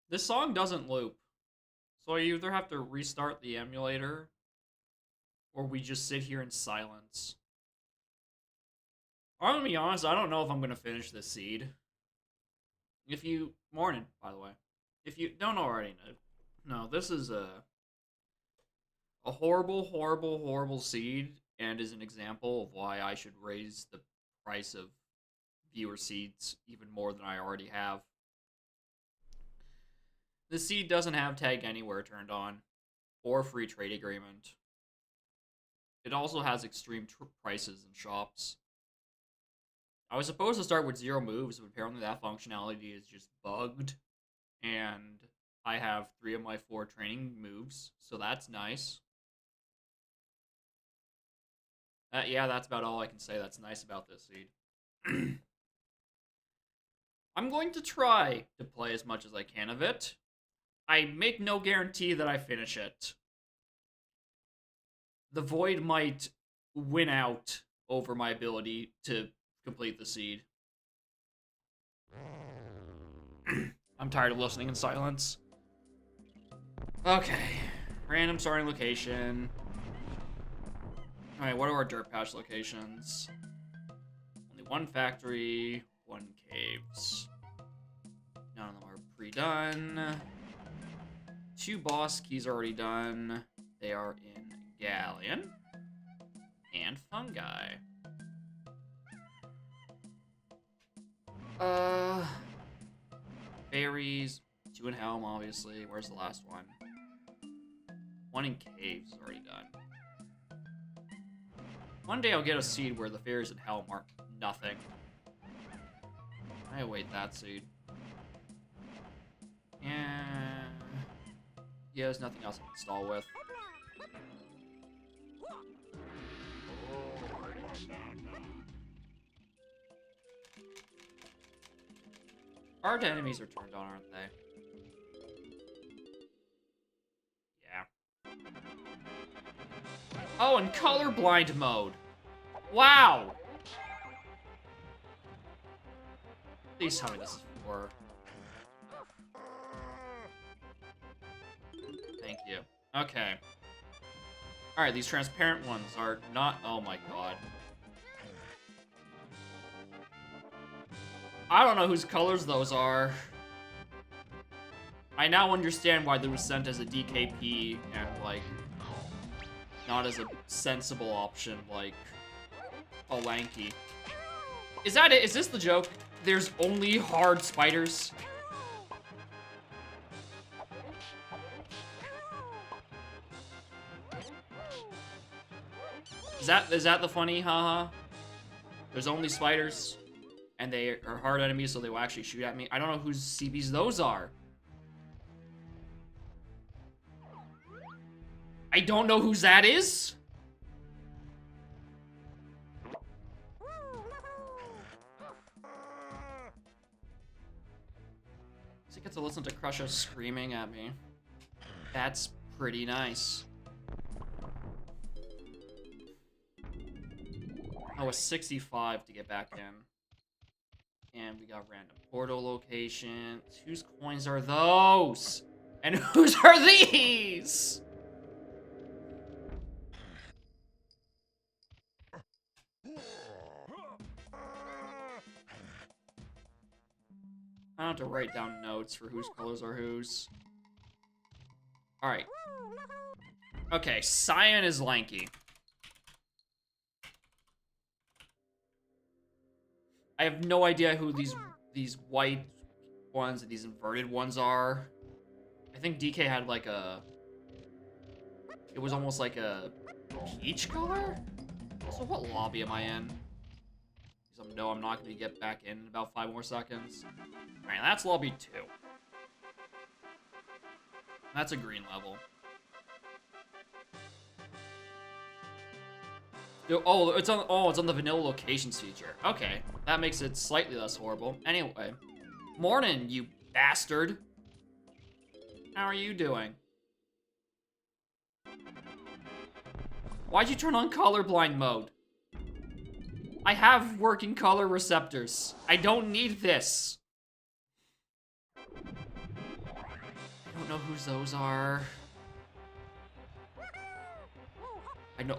This song doesn't loop, so I either have to restart the emulator or we just sit here in silence. I'm gonna be honest, I don't know if I'm gonna finish this seed. If you morning, by the way, if you don't already know, no, this is a horrible, horrible, horrible seed, and is an example of why I should raise the price of viewer seeds even more than I already have. The seed doesn't have tag anywhere turned on, or free trade agreement. It also has extreme prices in shops. I was supposed to start with 0 moves, but apparently that functionality is just bugged. And I have 3 of my 4 training moves, so that's nice. Yeah, that's about all I can say that's nice about this seed. I'm going to try to play as much as I can of it. I make no guarantee that I finish it. The Void might win out over my ability to complete the seed. I'm tired of listening in silence. Okay. Random starting location. Alright, what are our dirt patch locations? Only 1 factory, 1 caves. None of them are pre-done. 2 boss keys already done. They are in Galleon and Fungi. Berries. 2 in Helm, obviously. Where's the last one? 1 in Caves is already done. One day I'll get a seed where the fairies in Helm are nothing. I await that seed. Yeah, there's nothing else I can install with. Hard enemies are turned on, aren't they? Yeah. Oh, and colorblind mode. Wow! Please tell me this is 4. Thank you. Okay. Alright, these transparent ones are not... Oh my god. I don't know whose colors those are. I now understand why they were sent as a DKP and, like, not as a sensible option, like a lanky. Is that it? Is this the joke? There's only hard spiders? Is that the funny haha? There's only spiders, and they are hard enemies, so they will actually shoot at me. I don't know whose CBs those are. I don't know whose that is. So I get to listen to Crusher screaming at me. That's pretty nice. Oh, a 65 to get back in. And we got random portal locations. Whose coins are those? And whose are these? I don't have to write down notes for whose colors are whose. Alright. Okay, Cyan is lanky. I have no idea who these white ones and these inverted ones are. I think DK had like a... It was almost like a peach color? Also, what lobby am I in? Because I know I'm not going to get back in about 5 more seconds. Alright, that's lobby 2. That's a green level. Oh, it's on the vanilla locations feature. Okay, that makes it slightly less horrible. Anyway, morning, you bastard. How are you doing? Why'd you turn on colorblind mode? I have working color receptors. I don't need this. I don't know whose those are.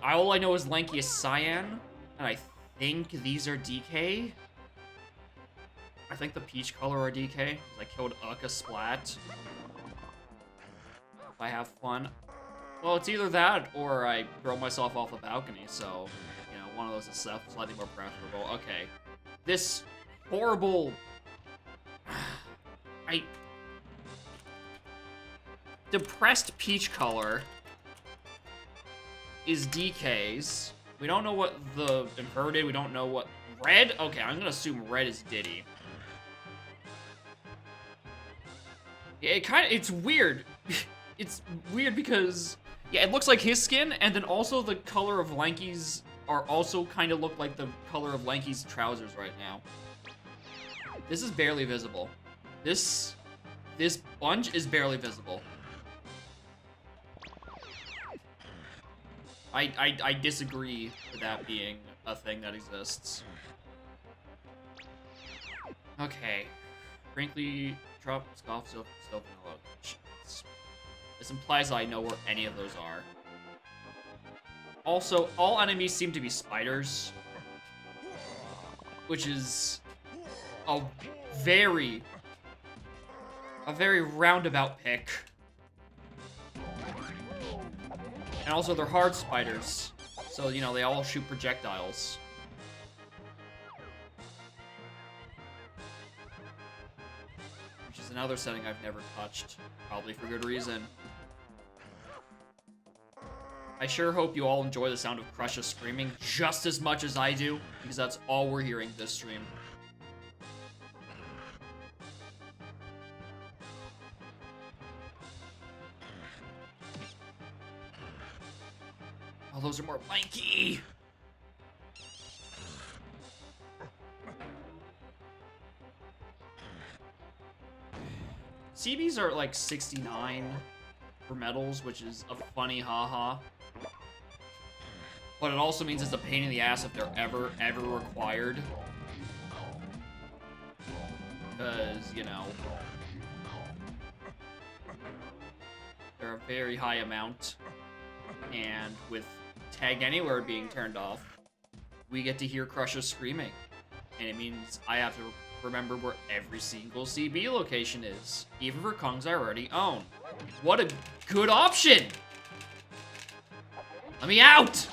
All I know is Lanky is Cyan, and I think these are DK. I think the peach color are DK, because I killed Uka Splat. If I have fun. Well, it's either that, or I throw myself off a balcony, so, you know, one of those is slightly more preferable. Okay. This horrible... Depressed peach color is DK's. We don't know what the inverted, we don't know what... Red? Okay, I'm gonna assume red is Diddy. Yeah, it's weird. It's weird because, yeah, it looks like his skin, and then also the color of Lanky's are also kind of look like the color of Lanky's trousers right now. This is barely visible. This bunch is barely visible. I disagree with that being a thing that exists. Okay. Frankly, Trop, Scoff, Silk, Vanilla. This implies that I know where any of those are. Also, all enemies seem to be spiders. Which is a very roundabout pick. And also, they're hard spiders. So, you know, they all shoot projectiles. Which is another setting I've never touched. Probably for good reason. I sure hope you all enjoy the sound of Crush's screaming just as much as I do, because that's all we're hearing this stream. Oh, those are more lanky! CBs are like 69 for medals, which is a funny haha. But it also means it's a pain in the ass if they're ever required. Because, you know, they're a very high amount. And with Tag Anywhere being turned off, we get to hear Crusher screaming. And it means I have to remember where every single CB location is, even for Kongs I already own. What a good option! Let me out!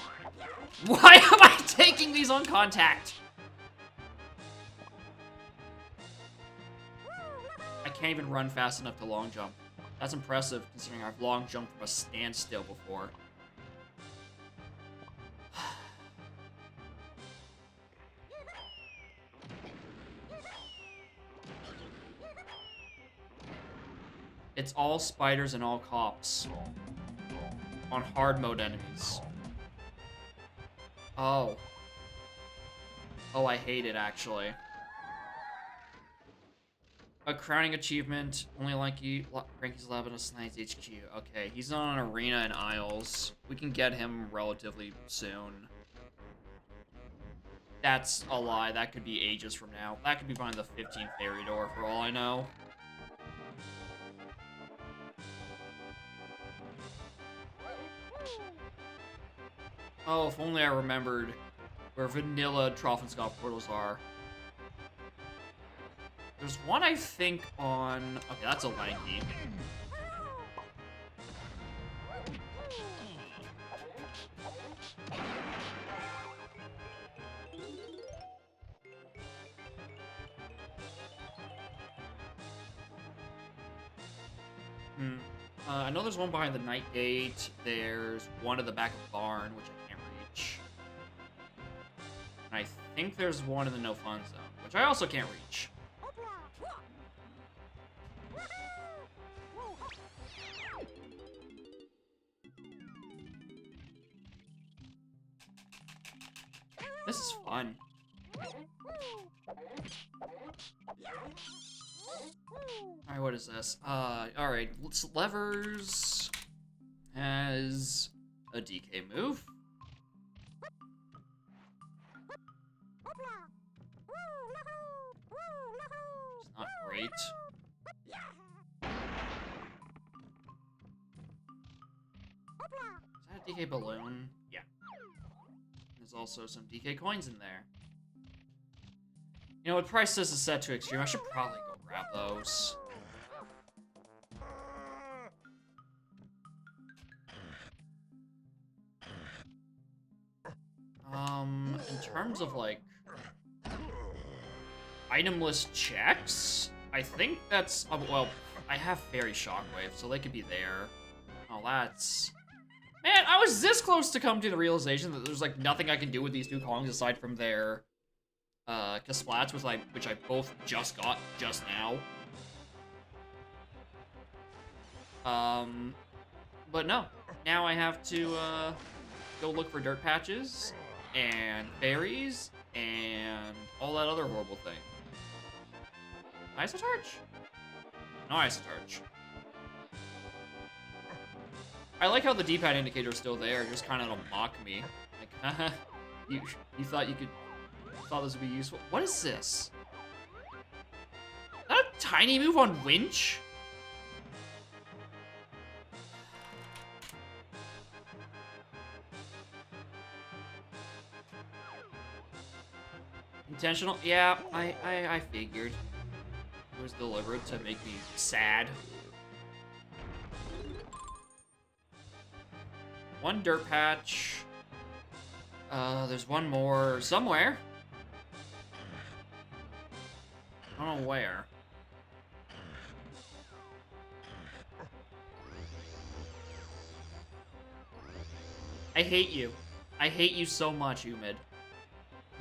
Why am I taking these on contact? I can't even run fast enough to long jump. That's impressive, considering I've long jumped from a standstill before. It's all spiders and all cops. On hard mode enemies. Oh. Oh, I hate it, actually. A crowning achievement. Only Frankie's lab in a Snipes HQ. Okay, he's on an arena in Isles. We can get him relatively soon. That's a lie. That could be ages from now. That could be behind the 15th fairy door for all I know. Oh, if only I remembered where vanilla Trophenscop portals are. There's one, I think, on... Okay, that's a lanky. I know there's one behind the Night Gate. There's one at the back of the barn, which I can't reach. And I think there's one in the No Fun Zone, which I also can't reach. This is fun. Alright, what is this? Alright, Levers has a DK move. It's not great. Is that a DK balloon? Yeah. There's also some DK coins in there. You know, what price this is set to extreme, I should probably go grab those. In terms of, like, itemless checks, I think that's, well, I have Fairy Shockwave, so they could be there. Oh, that's... Man, I was this close to come to the realization that there's, like, nothing I can do with these two Kongs aside from their, Kasplats, which I both just got just now. But no. Now I have to, go look for dirt patches, and fairies, and all that other horrible thing. Isotarch? No Isotarch. I like how the D-pad indicator is still there, just kind of to mock me. Like, haha, you thought this would be useful. What is this? Is that a tiny move on Winch? Intentional? Yeah, I figured. It was deliberate to make me sad. One dirt patch. There's one more somewhere. I don't know where. I hate you. I hate you so much, Umid.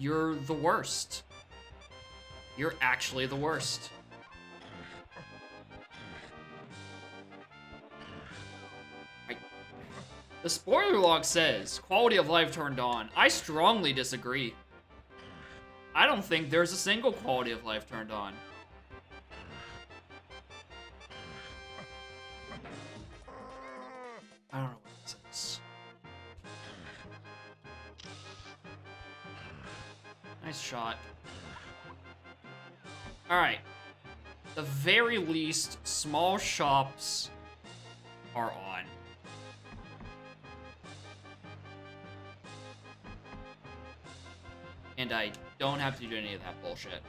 You're the worst. You're actually the worst. The spoiler log says, quality of life turned on. I strongly disagree. I don't think there's a single quality of life turned on. I don't know what this is. Nice shot. Alright. The very least, small shops are on. And I don't have to do any of that bullshit.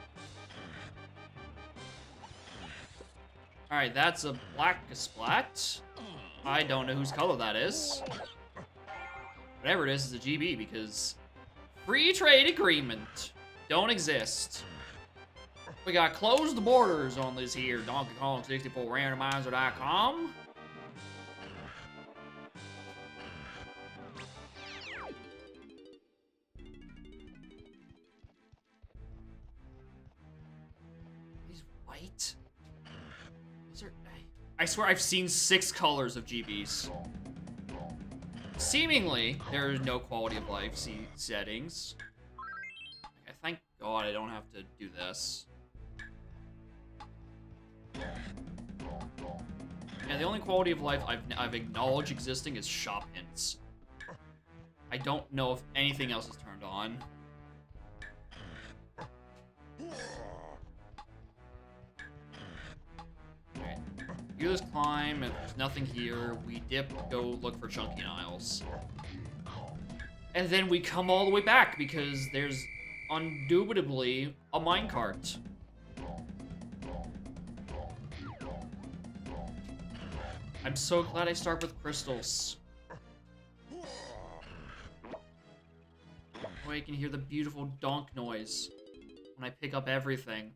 Alright, that's a black splat. I don't know whose color that is. Whatever it is a GB, because free trade agreement don't exist. We got closed borders on this here Donkey Kong 64 randomizer.com. He's white. I swear I've seen 6 colors of GBs. Seemingly, there is no quality of life settings. Thank God I don't have to do this. And the only quality of life I've acknowledged existing is shop hints. I don't know if anything else is turned on. Alright. You just climb, and there's nothing here. We dip, go look for Chunky Niles. And then we come all the way back, because there's undoubtedly a minecart. I'm so glad I start with crystals. Oh, I can hear the beautiful donk noise when I pick up everything.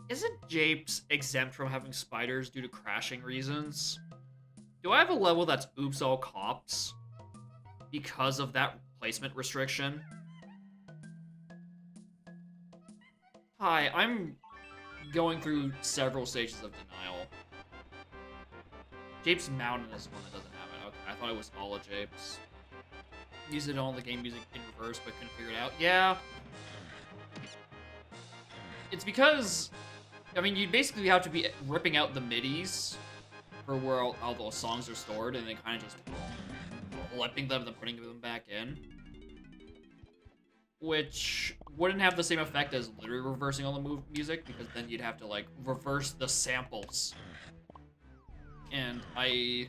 Isn't Japes exempt from having spiders due to crashing reasons? Do I have a level that's oops all cops because of that placement restriction? Hi, I'm going through several stages of denial. Japes Mountain is one that doesn't have it. Okay, I thought it was all of Japes. Used it on the game music in reverse, but couldn't figure it out. Yeah. It's because, I mean, you basically have to be ripping out the MIDIs for where all those songs are stored, and then kind of just flipping them and putting them back in. Which wouldn't have the same effect as literally reversing all the music, because then you'd have to, like, reverse the samples. And I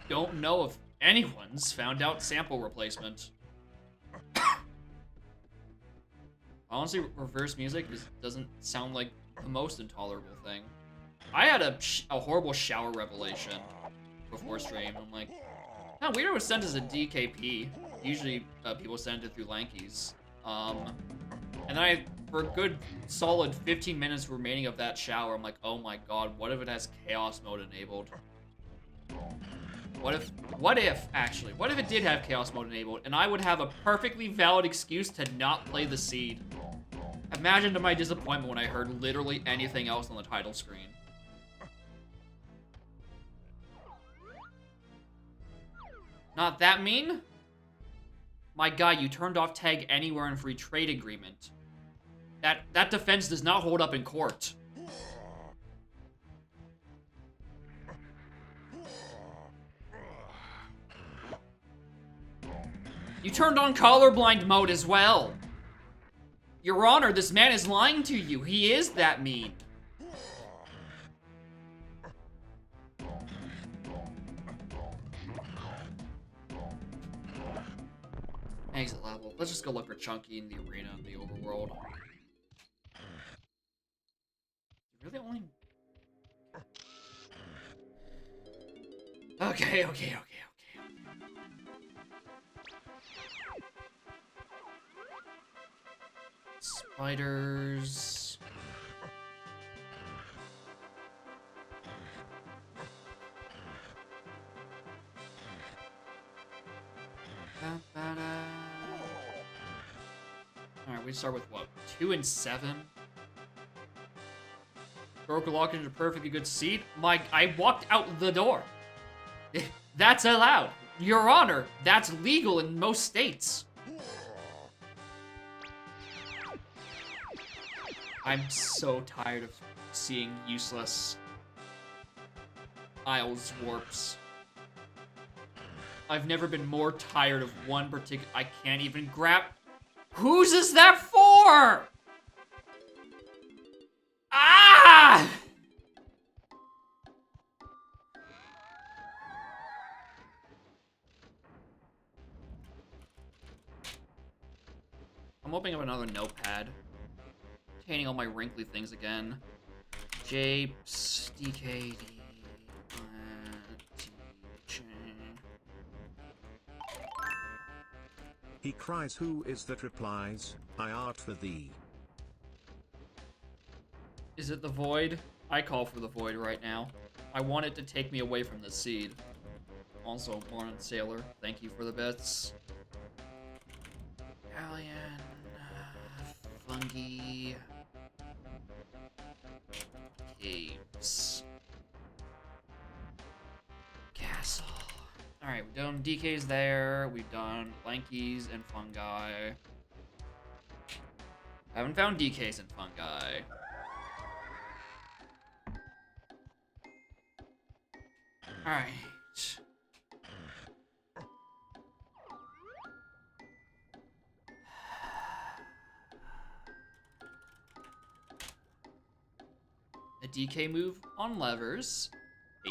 don't know if anyone's found out sample replacement. Honestly, reverse music doesn't sound like the most intolerable thing. I had a horrible shower revelation before stream. I'm like, no, weird it was sent as a DKP. Usually, people send it through Lankies. And then for a good solid 15 minutes remaining of that shower, I'm like, oh my god, what if it has chaos mode enabled? What if it did have chaos mode enabled, and I would have a perfectly valid excuse to not play the seed? Imagine to my disappointment when I heard literally anything else on the title screen. Not that mean? My guy, you turned off tag anywhere in free trade agreement. That defense does not hold up in court. You turned on colorblind mode as well. Your Honor, this man is lying to you. He is that mean. Exit level. Let's just go look for Chunky in the arena in the overworld. Really only... Okay. Spiders... Alright, we start with what? 2 and 7? Broke a lock into a perfectly good seat? I walked out the door. That's allowed. Your Honor, that's legal in most states. I'm so tired of seeing useless Isles warps. I've never been more tired of one particular... I can't even grab... Whose is that for? Ah! I'm opening up another notepad. Containing all my wrinkly things again. Japes, DKD... He cries, who is that replies, I art for thee. Is it the Void? I call for the Void right now. I want it to take me away from the seed. Also, Morning Sailor, thank you for the bits. Alien, fungi, caves, castle. Alright, we've done DKs there, we've done Lankies and fungi. I haven't found DKs and fungi. Alright. A DK move on levers,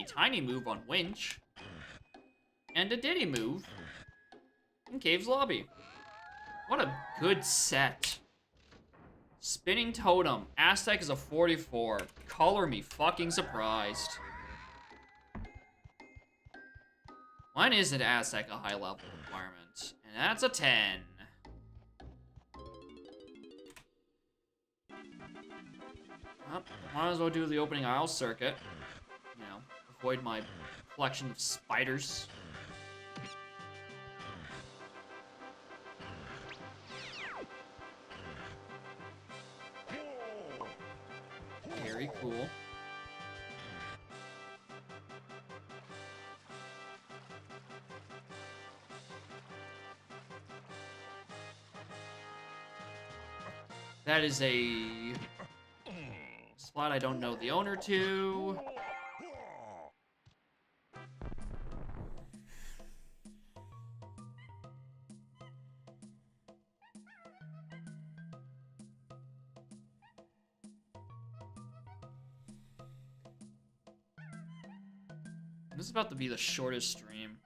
a tiny move on winch, and a Diddy move in Cave's lobby. What a good set. Spinning Totem. Aztec is a 44. Color me fucking surprised. When isn't Aztec a high level requirement? And that's a 10. Well, might as well do the opening aisle circuit. You know, avoid my collection of spiders. Very cool. That is a slot I don't know the owner to. This is about to be the shortest stream.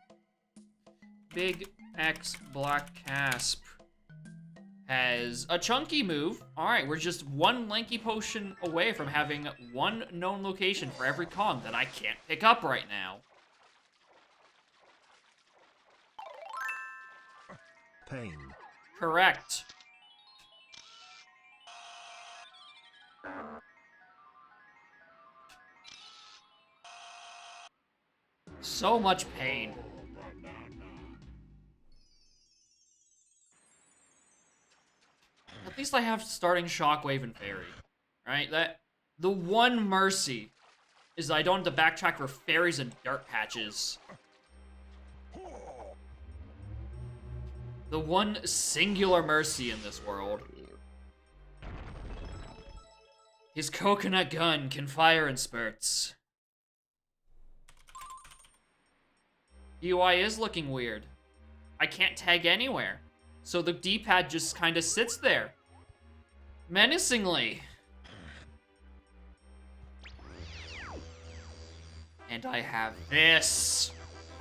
Big X Black Casp has a chunky move. Alright, we're just one lanky potion away from having one known location for every Kong that I can't pick up right now. Pain. Correct. So much pain. At least I have starting Shockwave and Fairy, right? The one mercy is I don't have to backtrack for fairies and dirt patches. The one singular mercy in this world. His coconut gun can fire in spurts. UI is looking weird. I can't tag anywhere. So the D-pad just kind of sits there. Menacingly. And I have this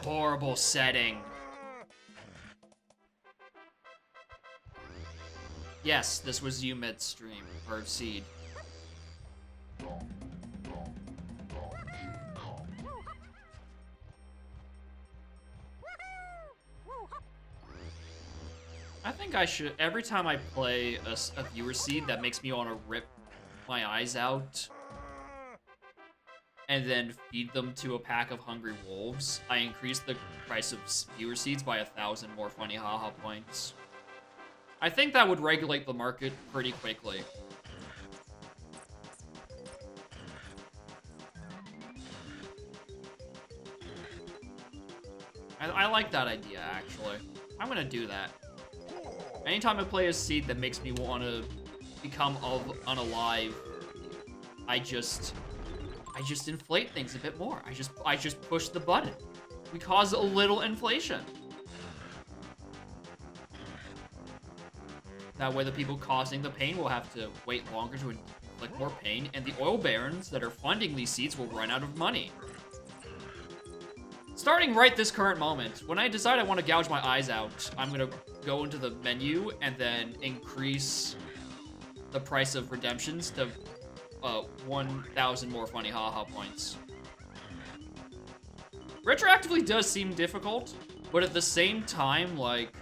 horrible setting. Yes, this was you mid-stream, or Seed. I think I should, every time I play a viewer seed that makes me want to rip my eyes out and then feed them to a pack of hungry wolves, I increase the price of viewer seeds by 1,000 more funny haha points. I think that would regulate the market pretty quickly. I like that idea, actually. I'm gonna do that. Anytime I play a seed that makes me want to become unalive, I just inflate things a bit more. I just push the button. We cause a little inflation. That way the people causing the pain will have to wait longer to inflict more pain, and the oil barons that are funding these seeds will run out of money. Starting right this current moment, when I decide I want to gouge my eyes out, I'm gonna go into the menu and then increase the price of redemptions to 1,000 more funny haha points. Retroactively does seem difficult, but at the same time, like,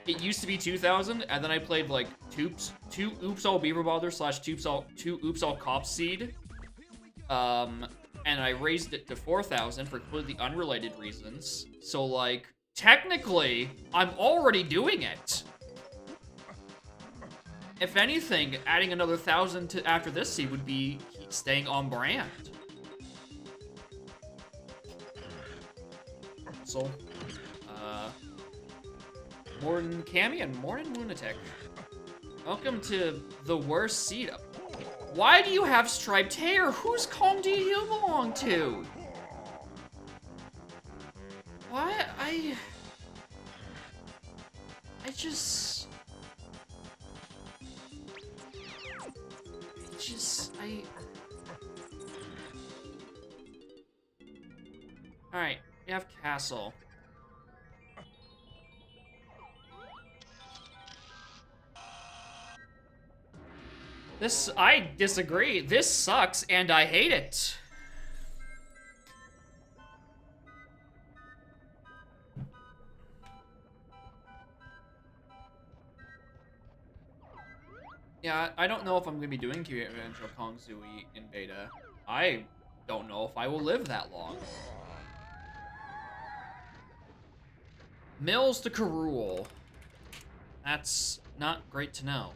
it used to be 2,000, and then I played like two Oops All Beaver Bother / two Oops All Cop Seed, and I raised it to 4,000 for completely unrelated reasons. So, like, technically, I'm already doing it. If anything, adding another 1,000 to after this seed would be staying on brand. So, morning Cammy and morning Lunatic. Welcome to the worst seed. Why do you have striped hair? Whose Kong do you belong to? Why? I just... Alright, we have Castle. I disagree. This sucks, and I hate it. Yeah, I don't know if I'm gonna be doing Eventual Kong Zooey in beta. I don't know if I will live that long. Mills to Karul. That's not great to know.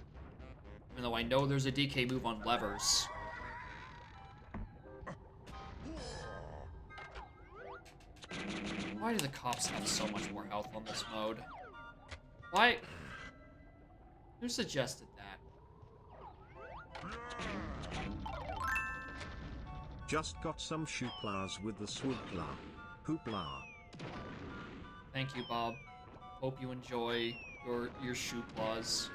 Even though I know there's a DK move on levers. Why do the cops have so much more health on this mode? Why? Who suggested that? Just got some shooplas with the swoopla. Hoopla. Thank you, Bob. Hope you enjoy your shooplas.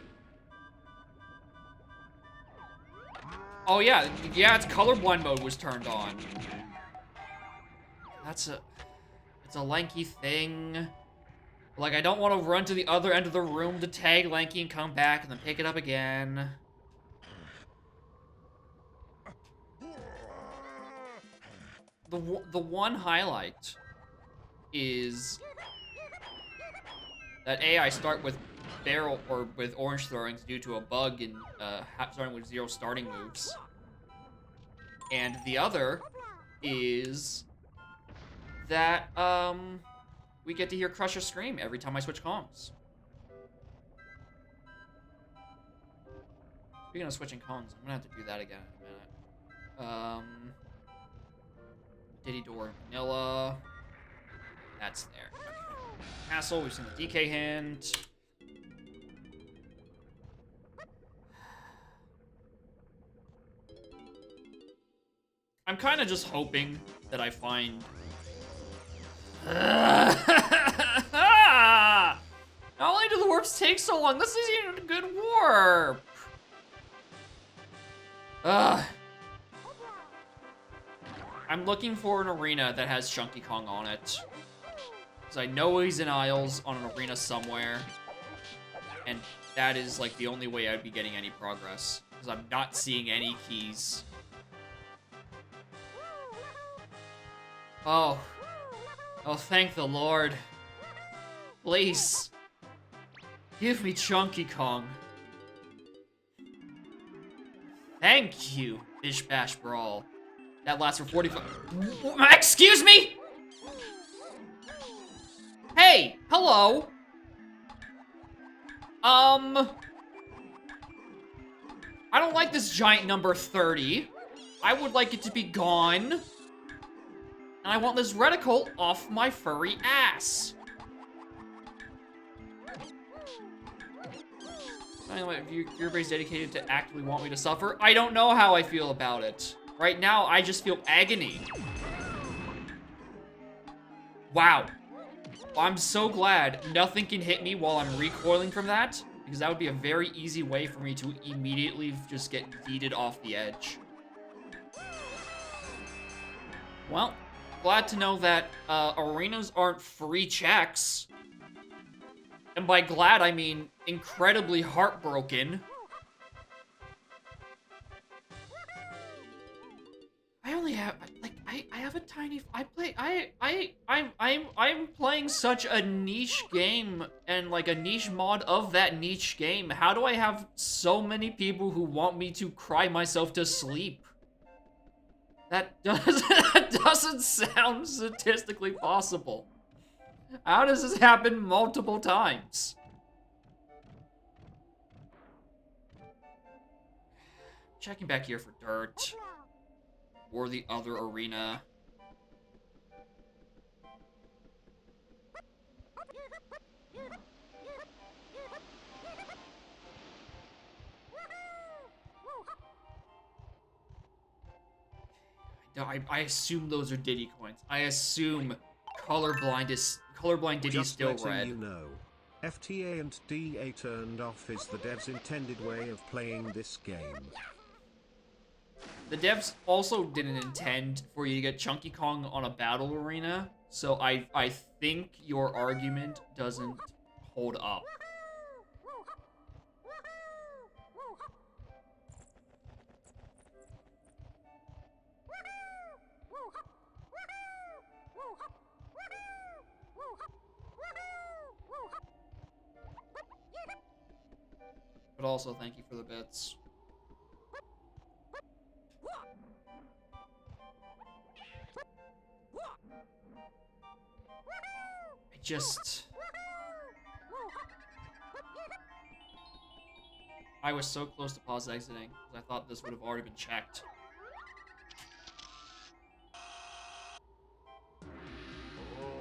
Oh yeah, it's colorblind mode was turned on. It's a lanky thing. Like, I don't want to run to the other end of the room to tag lanky and come back and then pick it up again. The one highlight is that I start with barrel or with orange throwings due to a bug in starting with 0 starting moves. And the other is that we get to hear Crusher scream every time I switch comms. Speaking of switching comms, I'm gonna have to do that again in a minute. Diddy Door Vanilla. That's there. Okay. Castle, we've seen the DK hint. I'm kind of just hoping that I find... Not only do the warps take so long, this isn't even a good warp. I'm looking for an arena that has Chunky Kong on it. Because I know he's in Isles on an arena somewhere. And that is like the only way I'd be getting any progress. Because I'm not seeing any keys. Oh. Oh, thank the Lord. Please. Give me Chunky Kong. Thank you, Bish Bash Brawl. That lasts for 45... Excuse me? Hey, hello. I don't like this giant number 30. I would like it to be gone. And I want this reticle off my furry ass. Anyway, everybody's dedicated to actively want me to suffer. I don't know how I feel about it. Right now, I just feel agony. Wow. I'm so glad nothing can hit me while I'm recoiling from that, because that would be a very easy way for me to immediately just get yeeted off the edge. Well, glad to know that arenas aren't free checks. And by glad, I mean incredibly heartbroken. I only have, like, I have a tiny, I'm playing such a niche game and like a niche mod of that niche game. How do I have so many people who want me to cry myself to sleep? That doesn't sound statistically possible. How does this happen multiple times? Checking back here for dirt. Or the other arena. I assume those are Diddy coins. I assume colorblind Diddy's Just still letting red. you know, FTA and DA turned off is the devs' intended way of playing this game. The devs also didn't intend for you to get Chunky Kong on a battle arena, so I think your argument doesn't hold up. But also, thank you for the bits. I was so close to pause exiting, because I thought this would have already been checked.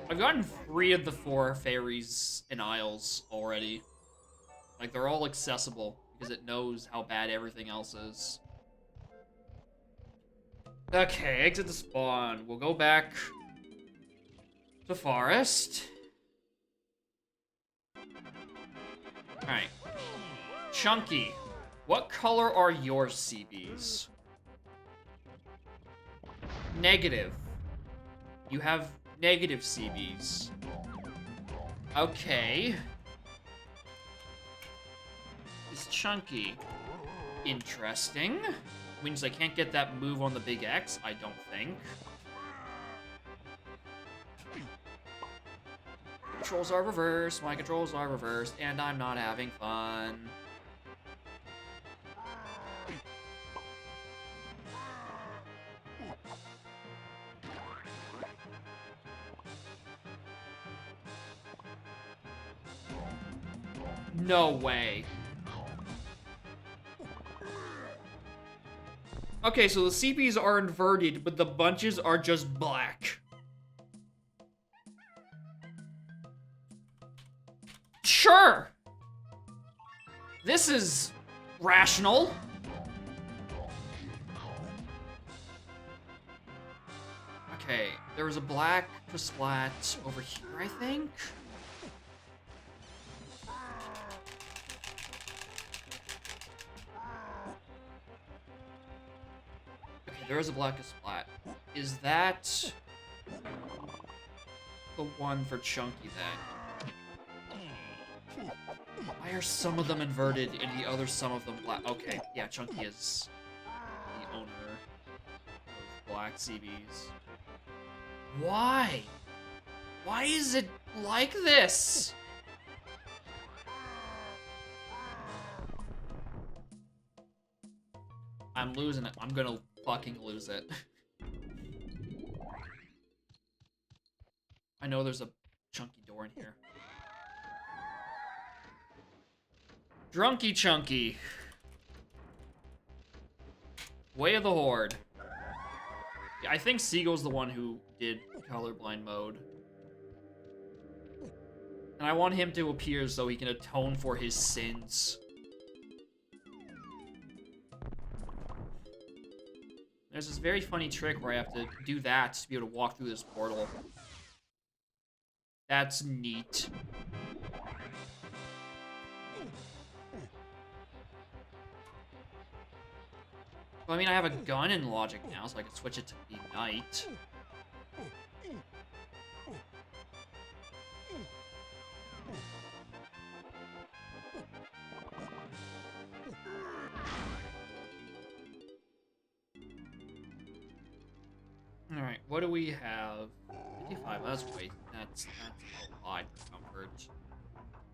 I've gotten 3 of the 4 fairies and isles already. Like, they're all accessible, because it knows how bad everything else is. Okay, exit the spawn. We'll go back to forest. Alright. Chunky, what color are your CBs? Negative. You have negative CBs. Okay. It's Chunky. Interesting. Means I can't get that move on the big X, I don't think. Controls are reversed, my controls are reversed, and I'm not having fun. No way. Okay, so the CPs are inverted, but the bunches are just black. Sure! This is rational. Okay, there was a black splat over here, I think? Okay, there is a black splat. Is that the one for Chunky then? Why are some of them inverted and the other some of them black? Okay, yeah, Chunky is the owner of black CBs. Why? Why is it like this? I'm losing it. I'm gonna fucking lose it. I know there's a chunky door in here. Drunky Chunky. Way of the Horde. Yeah, I think Seagull's the one who did colorblind mode. And I want him to appear so he can atone for his sins. There's this very funny trick where I have to do that to be able to walk through this portal. That's neat. Well, I mean, I have a gun in logic now, so I can switch it to be night. Alright, what do we have? 55, that's a lot of comfort.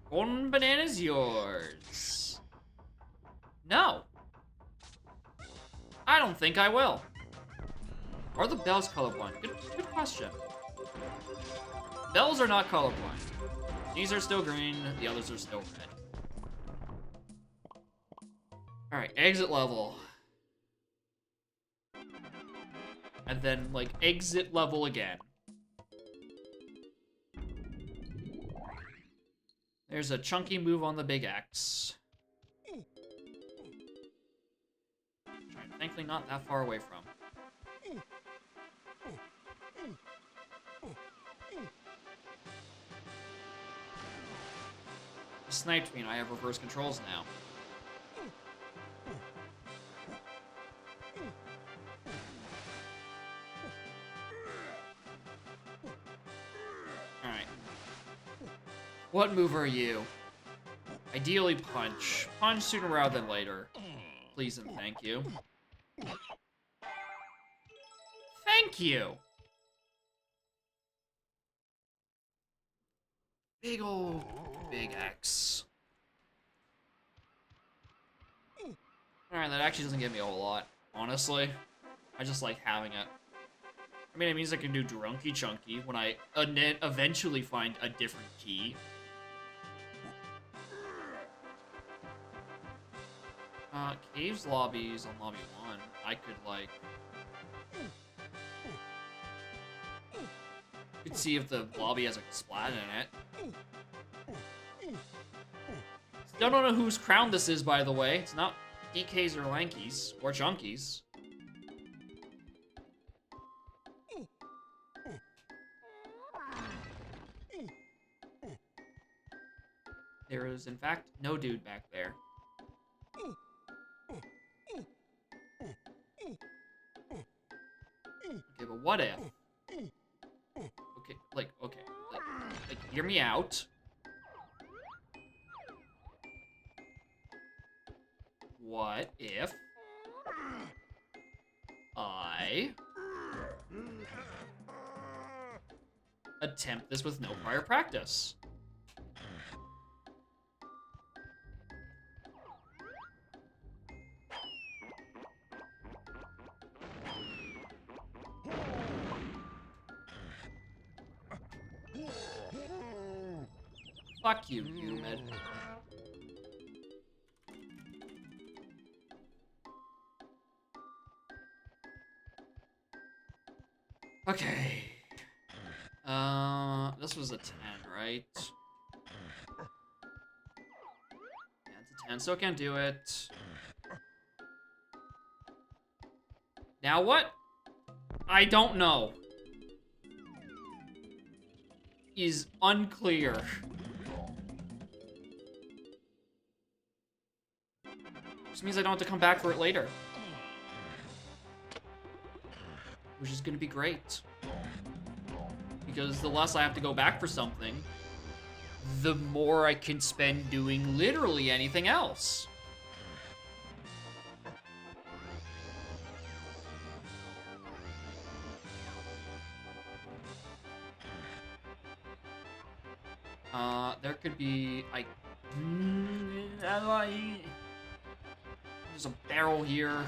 Golden banana's yours. No. I don't think I will. Are the bells colorblind? Good question. Bells are not colorblind. These are still green, the others are still red. Alright, exit level. And then, like, exit level again. There's a chunky move on the big X. Which I'm thankfully not that far away from. He sniped me and I have reverse controls now. Alright. What move are you? Ideally punch. Punch sooner rather than later. Please and thank you. Thank you! Big ol' big X. Alright, that actually doesn't give me a whole lot, honestly. I just like having it. I mean, it means I can do Drunky Chunky when I eventually find a different key. Caves lobbies on lobby 1. I could, like... could see if the lobby has a splat in it. Still don't know whose crown this is, by the way. It's not DK's or Lanky's or Chunky's. There is, in fact, no dude back there. Okay, but what if? Okay, hear me out. What if I attempt this with no prior practice? Fuck you, humid. Okay. This was a 10, right? Yeah, it's a 10, so I can't do it. Now what? I don't know. Is unclear. Which means I don't have to come back for it later. Which is gonna be great. Because the less I have to go back for something, the more I can spend doing literally anything else. There could be, there's a barrel here.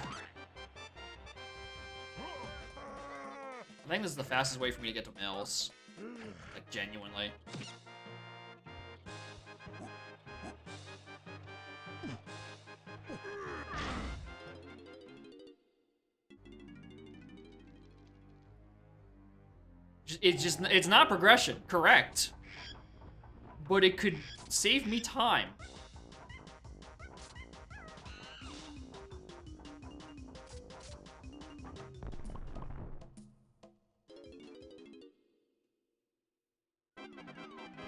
I think this is the fastest way for me to get to Mills. Like, genuinely. It's not progression, correct. But it could save me time.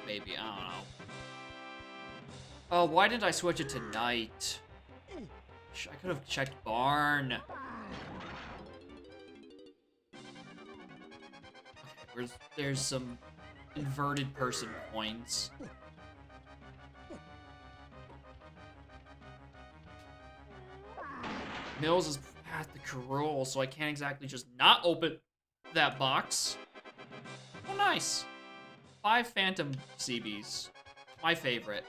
Maybe, I don't know. Oh, why didn't I switch it to night? I could have checked barn. Okay, there's some inverted person coins. Mills is at the corral, so I can't exactly just not open that box. Oh, nice. 5 Phantom CBs. My favorite.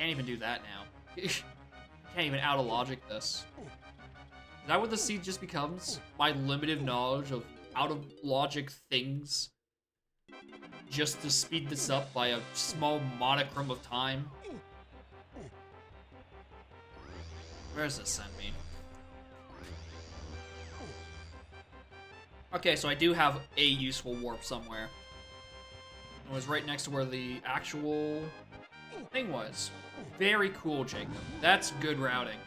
Can't even do that now. Can't even out-of-logic this. Is that what the seed just becomes? My limited knowledge of out-of-logic things? Just to speed this up by a small monochrome of time? Where does this send me? Okay, so I do have a useful warp somewhere. It was right next to where the actual thing was. Very cool, Jacob. That's good routing.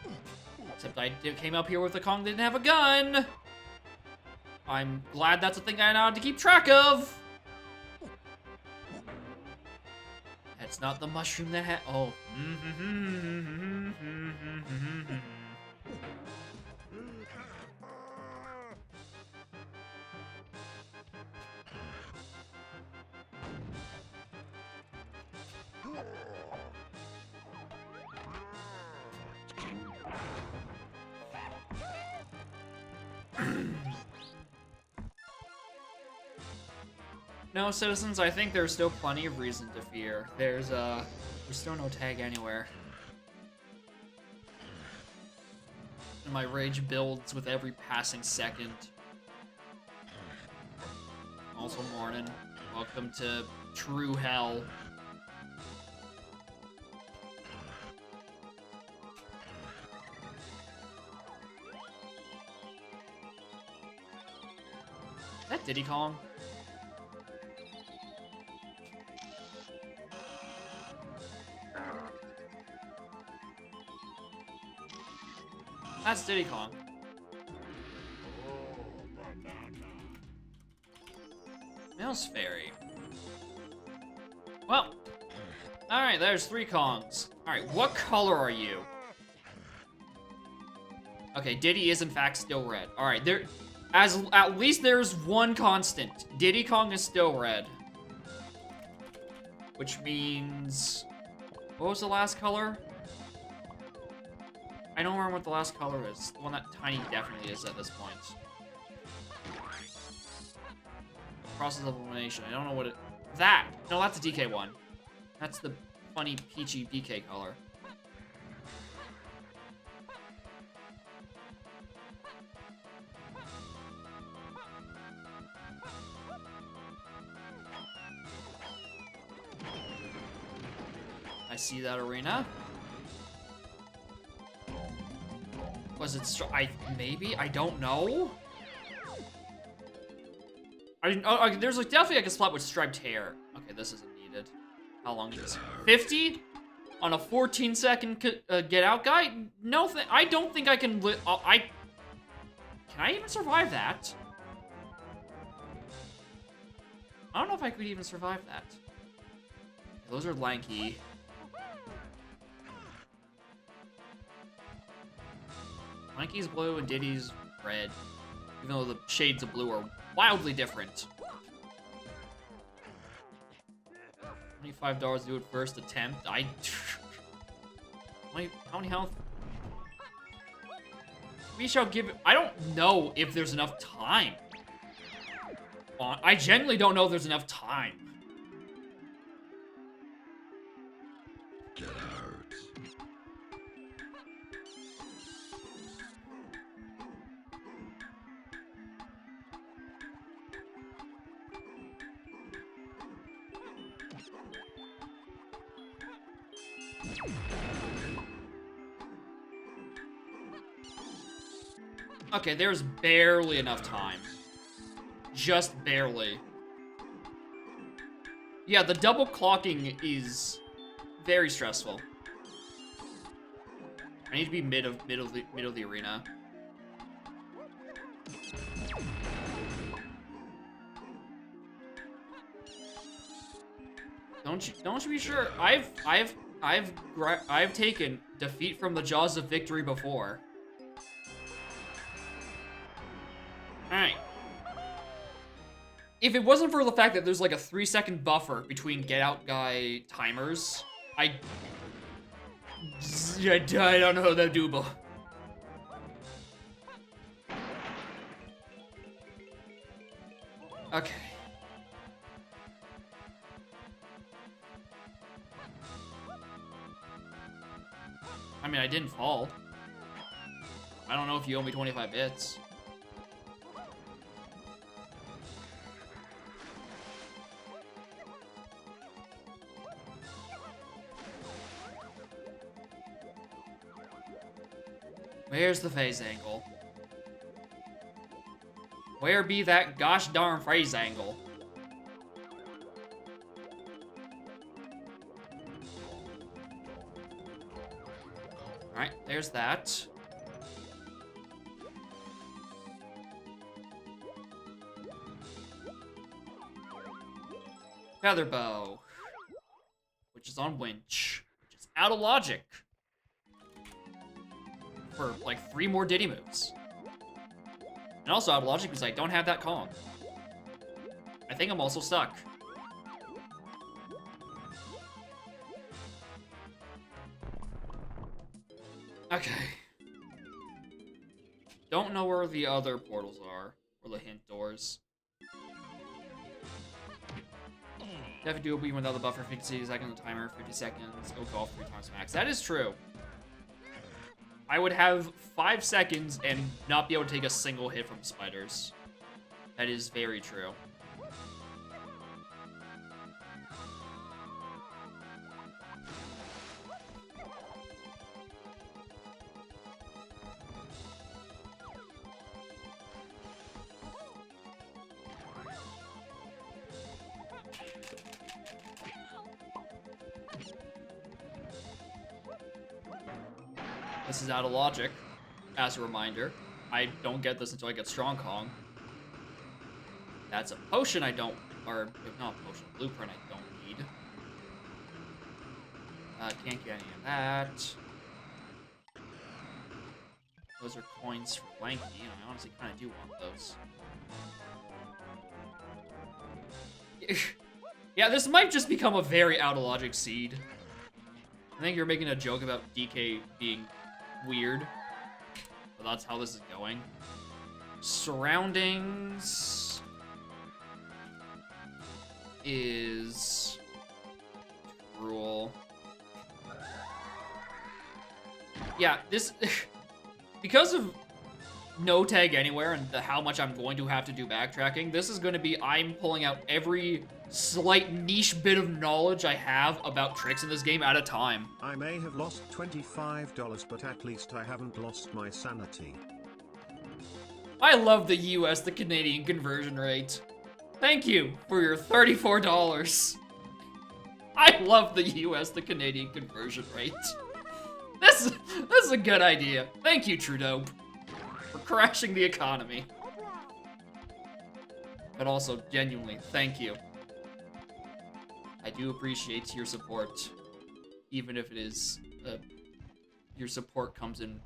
Except I came up here with a Kong that didn't have a gun. I'm glad that's a thing I know how to keep track of. That's not the mushroom that had. Oh. No, citizens, I think there's still plenty of reason to fear. There's still no tag anywhere. And my rage builds with every passing second. Also, morning. Welcome to true hell. Is that Diddy Kong? That's Diddy Kong. Mouse Fairy. Well, alright, there's 3 Kongs. Alright, what color are you? Okay, Diddy is in fact still red. Alright, at least there's one constant. Diddy Kong is still red. Which means... What was the last color? I don't remember what the last color is. The one that Tiny definitely is at this point. Process of elimination. I don't know what it... That! No, that's a DK one. That's the funny peachy DK color. I see that arena. Was it maybe? I don't know. There's like definitely like a spot with striped hair. Okay, this isn't needed. How long is this? 50 on a 14-second get out guy? No, I don't think I can. Can I even survive that? I don't know if I could even survive that. Those are lanky. Lanky's blue and Diddy's red, even though the shades of blue are wildly different. $25 to do it first attempt. How many health? We shall give it. I don't know if there's enough time. I genuinely don't know if there's enough time. Okay, there's barely enough time. Just barely. Yeah, the double clocking is very stressful. I need to be mid of the arena. Don't you be sure? I've taken defeat from the jaws of victory before. Alright. If it wasn't for the fact that there's like a 3-second buffer between get out guy timers, I don't know that doable. Okay. I mean, I didn't fall. I don't know if you owe me 25 bits. Where's the phase angle? Where be that gosh darn phase angle? Alright, there's that. Feather bow, which is on winch, which is out of logic for like 3 more Diddy moves, and also out of logic because I don't have that Kong. I think I'm also stuck. Okay. Don't know where the other portals are, or the hint doors. You have to do a beat without the buffer, 50 seconds, the timer, 50 seconds, go golf 3 times max. That is true. I would have 5 seconds and not be able to take a single hit from spiders. That is very true. This is out of logic. As a reminder, I don't get this until I get Strong Kong. That's a potion I don't, or not a potion, blueprint I don't need. Can't get any of that. Those are coins for Lanky, and I honestly kind of do want those. Yeah, this might just become a very out of logic seed. I think you're making a joke about DK being weird, but that's how this is going. Surroundings is rule. Yeah, this because of no tag anywhere and how much I'm going to have to do backtracking, this is going to be I'm pulling out every slight niche bit of knowledge I have about tricks in this game at a time. I may have lost $25, but at least I haven't lost my sanity. I love the US to Canadian conversion rate. Thank you for your $34. I love the US to Canadian conversion rate. This is a good idea. Thank you, Trudeau, for crashing the economy. But also, genuinely, thank you. I do appreciate your support, even if it is, your support comes in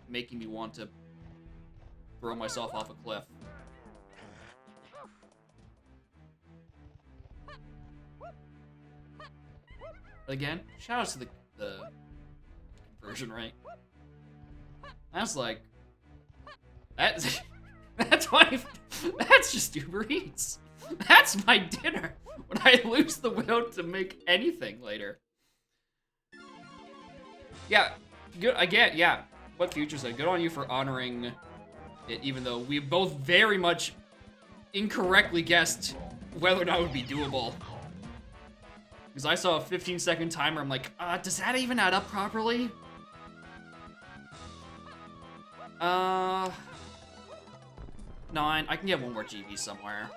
making me want to throw myself off a cliff. But again, shoutouts to the conversion rate. That's like, that's 20, that's just Uber Eats. That's my dinner when I lose the will to make anything later. Yeah, good, again, yeah, what Future said, good on you for honoring it, even though we both very much incorrectly guessed whether or not it would be doable. Because I saw a 15-second timer, I'm like, does that even add up properly? 9, I can get 1 more GB somewhere.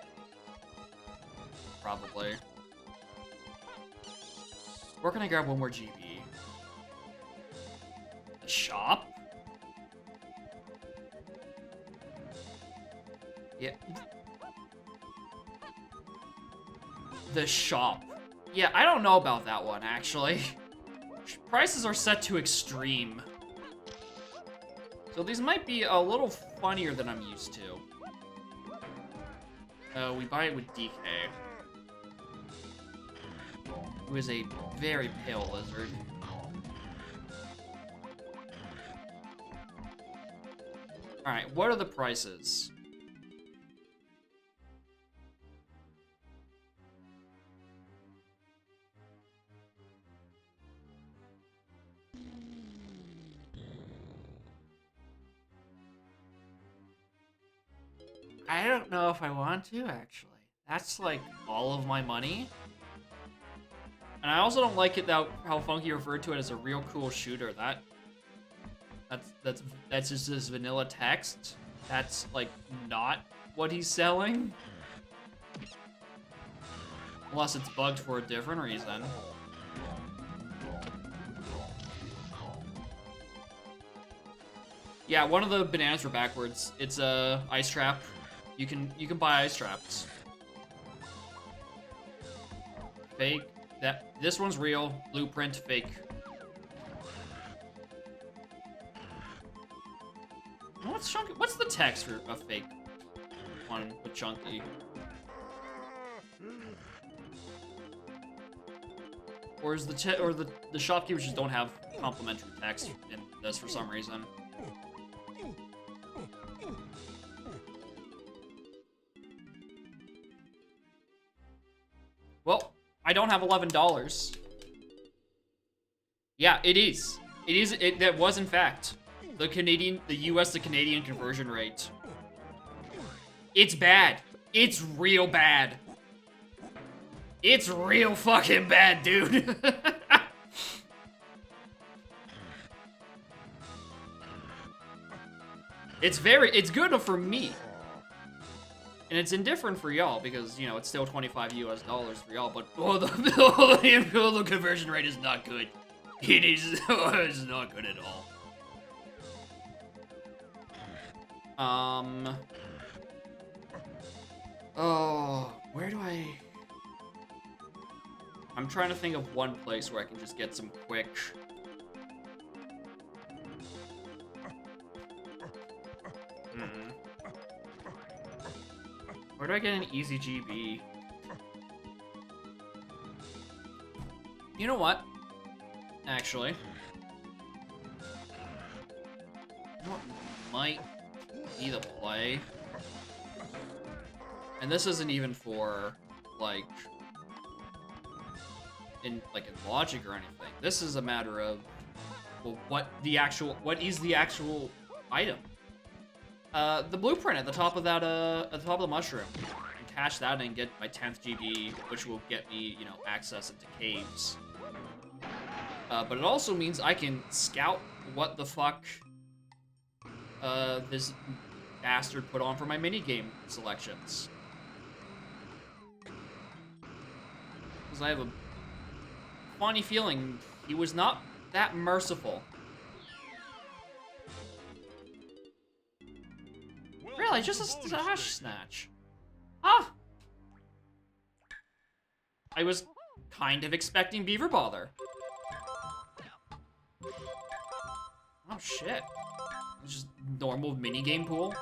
Probably. Where can I grab 1 more GB? The shop? Yeah. The shop. Yeah, I don't know about that one, actually. Prices are set to extreme. So these might be a little funnier than I'm used to. We buy it with DK, who is a very pale lizard. Alright, what are the prices? I don't know if I want to, actually. That's, like, all of my money. And I also don't like it how Funky referred to it as a real cool shooter. That's just his vanilla text. That's, like, not what he's selling. Unless it's bugged for a different reason. Yeah, one of the bananas were backwards. It's a ice trap. You can buy ice traps. Fake. This one's real. Blueprint fake. What's chunky? What's the text for a fake one with chunky? Or is the shopkeepers just don't have complimentary text in this for some reason? Well, I don't have $11. Yeah, it is. That was in fact the US to Canadian conversion rate. It's bad. It's real bad. It's real fucking bad, dude. It's good enough for me. And it's indifferent for y'all because, you know, it's still $25 US for y'all, but the conversion rate is not good. It's not good at all. Oh, where do I'm trying to think of one place where I can just get some quick... Where do I get an easy GB? You know what? Actually. You know what might be the play? And this isn't even for, like... in logic or anything. This is a matter of, well, what is the actual item? The blueprint at the top of that, at the top of the mushroom. And cash that and get my 10th GB, which will get me, you know, access into caves. But it also means I can scout what the fuck, this bastard put on for my minigame selections. Because I have a funny feeling he was not that merciful. Really, just a stash snatch. Ah! I was kind of expecting Beaver Bother. Oh shit. It's just normal minigame pool.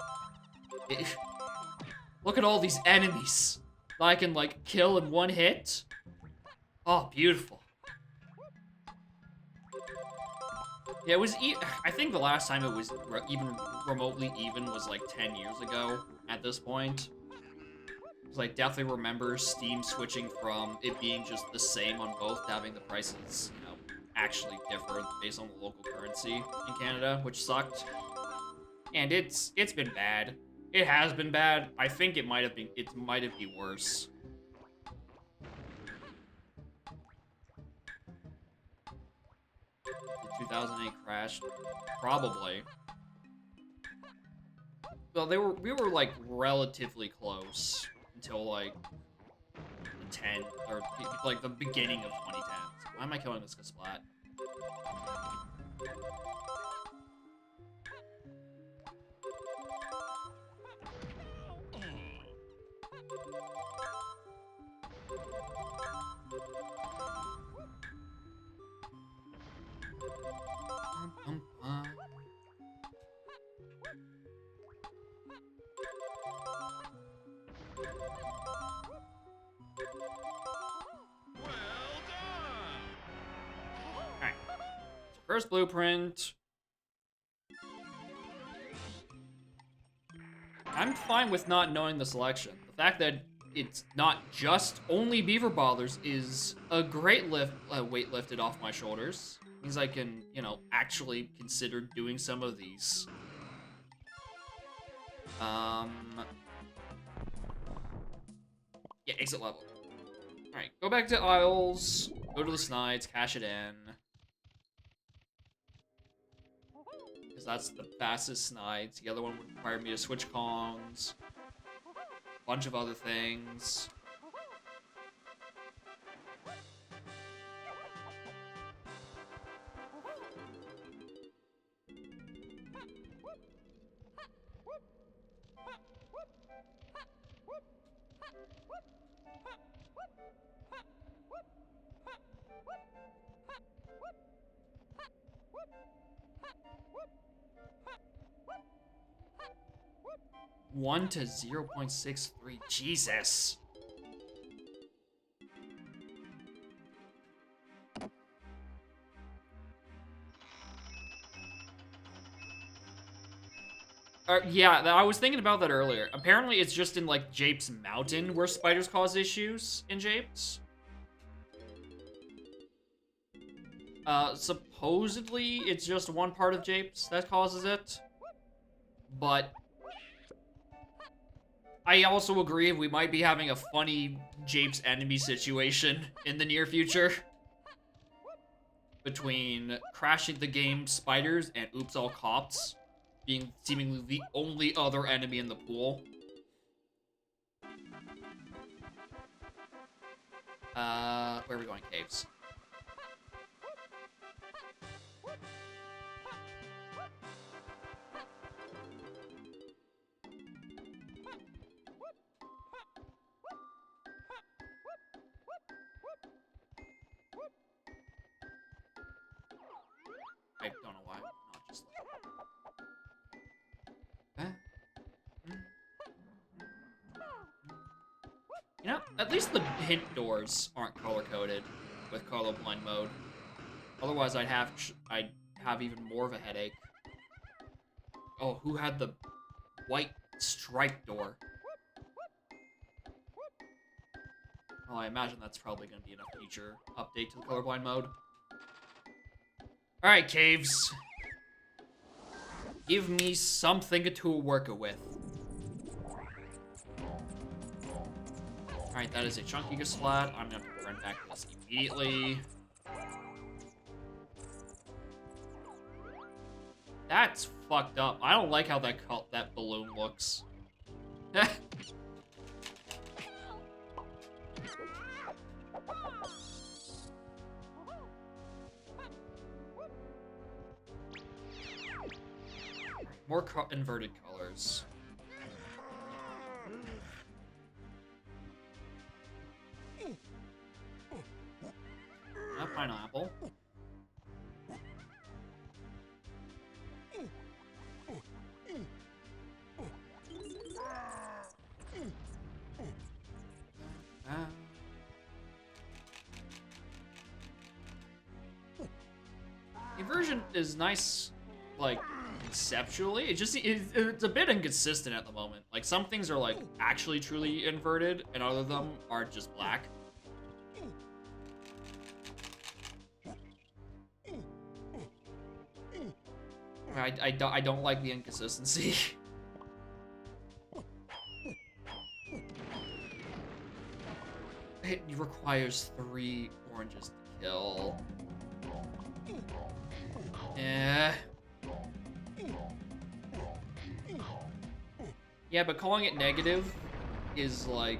Look at all these enemies that I can, like, kill in one hit. Oh, beautiful. Yeah, it was. I think the last time it was even remotely even was like 10 years ago. At this point, because I definitely remember Steam switching from it being just the same on both to having the prices, you know, actually differ based on the local currency in Canada, which sucked. And it's been bad. It has been bad. I think it might have been worse. 2008 crash, probably. Well, we were like relatively close until like the 10 or like the beginning of 2010. Why am I killing this Kasplat? Alright. First blueprint. I'm fine with not knowing the selection. The fact that it's not just only Beaver Bothers is a great weight lifted off my shoulders. Means I can, you know, actually consider doing some of these. Yeah, exit level. Alright, go back to Isles, go to the Snides, cash it in. Because that's the fastest Snides. The other one would require me to switch Kongs. A bunch of other things. One to 0.63. Jesus. Yeah, I was thinking about that earlier. Apparently, it's just in, like, Japes Mountain where spiders cause issues in Japes. Supposedly, it's just one part of Japes that causes it. But I also agree we might be having a funny Japes enemy situation in the near future. Between crashing the game spiders and Oops All Cops being seemingly the only other enemy in the pool. Where are we going? Caves. I don't know why I'm not just You know, at least the hint doors aren't color-coded with colorblind mode. Otherwise, I'd have even more of a headache. Oh, who had the white striped door? Oh, I imagine that's probably going to be enough future update to the colorblind mode. Alright, caves. Give me something to work with. Alright, that is a chunky splat. I'm going to run back to this immediately. That's fucked up. I don't like how that balloon looks. More inverted colors. A pineapple. Inversion is nice, like, conceptually. It's a bit inconsistent at the moment. Like, some things are, like, actually truly inverted, and other of them are just black. I don't like the inconsistency. It requires 3 oranges to kill. Yeah, but calling it negative is like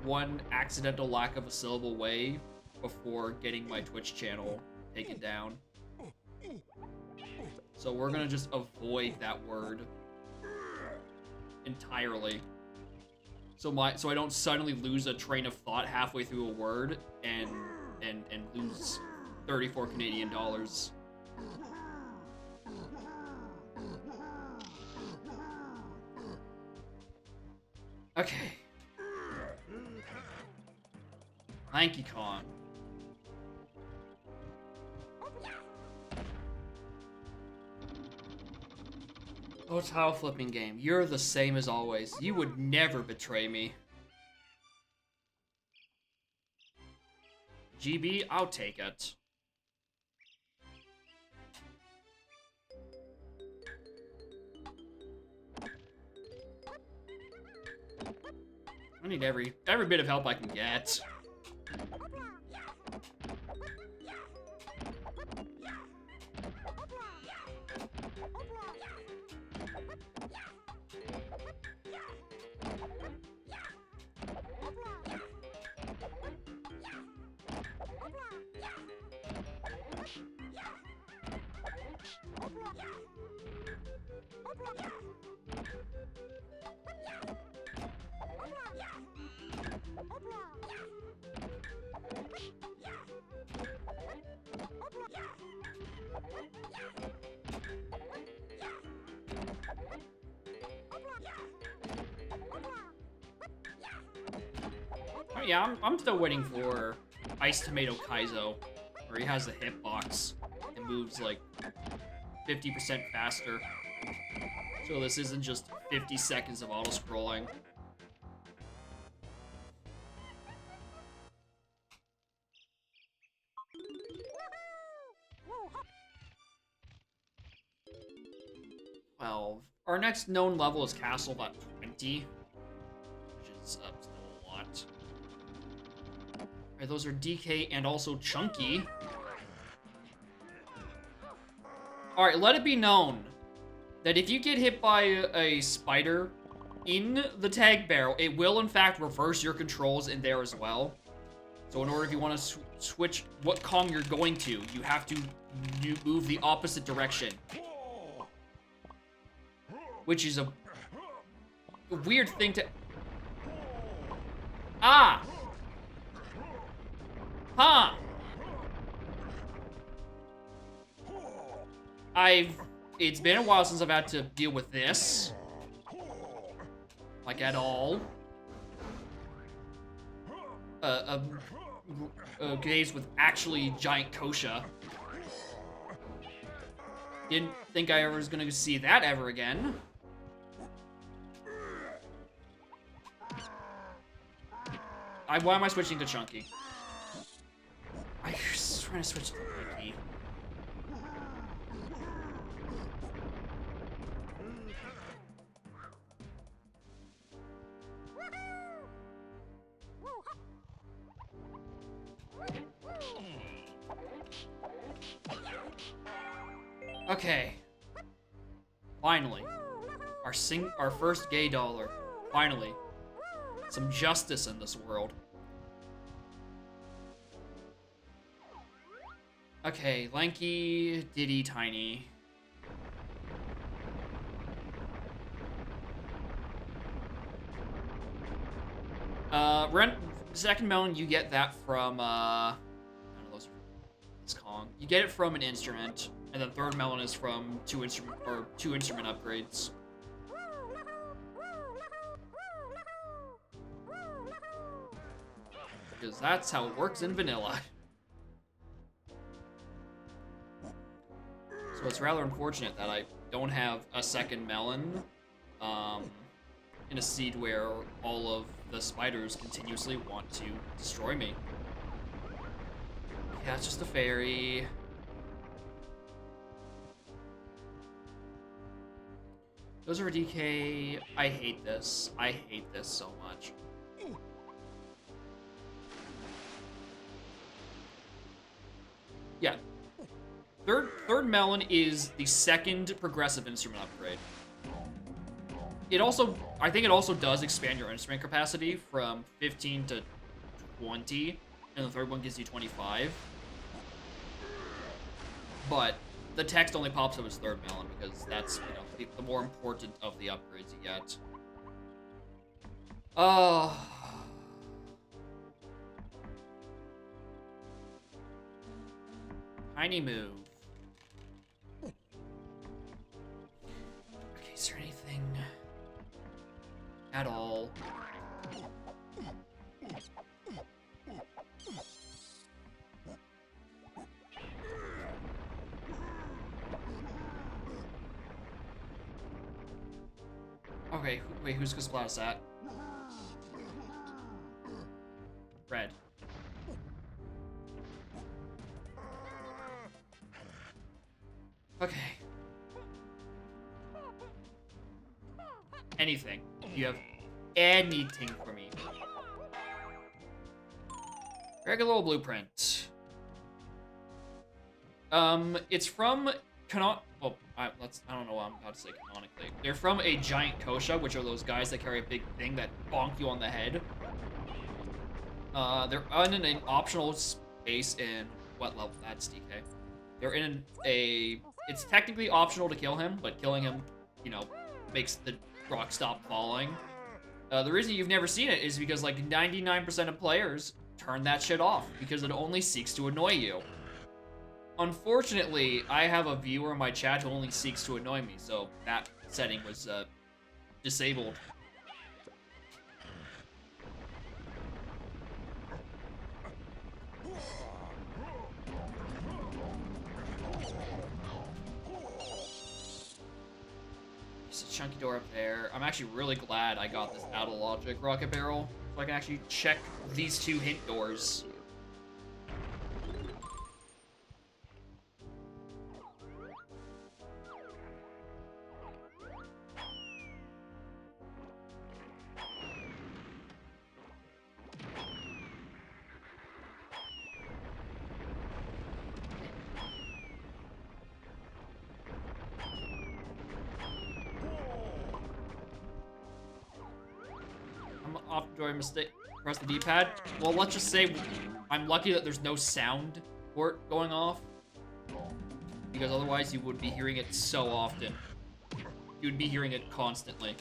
one accidental lack of a syllable away before getting my Twitch channel taken down. So we're gonna just avoid that word entirely. So I don't suddenly lose a train of thought halfway through a word and lose 34 Canadian dollars. Okay. Thank you, Kong. Oh, tile flipping game. You're the same as always. You would never betray me. GB, I'll take it. I need every bit of help I can get. Oh yeah, I'm still waiting for Ice Tomato Kaizo, where he has the hitbox and moves like 50% faster. So this isn't just 50 seconds of auto-scrolling. Well, our next known level is Castle at 20, which is still a lot. Alright, those are DK and also Chunky. Alright, let it be known that if you get hit by a spider in the tag barrel, it will in fact reverse your controls in there as well. So in order, if you want to switch what Kong you're going to, you have to move the opposite direction. Which is a weird thing to... Ah! Huh! It's been a while since I've had to deal with this. Like, at all. Gaze with actually giant Kosha. Didn't think I ever was gonna see that ever again. Why am I switching to Chunky? I was trying to switch to Chunky. Okay. Finally. Our first gay dollar. Finally. Some justice in this world. Okay, lanky, Diddy, tiny. Second melon, you get that from, I don't know, it's Kong. You get it from an instrument, and then third melon is from two instrument upgrades. Because that's how it works in vanilla. So it's rather unfortunate that I don't have a second melon in a seed where all of the spiders continuously want to destroy me. Yeah, it's just a fairy. Those are DK. I hate this. I hate this so much. Yeah. Third melon is the second progressive instrument upgrade. I think it also does expand your instrument capacity from 15 to 20, and the third one gives you 25. But the text only pops up as third melon because that's, you know, the more important of the upgrades you get. Oh. Tiny move. Okay, is there anything at all? Okay, wait, who's gonna splash that? Red. Okay. Anything. You have anything for me. Regular blueprint. It's from well, I don't know what I'm about to say canonically. They're from a giant kosha, which are those guys that carry a big thing that bonk you on the head. They're in an optional space in what level? That's DK. They're in it's technically optional to kill him, but killing him, you know, makes the rock stop falling. The reason you've never seen it is because like 99% of players turn that shit off because it only seeks to annoy you. Unfortunately, I have a viewer in my chat who only seeks to annoy me, so that setting was disabled. There's a chunky door up there. I'm actually really glad I got this out of logic rocket barrel, so I can actually check these two hint doors. Off enjoying mistake. Press the D-pad. Well, let's just say I'm lucky that there's no sound port going off, because otherwise you would be hearing it so often. You would be hearing it constantly.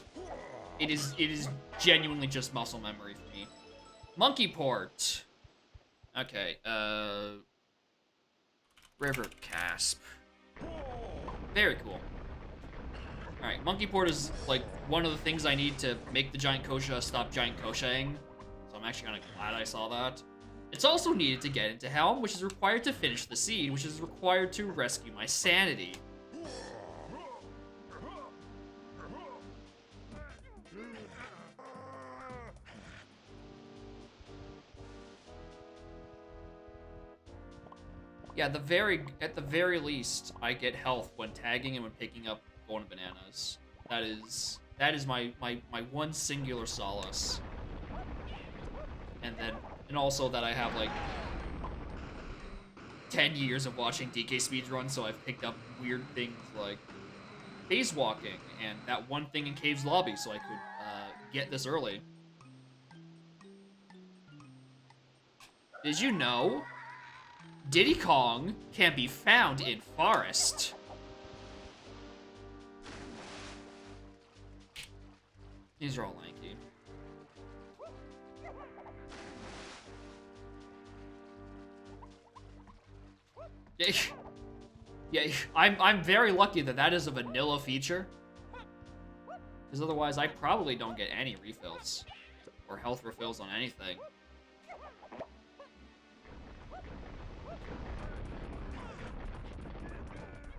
It is genuinely just muscle memory for me. Monkey port. Okay. River Casp. Very cool. Alright, Monkey Port is, like, one of the things I need to make the Giant Kosha stop Giant Koshaing. So I'm actually kind of glad I saw that. It's also needed to get into Helm, which is required to finish the seed, which is required to rescue my sanity. Yeah, at the very least, I get health when tagging and when picking up golden bananas. That is my one singular solace. And also that I have like 10 years of watching DK speedruns, so I've picked up weird things like phase walking and that one thing in Cave's lobby, so I could get this early. Did you know Diddy Kong can be found in forest? These are all lanky. Yeah, I'm very lucky that that is a vanilla feature, because otherwise I probably don't get any refills or health refills on anything.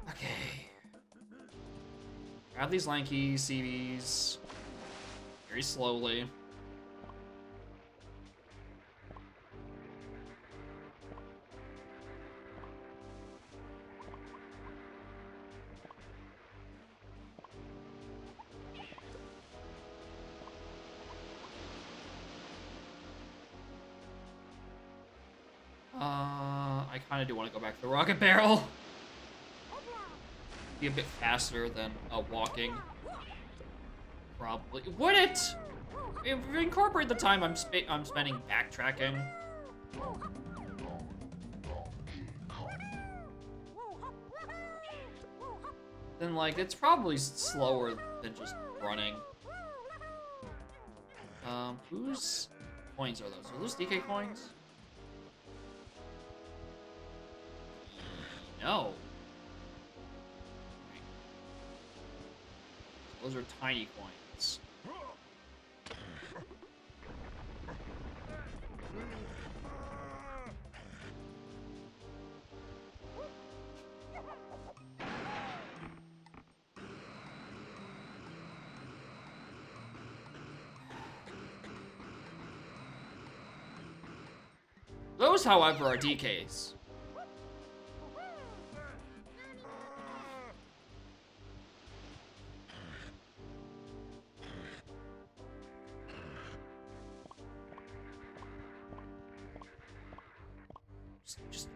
Okay. Grab these lanky CVs very slowly. I kind of do want to go back to the rocket barrel. Be a bit faster than walking. Probably. Would it? Incorporate the time I'm spending backtracking. Then, like, it's probably slower than just running. Whose coins are those? Are those DK coins? No. Those are tiny coins. Those, however, are DKs.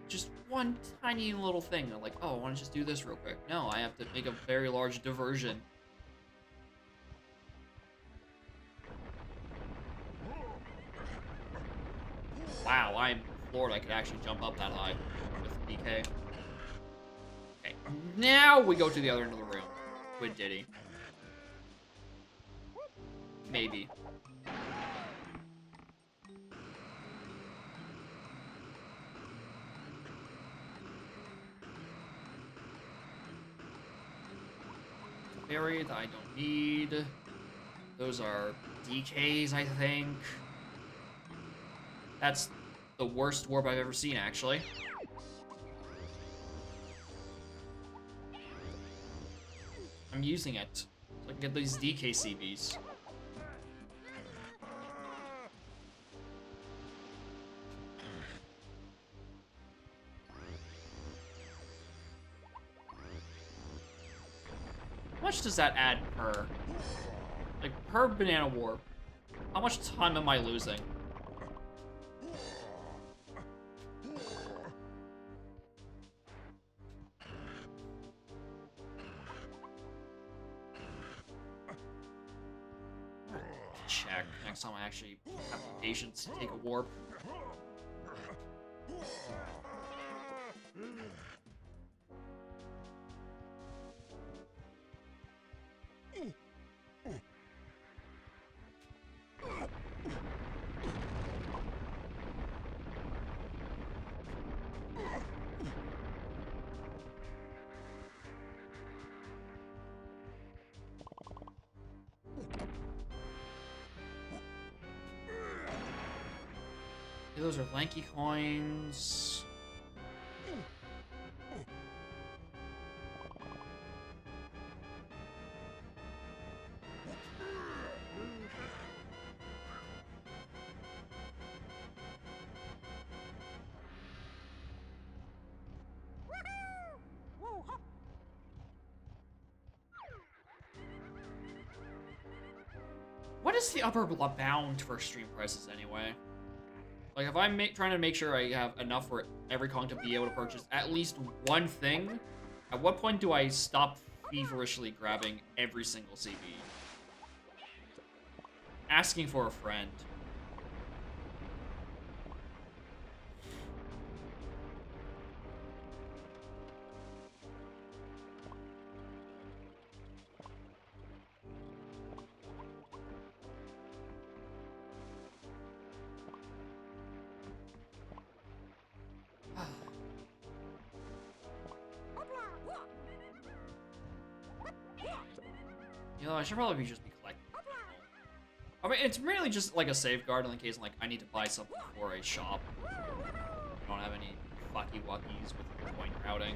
just one tiny little thing. I'm like, oh, I want to just do this real quick. No, I have to make a very large diversion. Wow, I'm floored I could actually jump up that high with DK. Okay, now we go to the other end of the room with Diddy. Maybe. Berry that I don't need. Those are DKs, I think. That's the worst warp I've ever seen, actually. I'm using it so I can get these DK CVs. How much does that add per? Like, per banana warp? How much time am I losing? Check next time I actually have the patience to take a warp. Those are lanky coins. What is the upper bound for stream prices anyway? Like, if I'm trying to make sure I have enough for every Kong to be able to purchase at least one thing, at what point do I stop feverishly grabbing every single CV? Asking for a friend. You know, I should probably just be collecting. I mean, it's really just like a safeguard in the case like I need to buy something for a shop. I don't have any fucky wuckies with point routing.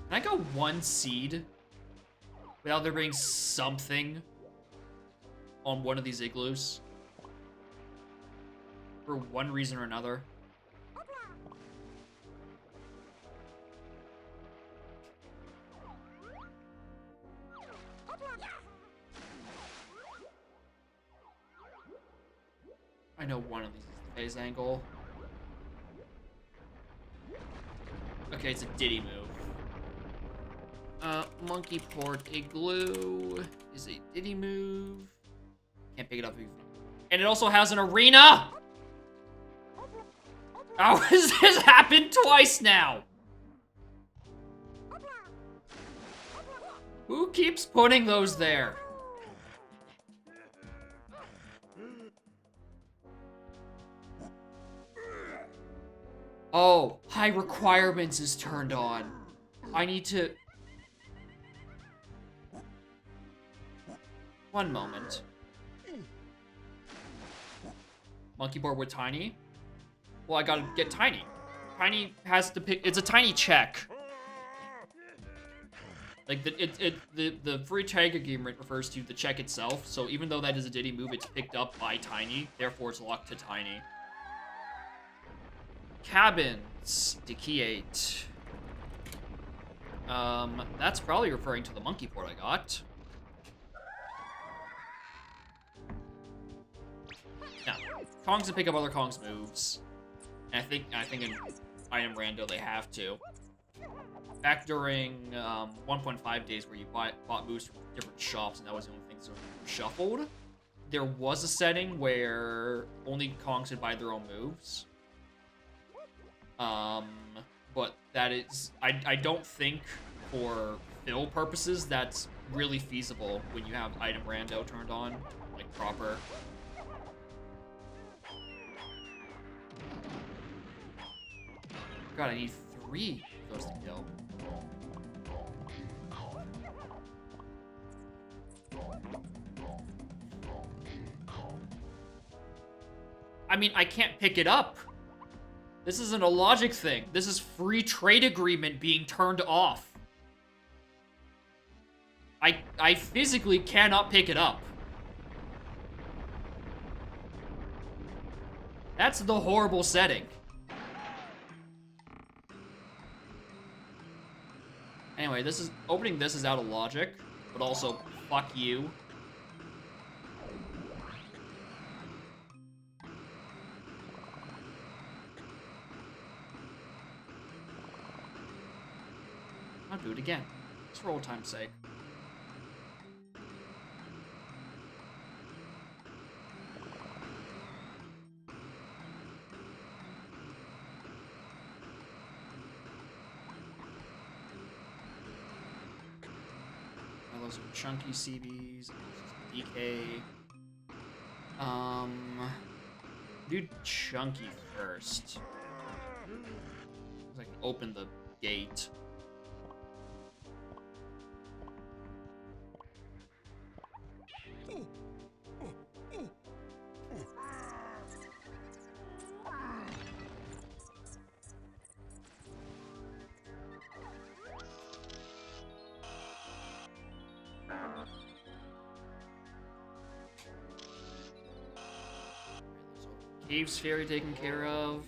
Can I go one seed without there being something on one of these igloos? For one reason or another. I know one of these is the phase angle. Okay, it's a Diddy move. Monkey Port Igloo is a Diddy move. Can't pick it up even. And it also has an arena! How has this happened twice now? Who keeps putting those there? Oh, high requirements is turned on. I need to... One moment. Monkey board with Tiny? Well, I gotta get Tiny. Tiny has to pick... It's a Tiny check. Like, the free tag agreement refers to the check itself, so even though that is a Diddy move, it's picked up by Tiny, therefore it's locked to Tiny. Cabins. Decayate. That's probably referring to the monkey port I got. Yeah. Kongs can pick up other Kongs' moves. And I think in item rando they have to. Back during 1.5 days where you bought moves from different shops and that was the only things that were shuffled, there was a setting where only Kongs could buy their own moves. But that is, I don't think for fill purposes that's really feasible when you have item rando turned on, like proper. God, I need 3 of those to kill. I mean, I can't pick it up. This isn't a logic thing. This is free trade agreement being turned off. I physically cannot pick it up. That's the horrible setting. Anyway, opening this is out of logic, but also fuck you. I'll do it again, just for old time's sake. Those are chunky CBs, DK. Do chunky first. So I can open the gate. Caves Fairy taken care of.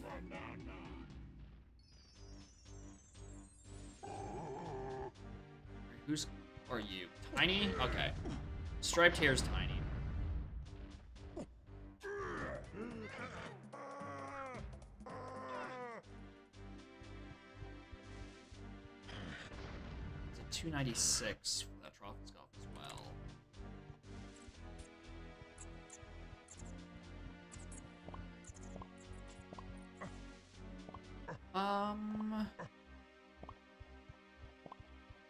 Who's are you? Tiny? Okay. Striped hair's tiny. It's a 296 for that trophy scope as well.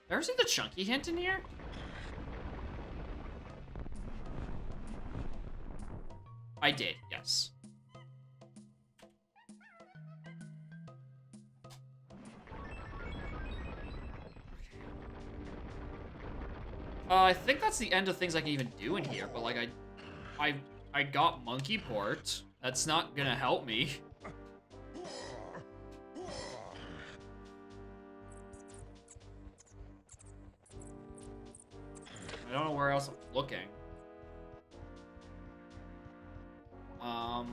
Ever see the chunky hint in here? I did, yes. I think that's the end of things I can even do in here, but like I got monkey port. That's not gonna help me. I don't know where else I'm looking. I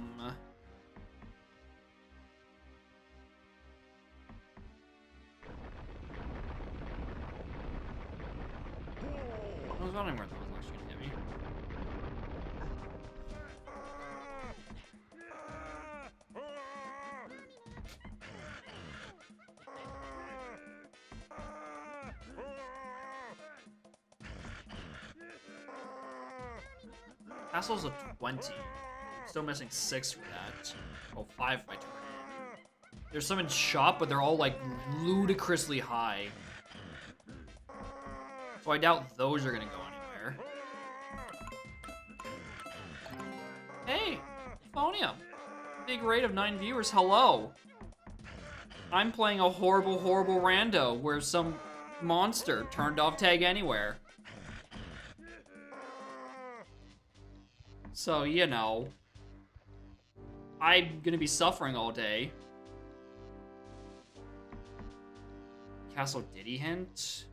was wondering where that was actually gonna hit me. Castle's a 20. Still missing 6 for that. Oh, 5 if I turn in. There's some in shop, but they're all like ludicrously high. So I doubt those are gonna go anywhere. Hey, Euphonium. Big rate of 9 viewers, hello. I'm playing a horrible, horrible rando where some monster turned off tag anywhere. So, you know, I'm gonna be suffering all day. Castle Diddy hint?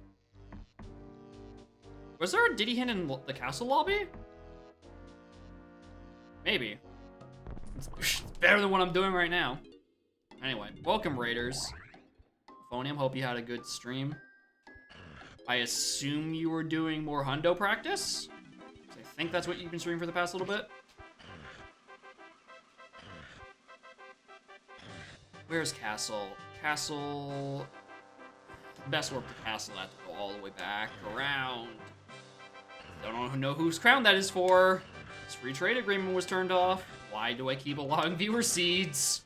Was there a Diddy hint in the castle lobby? Maybe. It's better than what I'm doing right now. Anyway, welcome Raiders. Euphonium, hope you had a good stream. I assume you were doing more hundo practice? I think that's what you've been streaming for the past little bit. Where's Castle? Castle... Best warp to Castle, I have to go all the way back around. Don't know whose crown that is for. This free trade agreement was turned off. Why do I keep allowing viewer seeds?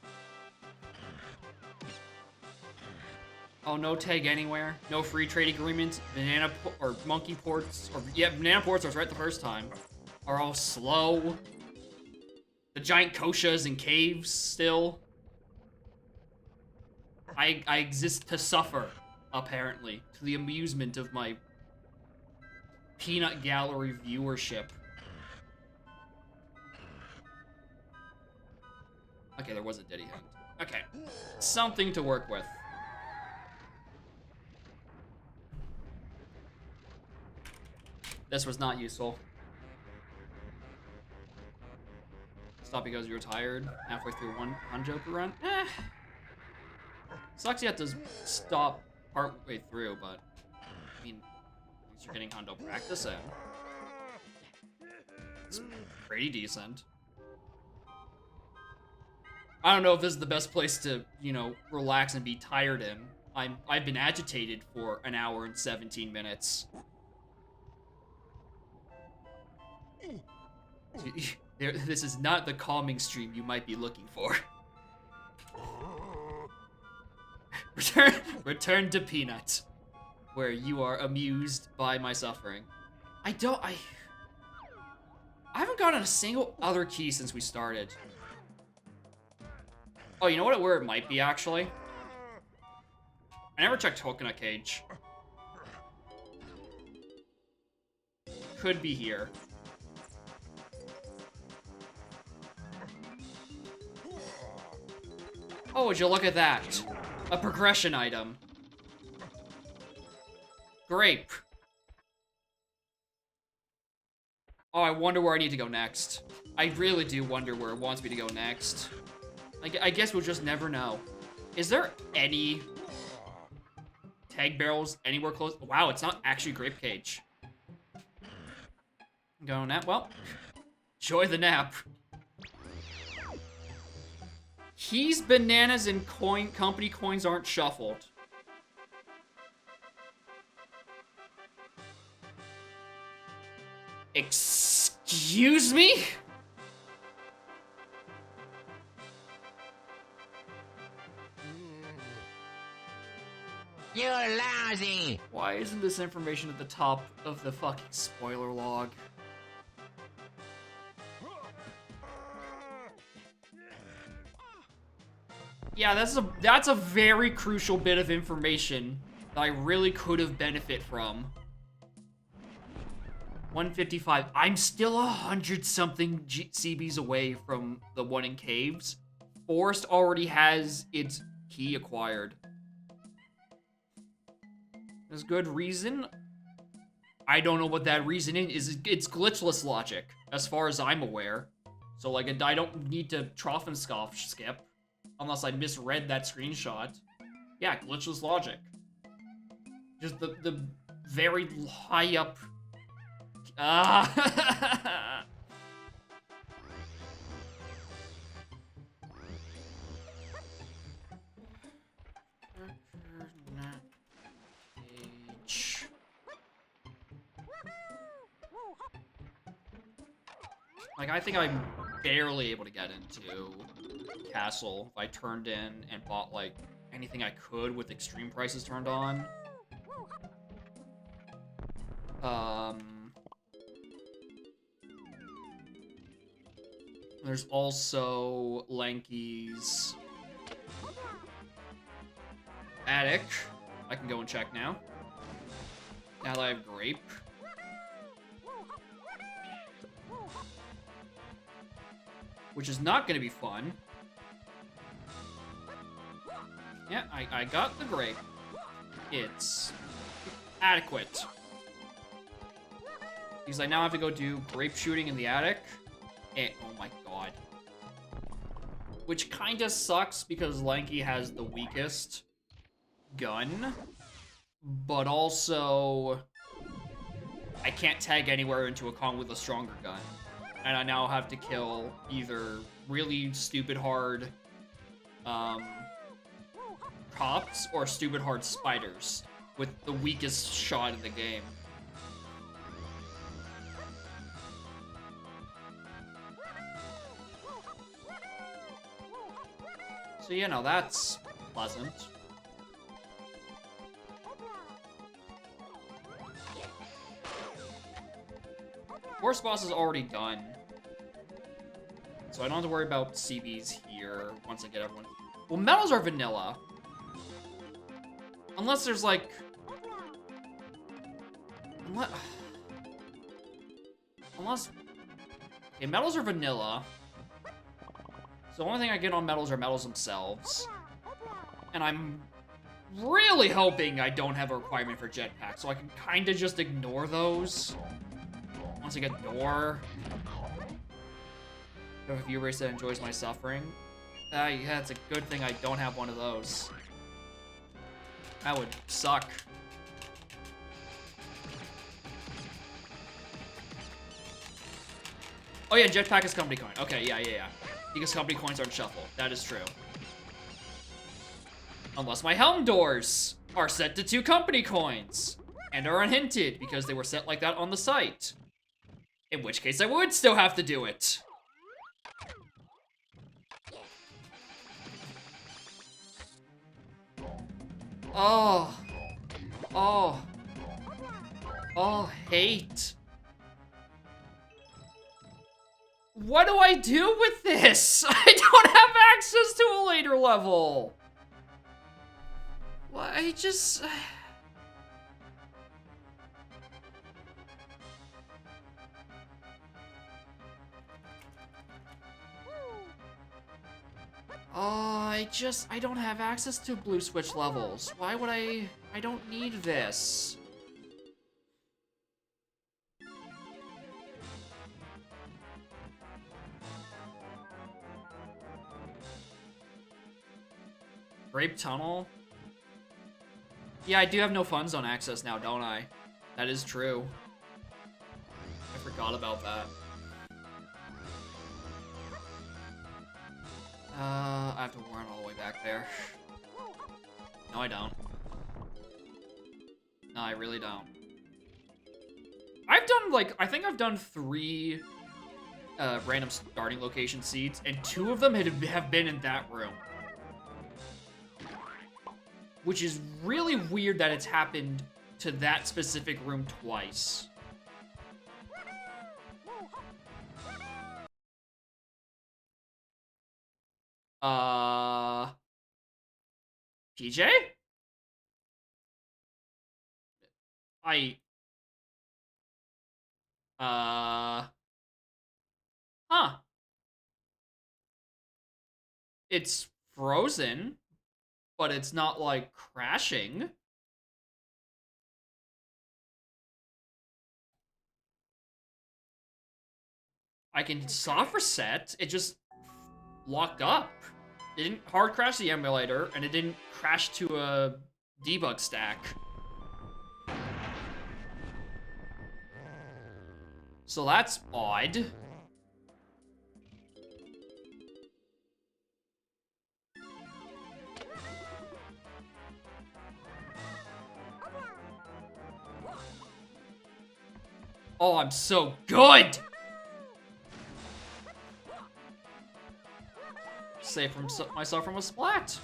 Oh, no tag anywhere. No free trade agreement. Banana or monkey ports, or yeah, banana ports. I was right the first time. Are all slow. The giant koshas and caves still. I exist to suffer, apparently, to the amusement of my peanut gallery viewership. Okay, there was a Diddy hint. Okay, something to work with. This was not useful. Stop because you're tired halfway through one Hanjoku run. Sucks you have to stop partway through, but I mean, at least you're getting Hondo practice in. It's pretty decent. I don't know if this is the best place to, you know, relax and be tired in. I've been agitated for an hour and 17 minutes. This is not the calming stream you might be looking for. Return to Peanut, where you are amused by my suffering. I haven't gotten a single other key since we started. Oh, you know what? Where it might be, actually? I never checked Coconut Cage. Could be here. Oh, would you look at that? A progression item. Grape. Oh, I wonder where I need to go next. I really do wonder where it wants me to go next. I guess we'll just never know. Is there any tag barrels anywhere close? Wow, it's not actually Grape Cage. Going nap? Well, enjoy the nap. Keys, bananas, and company coins aren't shuffled. Excuse me? You're lousy! Why isn't this information at the top of the fucking spoiler log? Yeah, that's a very crucial bit of information that I really could have benefit from. 155. I'm still 100-something CBs away from the one in Caves. Forest already has its key acquired. There's good reason. I don't know what that reason is. It's glitchless logic, as far as I'm aware. So, like, I don't need to Trophenscoff skip. Unless I misread that screenshot. Yeah, glitchless logic. Just the very high up... Like, I think I'm barely able to get into Castle if I turned in and bought, like, anything I could with extreme prices turned on. There's also Lanky's attic. I can go and check now. Now that I have Grape. Which is not going to be fun. Yeah, I got the Grape. It's adequate. Because I now have to go do grape shooting in the attic. And, oh my god. Which kind of sucks because Lanky has the weakest gun. But also, I can't tag anywhere into a Kong with a stronger gun. And I now have to kill either really stupid hard cops or stupid hard spiders with the weakest shot in the game. So, you know, that's pleasant. Force boss is already done. So I don't have to worry about CBs here once I get everyone. Well, medals are vanilla. Unless there's like... Unless... Okay, medals are vanilla. So the only thing I get on medals are medals themselves. And I'm really hoping I don't have a requirement for jetpack, so I can kind of just ignore those. Once I get door. I have a viewer that enjoys my suffering. Yeah, it's a good thing I don't have one of those. That would suck. Oh yeah, jetpack is company coin. Okay, yeah. Because company coins aren't shuffled. That is true. Unless my helm doors are set to 2 company coins. And are unhinted because they were set like that on the site. In which case I would still have to do it. Oh, hate. What do I do with this? I don't have access to a later level. Well, I just... I don't have access to blue switch levels. Why would I don't need this. Grape Tunnel? Yeah, I do have no fun zone access now, don't I? That is true. I forgot about that. I have to run all the way back there. No, I don't. No, I really don't. I've done, like, I think I've done 3 random starting location seeds, and 2 of them have been in that room. Which is really weird that it's happened to that specific room twice. PJ? Huh. It's frozen, but it's not, like, crashing. I can soft reset, it just locked up. It didn't hard crash the emulator, and it didn't crash to a debug stack. So that's odd. Oh, I'm so good! Save myself from a splat.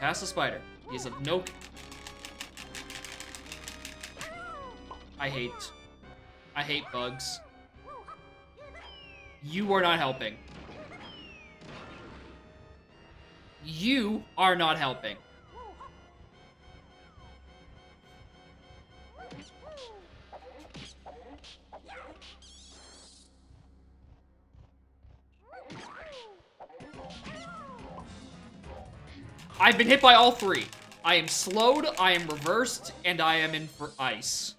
Pass the spider. He's a no. I hate bugs. You are not helping. You are not helping. I've been hit by all 3. I am slowed, I am reversed, and I am in for ice.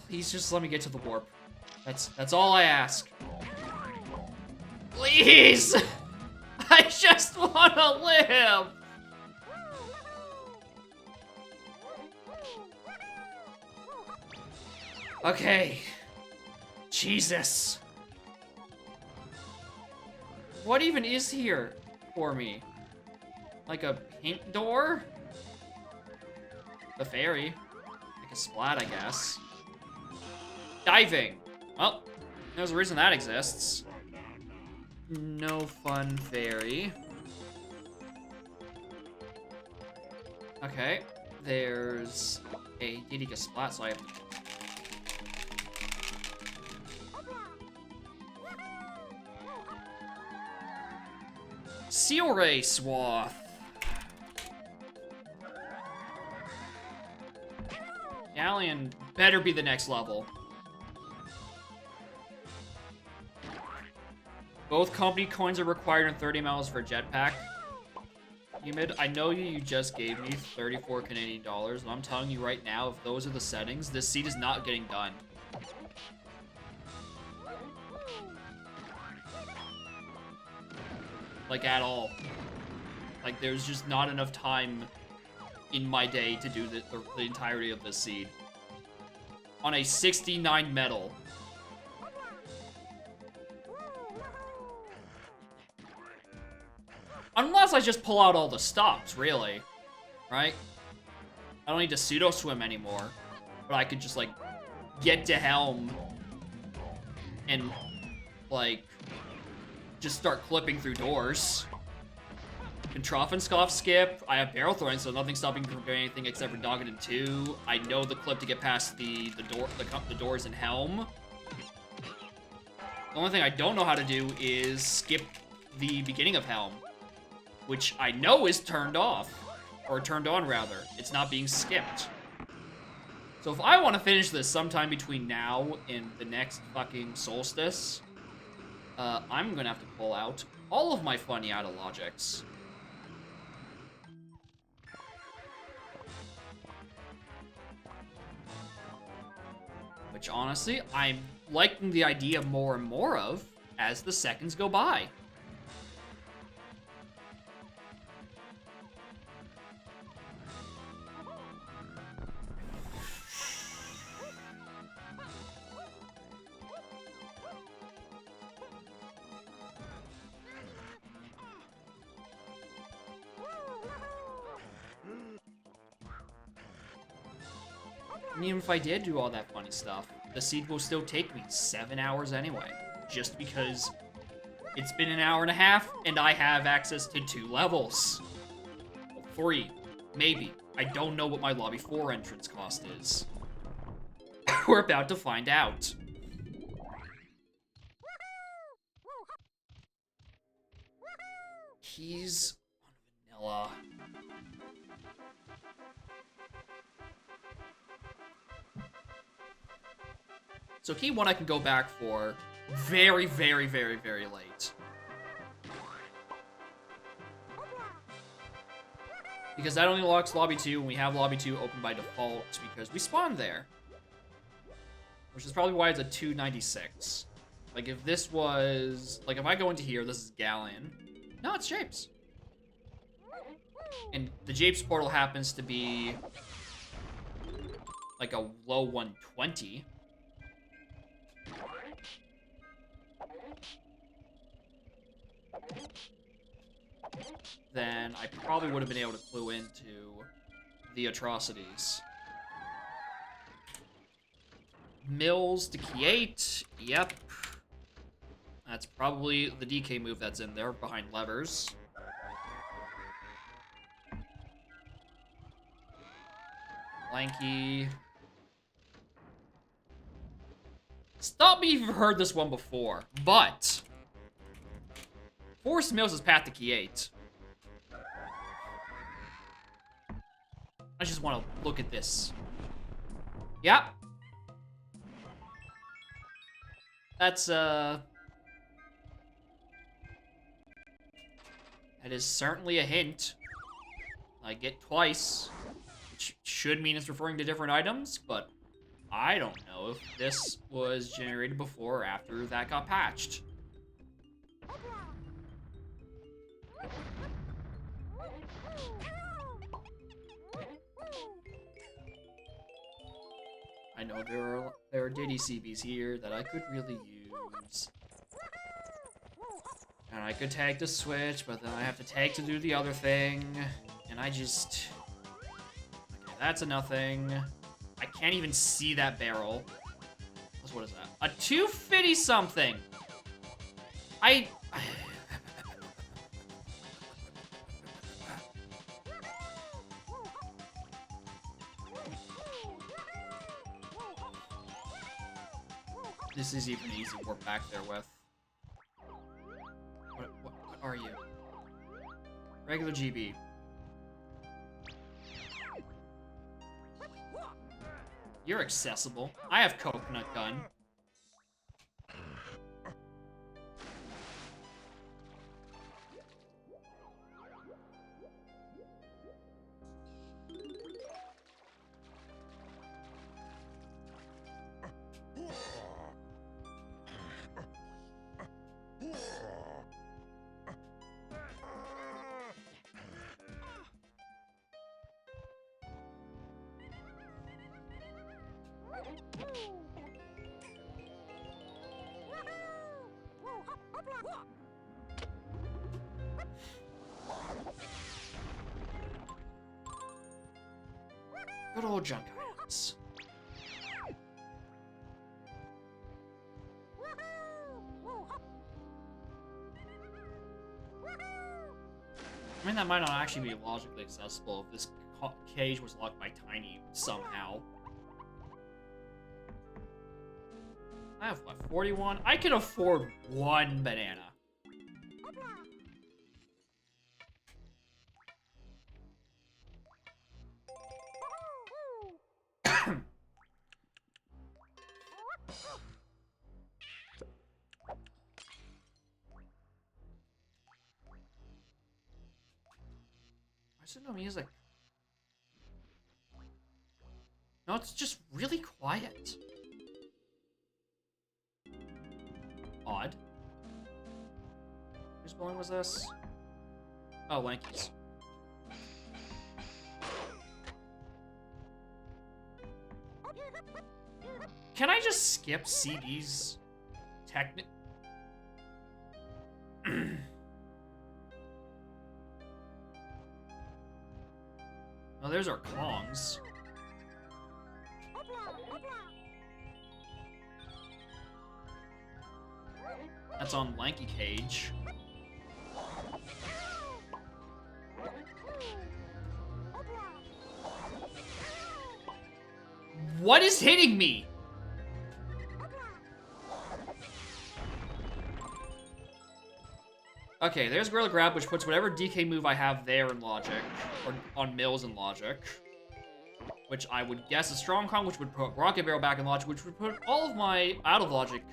Please just let me get to the warp. That's all I ask. Please! I just wanna live! Okay. Jesus. What even is here for me? Like a pink door? The fairy. Like a splat, I guess. Diving. Well, there's a reason that exists. No fun fairy. Okay. There's a Didika splat, so I have to... Seal Ray Swath. Galleon better be the next level. Both company coins are required in 30 miles for a jetpack. Humid, I know you just gave me 34 Canadian dollars, and I'm telling you right now, if those are the settings, this seed is not getting done. Like, at all. Like, there's just not enough time in my day to do the entirety of this seed. On a 69 medal. Unless I just pull out all the stops, really. Right? I don't need to pseudo-swim anymore. But I could just, like, get to Helm and, like, just start clipping through doors. Can Trough and Scoff skip. I have barrel throwing, so nothing's stopping me from doing anything except for Dogged in 2. I know the clip to get past the doors in Helm. The only thing I don't know how to do is skip the beginning of Helm, which I know is turned off. Or turned on, rather. It's not being skipped. So if I want to finish this sometime between now and the next fucking solstice, I'm gonna have to pull out all of my funny logics. Which, honestly, I'm liking the idea more and more of as the seconds go by. And even if I did do all that funny stuff, the seed will still take me 7 hours anyway. Just because it's been an hour and a half, and I have access to 2 levels. Well, 3, maybe. I don't know what my Lobby 4 entrance cost is. We're about to find out. He's on vanilla. So key 1 I can go back for very, very, very, very late. Because that only locks Lobby 2, and we have Lobby 2 open by default because we spawned there. Which is probably why it's a 296. Like, if this was... Like, if I go into here, this is Galleon. No, it's Japes. And the Japes portal happens to be... like a low 120. Then I probably would have been able to clue into the atrocities. Mills to key 8. Yep. That's probably the DK move that's in there behind levers. Lanky. Stop me if you've heard this one before, but Force Mills is path to key 8. I just want to look at this. Yeah. That's, that is certainly a hint. I get twice, which should mean it's referring to different items, but I don't know if this was generated before or after that got patched. I know there are Diddy CBs here that I could really use. And I could tag to switch, but then I have to tag to do the other thing. And I just... Okay, that's a nothing. I can't even see that barrel. What is that? A 250 something! This is even easy to work back there with. What are you? Regular GB. You're accessible. I have coconut gun. Good old junk items. I mean, that might not actually be logically accessible if this cage was locked by Tiny somehow. I have, what, 41? I can afford one banana. Why is there no music? No, it's just really quiet. Odd. Whose bowling was this? Oh, Lanky's. Can I just skip CDs? Oh, there's our Kongs. That's on Lanky Cage. What is hitting me? Okay, there's Gorilla Grab, which puts whatever DK move I have there in Logic, or on Mills in Logic. Which I would guess is Strong Kong, which would put Rocket Barrel back in Logic, which would put all of my out-of-Logic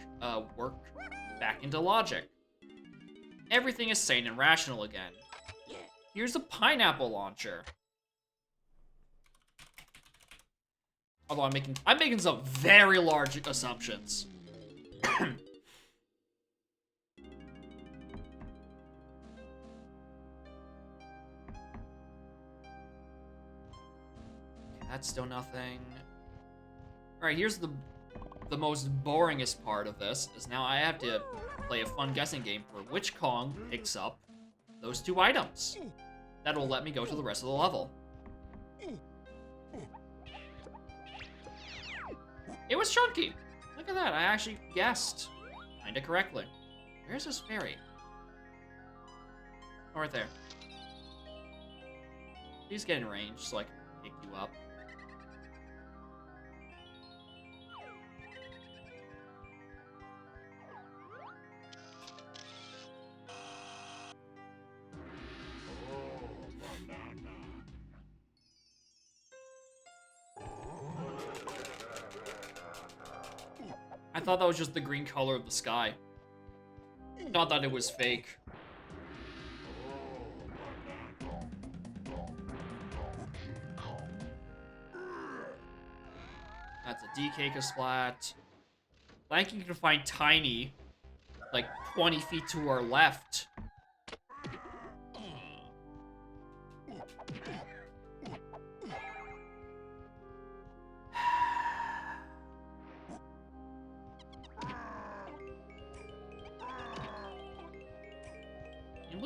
work back into Logic. Everything is sane and rational again. Here's a pineapple launcher. Although I'm making some very large assumptions. That's still nothing. Alright, here's the most boringest part of this, is now I have to play a fun guessing game for which Kong picks up those two items. That'll let me go to the rest of the level. It was chunky. Look at that, I actually guessed kinda correctly. Where's this fairy? Oh, right there. Please get in range so I can pick you up. I thought that was just the green color of the sky. Not that it was fake. That's a DK Kasplat. Lanky can find Tiny, like 20 feet to our left.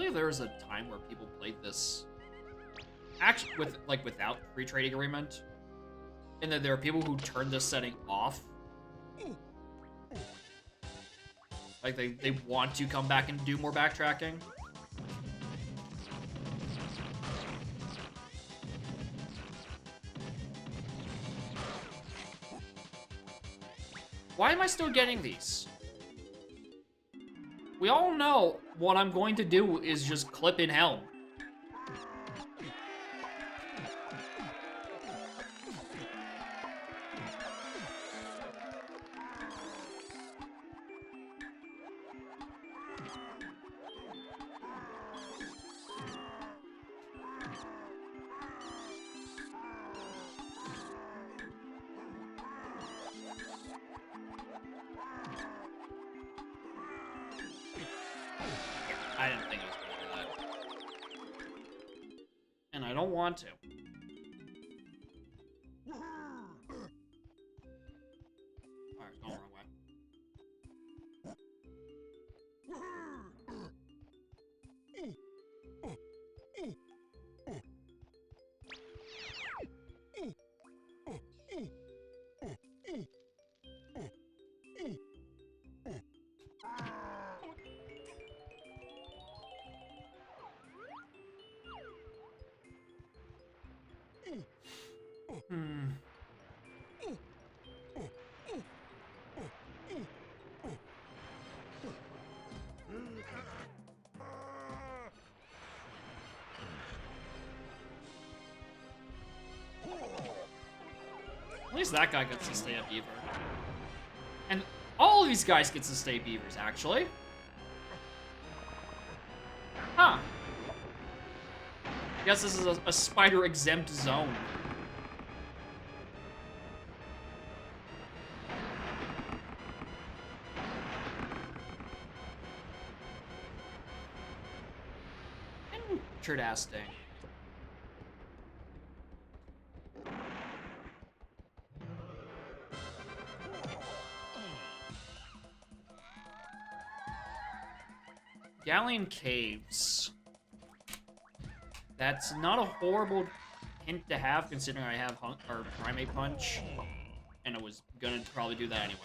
believe there was a time where people played this actually without free trading agreement, and then there are people who turned this setting off. Like they want to come back and do more backtracking. Why am I still getting these? We all know what I'm going to do is just clip in helm. I didn't think it was going to do that. And I don't want to. Alright, going the wrong way. Hmm. At least that guy gets to stay a beaver. And all of these guys get to stay beavers, actually. Huh. Guess this is a spider-exempt zone. Interesting. Galleon Caves. That's not a horrible hint to have, considering I have Primate Punch, and I was gonna probably do that anyway.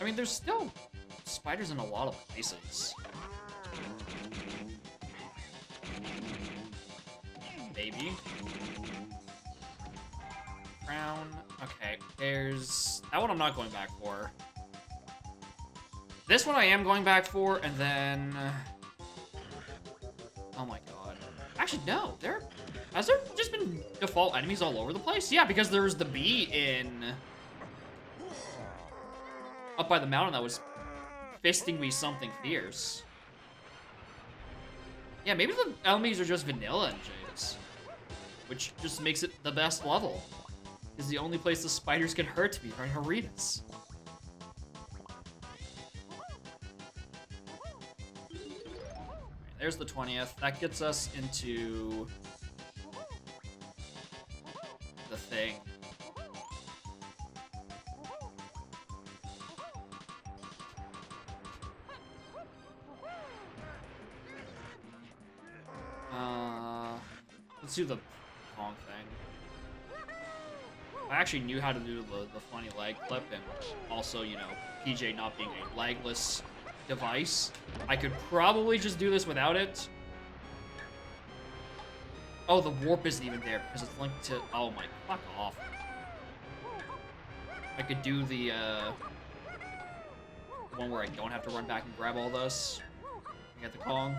I mean, there's still spiders in a lot of places. Maybe. Crown. Okay, there's... That one I'm not going back for. This one I am going back for, and then... Oh my god. Actually, no. Has there just been default enemies all over the place? Yeah, because there's the bee in... Up by the mountain that was fisting me something fierce. Yeah, maybe the enemies are just vanilla in James. Which just makes it the best level. Is the only place the spiders can hurt me are in arenas. There's the 20th. That gets us into the thing. Let's do the Pong thing. I actually knew how to do the funny leg clip, and also, you know, PJ not being a legless device, I could probably just do this without it. Oh, the warp isn't even there because it's linked to... Oh my... Fuck off. I could do the one where I don't have to run back and grab all this. I get the Kong.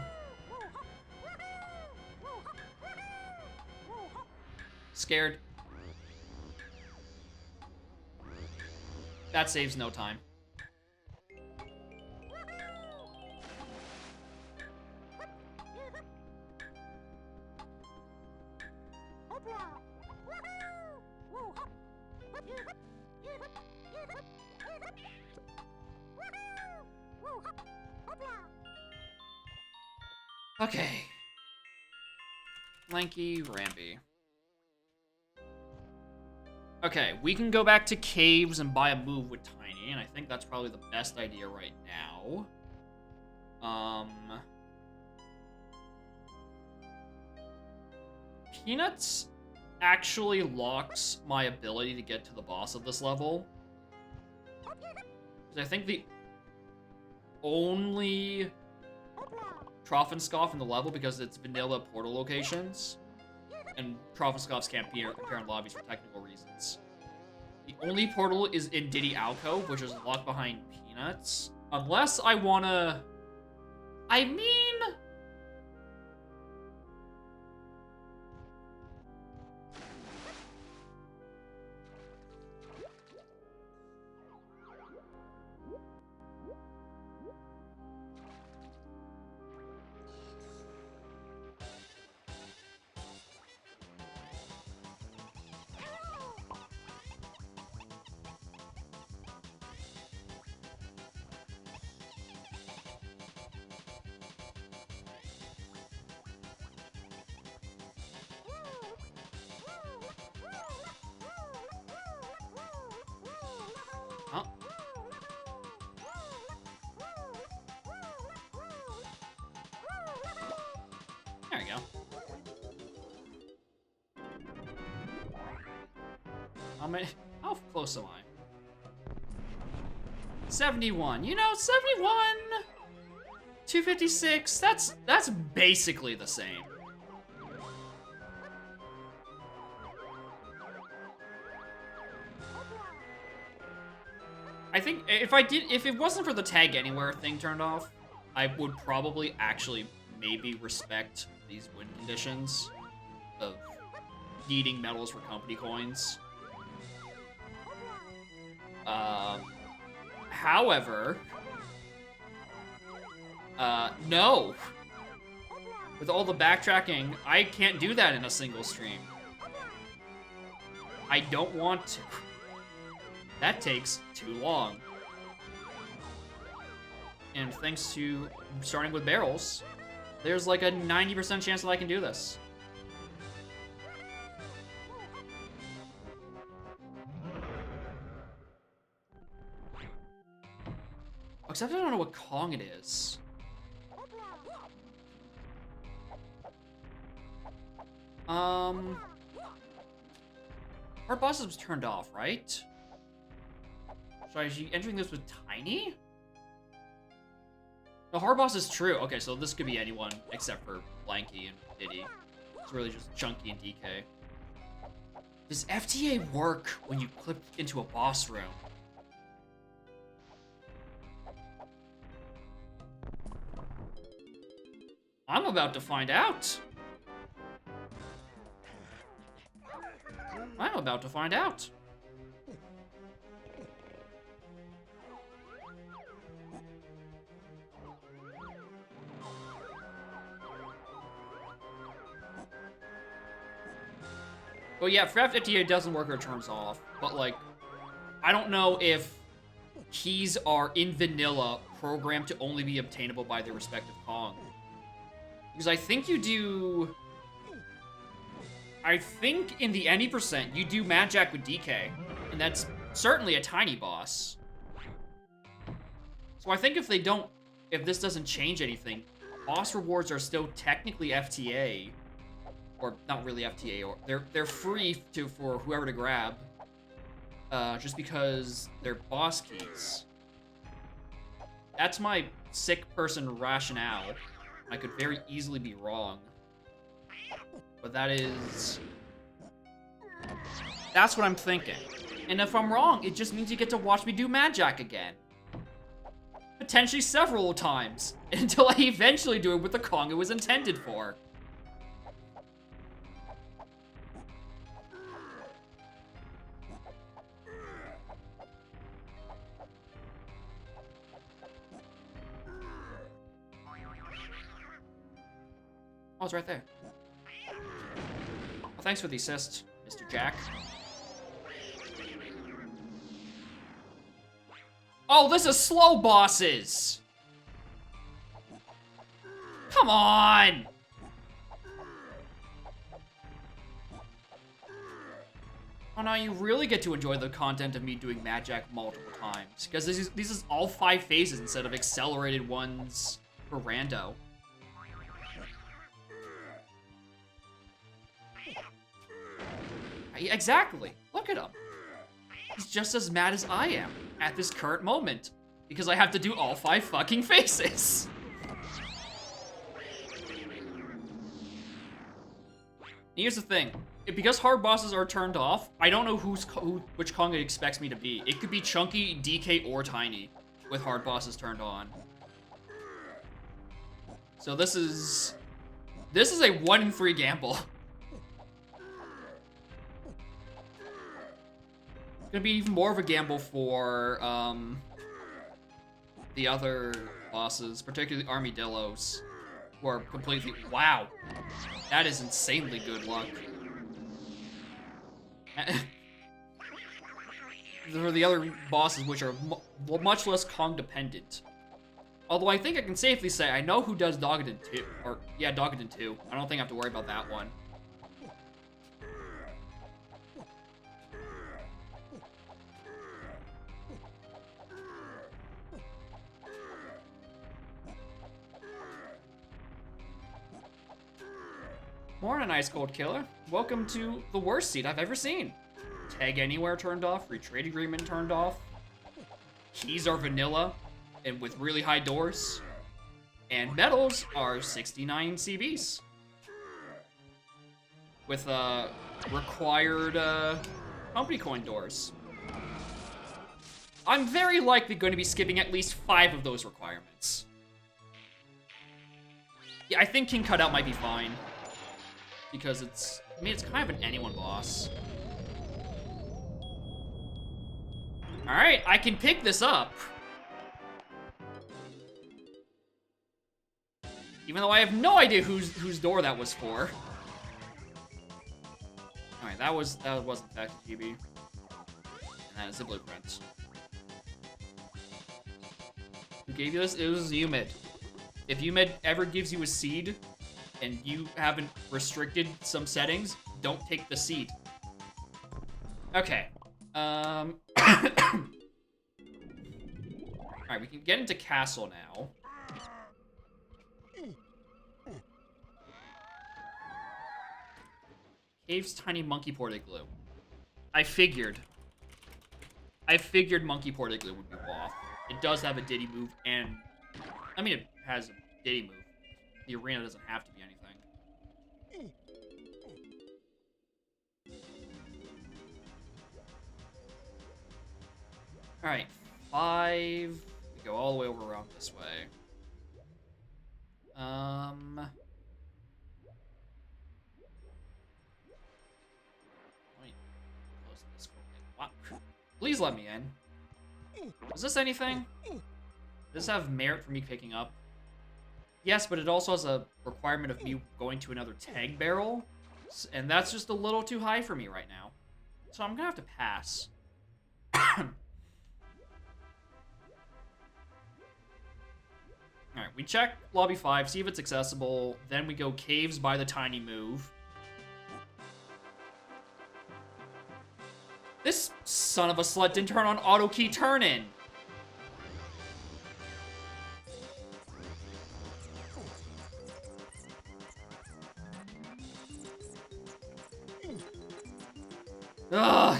Scared. That saves no time. Okay. Lanky Ramby. Okay, we can go back to caves and buy a move with Tiny, and I think that's probably the best idea right now. Peanuts actually locks my ability to get to the boss of this level. Because I think the only Troffenscoff in the level, because it's vanilla portal locations, and Troffenscoffs can't be appear in lobbies for technical reasons. The only portal is in Diddy Alcove, which is locked behind Peanuts. Unless I wanna... I mean... Oh. There we go. How close am I? 71. You know, 71, 256. That's basically the same. I think if it wasn't for the tag anywhere thing turned off, I would probably actually maybe respect these win conditions of needing medals for company coins. However, no. With all the backtracking, I can't do that in a single stream. I don't want to. That takes too long. And thanks to starting with barrels, there's like a 90% chance that I can do this. Except I don't know what Kong it is. Our bosses was turned off, right? So is she entering this with Tiny? The hard boss is true. Okay, so this could be anyone except for Blanky and Diddy. It's really just Chunky and DK. Does FTA work when you clip into a boss room? I'm about to find out. I'm about to find out. Well, yeah, for FTA doesn't work or it turns off, but like, I don't know if keys are in vanilla programmed to only be obtainable by their respective Kong. Because I think you do... I think in the any percent, you do Mad Jack with DK, and that's certainly a tiny boss. So I think if this doesn't change anything, boss rewards are still technically FTA, or not really FTA, or they're free for whoever to grab, just because they're boss keys. That's my sick person rationale. I could very easily be wrong. But that's what I'm thinking. And if I'm wrong, it just means you get to watch me do Mad Jack again. Potentially several times, until I eventually do it with the Kong it was intended for. Oh, it's right there. Well, thanks for the assist, Mr. Jack. Oh, this is slow bosses! Come on! Oh, now you really get to enjoy the content of me doing Mad Jack multiple times. Because this is all 5 phases instead of accelerated ones for rando. Exactly. Look at him. He's just as mad as I am at this current moment. Because I have to do all 5 fucking phases. Here's the thing. Because hard bosses are turned off, I don't know which Kong it expects me to be. It could be Chunky, DK, or Tiny with hard bosses turned on. So this is a 1 in 3 gamble. It's gonna be even more of a gamble for the other bosses, particularly Armadillos, who are completely— wow, that is insanely good luck. For the other bosses, which are much less Kong dependent. Although I think I can safely say I know who does Dogadon 2, or yeah, Dogadon 2. I don't think I have to worry about that one. Morning, Ice Cold Killer. Welcome to the worst seat I've ever seen. Tag Anywhere turned off, Free Trade Agreement turned off. Keys are vanilla and with really high doors. And medals are 69 CBs. With required company coin doors. I'm very likely going to be skipping at least 5 of those requirements. Yeah, I think King Cutout might be fine. Because it's kind of an anyone boss. Alright, I can pick this up. Even though I have no idea whose door that was for. Alright, that wasn't Fact GB. And that is the blueprint. Who gave you this? It was Umid. If Umid ever gives you a seed, and you haven't restricted some settings, don't take the seed. Okay. Alright, we can get into Castle now. Cave's Tiny Monkey Portiglue. I figured Monkey Portiglue would be off. It does have a Diddy move, and I mean, it has a Diddy move. The arena doesn't have to be anything. Alright, 5. We go all the way over around this way. Let me close this quickly. What? Please let me in. Is this anything? Does this have merit for me picking up? Yes, but it also has a requirement of me going to another tag barrel. And that's just a little too high for me right now. So I'm gonna have to pass. Alright, we check Lobby 5, see if it's accessible. Then we go Caves by the Tiny Move. This son of a slut didn't turn on auto key turn-in. Ugh.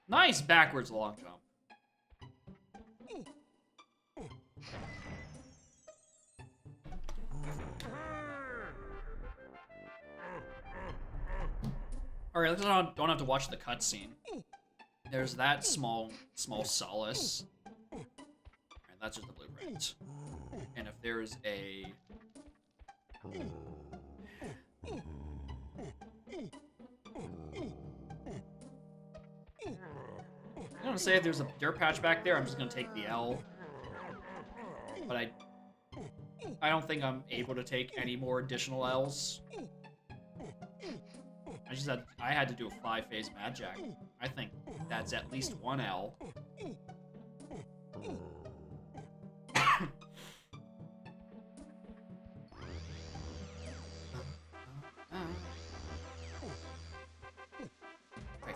Nice backwards long jump. Alright, let's don't have to watch the cutscene. There's that small solace. Alright, that's just the blueprint. And if there's a... I'm gonna say if there's a dirt patch back there, I'm just gonna take the L. But I don't think I'm able to take any more additional L's. I had to do a 5-phase Mad Jack. I think that's at least 1 L.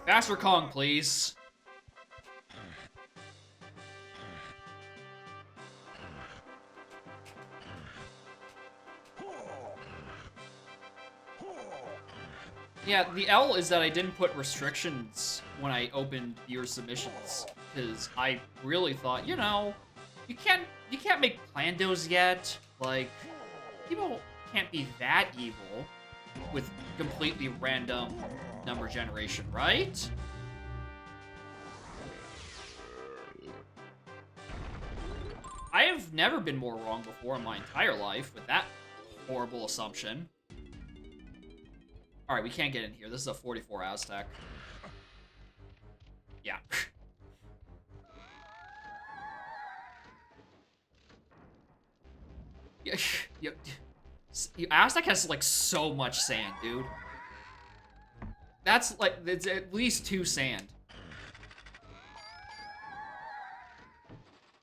Faster Kong, please. Yeah, the L is that I didn't put restrictions when I opened your submissions, because I really thought, you know, you can't make Plandos yet. Like, people can't be that evil with completely random number generation, right? I have never been more wrong before in my entire life with that horrible assumption. Alright, we can't get in here. This is a 44 Aztec. Yeah. Yeah. Aztec has, like, so much sand, dude. That's, like, it's at least 2 sand.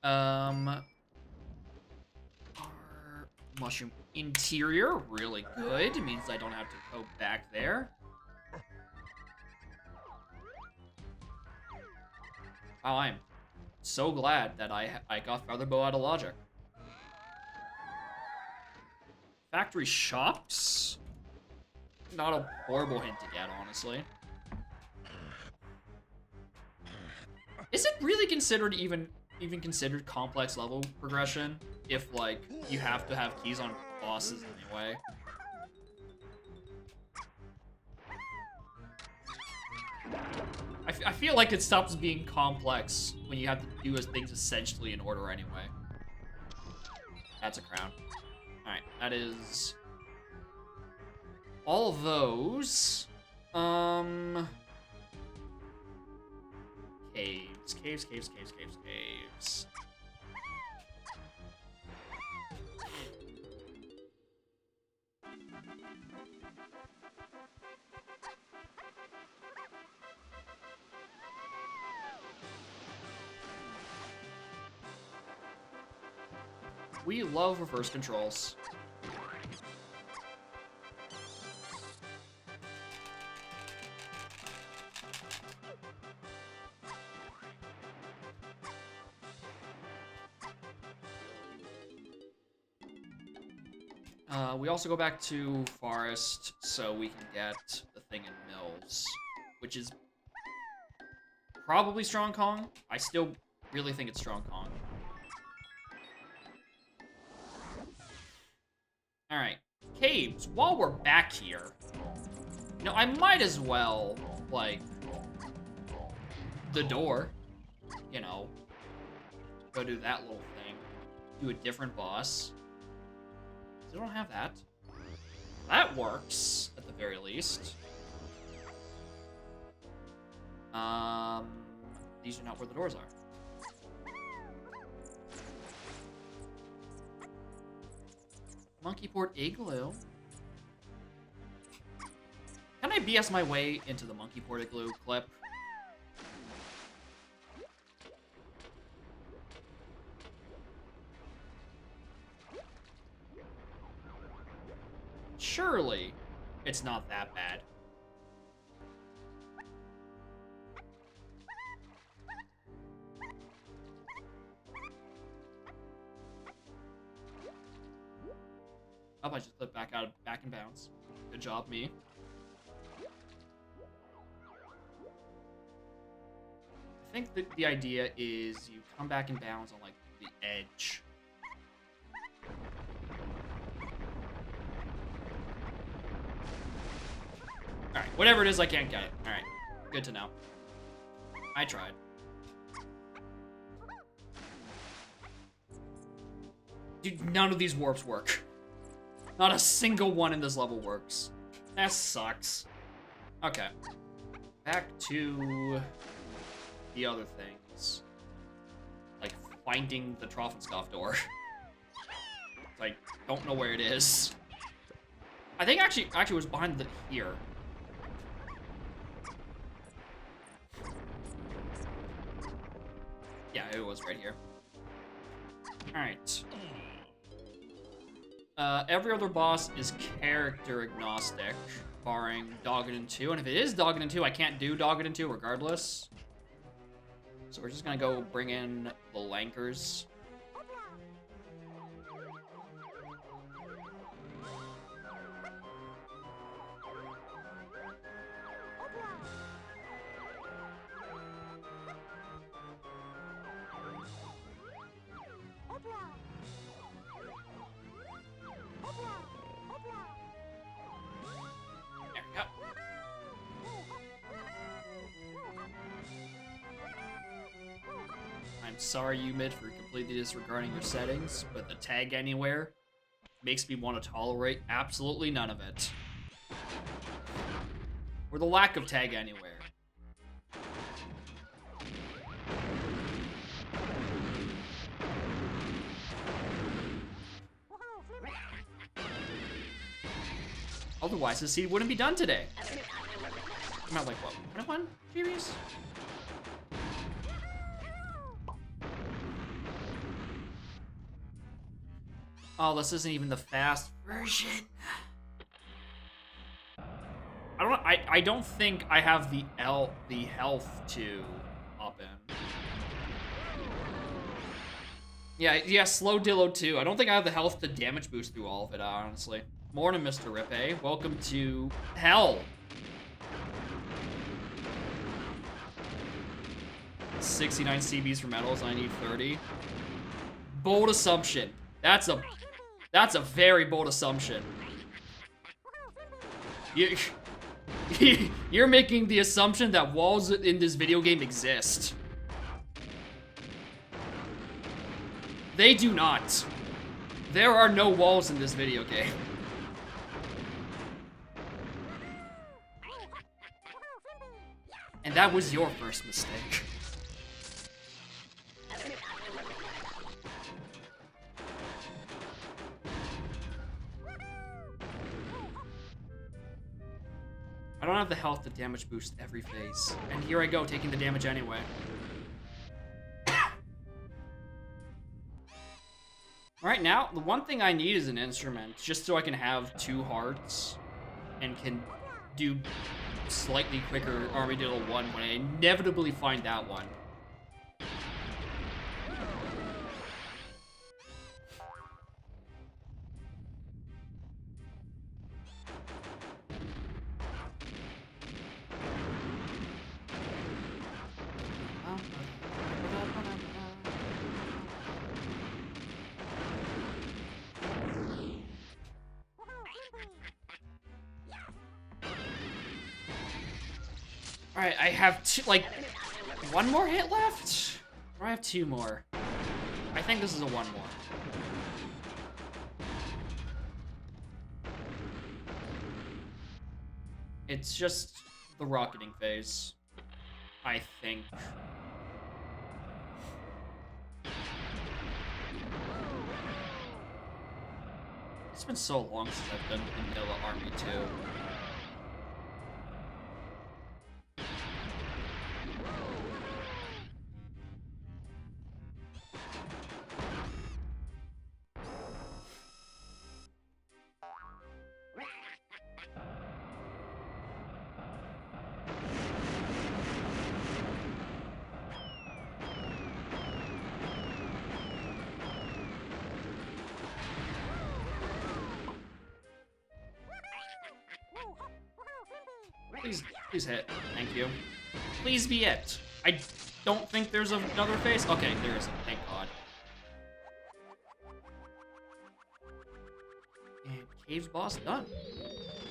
Our mushroom interior, really good. It means I don't have to go back there. Wow, I'm so glad that I got Featherbow out of logic. Factory shops? Not a horrible hint to get, honestly. Is it really considered even considered complex level progression if, like, you have to have keys on bosses anyway? I feel like it stops being complex when you have to do things essentially in order anyway. That's a crown. Alright, that is all of those. Caves. We love reverse controls. We also go back to Forest so we can get the thing in Mills, which is probably Strong Kong. I still really think it's Strong Kong. Alright, caves. While we're back here, you know, I might as well, like, the door, you know, go do that little thing. Do a different boss. They don't have that. That works, at the very least. These are not where the doors are. Monkey Port Igloo. Can I BS my way into the Monkey Port Igloo clip? Surely, it's not that bad. Oh, I just flipped back in bounds. Good job, me. I think that the idea is you come back in bounds on, like, the edge. Alright, whatever it is, I can't get it. Alright, good to know. I tried. Dude, none of these warps work. Not a single one in this level works. That sucks. Okay. Back to the other things. Like finding the Troffenskoff door. Like, don't know where it is. I think actually it was behind here. Yeah, it was right here. Alright. Every other boss is character agnostic. barring Doggedin 2. And if it is Doggedin 2, I can't do Doggedin 2 regardless. So we're just gonna go bring in the Lankers. There we go. I'm sorry, you mid, for completely disregarding your settings, but the tag anywhere makes me want to tolerate absolutely none of it. Or the lack of tag anywhere. Otherwise, the seed wouldn't be done today. I'm at like, what, 101 series? Oh, this isn't even the fast version. I don't think I have the health to hop in. Yeah, slow Dillo too. I don't think I have the health to damage boost through all of it, honestly. Morning, Mr. Rippe. Welcome to hell. 69 CBs for metals. I need 30. Bold assumption. That's a very bold assumption. You're making the assumption that walls in this video game exist. They do not. There are no walls in this video game. And that was your first mistake. I don't have the health to damage boost every phase. And here I go, taking the damage anyway. Right now, the one thing I need is an instrument, just so I can have 2 hearts and can do slightly quicker Armadillo 1 when I inevitably find that one. Alright, I have like 1 more hit left? Or I have 2 more? I think this is a 1 more. It's just the rocketing phase, I think. It's been so long since I've done Vanilla Army 2. Please hit. Thank you. Please be it. I don't think there's another face. Okay, there isn't. Thank God. And Cave's boss done.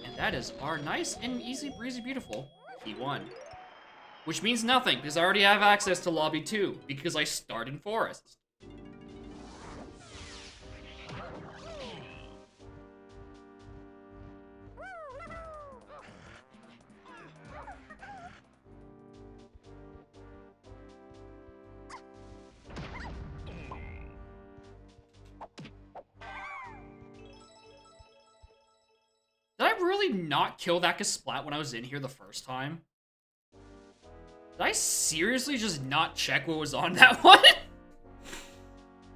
And that is our nice and easy breezy beautiful P1. Which means nothing, because I already have access to Lobby 2, because I start in Forest. Did I really not kill that Kasplat when I was in here the first time? Did I seriously just not check what was on that one?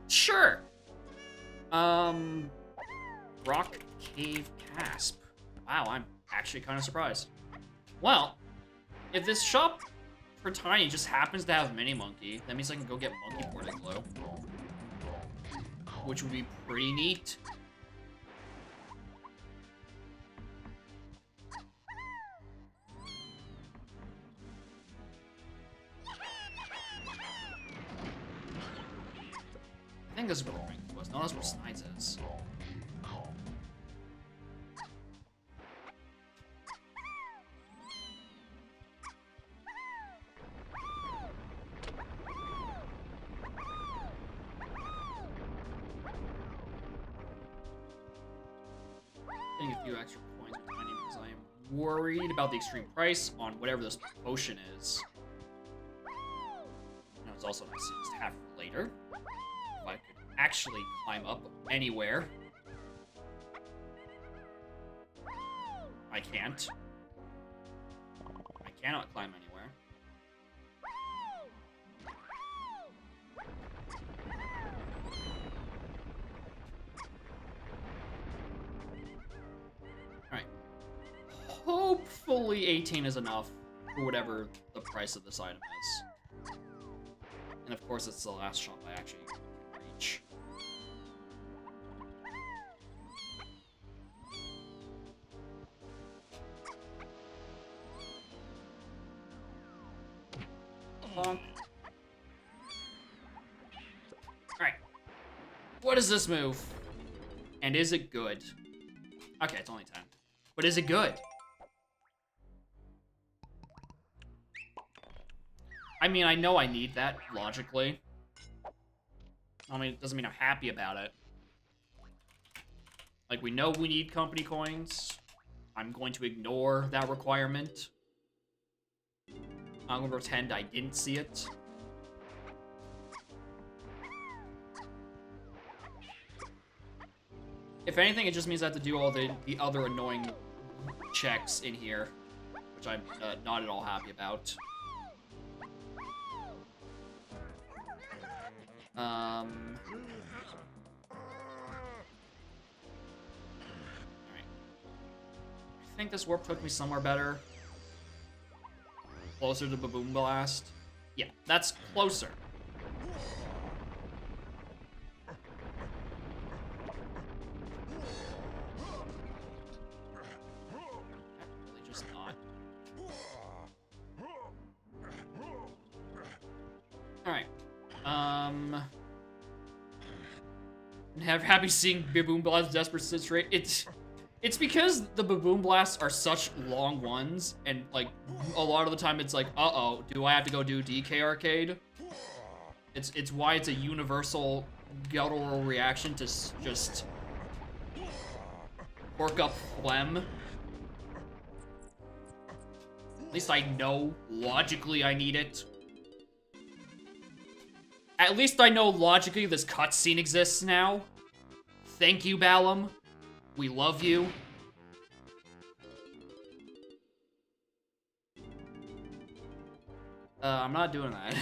Sure. Rock Cave Casp. Wow, I'm actually kind of surprised. Well, if this shop for Tiny just happens to have Mini Monkey, that means I can go get Monkey Porting Glow. Which would be pretty neat. I think this is where the ring was. No, that's where Snides is. Getting a few extra coins with Tiny because I am worried about the extreme price on whatever this potion is. Now it's also nice to just have it later. If I could actually climb up anywhere. I can't. I cannot climb anywhere. Alright. Hopefully 18 is enough for whatever the price of this item is. And of course it's the last shop I actually reach. Bonk. Alright. What is this move? And is it good? Okay, it's only 10. But is it good? I mean, I know I need that, logically. I mean, it doesn't mean I'm happy about it. Like, we know we need company coins. I'm going to ignore that requirement. I'm going to pretend I didn't see it. If anything, it just means I have to do all the other annoying checks in here, which I'm not at all happy about. Alright. I think this warp took me somewhere better. Closer to Baboon Blast. Yeah, that's closer. Really just not. Alright. Happy seeing Baboon Blast's desperate situation. It's because the Baboon Blasts are such long ones, and like a lot of the time it's like, uh-oh, do I have to go do DK Arcade? It's why it's a universal guttural reaction to just work up phlegm. At least I know logically I need it. At least I know logically this cutscene exists now. Thank you, Balam. We love you. I'm not doing that.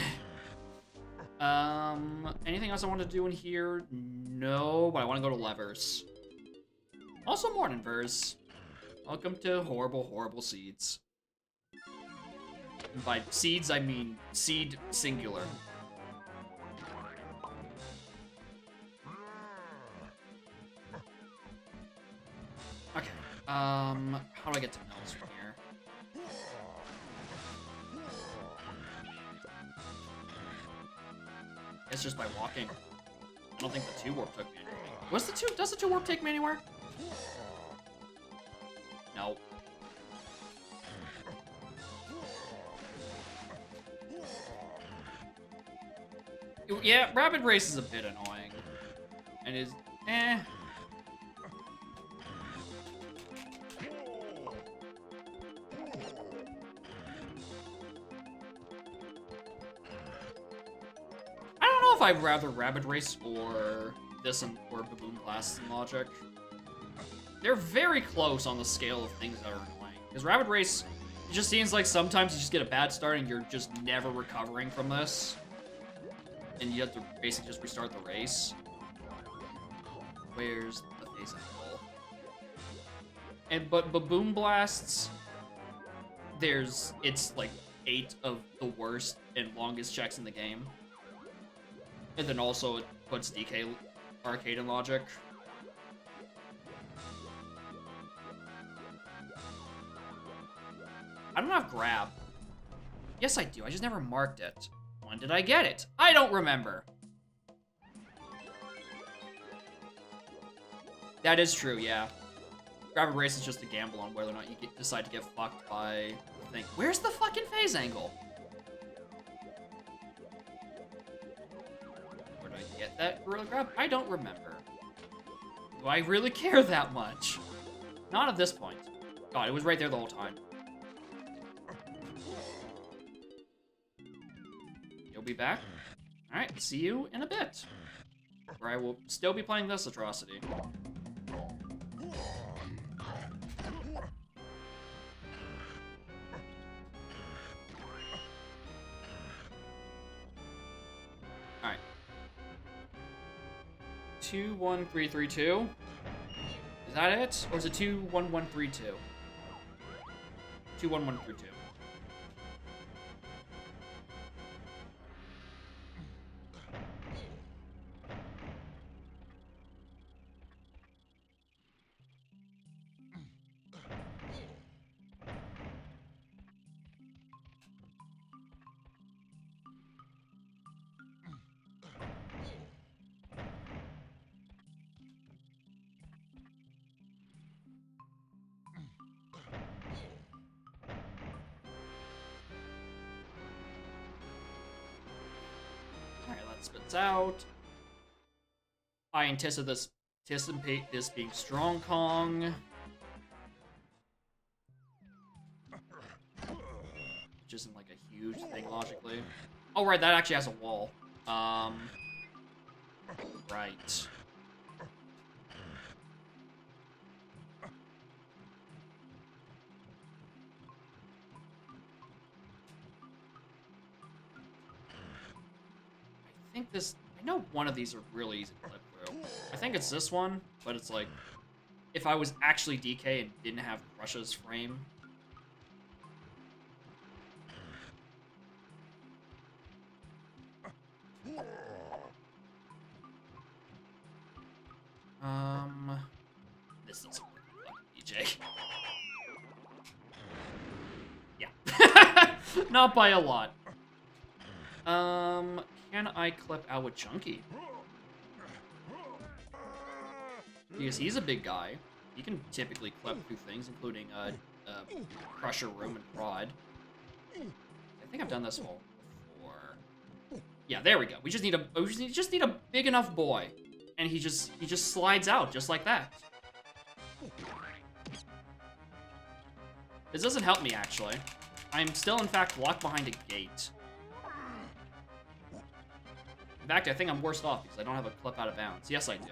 Anything else I want to do in here? No, but I want to go to levers. Also, morning, Vers. Welcome to Horrible, Horrible Seeds. And by seeds, I mean seed singular. Okay, how do I get to Mills from here? It's just by walking. I don't think the 2 warp took me anywhere. Does the 2 warp take me anywhere? No. Yeah, Rapid Race is a bit annoying. And is, eh. If I'd rather Rapid Race or this or Baboon Blast in Logic. They're very close on the scale of things that are annoying. Because Rapid Race, it just seems like sometimes you just get a bad start and you're just never recovering from this. And you have to basically just restart the race. Where's the face of the goal? But Boom Blasts, it's like 8 of the worst and longest checks in the game. And then also it puts DK Arcade in logic. I don't have grab. Yes, I do. I just never marked it. When did I get it? I don't remember. That is true, yeah. Grab a race is just a gamble on whether or not you decide to get fucked by the thing. Where's the fucking phase angle? Where did I get that gorilla grab? I don't remember. Do I really care that much? Not at this point. God, it was right there the whole time. You'll be back? Alright, see you in a bit. Where I will still be playing this atrocity. Alright. 2-1-3-3-2. Is that it? Or is it 2-1-1-3-2? 2-1-1-3-2. Spits out. I anticipate this being Strong Kong. Which isn't like a huge thing logically. Oh right, that actually has a wall. Right. I think this... I know one of these are really easy to clip through. I think it's this one, but it's like... If I was actually DK and didn't have Russia's frame... This doesn't work, DJ. Yeah. Not by a lot. Can I clip out with Chunky? Because he's a big guy. He can typically clip through things, including Crusher Room and Prod. I think I've done this all before. Yeah, there we go. We just need a big enough boy, and he just slides out just like that. This doesn't help me actually. I'm still in fact locked behind a gate. In fact, I think I'm worse off because I don't have a clip out of bounds. Yes, I do.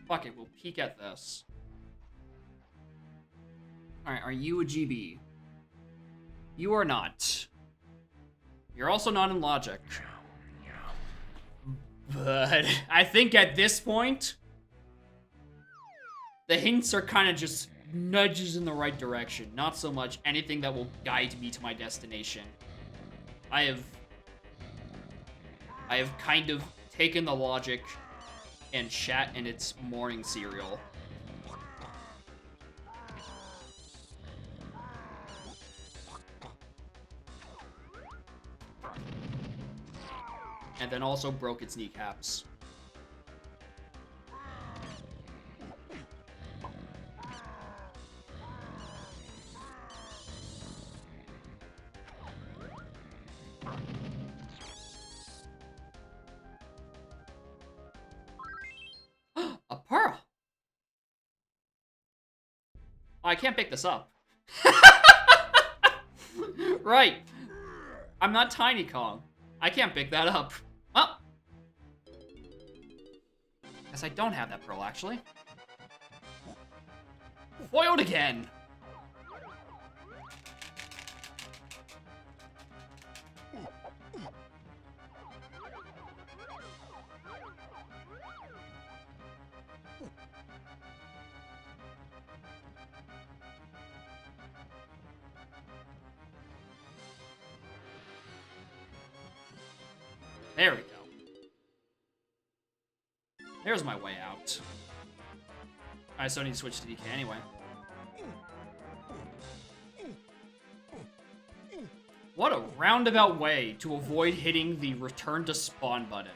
Fuck it, we'll peek at this. Alright, are you a GB? You are not. You're also not in logic. But I think at this point, the hints are kind of just nudges in the right direction. Not so much anything that will guide me to my destination. I have kind of taken the logic and shat in its morning cereal. And then also broke its kneecaps. A pearl! I can't pick this up. Right. I'm not Tiny Kong. I can't pick that up. Well. Guess I don't have that pearl, actually. Foiled again. There we go. There's my way out. I still need to switch to DK anyway. What a roundabout way to avoid hitting the return to spawn button.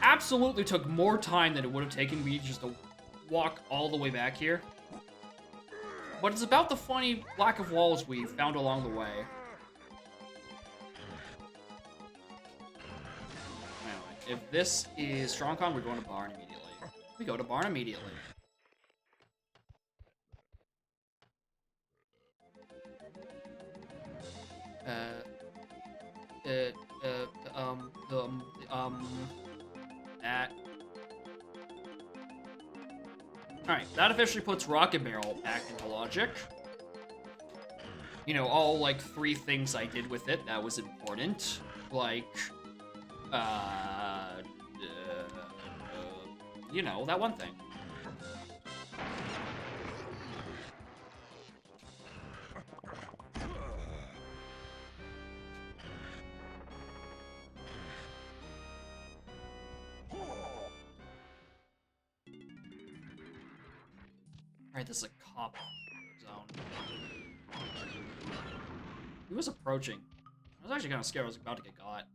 Absolutely took more time than it would have taken me just to walk all the way back here. But it's about the funny lack of walls we found along the way. Anyway, if this is Strong Kong, we're going to Barn immediately. We go to Barn immediately. That. Alright, that officially puts Rocket Barrel back into logic. You know, all, like, 3 things I did with it, that was important. Like, you know, that one thing. Alright, this is a cop zone. He was approaching. I was actually kind of scared I was about to get got.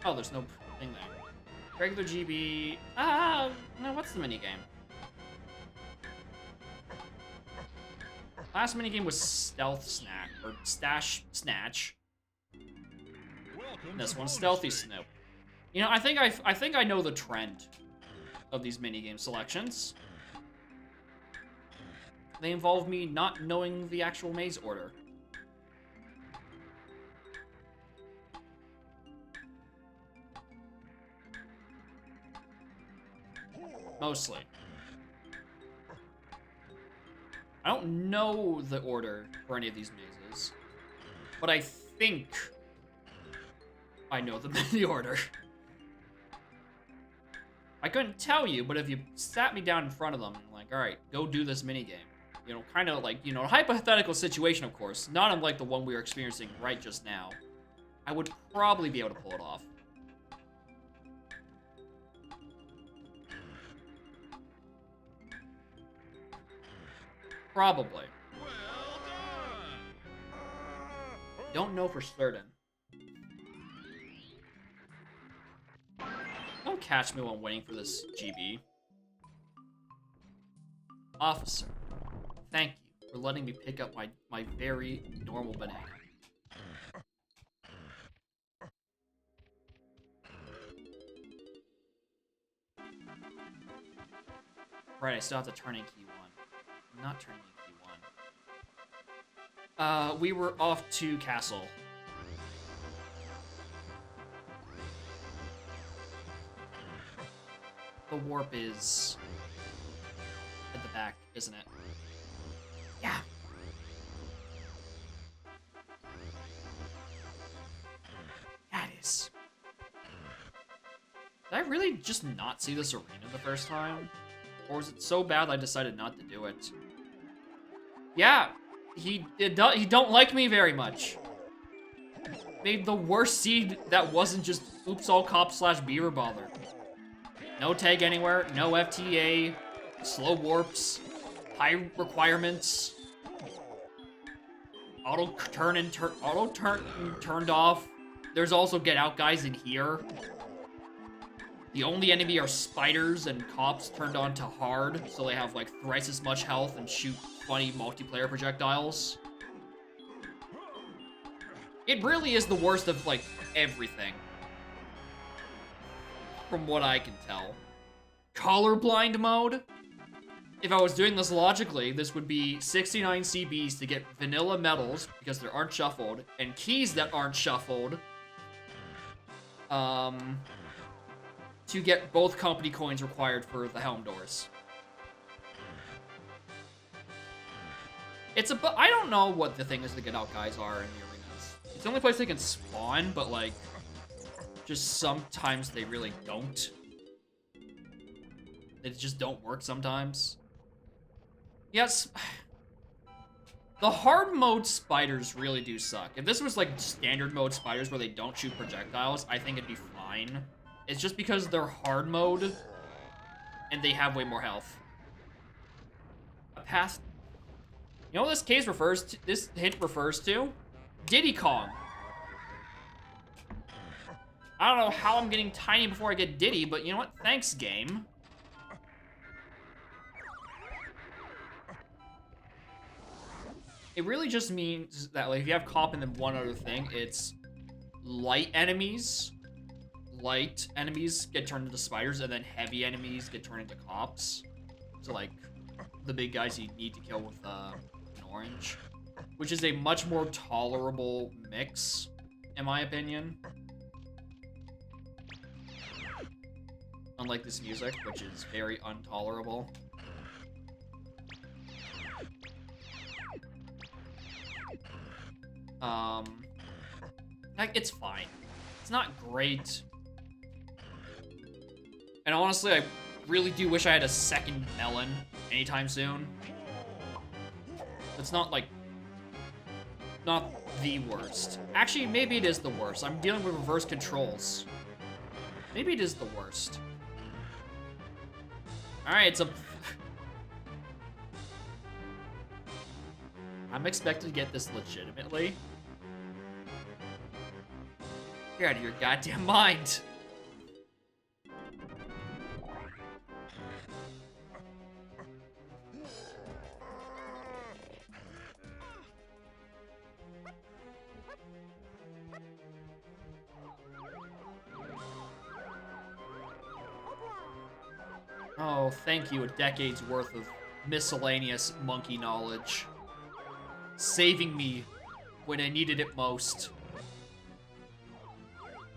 Oh, there's no thing there. Regular GB. No, what's the minigame? Last minigame was Stealth Snack, or Stash Snatch. This one's Stealthy Snoop. You know, I think I know the trend of these minigame selections. They involve me not knowing the actual maze order. Mostly. I don't know the order for any of these mazes, but I think I know the order. I couldn't tell you, but if you sat me down in front of them, like, all right, go do this minigame. You know, kind of like, you know, a hypothetical situation, of course, not unlike the one we were experiencing right just now, I would probably be able to pull it off. Probably. Well done. Don't know for certain. Don't catch me while I'm waiting for this GB. Officer, thank you for letting me pick up my very normal banana. Right, I still have to turn in key 1. I'm not turning in key 1. We were off to Castle. The warp is at the back, isn't it? Yeah. Yeah, it is. Did I really just not see this arena the first time? Or was it so bad I decided not to do it? Yeah, he don't like me very much. Made the worst seed that wasn't just oops all cop / beaver bother. No tag anywhere, no FTA, slow warps, high requirements. turned off. There's also get out guys in here. The only enemy are spiders and cops turned on to hard, so they have like thrice as much health and shoot funny multiplayer projectiles. It really is the worst of like everything. From what I can tell. Colorblind mode? If I was doing this logically, this would be 69 CBs to get vanilla medals, because they aren't shuffled, and keys that aren't shuffled. To get both company coins required for the helm doors. I don't know what the thing is to get out guys are in the arenas. It's the only place they can spawn, but like, just sometimes they really don't. They just don't work sometimes. Yes. The hard mode spiders really do suck. If this was like standard mode spiders where they don't shoot projectiles, I think it'd be fine. It's just because they're hard mode and they have way more health. Past. You know what this hint refers to? Diddy Kong. I don't know how I'm getting tiny before I get Diddy, but you know what? Thanks, game. It really just means that like if you have cop and then one other thing, it's light enemies get turned into spiders, and then heavy enemies get turned into cops. So like the big guys you need to kill with an orange, which is a much more tolerable mix, in my opinion. Unlike this music, which is very intolerable. Like, it's fine. It's not great. And honestly, I really do wish I had a second melon anytime soon. It's not, like, not the worst. Actually, maybe it is the worst. I'm dealing with reverse controls. Maybe it is the worst. Alright, it's a... I'm expected to get this legitimately. You're out of your goddamn mind. Oh, thank you, a decade's worth of miscellaneous monkey knowledge. Saving me when I needed it most.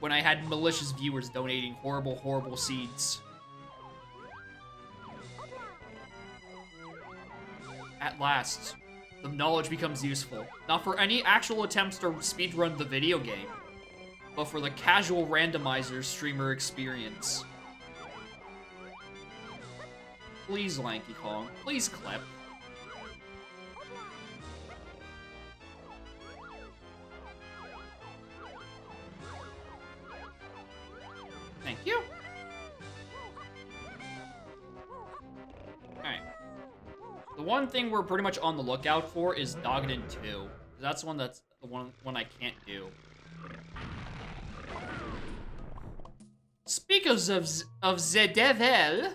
When I had malicious viewers donating horrible, horrible seeds. At last, the knowledge becomes useful. Not for any actual attempts to speedrun the video game, but for the casual randomizer streamer experience. Please, Lanky Kong. Please, clip. Thank you. Alright. The one thing we're pretty much on the lookout for is Didnt 2. That's the one I can't do. Speaking of the devil,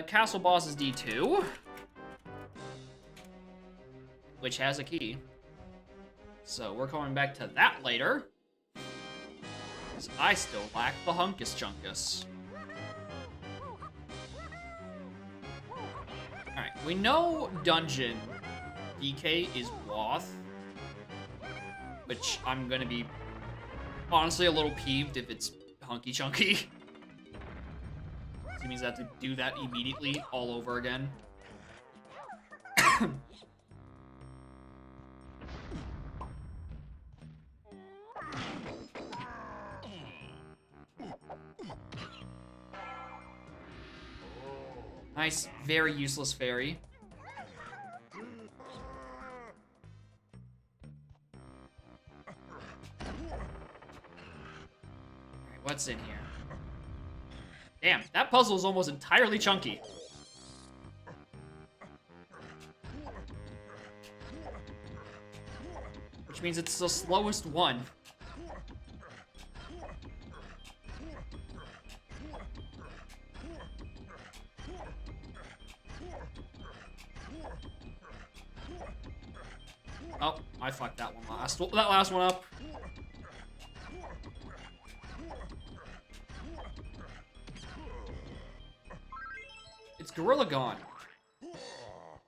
Castle Boss is D2, which has a key. So we're coming back to that later. Because I still lack the Hunkus Chunkus. Alright, we know Dungeon DK is Woth, which I'm gonna be honestly a little peeved if it's Hunky Chunky. It means I have to do that immediately all over again. Nice, very useless fairy. Alright, what's in here? Damn, that puzzle is almost entirely chunky. which means it's the slowest one. Oh, I fucked that last one up. It's Gorilla Gone.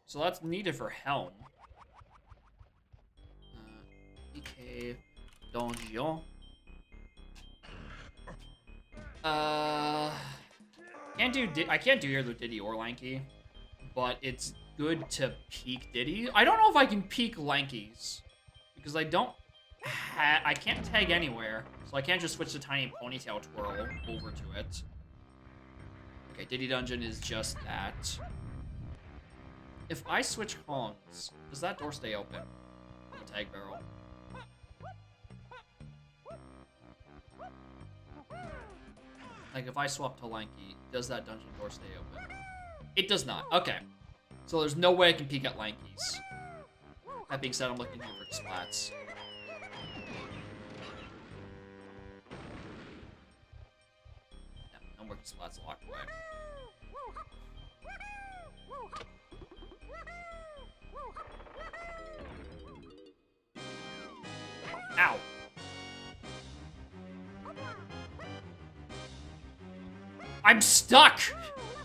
So that's needed for Helm. EK Donjon. I can't do either Diddy or Lanky, but it's good to peek Diddy. I don't know if I can peek Lanky's because I can't tag anywhere, so I can't just switch the tiny ponytail twirl over to it. Okay, Diddy Dungeon is just that. If I switch Hongs, does that door stay open? The tag barrel. Like, if I swap to Lanky, does that dungeon door stay open? It does not. Okay. So there's no way I can peek at Lanky's. That being said, I'm looking here for splats. No more splats locked away. Ow! I'm stuck!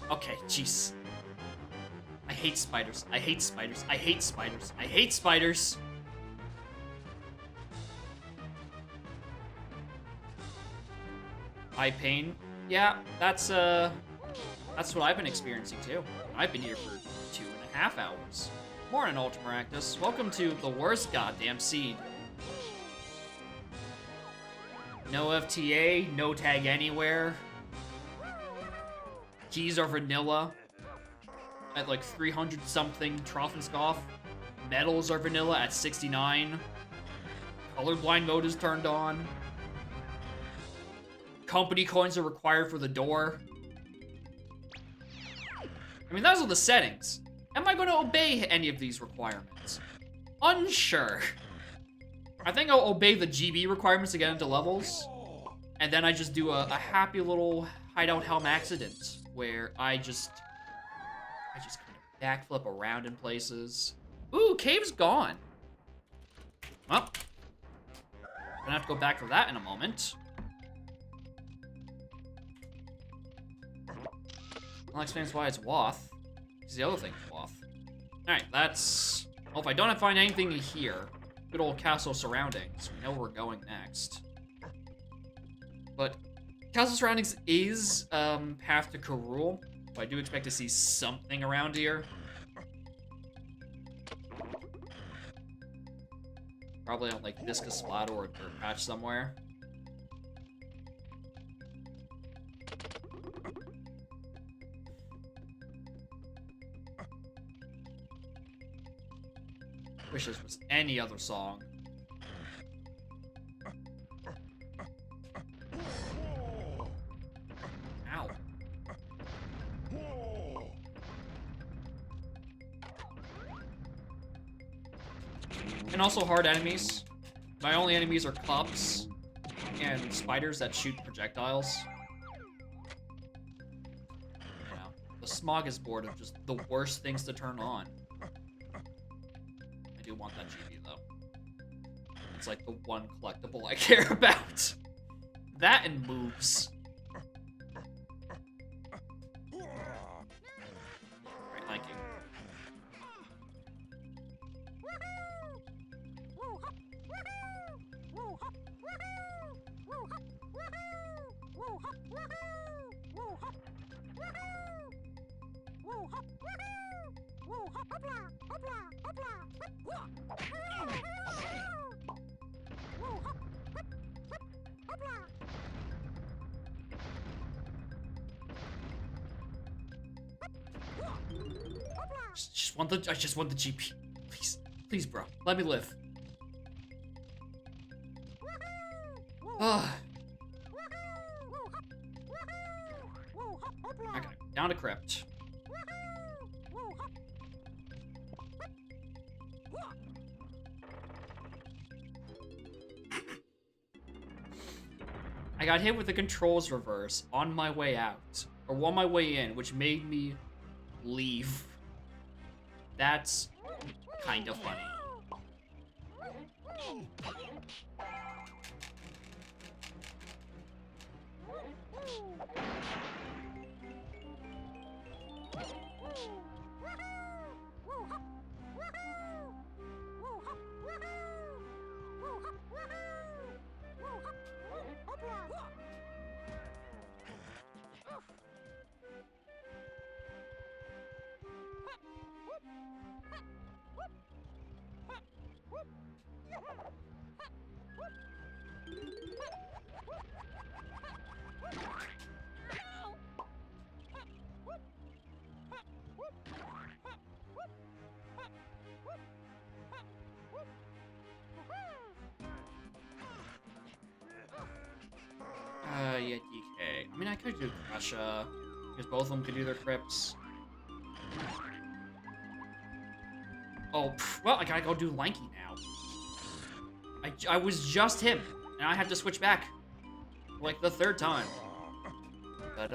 Okay, jeez. I hate spiders. I hate spiders. I hate spiders. I hate spiders. Eye pain. Yeah, that's what I've been experiencing too. I've been here for 2.5 hours. Morning, Ultramaractus. Welcome to the worst goddamn seed. No FTA, no tag anywhere. Keys are vanilla at like 300 something Trough and Scoff. Medals are vanilla at 69. Colorblind mode is turned on. Company coins are required for the door. I mean, those are the settings. Am I going to obey any of these requirements? Unsure. I think I'll obey the GB requirements to get into levels. And then I just do a happy little hideout helm accident where I just kind of backflip around in places. Ooh, cave's gone. Well, gonna have to go back for that in a moment. That explains why it's Wath. Because the other thing's Wath. Alright, that's... Well, if I don't find anything here, good old castle surroundings, we know where we're going next. But castle surroundings is path to Karul, so I do expect to see something around here. Probably on like Viscous Splat or a dirt patch somewhere. Wish this was any other song. Ow. And also hard enemies. My only enemies are cops and spiders that shoot projectiles. You know, the smorgasbord of just the worst things to turn on. I do want that GB though. It's like the one collectible I care about. That and moves. Right, thank you. I just want the GP. Please. Please, bro. Let me live. Ah. Okay, down to crypt. I got hit with the controls reverse on my way out. Or on my way in, which made me leave. That's kind of funny. Yeah, DK. I mean, I could do Crusha, because both of them could do their crypts. Oh, well, I gotta go do Lanky now. I was just him, and I had to switch back. Like, the third time. But,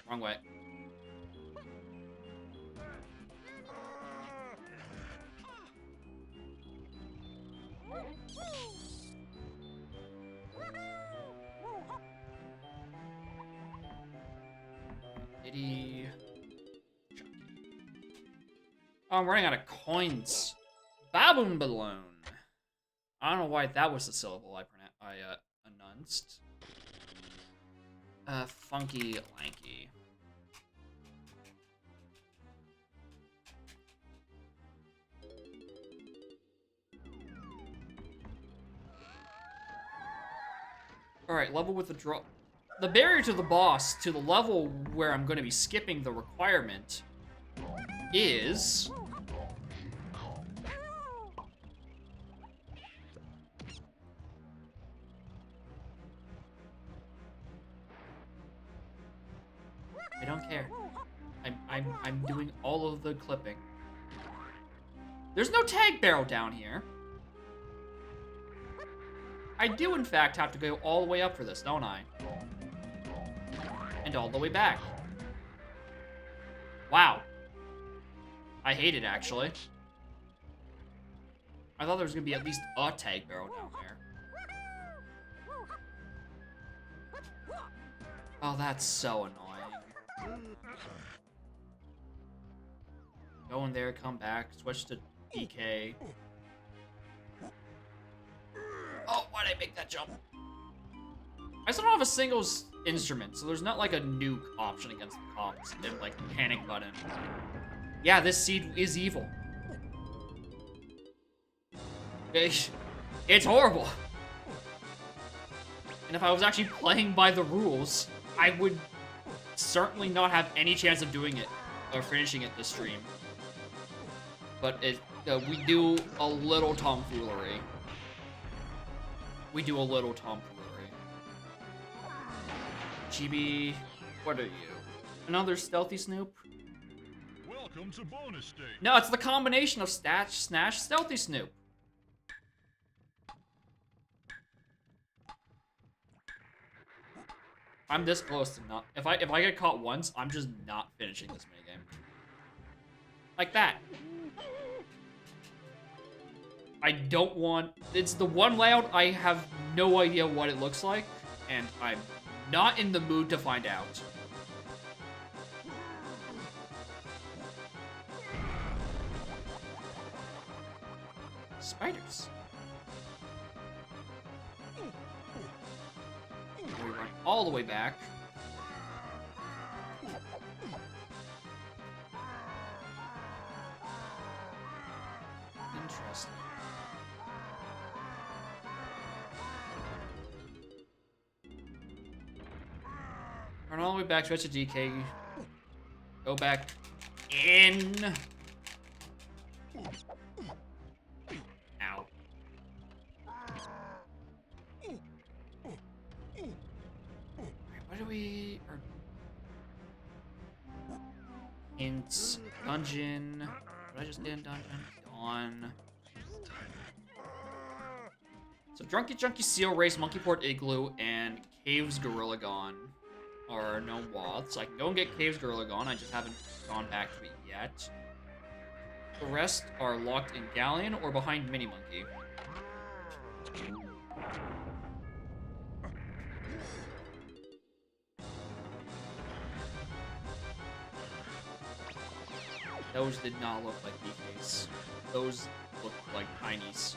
wrong way. Itty. Oh, I'm running out of coins. Baboon balloon. I don't know why that was the syllable I announced. Funky lanky. Alright, level with the draw. The barrier to the boss, to the level where I'm going to be skipping the requirement, is... I don't care. I'm doing all of the clipping. There's no tag barrel down here. I do, in fact, have to go all the way up for this, don't I? And all the way back. Wow. I hate it, actually. I thought there was going to be at least a tag barrel down there. Oh, that's so annoying. Go in there, come back, switch to DK. Oh, why'd I make that jump? I still don't have a singles instrument, so there's not like a nuke option against the cops. There's like panic button. Yeah, this seed is evil. It's horrible. And if I was actually playing by the rules, I would certainly not have any chance of doing it or finishing it this stream. But we do a little tomfoolery. We do a little tomfoolery. Chibi, what are you? Another stealthy snoop? Welcome to bonus stage. No, it's the combination of Snash, Stealthy Snoop. I'm this close to not. If I get caught once, I'm just not finishing this minigame. Like that. I don't want... It's the one layout I have no idea what it looks like, and I'm not in the mood to find out. Spiders. We run all the way back. Interesting. Run all the way back, switch to DK. Go back in. Ow. What do we... Hints. Dungeon. What did I just get in dungeon? Dawn. So Drunky Junky Seal Race, Monkeyport Igloo, and Caves Gorillagon are known woths. I can go and get Caves Gorillagon, I just haven't gone back to it yet. The rest are locked in Galleon or behind Mini Monkey. Those did not look like BKs. Those looked like Pineys.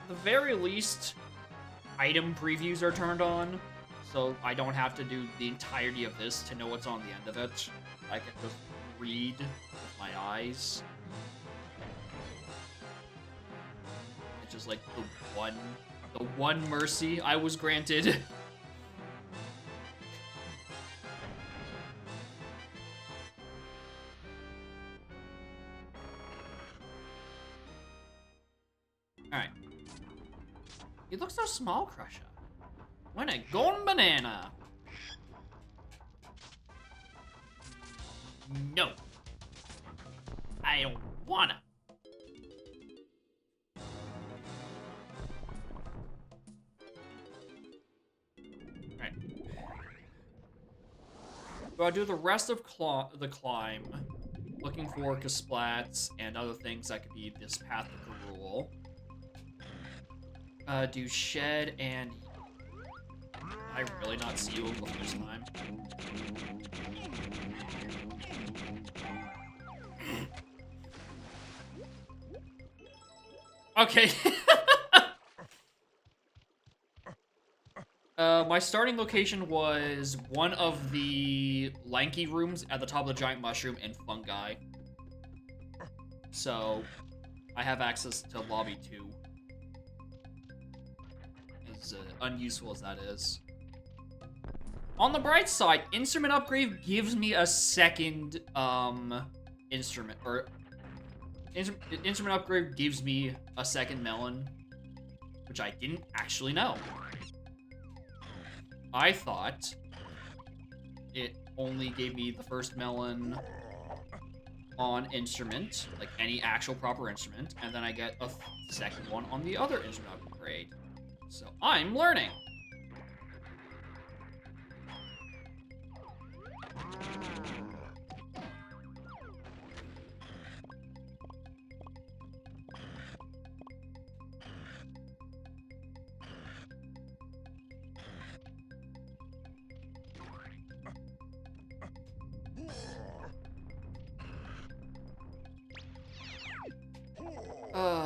At the very least, item previews are turned on, so I don't have to do the entirety of this to know what's on the end of it. I can just read with my eyes. It's just like the one mercy I was granted. Alright. You look so small, Crusher. When a golden banana. No. I don't wanna. Alright. So I'll do the rest of the climb, looking for Kasplats and other things that could be this path of Garul. Do Shed and... I really not see you the first time. Okay. My starting location was one of the lanky rooms at the top of the giant mushroom and fungi. So, I have access to lobby 2. As unuseful as that is. On the bright side, instrument upgrade gives me a second, instrument, or... Instrument upgrade gives me a second melon, which I didn't actually know. I thought it only gave me the first melon on instrument, like any actual proper instrument, and then I get a second one on the other instrument upgrade. So I'm learning.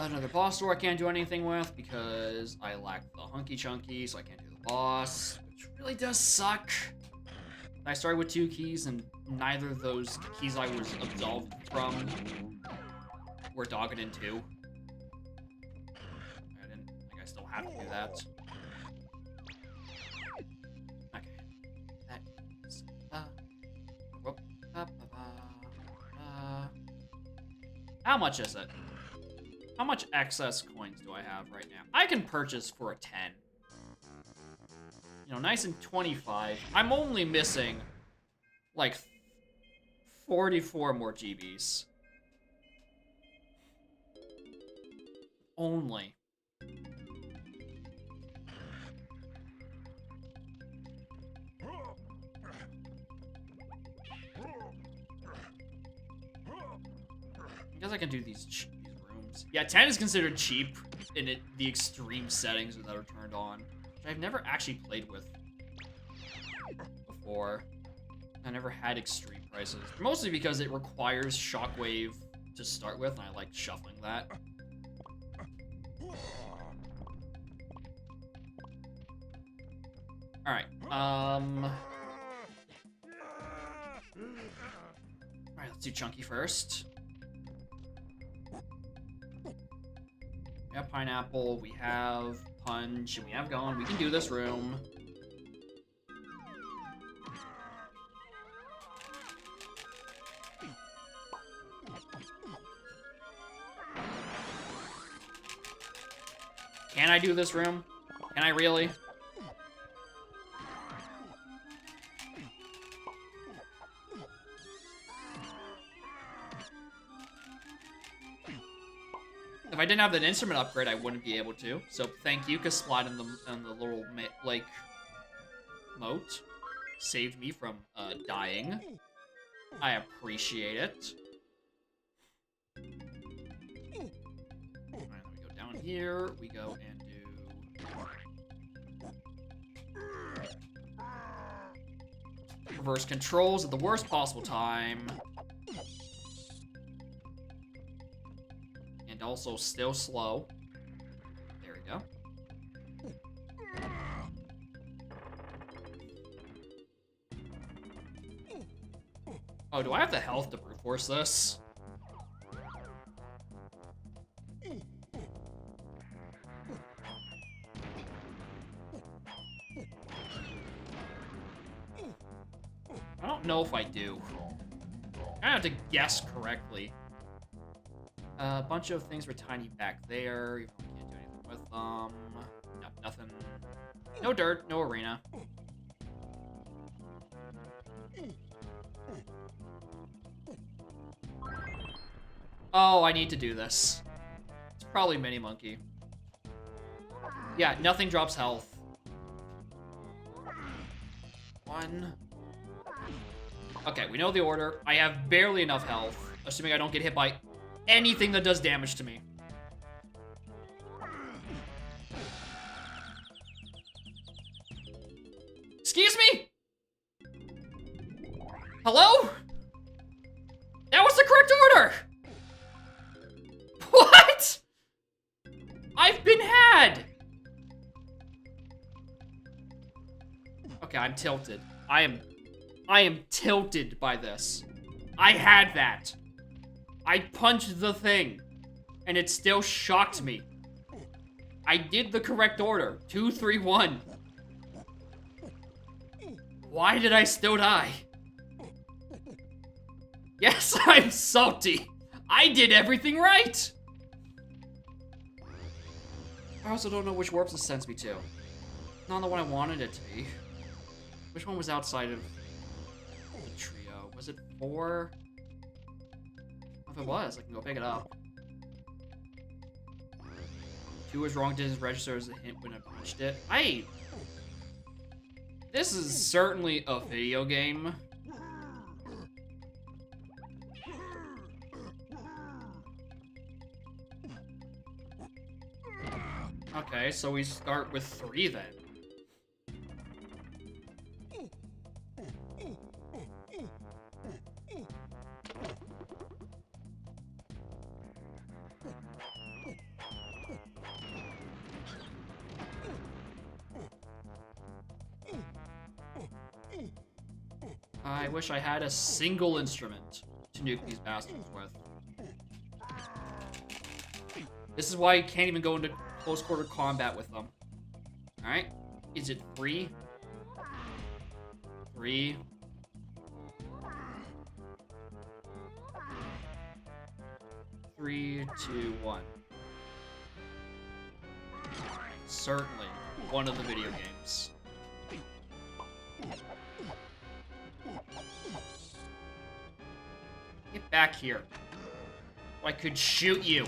Another boss door I can't do anything with because I lack the Hunky Chunky, so I can't do the boss, which really does suck. I started with 2 keys, and neither of those keys I was absolved from were dogged in 2. I think I still have to do that. Okay. That is, how much is it? How much excess coins do I have right now? I can purchase for a 10. You know, nice and 25. I'm only missing, like, 44 more GBs. Only. I guess I can do these rooms. Yeah, 10 is considered cheap in the extreme settings that are turned on, which I've never actually played with before. I never had extreme prices, mostly because it requires Shockwave to start with, and I like shuffling that. Alright, Alright, let's do Chunky first. We have Pineapple, we have Punch, and we have Gone. We can do this room. Can I do this room? Can I really? If I didn't have that instrument upgrade, I wouldn't be able to. So thank you, Kasplat, in the little like moat saved me from dying. I appreciate it. Alright, then we go down here. We go and do reverse controls at the worst possible time. And also still slow. There we go. Oh, do I have the health to brute force this? I don't know if I do. I have to guess correctly. A bunch of things were tiny back there. You can't do anything with them. No, nothing. No dirt, no arena. Oh, I need to do this. It's probably Mini Monkey. Yeah, nothing drops health. 1. Okay, we know the order. I have barely enough health, assuming I don't get hit by anything that does damage to me. Excuse me? Hello? That was the correct order! What? I've been had! Okay, I'm tilted. I am tilted by this. I had that. I punched the thing, and it still shocked me. I did the correct order. 2, 3, 1. Why did I still die? Yes, I'm salty. I did everything right. I also don't know which warps it sends me to. Not the one I wanted it to be. Which one was outside of the trio? Was it 4? If it was, I can go pick it up. 2 was wrong, didn't register as a hint when I punched it. This is certainly a video game. Okay, so we start with 3 then. I wish I had a single instrument to nuke these bastards with. This is why you can't even go into close quarter combat with them. Alright? Is it 3? 3. 3, 2, 1. Certainly one of the video games. Get back here. I could shoot you.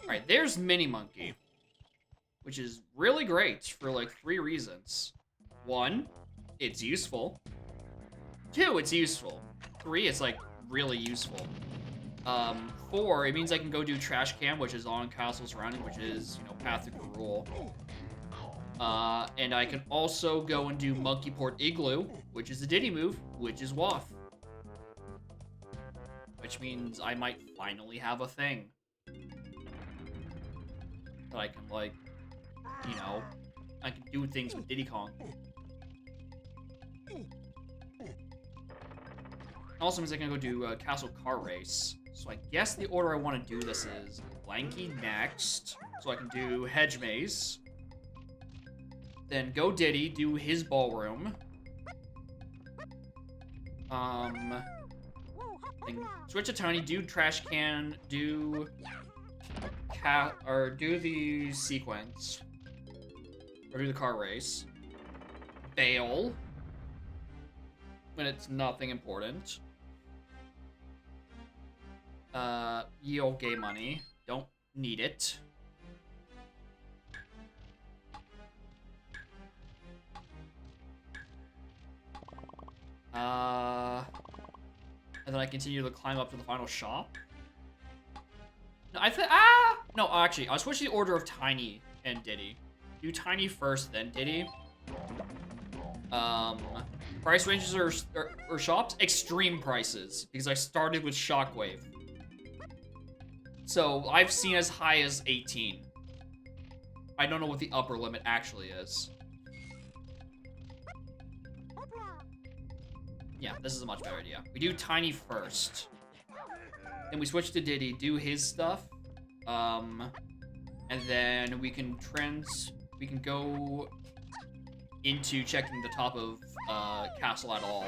Alright, there's Mini Monkey, which is really great for like 3 reasons. 1, it's useful. 2, it's useful. 3, it's like really useful. 4, it means I can go do Trash Cam, which is on Castle Surrounding, which is, you know, Path to Gruul. And I can also go and do Monkey Port Igloo, which is a Diddy move, which is Waff. Which means I might finally have a thing that I can, like, you know, I can do things with Diddy Kong. Also means I can go do Castle Car Race. So I guess the order I want to do this is Lanky next, so I can do Hedge Maze. Then go Diddy, do his ballroom. Then switch to Tiny, do Trash Can, do do the sequence. Or do the car race. Bail. When it's nothing important. Yield gay money. Don't need it. And then I continue to climb up to the final shop. No, no, actually, I'll switch the order of Tiny and Diddy. Do Tiny first, then Diddy. Price ranges or shops? Extreme prices, because I started with Shockwave. So, I've seen as high as 18. I don't know what the upper limit actually is. Yeah, this is a much better idea. We do Tiny first. Then we switch to Diddy, do his stuff. And then we can go into checking the top of Castle at all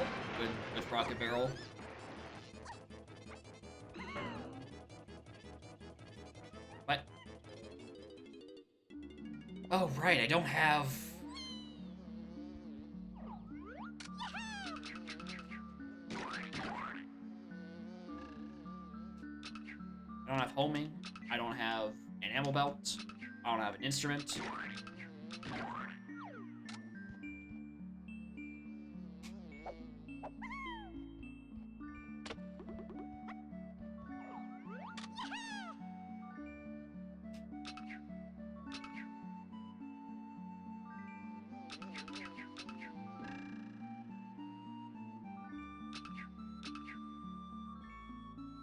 with Rocket Barrel. What? Oh, right, I don't have... I don't have homing. I don't have an ammo belt. I don't have an instrument.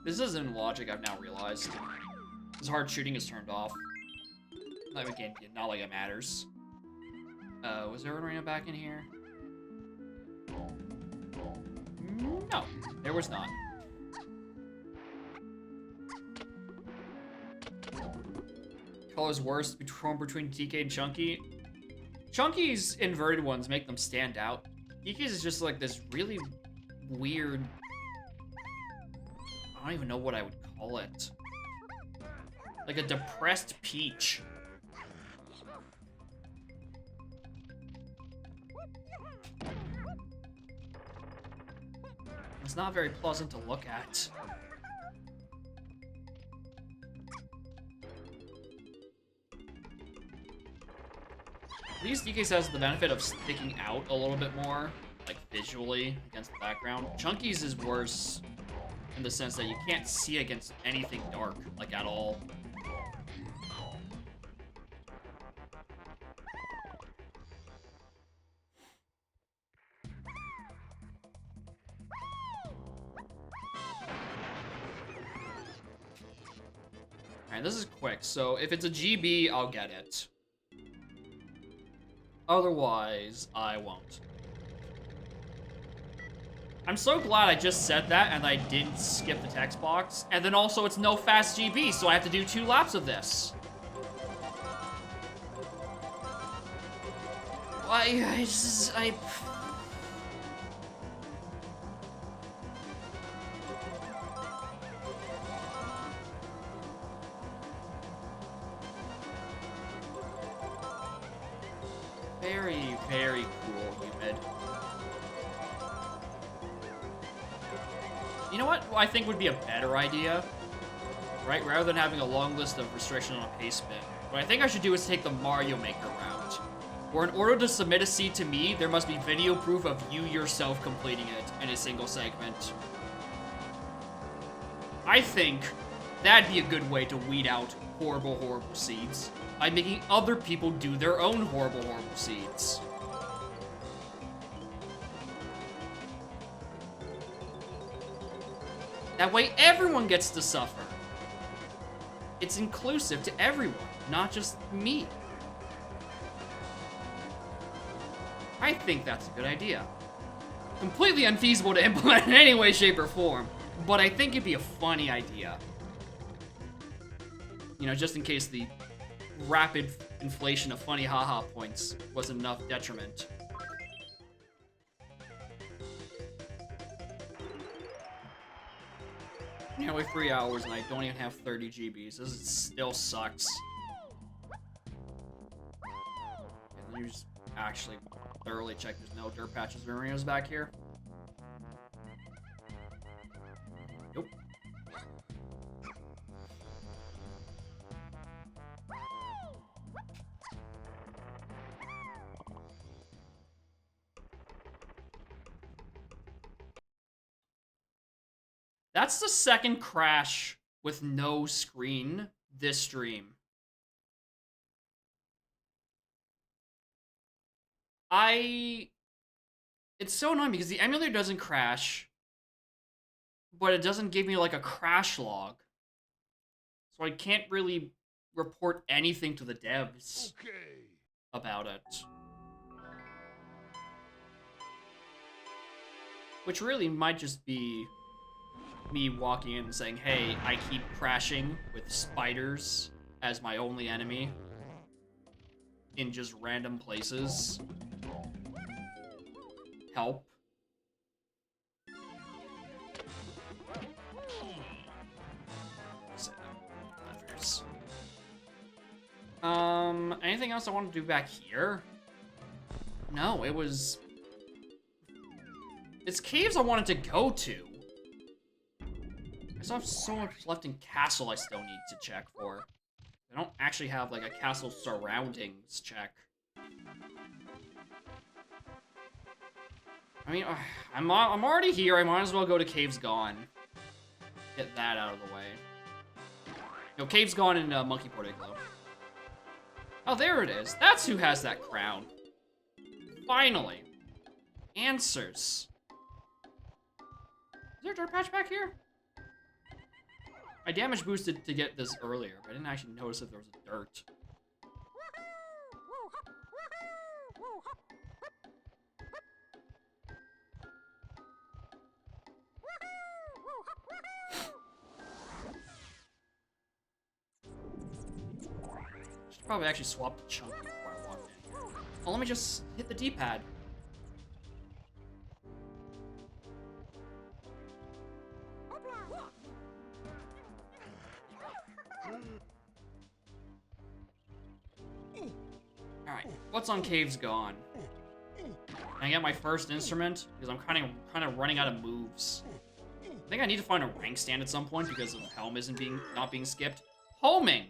This isn't logic, I've now realized. This hard shooting is turned off. Like, again, not like it matters. Was there an arena back in here? No, there was not. Colors worse between DK and Chunky. Chunky's inverted ones make them stand out. DK's is just like this really weird... I don't even know what I would call it. Like a depressed peach. It's not very pleasant to look at. At least DK's has the benefit of sticking out a little bit more, like visually, against the background. Chunky's is worse in the sense that you can't see against anything dark, like at all. Alright, this is quick, so if it's a GB, I'll get it. Otherwise, I won't. I'm so glad I just said that and I didn't skip the text box. And then also it's no fast GB, so I have to do 2 laps of this. Very, very cool, Humid. You know what I think would be a better idea? Right? Rather than having a long list of restrictions on a pace spin, what I think I should do is take the Mario Maker route. Where in order to submit a seed to me, there must be video proof of you yourself completing it in a single segment. I think that'd be a good way to weed out horrible, horrible seeds by making other people do their own horrible, horrible seeds. That way everyone gets to suffer. It's inclusive to everyone, not just me. I think that's a good idea. Completely unfeasible to implement in any way, shape, or form, But I think it'd be a funny idea. You know, just in case the rapid inflation of funny haha points was enough detriment. Nearly 3 hours and I don't even have 30 GBs. This still sucks. Okay, let me just actually thoroughly check there's no dirt patches or arenas back here. Nope. That's the second crash with no screen this stream. It's so annoying because the emulator doesn't crash, but it doesn't give me like a crash log. So I can't really report anything to the devs about it. Which really might just be me walking in and saying, hey, I keep crashing with spiders as my only enemy in just random places. Help. Anything else I want to do back here? No, it's caves I wanted to go to. I still have so much left in castle I still need to check for. I don't actually have like a castle surroundings check. I mean, I'm already here. I might as well go to Caves Gone. Get that out of the way. No, Caves Gone and Monkey Port Igloo. Oh, there it is. That's who has that crown. Finally. Answers. Is there a dirt patch back here? I damage boosted to get this earlier, but I didn't actually notice if there was a dirt. Should probably actually swap the chunk before I walk in. Well, let me just hit the D-pad. Alright, what's on Caves Gone? Can I get my first instrument? Because I'm kind of running out of moves. I think I need to find a rank stand at some point because of Helm not being skipped. Homing!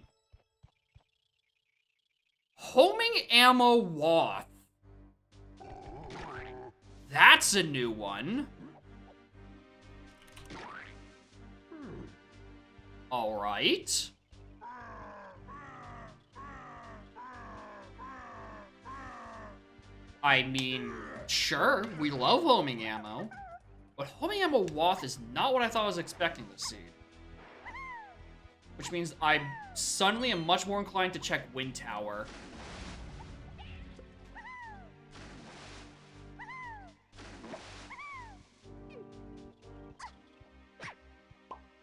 Homing ammo Wath. That's a new one. Alright. I mean, sure, we love homing ammo. But homing ammo Wath is not what I thought I was expecting to see. Which means I suddenly am much more inclined to check Wind Tower.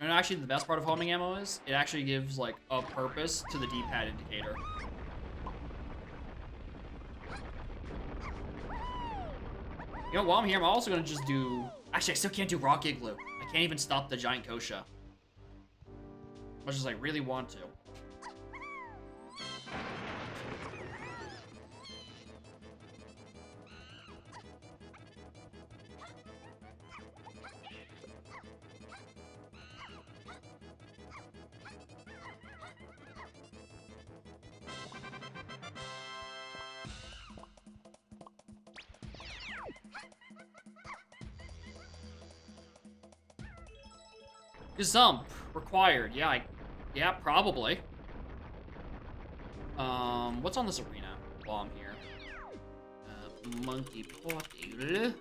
And actually, the best part of homing ammo is, it actually gives, like, a purpose to the D-pad indicator. You know, while I'm here, I'm also gonna just do... Actually, I still can't do Rock Igloo. I can't even stop the giant Kosha. Much as I really want to. Gazump required. Yeah, probably. What's on this arena while I'm here? Monkey Port Igloo.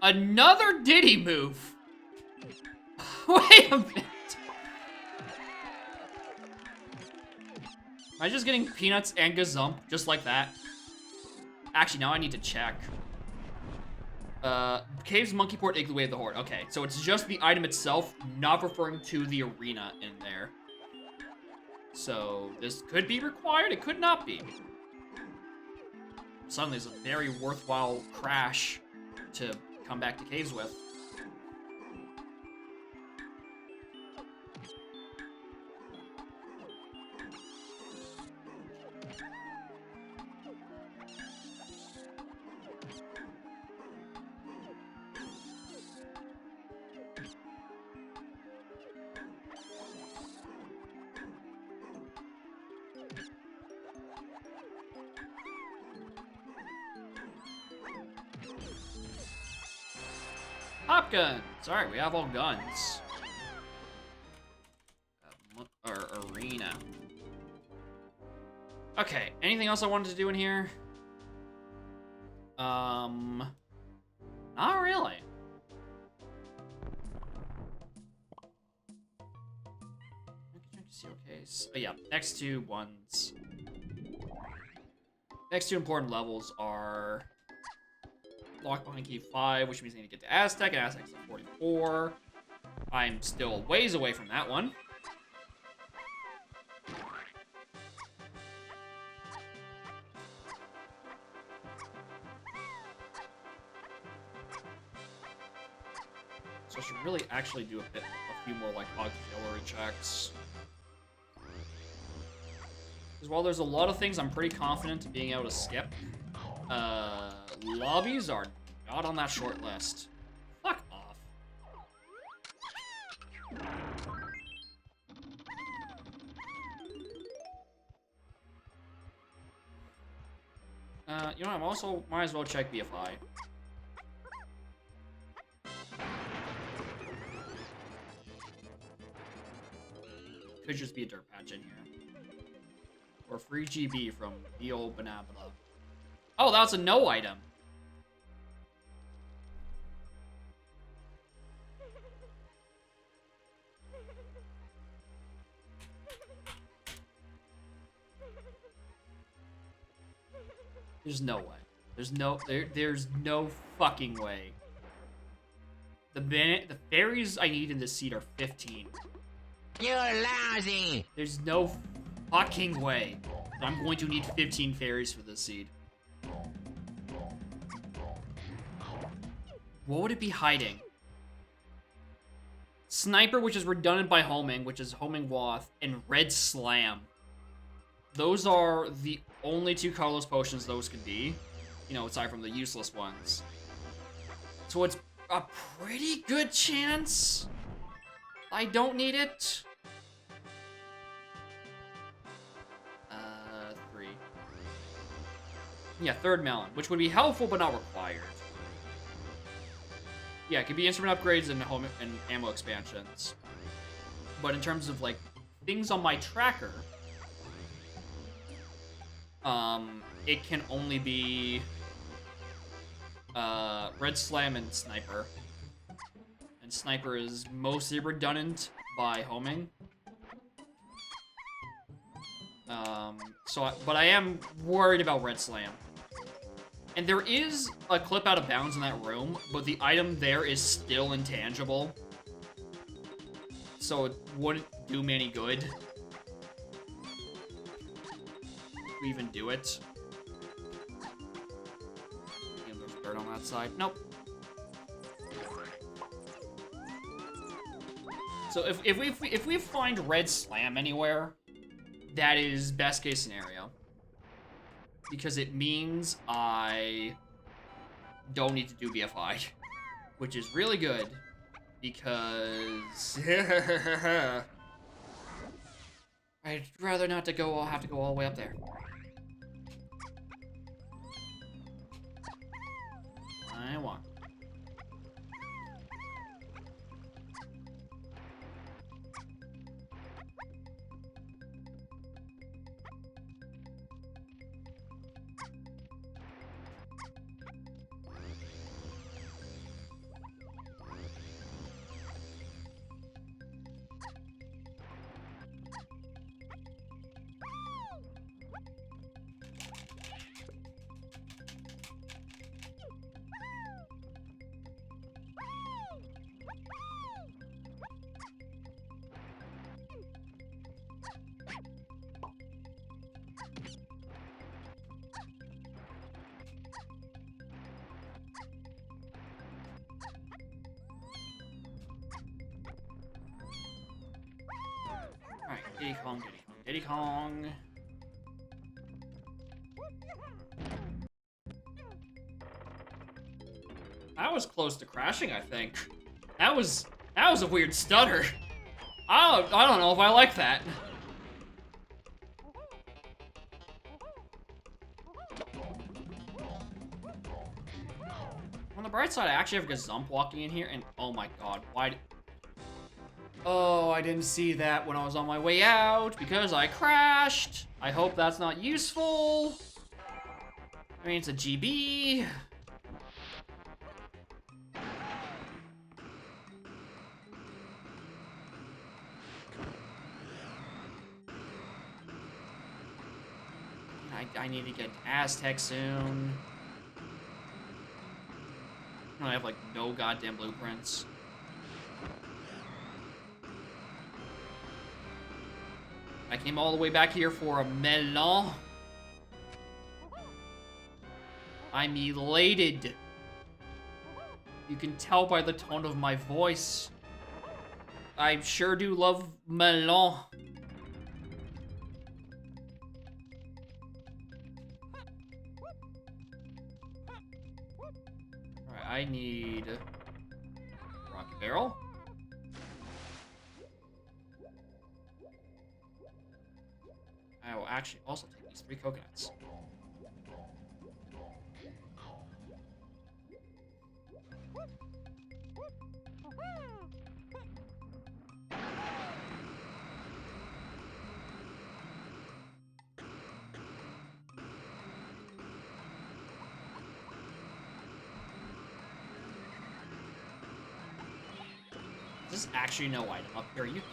Another Diddy move. Wait a minute. Am I just getting Peanuts and Gazump just like that? Actually, now I need to check. Caves, Monkey Port, Igloo Wave, the Horde. Okay, so it's just the item itself, not referring to the arena in there. So this could be required, it could not be. Suddenly it's a very worthwhile crash to come back to caves with. Pop guns! Alright, we have all guns. Arena. Okay, anything else I wanted to do in here? Not really. Okay, so, yeah, next two ones. Next two important levels are lock behind key 5, which means I need to get to Aztec, and Aztec's at 44. I'm still ways away from that one. So I should really actually do a few more like auxiliary checks. Because while there's a lot of things I'm pretty confident in being able to skip, lobbies are not on that short list. Fuck off. You know, I'm also might as well check BFI. Could just be a dirt patch in here. Or free GB from the old Banabla. Oh, that's a no item. There's no way. There's no fucking way. The fairies I need in this seed are 15. You're lousy! There's no fucking way that I'm going to need 15 fairies for this seed. What would it be hiding? Sniper, which is redundant by homing, which is homing Wath, and Red Slam. Those are the only two colorless potions those could be. You know, aside from the useless ones. So it's a pretty good chance I don't need it. 3. Yeah, third melon, which would be helpful but not required. Yeah, it could be instrument upgrades and home and ammo expansions. But in terms of like things on my tracker, it can only be Red Slam and Sniper. And Sniper is mostly redundant by homing. But I am worried about Red Slam. And there is a clip out of bounds in that room, but the item there is still intangible. So it wouldn't do me any good to even do it. And there's dirt on that side. Nope. So if we find Red Slam anywhere, that is best case scenario. Because it means I don't need to do BFI, which is really good because I'd rather not to go. I'll have to go all the way up there. I want. Diddy Kong, Diddy Kong, Diddy Kong. That was close to crashing, I think. That was a weird stutter. I don't know if I like that. On the bright side, I actually have Gazump walking in here, and oh my god, why? Oh, I didn't see that when I was on my way out because I crashed. I hope that's not useful. I mean, it's a GB. I need to get Aztec soon. I have like no goddamn blueprints. I came all the way back here for a melon. I'm elated. You can tell by the tone of my voice. I sure do love melon. Alright, I need rocket barrel. I will actually also take these 3 coconuts. Is this actually no item up here? Are you kidding me?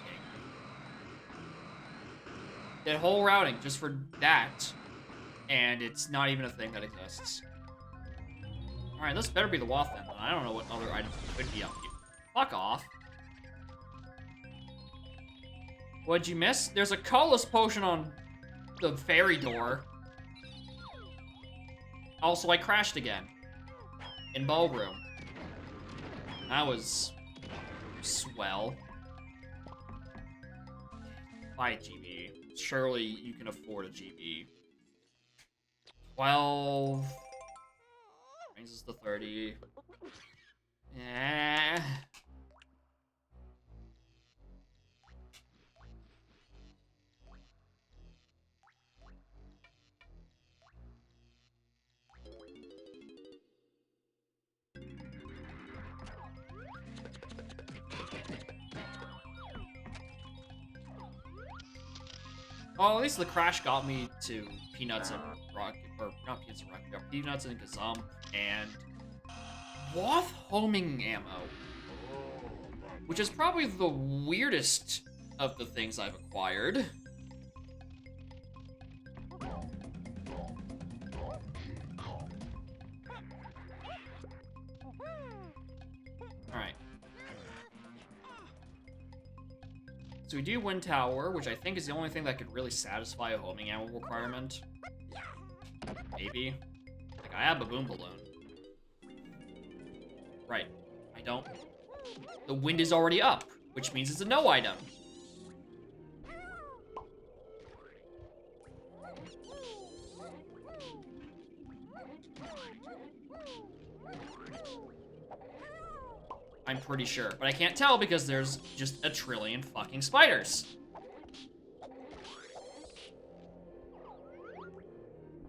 That whole routing just for that, and it's not even a thing that exists. Alright, this better be the waff then. I don't know what other items could be up here. Fuck off. What'd you miss? There's a colorless potion on the fairy door. Also, I crashed again. In ballroom. That was swell. Buy a GB. Surely you can afford a GB. 12. Brings us to 30. Yeah. Oh, at least the crash got me to Peanuts and Rocket, or not Peanuts and Rocket, Peanuts and Gazump, and Waff homing ammo. Which is probably the weirdest of the things I've acquired. Alright. So we do Wind Tower, which I think is the only thing that could really satisfy a homing ammo requirement. Maybe. Like, I have a Baboon Balloon. Right. I don't. The wind is already up, which means it's a no item. I'm pretty sure, but I can't tell because there's just a trillion fucking spiders.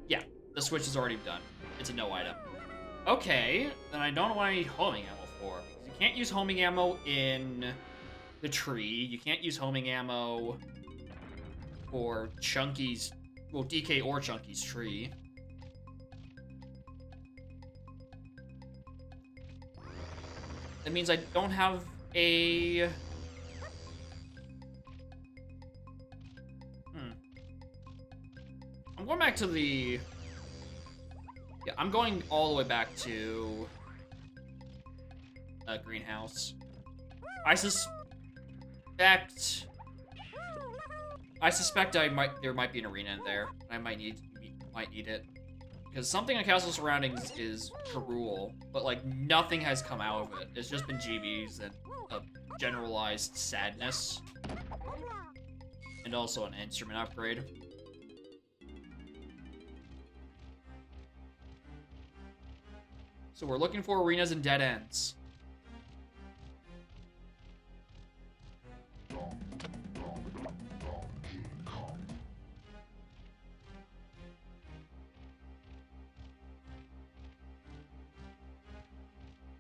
Yeah, the switch is already done. It's a no item. Okay, then I don't know what I need homing ammo for. You can't use homing ammo in the tree. You can't use homing ammo for Chunky's, well, DK or Chunky's tree. That means I don't have a... I'm going back to the... Yeah, I'm going all the way back to... greenhouse. I suspect there might be an arena in there. I might need it. Because something on Castle Surroundings is Karul, but like nothing has come out of it. It's just been GBs and a generalized sadness. And also an instrument upgrade. So we're looking for arenas and dead ends.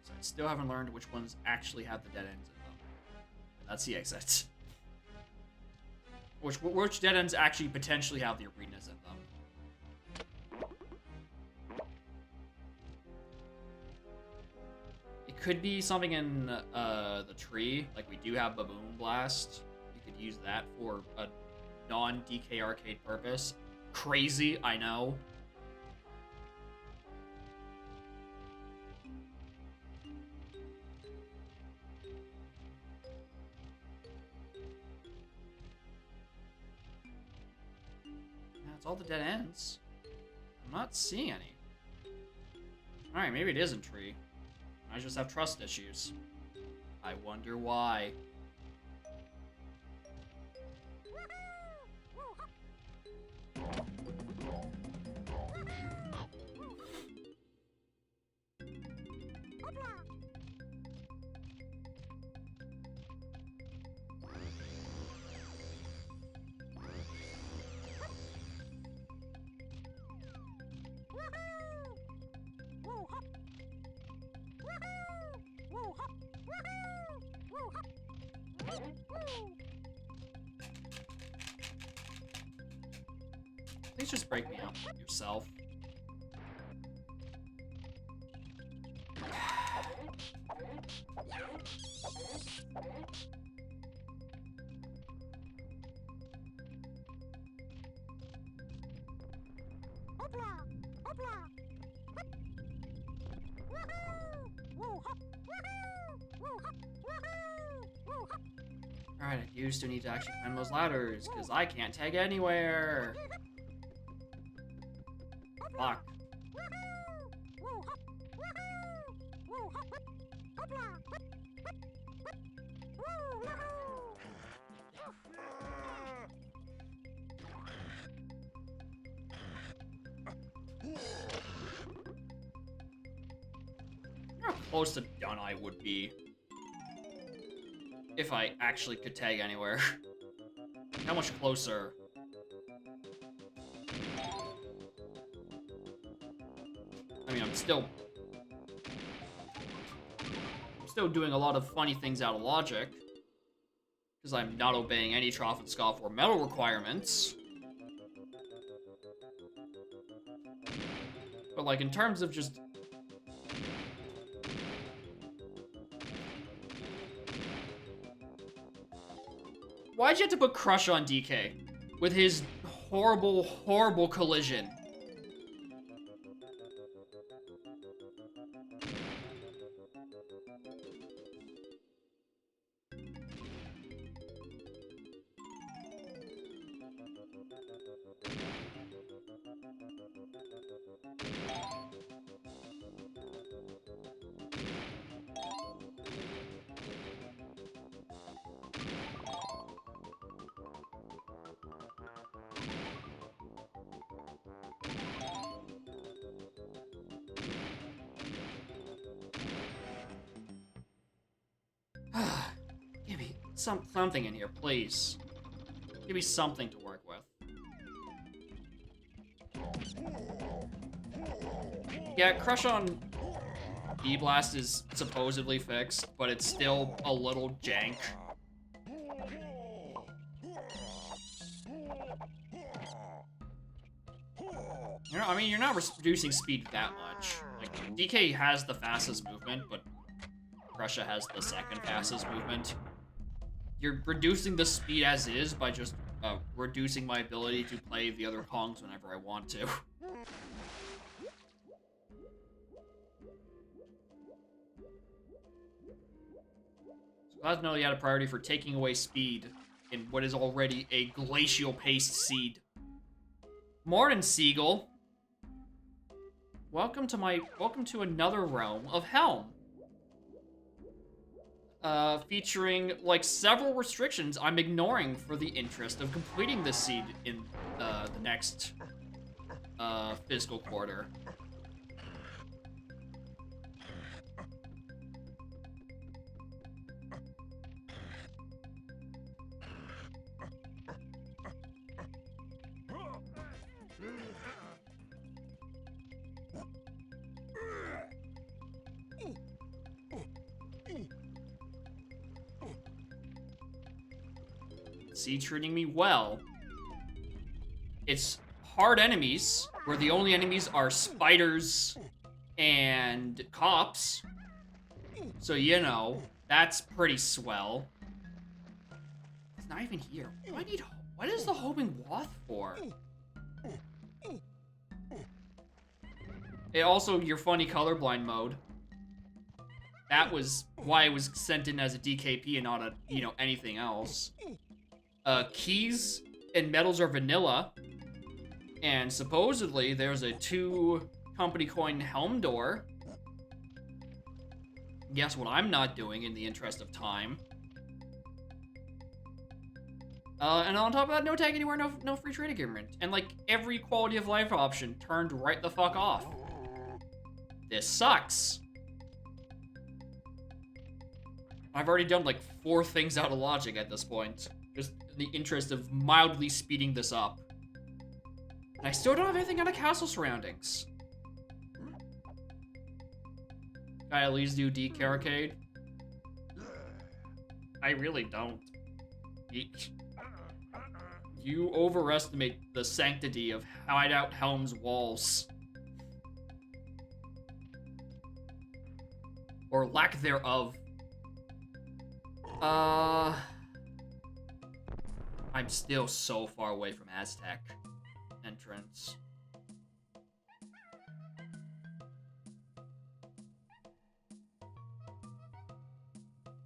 So I still haven't learned which ones actually have the dead ends in them. That's the exit. Which dead ends actually potentially have the arenas in them. It could be something in the tree, like we do have Baboon Blast. You could use that for a non-DK arcade purpose. Crazy, I know. That's all the dead ends. I'm not seeing any. Alright, maybe it isn't tree. I just have trust issues. I wonder why. Please just break me up yourself. Alright, I do still need to actually climb those ladders, because I can't tag anywhere. Fuck. How close to done I would be if I actually could tag anywhere. How much closer? I mean, I'm still doing a lot of funny things out of logic, because I'm not obeying any Trough and Scoff or metal requirements. But like in terms of just why'd you have to put Crush on DK with his horrible, horrible collision? Give me something in here, please. Give me something to work with. Yeah, Crush on E-Blast is supposedly fixed, but it's still a little jank. I mean, you're not reducing speed that much. Like, DK has the fastest movement, but Crusha has the second fastest movement. You're reducing the speed as is by just reducing my ability to play the other Kongs whenever I want to. So glad to know you had a priority for taking away speed in what is already a glacial-paced seed. Morning, Seagull. Welcome to another realm of Helm. featuring like several restrictions I'm ignoring for the interest of completing the seed in the next fiscal quarter. Seed treating me well. It's hard enemies, where the only enemies are spiders and cops. So, you know, that's pretty swell. It's not even here. What is the homing wath for? It also, your funny colorblind mode. That was why it was sent in as a DKP and not a, you know, anything else. Keys and medals are vanilla. And supposedly, there's a 2 company coin helm door. Guess what I'm not doing in the interest of time. And on top of that, no tag anywhere, no free trade agreement. And like, every quality of life option turned right the fuck off. This sucks. I've already done like 4 things out of logic at this point. Just in the interest of mildly speeding this up. And I still don't have anything out of castle surroundings. Can I at least do Decaricade? I really don't. You overestimate the sanctity of Hideout Helm's walls. Or lack thereof. I'm still so far away from Aztec entrance.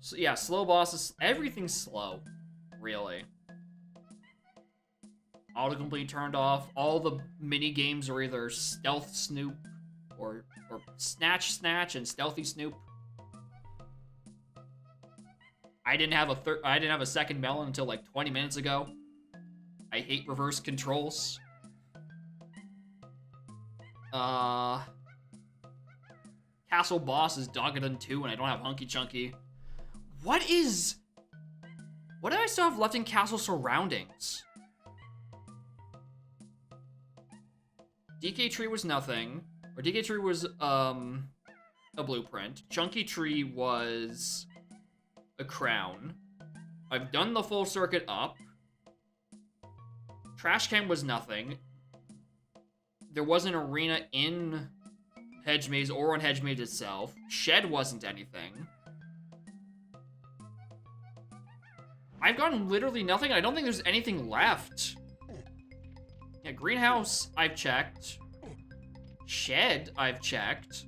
So yeah, slow bosses, everything's slow, really. Autocomplete turned off. All the mini games are either Stealth Snoop or Snatch and Stealthy Snoop. I didn't have a second melon until like 20 minutes ago. I hate reverse controls. Castle boss is Dogadon 2 and I don't have Hunky Chunky. What do I still have left in castle surroundings? DK Tree was nothing. Or DK Tree was, a blueprint. Chunky Tree was a crown. I've done the full circuit up. Trash Can was nothing. There was an arena in Hedge Maze or on Hedge Maze itself. Shed wasn't anything. I've gotten literally nothing. I don't think there's anything left. Yeah, Greenhouse, I've checked. Shed, I've checked.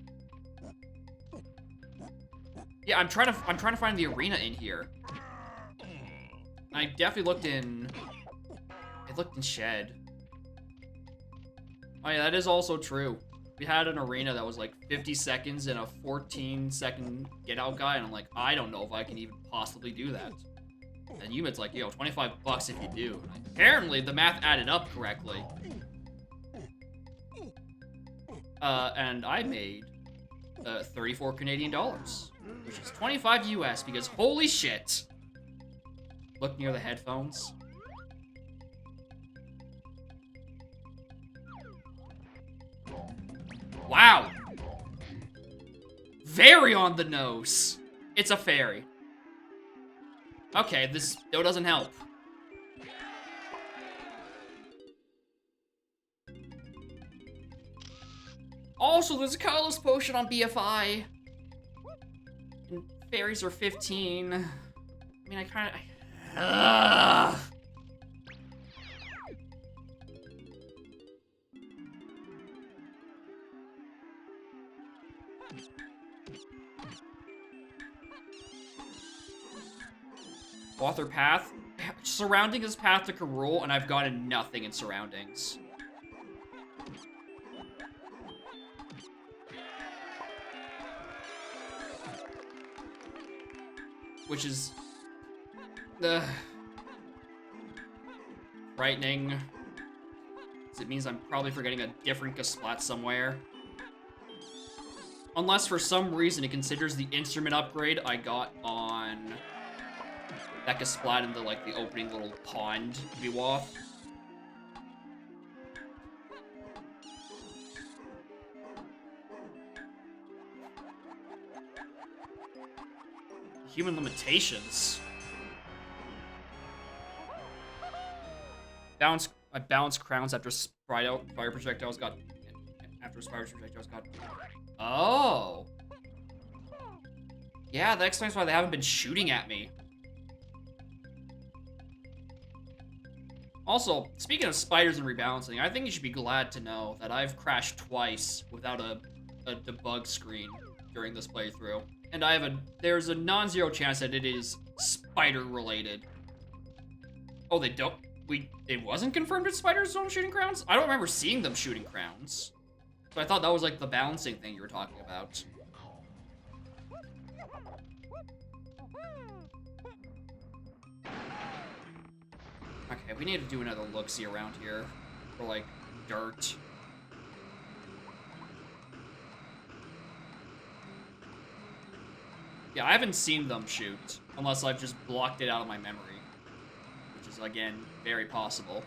Yeah, I'm trying to find the arena in here. I definitely looked in. I looked in Shed. Oh yeah, that is also true. We had an arena that was like 50 seconds and a 14-second get out guy, and I'm like, I don't know if I can even possibly do that. And Yumit's like, yo, $25 if you do. And apparently, the math added up correctly. And I made 34 Canadian dollars, which is 25 US, because holy shit. Look near the headphones. Wow. Very on the nose. It's a fairy. Okay, this still doesn't help. Also, there's a colorless potion on BFI. And fairies are 15. I mean, I kind of... Author path. Surrounding is path to Karul, and I've gotten nothing in surroundings. which is frightening. 'Cause it means I'm probably forgetting a different Kasplat somewhere. Unless for some reason it considers the instrument upgrade I got on that Kasplat in the, like, the opening little pond to be off. Human limitations. I balanced crowns after fire projectiles got. Oh. Yeah, that explains why they haven't been shooting at me. Also, speaking of spiders and rebalancing, I think you should be glad to know that I've crashed twice without a debug screen during this playthrough. And there's a non-zero chance that it is spider related. Oh, it wasn't confirmed that spiders don't shooting crowns? I don't remember seeing them shooting crowns. So I thought that was like the balancing thing you were talking about. Okay, we need to do another look-see around here for, like, dirt. Yeah, I haven't seen them shoot, unless I've just blocked it out of my memory, which is, again, very possible.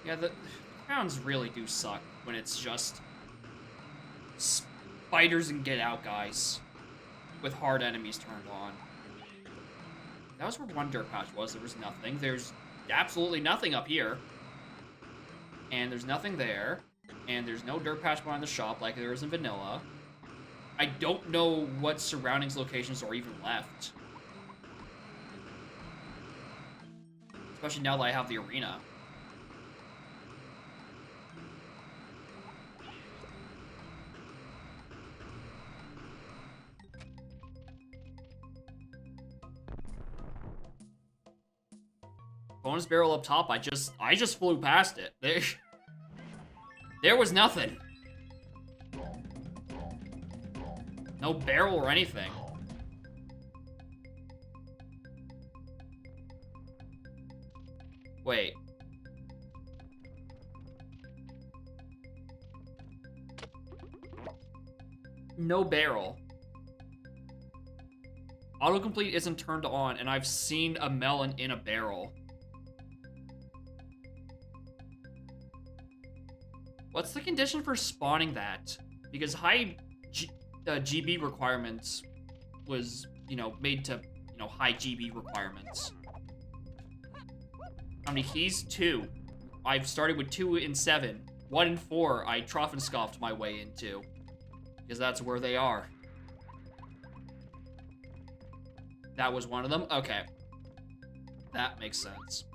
Yeah, the crowns really do suck when it's just spiders and get out guys with hard enemies turned on. That was where one dirt patch was. There was nothing. There's absolutely nothing up here. And there's nothing there. And there's no dirt patch behind the shop like there is in vanilla. I don't know what surroundings locations are even left. Especially now that I have the arena. Bonus barrel up top, I just flew past it. There was nothing. No barrel or anything. Wait. No barrel. Autocomplete isn't turned on, and I've seen a melon in a barrel. What's the condition for spawning that? Because high GB requirements was, made to, high GB requirements. How many keys? 2. I've started with 2 and 7. 1 and 4, I trough and scoffed my way into. Because that's where they are. That was one of them? Okay. That makes sense.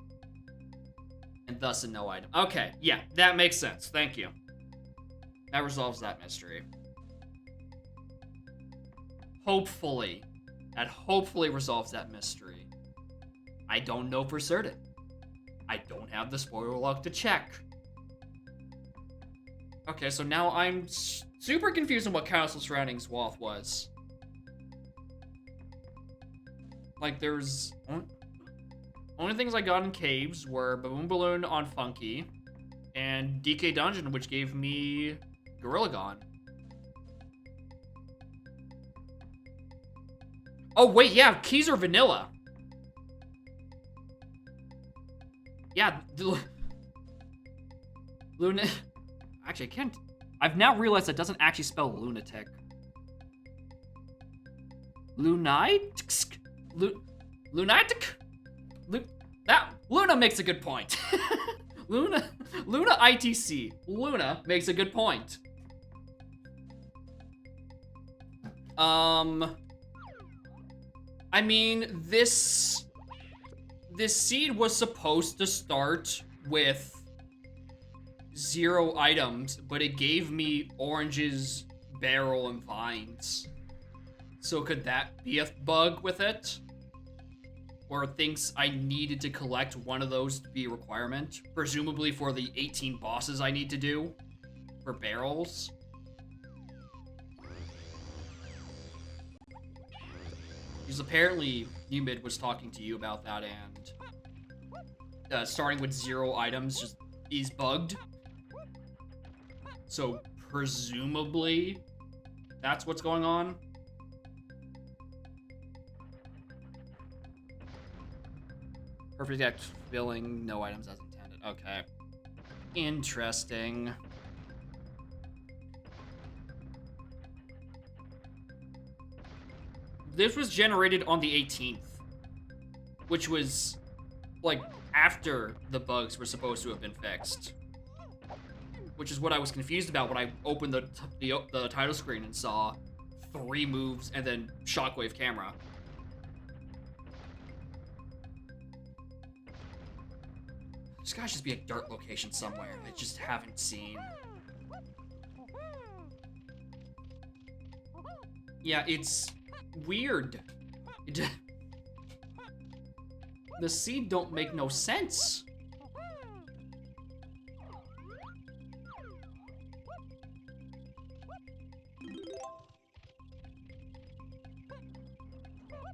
And thus a no item. Okay, yeah, that makes sense. Thank you. That resolves that mystery. Hopefully. That hopefully resolves that mystery. I don't know for certain. I don't have the spoiler log to check. Okay, so now I'm super confused on what Castle Surroundings Wath was. Like, there's... Only things I got in caves were Baboon Balloon on Funky and DK Dungeon, which gave me Gorilla Gon. Oh, wait, yeah, keys are vanilla. Yeah, Luna... Actually, I can't... I've now realized that doesn't actually spell lunatic. Lunatic? Lunatic? Luna makes a good point. Luna ITC. Luna makes a good point. I mean, this seed was supposed to start with 0 items, but it gave me oranges, barrel, and vines. So could that be a bug with it? or things I needed to collect one of those to be a requirement. Presumably for the 18 bosses I need to do for barrels. Because apparently Numid was talking to you about that, and starting with 0 items just is bugged. So presumably that's what's going on. Perfect deck filling, no items as intended. Okay. Interesting. This was generated on the 18th, which was, like, after the bugs were supposed to have been fixed. Which is what I was confused about when I opened the title screen and saw 3 moves and then shockwave camera. There's gotta just be a dirt location somewhere I just haven't seen. Yeah, it's weird. The seed don't make no sense.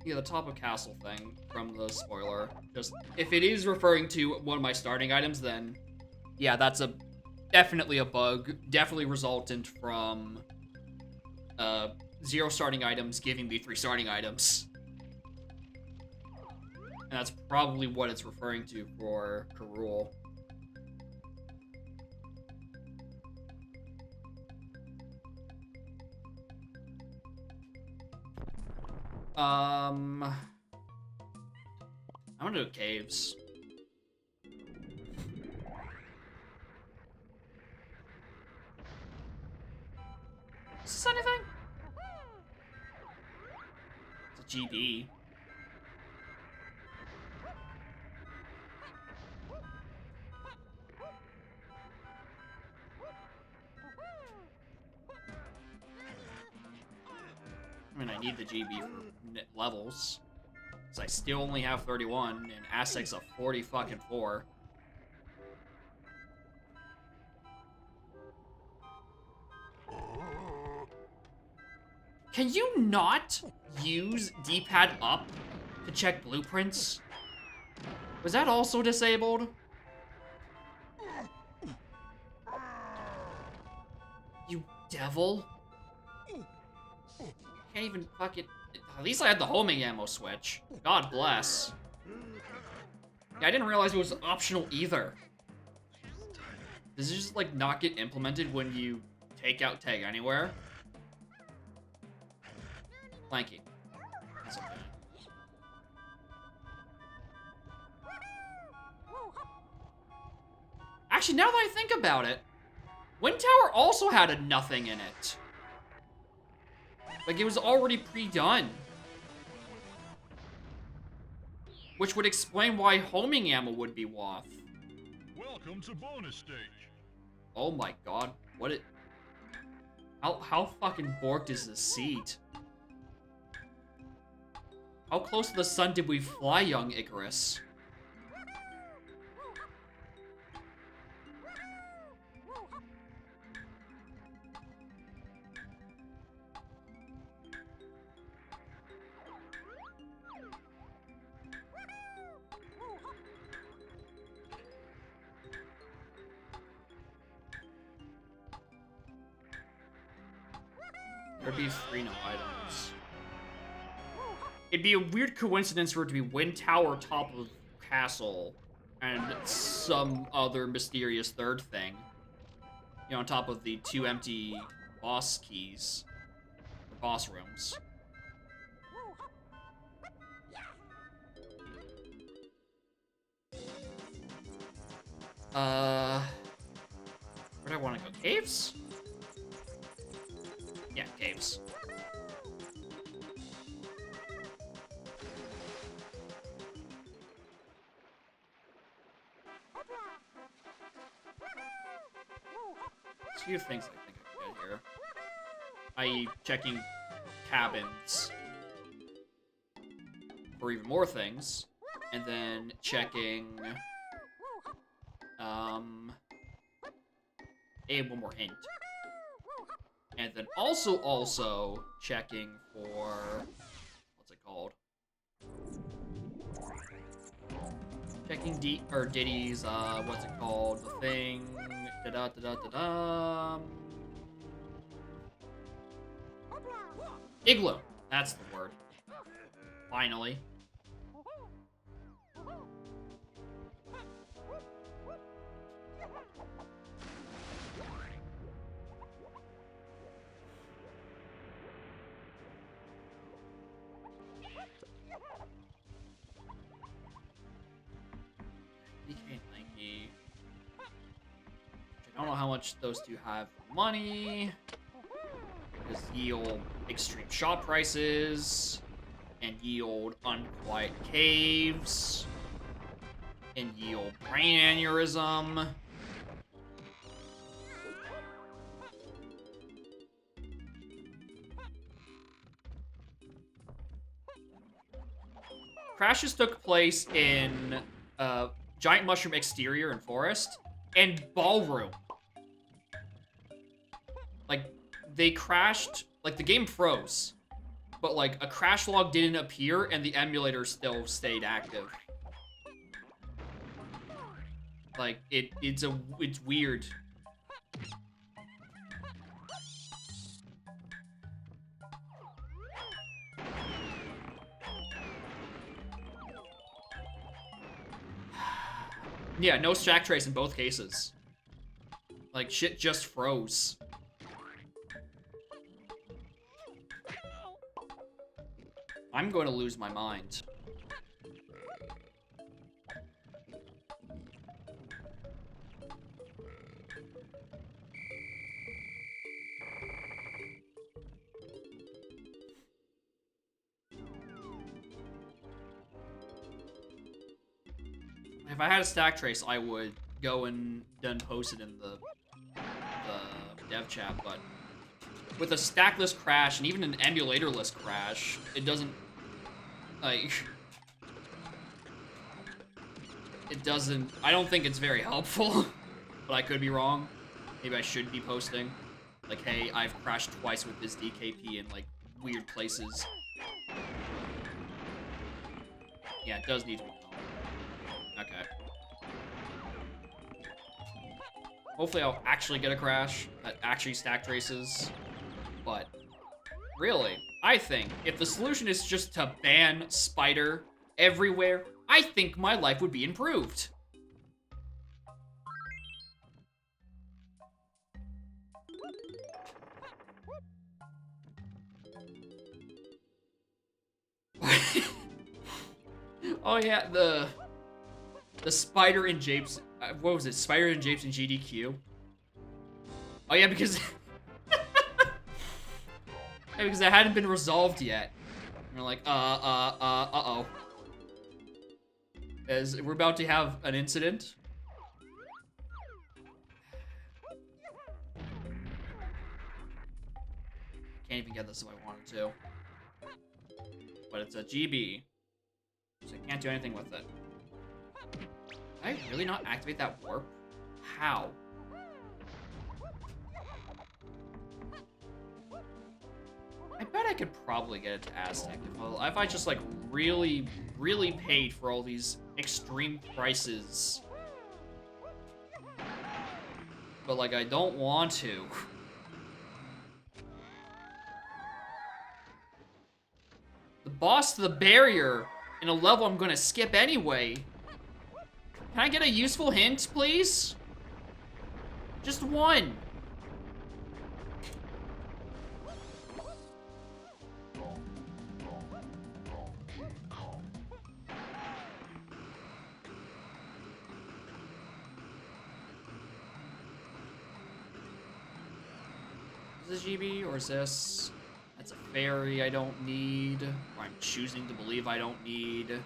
Yeah, the top of castle thing from the spoiler. Just, if it is referring to one of my starting items, then yeah, that's definitely a bug. Definitely resultant from 0 starting items giving me 3 starting items. And that's probably what it's referring to for Karul. I'm gonna do caves. Is this anything? It's a GB. I mean, I need the GB for levels. Because I still only have 31, and Aztec's a 40 fucking 4. Can you not use D-pad up to check blueprints? Was that also disabled? You devil. Can't even fucking... At least I had the homing ammo switch. God bless. Yeah, I didn't realize it was optional either. Does it just, like, not get implemented when you take out tag anywhere? Planky. That's okay. Actually, now that I think about it, Wind Tower also had a nothing in it. Like, it was already pre-done. Which would explain why homing ammo would be WAF. Welcome to bonus stage. Oh my god, what it... How fucking borked is this seat? How close to the sun did we fly, young Icarus? There'd be 3 no items. It'd be a weird coincidence for it to be Wind Tower, top of castle, and some other mysterious third thing. You know, on top of the 2 empty boss keys. Or boss rooms. Where do I want to go? Caves? Yeah, caves. There's a few things I think I could get here. I.e. checking cabins. For even more things. And then checking... one more hint. And then also checking for... What's it called? Checking Diddy's, what's it called? The thing... Da-da-da-da-da-da... Igloo. That's the word. Finally. DK and Lanky. I don't know how much those two have for money. Because yield extreme shop prices. And yield unquiet caves. And yield brain aneurysm. Crashes took place in Giant Mushroom Exterior and Forest and Ballroom. Like, they crashed, like, the game froze, but, like, a crash log didn't appear and the emulator still stayed active. Like, it's weird. Yeah, no stack trace in both cases. Like, shit just froze. I'm going to lose my mind. If I had a stack trace, I would go and then post it in the dev chat, but with a stackless crash and even an emulatorless crash, it doesn't, like, it doesn't, I don't think it's very helpful, but I could be wrong. Maybe I should be posting, like, hey, I've crashed twice with this DKP in, like, weird places. Yeah, it does need to be known. Okay. Hopefully I'll actually get a crash that actually stack traces, but really, I think if the solution is just to ban Spider everywhere, I think my life would be improved. Oh yeah, the Spider and Japes, what was it? Spider and Japes and GDQ? Oh yeah, because yeah, because it hadn't been resolved yet. And we're like, uh-oh. As we're about to have an incident. Can't even get this if I wanted to. But it's a GB. So I can't do anything with it. Did I really not activate that warp? How? I bet I could probably get it to Aztec if I just, like, really, really paid for all these extreme prices. But, like, I don't want to. The boss to the barrier in a level I'm gonna skip anyway. Can I get a useful hint, please? Just one. Is this GB or is this? That's a fairy I don't need. Or I'm choosing to believe I don't need.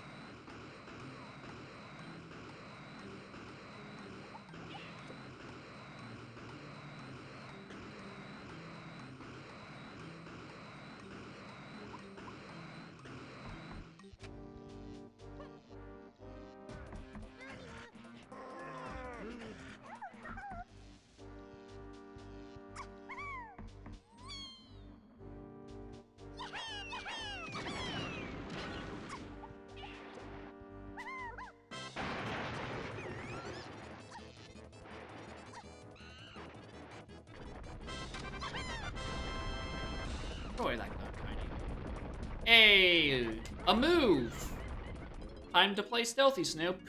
Go away, that tiny. Hey, a move. Time to play stealthy, Snoop.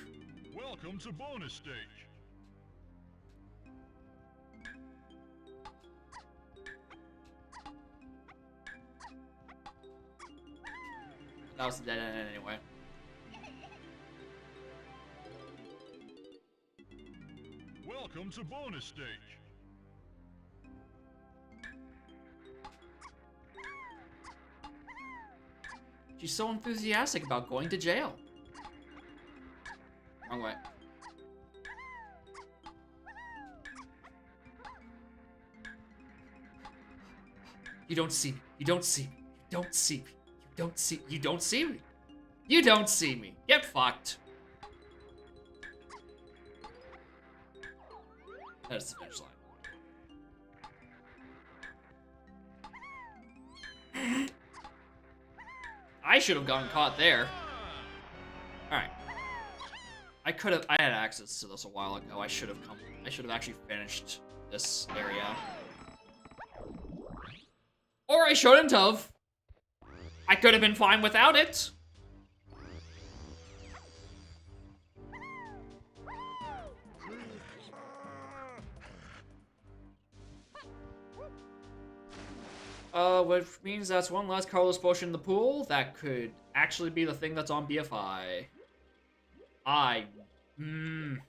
Welcome to bonus stage. That was the dead end anyway. Welcome to bonus stage. She's so enthusiastic about going to jail. Wrong way. You don't see me. You don't see me. You don't see me. You don't see. You don't see me. You don't see me. Get fucked. That's the finish line. I should have gotten caught there. Alright. I had access to this a while ago. I should have actually finished this area. Or I shouldn't have. I could have been fine without it. Which means that's one last colorless potion in the pool. That could actually be the thing that's on BFI. With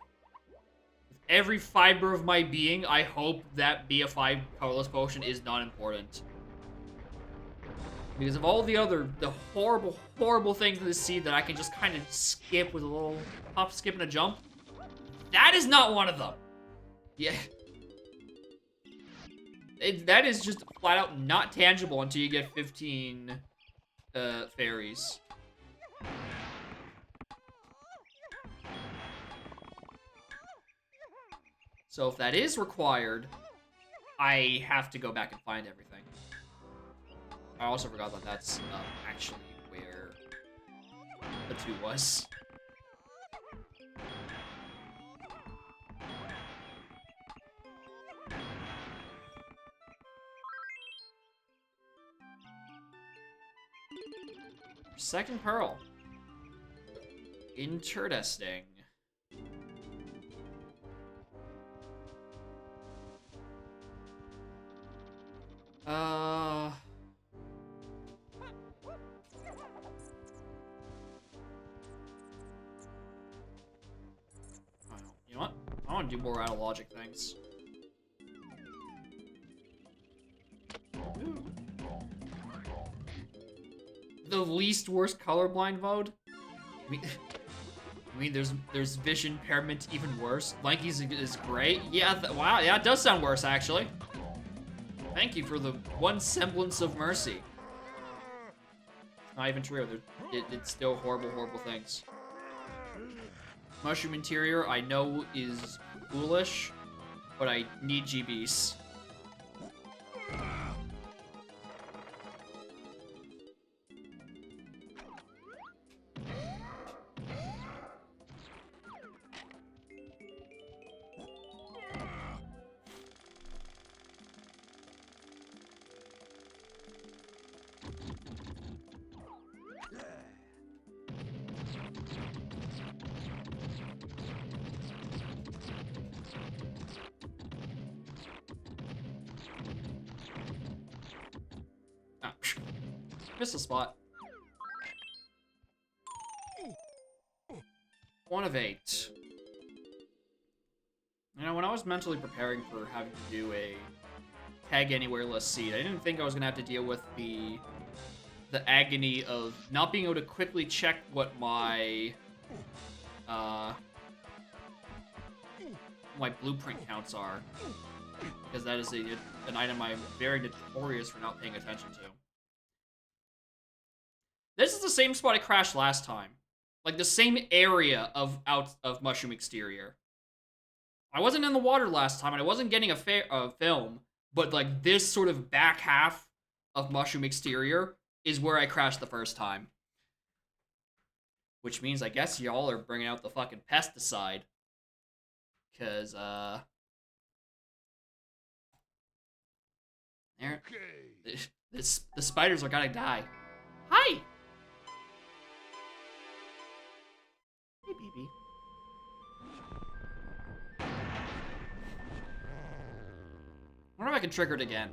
every fiber of my being, I hope that BFI colorless potion is not important. Because of all the horrible, horrible things in this seed that I can just kind of skip with a little hop, skip, and a jump. That is not one of them. Yeah. That is just flat out not tangible until you get 15 fairies. So if that is required, I have to go back and find everything. I also forgot that that's actually where the 2 was. Second pearl. Interesting. You know what? I want to do more out of logic things. The least worst colorblind mode? I mean, there's vision impairment even worse. Lanky's is great. Yeah, wow, yeah, it does sound worse, actually. Thank you for the one semblance of mercy. It's not even true. It's still horrible, horrible things. Mushroom interior, I know is foolish, but I need GBs. Missed a spot. 1 of 8. You know, when I was mentally preparing for having to do a tag anywhere less seed, I didn't think I was gonna have to deal with the agony of not being able to quickly check what my my blueprint counts are, because that is an item I'm very notorious for not paying attention to. This is the same spot I crashed last time. Like, the same area of Mushroom Exterior. I wasn't in the water last time, and I wasn't getting a film, but, like, this sort of back half of Mushroom Exterior is where I crashed the first time. Which means I guess y'all are bringing out the fucking pesticide. Because, there. The spiders are gonna die. Hi! Hey, baby. I wonder if I can trigger it again.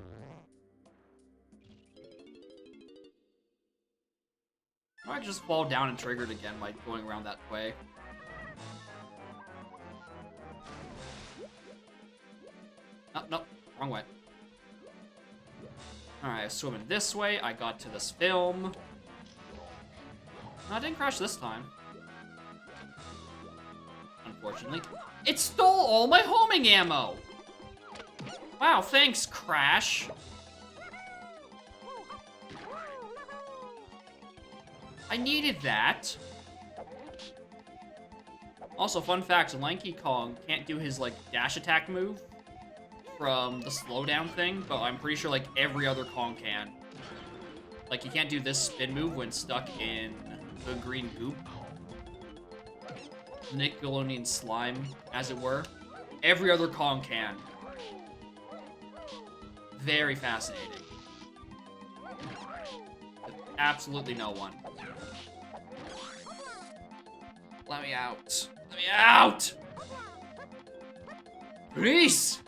Or I can just fall down and trigger it again by going around that way. Oh, no, wrong way. Alright, swimming this way. I got to this film. No, I didn't crash this time. Unfortunately. It stole all my homing ammo! Wow, thanks, Crash. I needed that. Also, fun fact, Lanky Kong can't do his, like, dash attack move from the slowdown thing, but I'm pretty sure, like, every other Kong can. Like, he can't do this spin move when stuck in the green goop. Nickelodeon slime, as it were. Every other Kong can. Very fascinating. But absolutely no one. Let me out. Let me out! Please!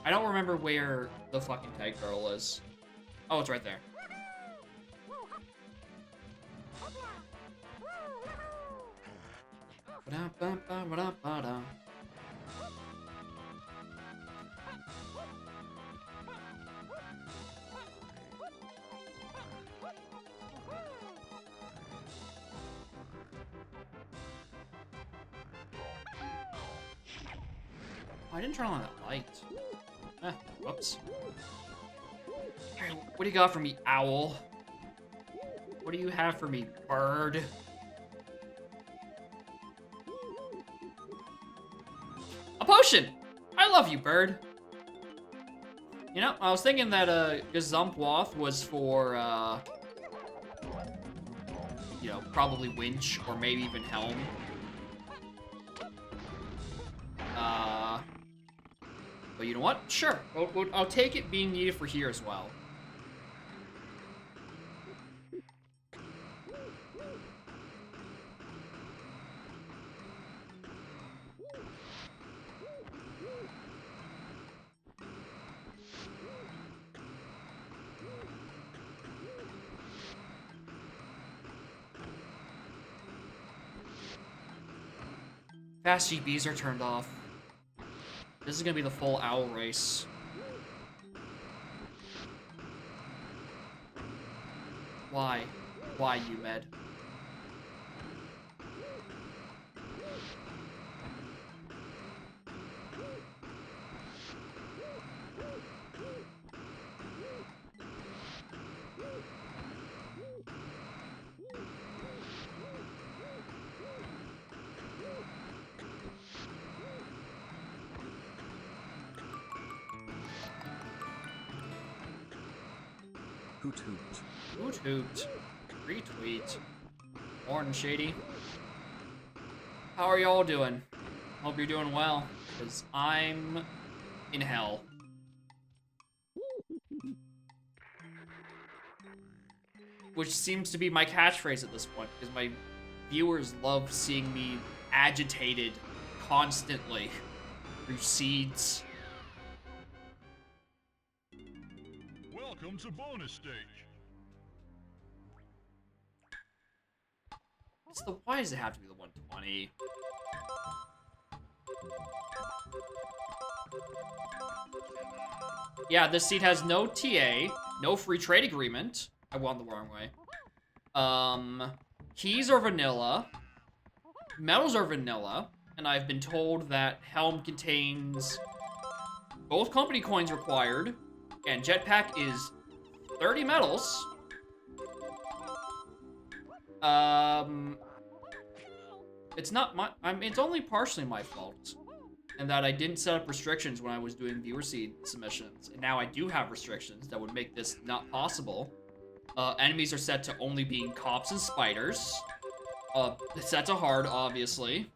I don't remember where the fucking tag girl is. Oh, it's right there. Ba-da-ba-ba-ba-da-ba-da. Oh, I didn't turn on that light. Whoops. Alright, what do you got for me, owl? What do you have for me, bird? A potion! I love you, bird. You know, I was thinking that Gazumpwoth was for, you know, probably Winch or maybe even Helm. But you know what? Sure. I'll take it being needed for here as well. Fast GBs are turned off. This is gonna be the full owl race. Why? Why, you med? Hoot hoot. Hoot hoot. Retweet. Orange Shady. How are y'all doing? Hope you're doing well, because I'm in hell. Which seems to be my catchphrase at this point, because my viewers love seeing me agitated constantly through seeds. Welcome to bonus stage. Why does it have to be the 120? Yeah, this seat has no TA, no free trade agreement. I went the wrong way. Keys are vanilla. Medals are vanilla. And I've been told that Helm contains both company coins required. And Jetpack is 30 medals. It's not my, it's only partially my fault. And that I didn't set up restrictions when I was doing viewer seed submissions. And now I do have restrictions that would make this not possible. Enemies are set to only being cops and spiders. Set to hard, obviously.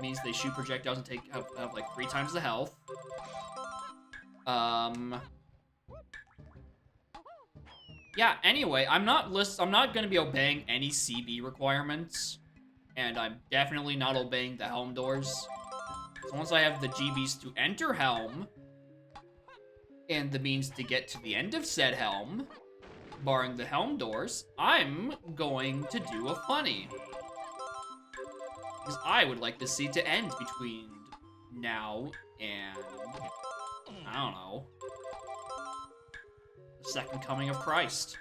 means they shoot projectiles and have like 3 times the health. Yeah, anyway, I'm not gonna be obeying any CB requirements. And I'm definitely not obeying the helm doors. So once I have the GBs to enter helm, and the means to get to the end of said helm, barring the helm doors, I'm going to do a funny. Because I would like to see to end between now and, I don't know, the second coming of Christ.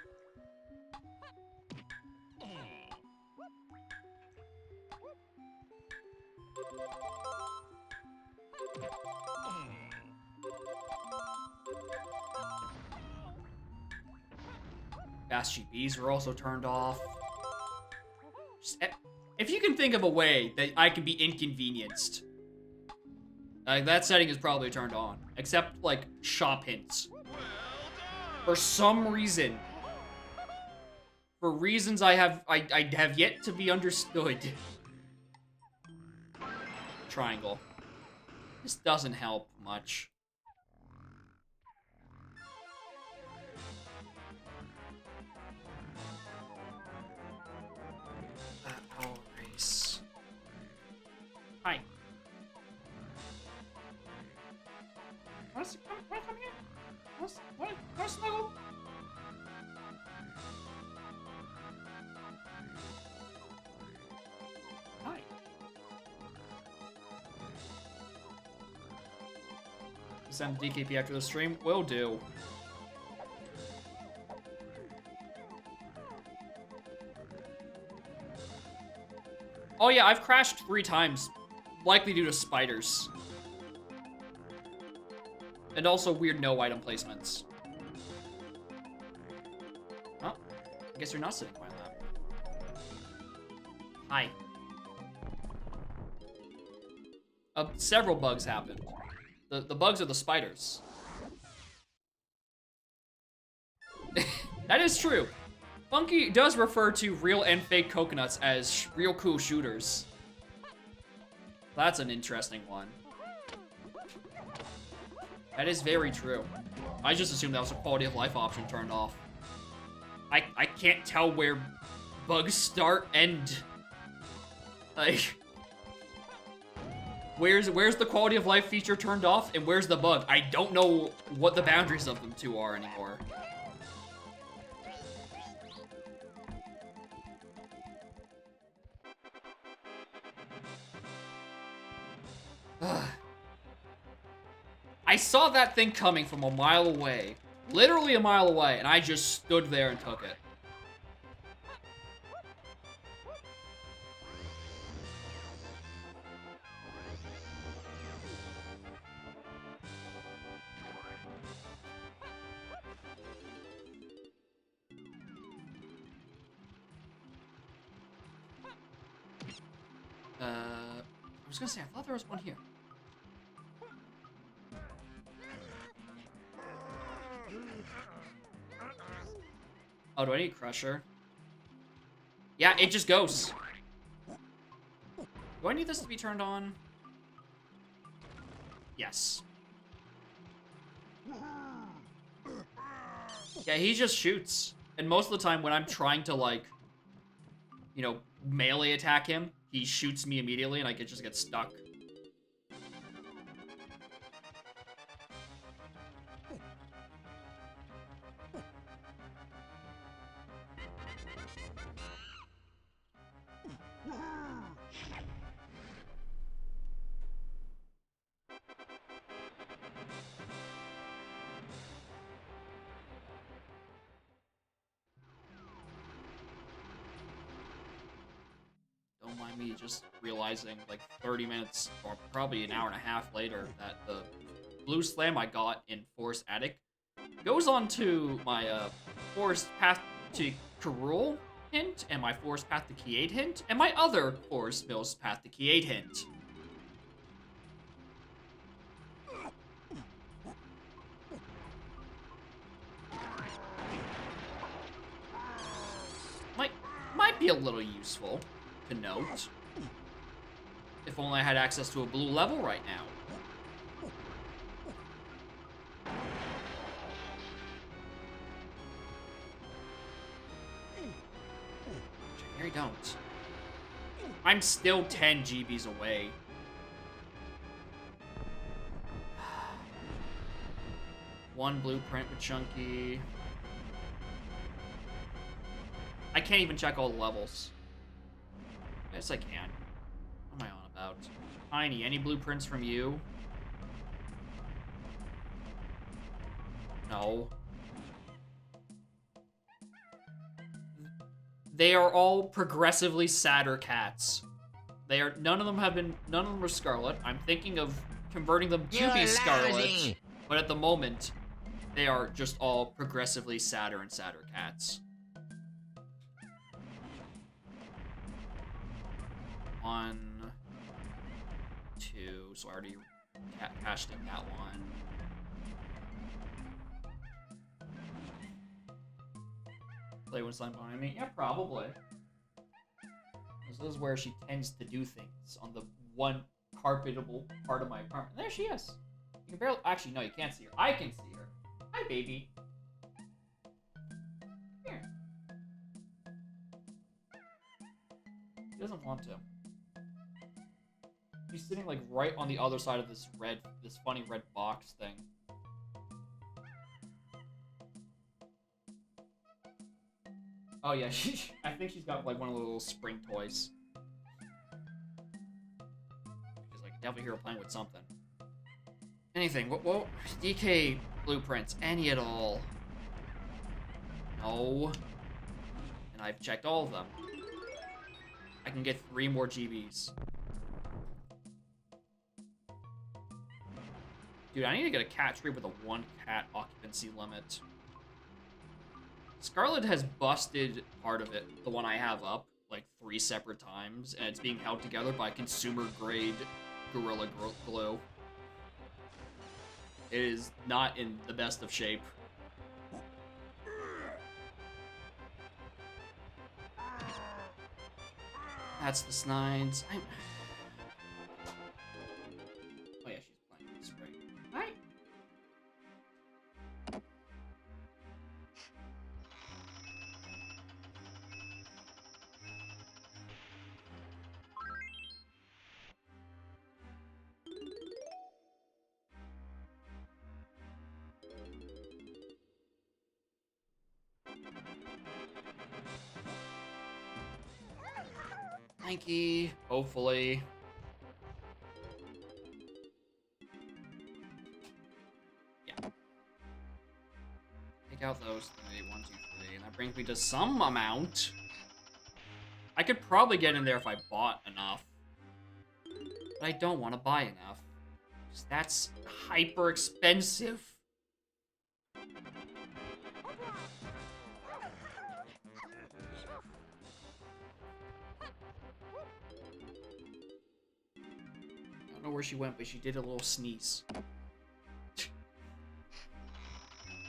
Fast GBs were also turned off. If you can think of a way that I can be inconvenienced, that setting is probably turned on. Except, like, shop hints. For some reason. For reasons I have yet to be understood. Triangle. This doesn't help much. Race. Hi. Want to come here? Want to snuggle? Hi. Send the DKP after the stream? Will do. Oh yeah, I've crashed 3 times. Likely due to spiders. And also weird no item placements. Oh, I guess you're not sitting in my lap. Hi. Several bugs happened. The bugs are the spiders. That is true. Funky does refer to real and fake coconuts as real cool shooters. That's an interesting one. That is very true. I just assumed that was a quality of life option turned off. I can't tell where bugs start and like where's the quality of life feature turned off and where's the bug? I don't know what the boundaries of them two are anymore. I saw that thing coming from a mile away. Literally a mile away, and I just stood there and took it. I was gonna say, I thought there was one here. Oh, do I need Crusher? Yeah, it just goes. Do I need this to be turned on? Yes. Yeah, he just shoots. And most of the time when I'm trying to, like, you know, melee attack him, he shoots me immediately and I just get stuck. Don't mind me just realizing, like, 30 minutes, or probably an hour and a half later, that the blue slam I got in Forest Attic goes on to my, Forest Path to Karul hint, and my Forest Path to Kiade hint, and my other Forest Mills Path to Kiade hint. Might be a little useful to note. If If only I had access to a blue level right now. Which I very don't. I'm still 10 GBs away. One blueprint with Chunky. I can't even check all the levels. Yes, I can. What am I on about? Tiny, any blueprints from you? No. They are all progressively sadder cats. None of them are Scarlet. I'm thinking of converting them to be Scarlet. Lousy. But at the moment, they are just all progressively sadder and sadder cats. One, two, so I already cashed in that one. Play with slime behind me? Yeah, probably. This is where she tends to do things, on the one carpetable part of my apartment. There she is. You can barely... Actually, no, you can't see her. I can see her. Hi, baby. Here. She doesn't want to. She's sitting, like, right on the other side of this funny red box thing. Oh, yeah, I think she's got, like, one of the little spring toys. Because I can definitely hear her playing with something. Anything. What DK blueprints. Any at all. No. And I've checked all of them. I can get 3 more GBs. Dude, I need to get a cat tree with a 1 cat occupancy limit. Scarlet has busted part of it, the one I have up, like 3 separate times, and it's being held together by consumer-grade Gorilla Glue. It is not in the best of shape. That's the Snines. Oh yeah, she's playing with the spring. Hi. Thank you. Hopefully. Yeah. Take out those 3. 1, 2, 3. And that brings me to some amount. I could probably get in there if I bought enough. But I don't want to buy enough. Because that's hyper expensive. I don't know where she went, but she did a little sneeze. It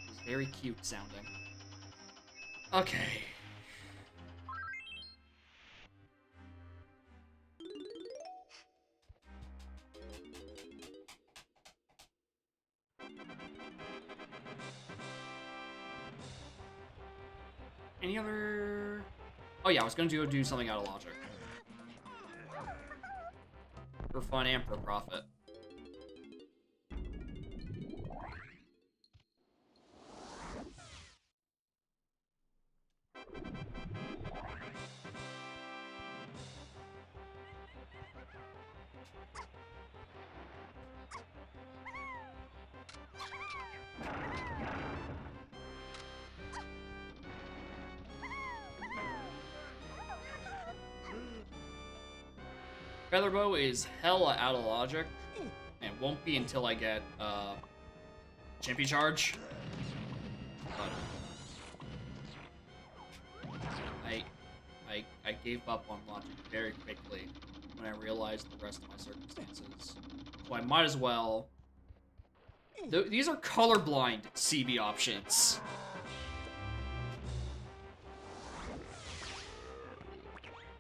was very cute sounding. Okay. Any other... Oh yeah, I was gonna do something out of logic. For fun and for profit. Featherbow is hella out of logic, and won't be until I get Champion Charge. But I gave up on logic very quickly when I realized the rest of my circumstances. So I might as well. These are colorblind CB options.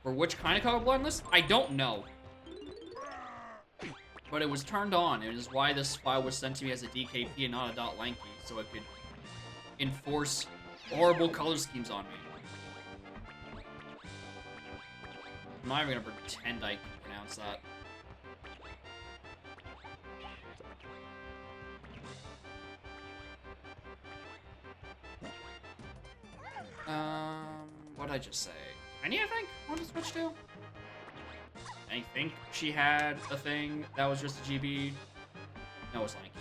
For which kind of colorblindness? I don't know. But it was turned on. It is why this file was sent to me as a DKP and not a .lanky, so it could enforce horrible color schemes on me. I'm not even gonna pretend I can pronounce that. What'd I just say? Tiny, I think? What did Switch do? I think she had a thing that was just a GB. No, it's Lanky.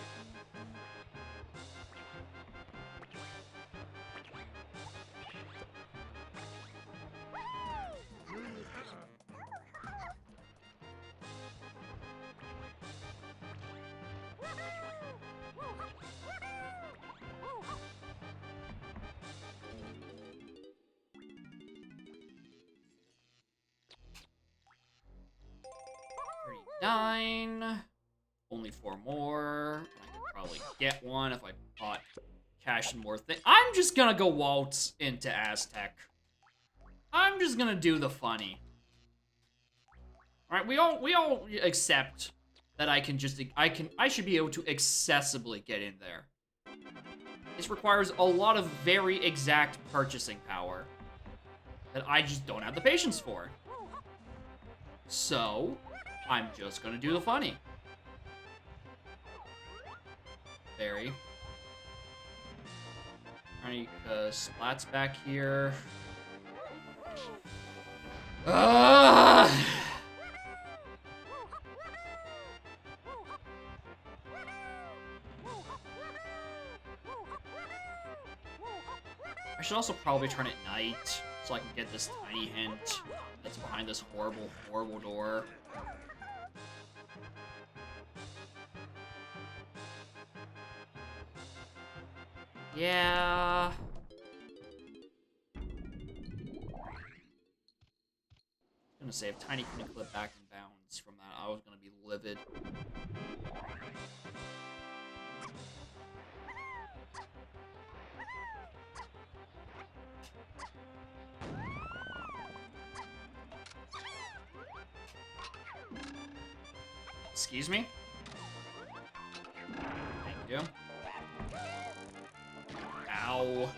$39. Only 4 more. I could probably get one if I bought cash and more things. I'm just gonna go waltz into Aztec. I'm just gonna do the funny. Alright, we all accept that I should be able to accessibly get in there. This requires a lot of very exact purchasing power that I just don't have the patience for. So, I'm just gonna do the funny. Very. Alright, Splat's back here. I should also probably turn at night so I can get this tiny hint that's behind this horrible, horrible door. Yeah. I'm gonna say if Tiny couldn't clip back in bounds from that, I was gonna be livid. Excuse me? Thank you. Ow.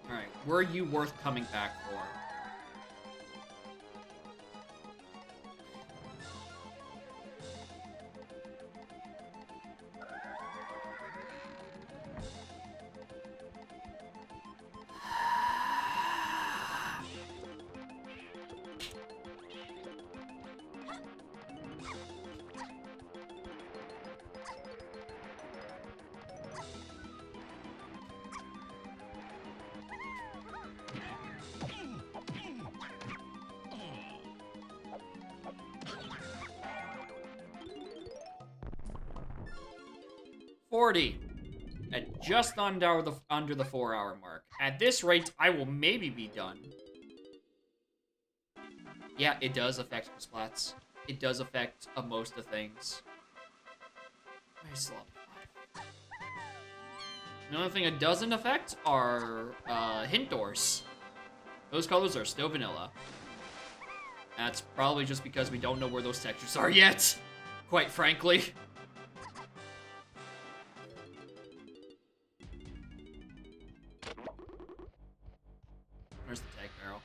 Alright, were you worth coming back for? $40 at just under the 4-hour mark. At this rate, I will maybe be done. Yeah, it does affect splats. It does affect most of things. Where's the The only thing it doesn't affect are hint doors. Those colors are still vanilla. That's probably just because we don't know where those textures are yet, quite frankly. Where's the tag barrel?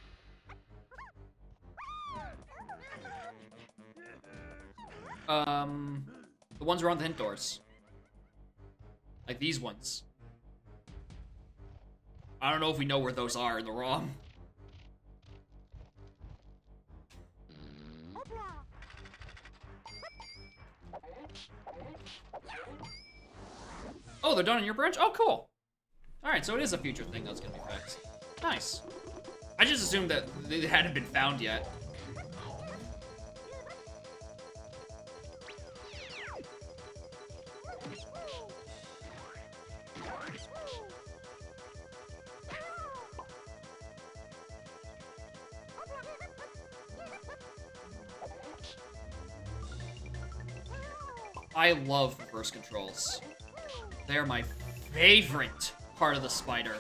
The ones around the hint doors. Like these ones. I don't know if we know where those are in the ROM. Oh, they're done in your branch? Oh, cool. Alright, so it is a future thing that's gonna be fixed. Nice. I just assumed that they hadn't been found yet. I love reverse controls. They're my favorite part of the spider.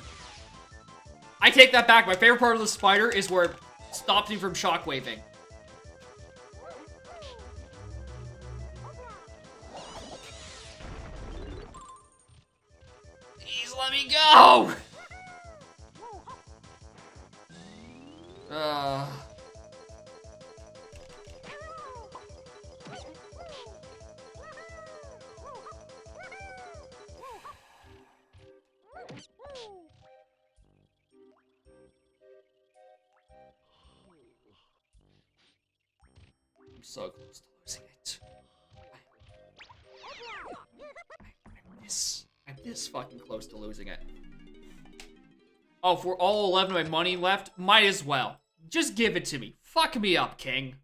I take that back. My favorite part of the spider is where it stops me from shockwaving. Please let me go! I'm so close to losing it. I'm this fucking close to losing it. Oh, for all 11 of my money left? Might as well. Just give it to me. Fuck me up, King.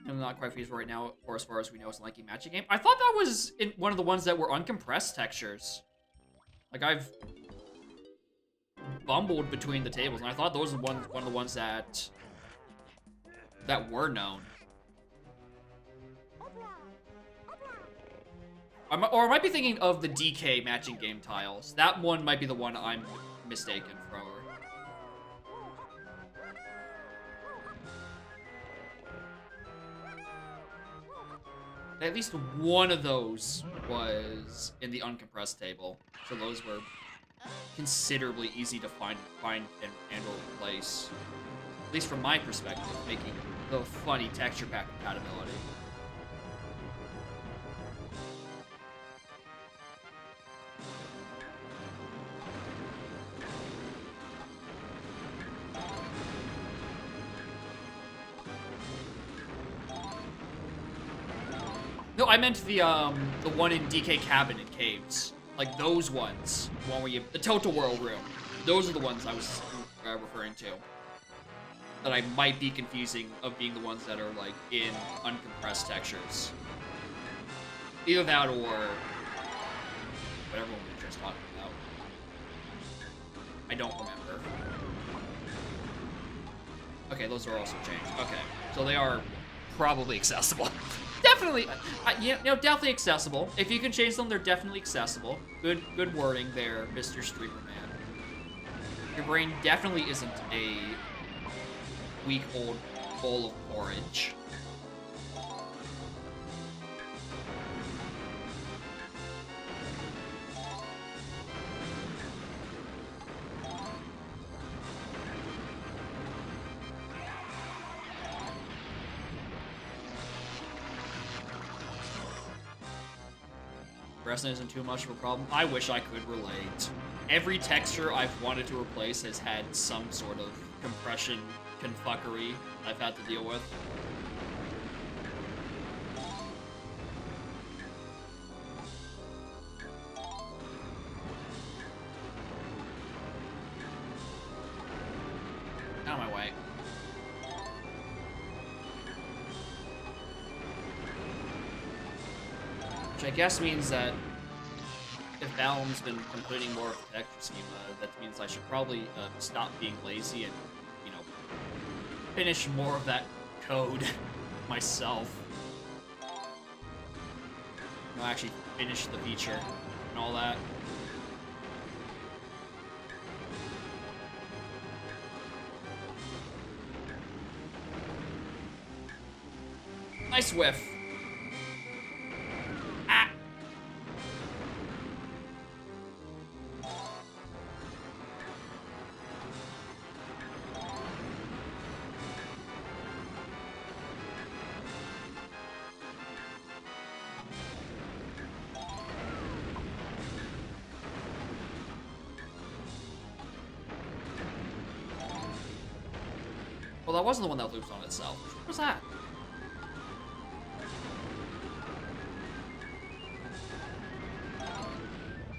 I'm not quite feasible right now, or as far as we know, it's a lanky matching game. I thought that was in one of the ones that were uncompressed textures. Like, I've bumbled between the tables, and I thought those were one of the ones that were known. Or I might be thinking of the DK matching game tiles. That one might be the one I'm mistaken for. At least one of those was in the uncompressed table, so those were considerably easy to find and replace. At least from my perspective, making the funny texture pack compatibility. No, I meant the one in DK Cabin in Caves. Like those ones. The one where you... The Total World room. Those are the ones I was referring to. That I might be confusing of being the ones that are, like, in uncompressed textures. Either that or... whatever one we were just talking about. I don't remember. Okay, those are also changed. Okay, so they are probably accessible. Definitely, definitely accessible. If you can change them, they're definitely accessible. Good wording there, Mr. Streamer Man. Your brain definitely isn't a week-old bowl of porridge. Resonance isn't too much of a problem. I wish I could relate. Every texture I've wanted to replace has had some sort of compression confuckery I've had to deal with. Out of my way. Which I guess means that if Balam's been completing more of the texture schema, that means I should probably stop being lazy and, you know, finish more of that code myself. You know, actually finish the feature and all that. Nice whiff. Well, that wasn't the one that loops on itself. What was that?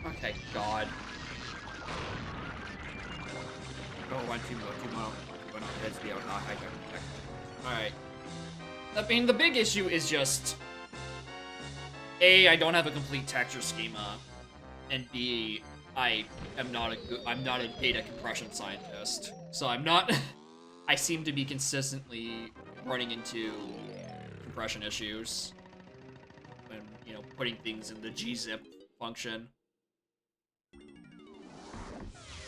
Okay, God. Oh, 1, 2, 1, 2, 1. Heads be out. Alright. I mean, the big issue is just... A, I don't have a complete texture schema. And B, I'm not a data compression scientist, so I'm not. I seem to be consistently running into compression issues when, you know, putting things in the gzip function.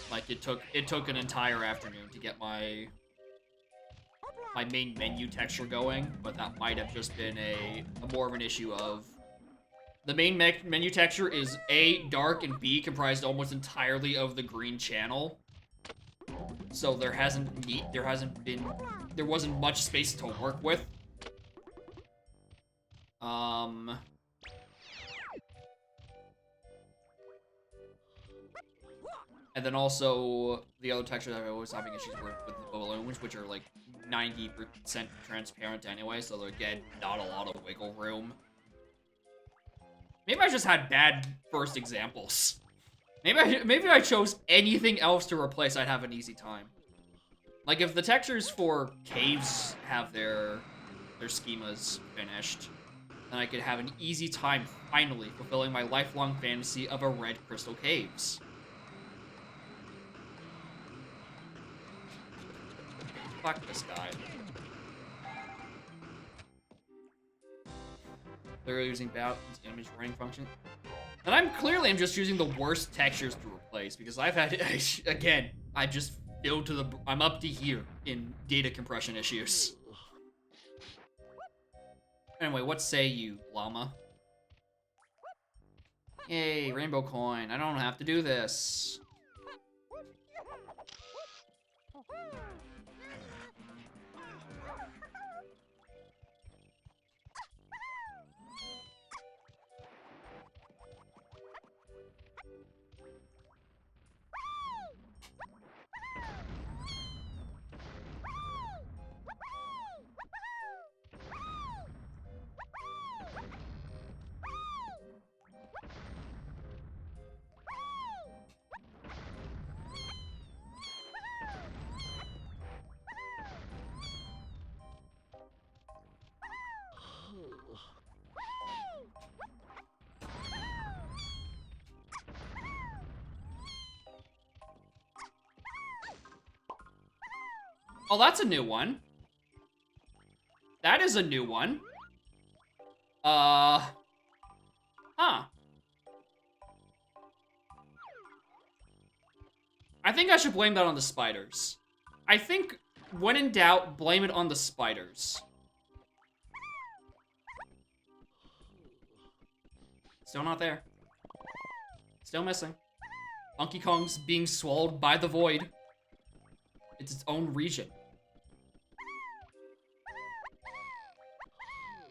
Like it took an entire afternoon to get my main menu texture going, but that might have just been a more of an issue of the main menu texture is A, dark, and B, comprised almost entirely of the green channel. So there wasn't much space to work with. And then also, the other texture that I was having issues with the balloons, which are like 90% transparent anyway, so again, not a lot of wiggle room. Maybe I just had bad first examples. Maybe if I chose anything else to replace, I'd have an easy time. Like, if the textures for caves have their schemas finished, then I could have an easy time finally fulfilling my lifelong fantasy of a red crystal caves. Fuck this guy. They're using image running function. And I'm just using the worst textures to replace because I've had, again, I'm up to here in data compression issues. Anyway, what say you, llama? Yay, rainbow coin. I don't have to do this. Oh, that's a new one. That is a new one. Huh. I think I should blame that on the spiders. I think, when in doubt, blame it on the spiders. Still not there. Still missing. Donkey Kong's being swallowed by the void. It's its own region.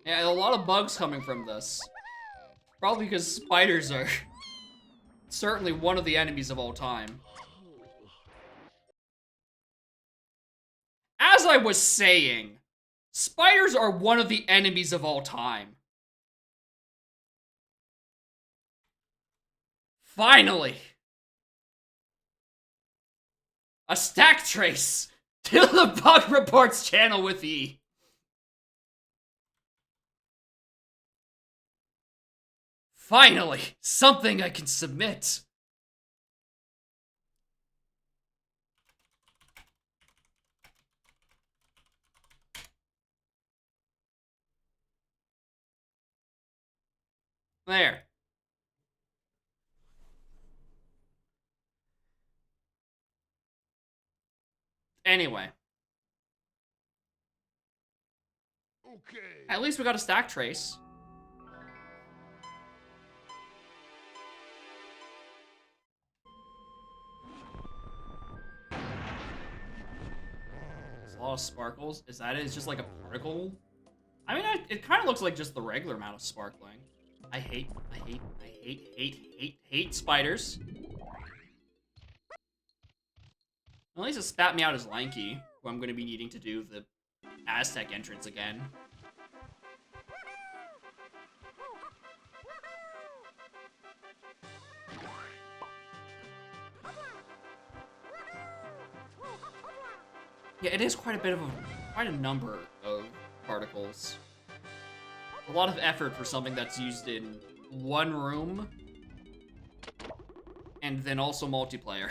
Yeah, a lot of bugs coming from this. Probably because spiders are certainly one of the enemies of all time. As I was saying, spiders are one of the enemies of all time. Finally! A stack trace to the Bug Reports channel with E. Finally, something I can submit. There. Anyway. Okay. At least we got a stack trace. There's a lot of sparkles. Is that it? It's just like a particle? I mean, it kind of looks like just the regular amount of sparkling. I hate spiders. At least it spat me out as Lanky, who I'm going to be needing to do the Aztec entrance again. Yeah, it is quite a number of particles. A lot of effort for something that's used in one room And then also multiplayer.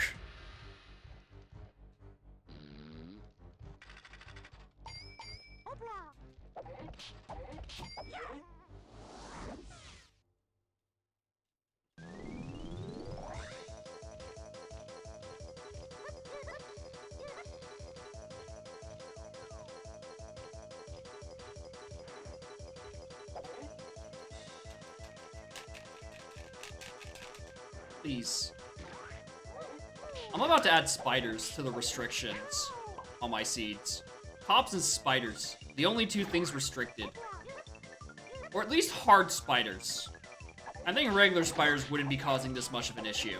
Please. I'm about to add spiders to the restrictions on my seeds. Cops and spiders. The only two things restricted. Or at least hard spiders. I think regular spiders wouldn't be causing this much of an issue.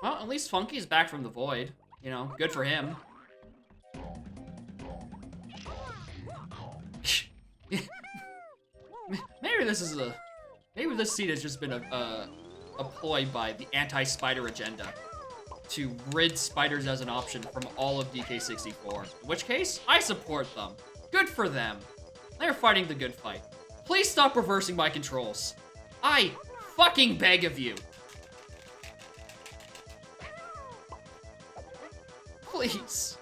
Well, at least Funky's back from the void. You know, good for him. Maybe this seed has just been a ploy by the anti-spider agenda to rid spiders as an option from all of DK64. In which case, I support them. Good for them. They're fighting the good fight. Please stop reversing my controls. I fucking beg of you. Please.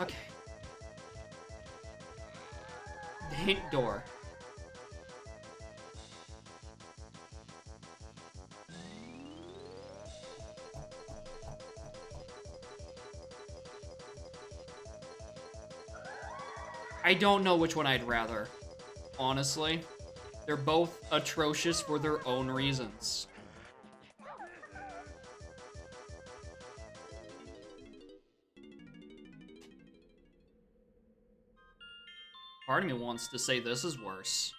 Okay. The hint door. I don't know which one I'd rather, honestly. They're both atrocious for their own reasons. Part of me wants to say this is worse.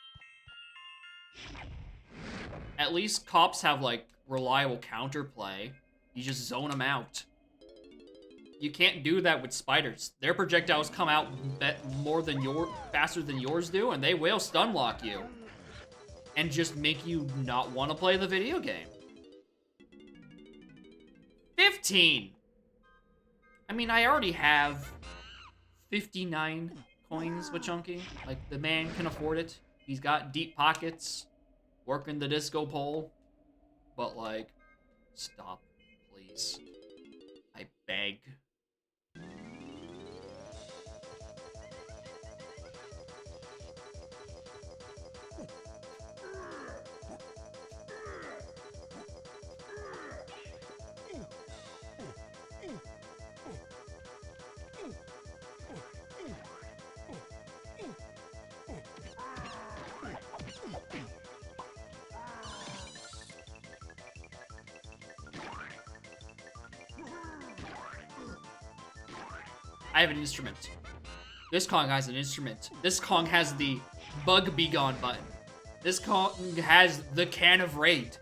At least cops have, like, reliable counterplay. You just zone them out. You can't do that with spiders. Their projectiles come out faster than yours do, and they will stun lock you. And just make you not want to play the video game. 15! I mean, I already have 59 coins with Chunky. Like, the man can afford it. He's got deep pockets, working the disco pole. But, like, stop, please. I beg. I have an instrument. This Kong has an instrument. This Kong has the bug be gone button. This Kong has the can of raid.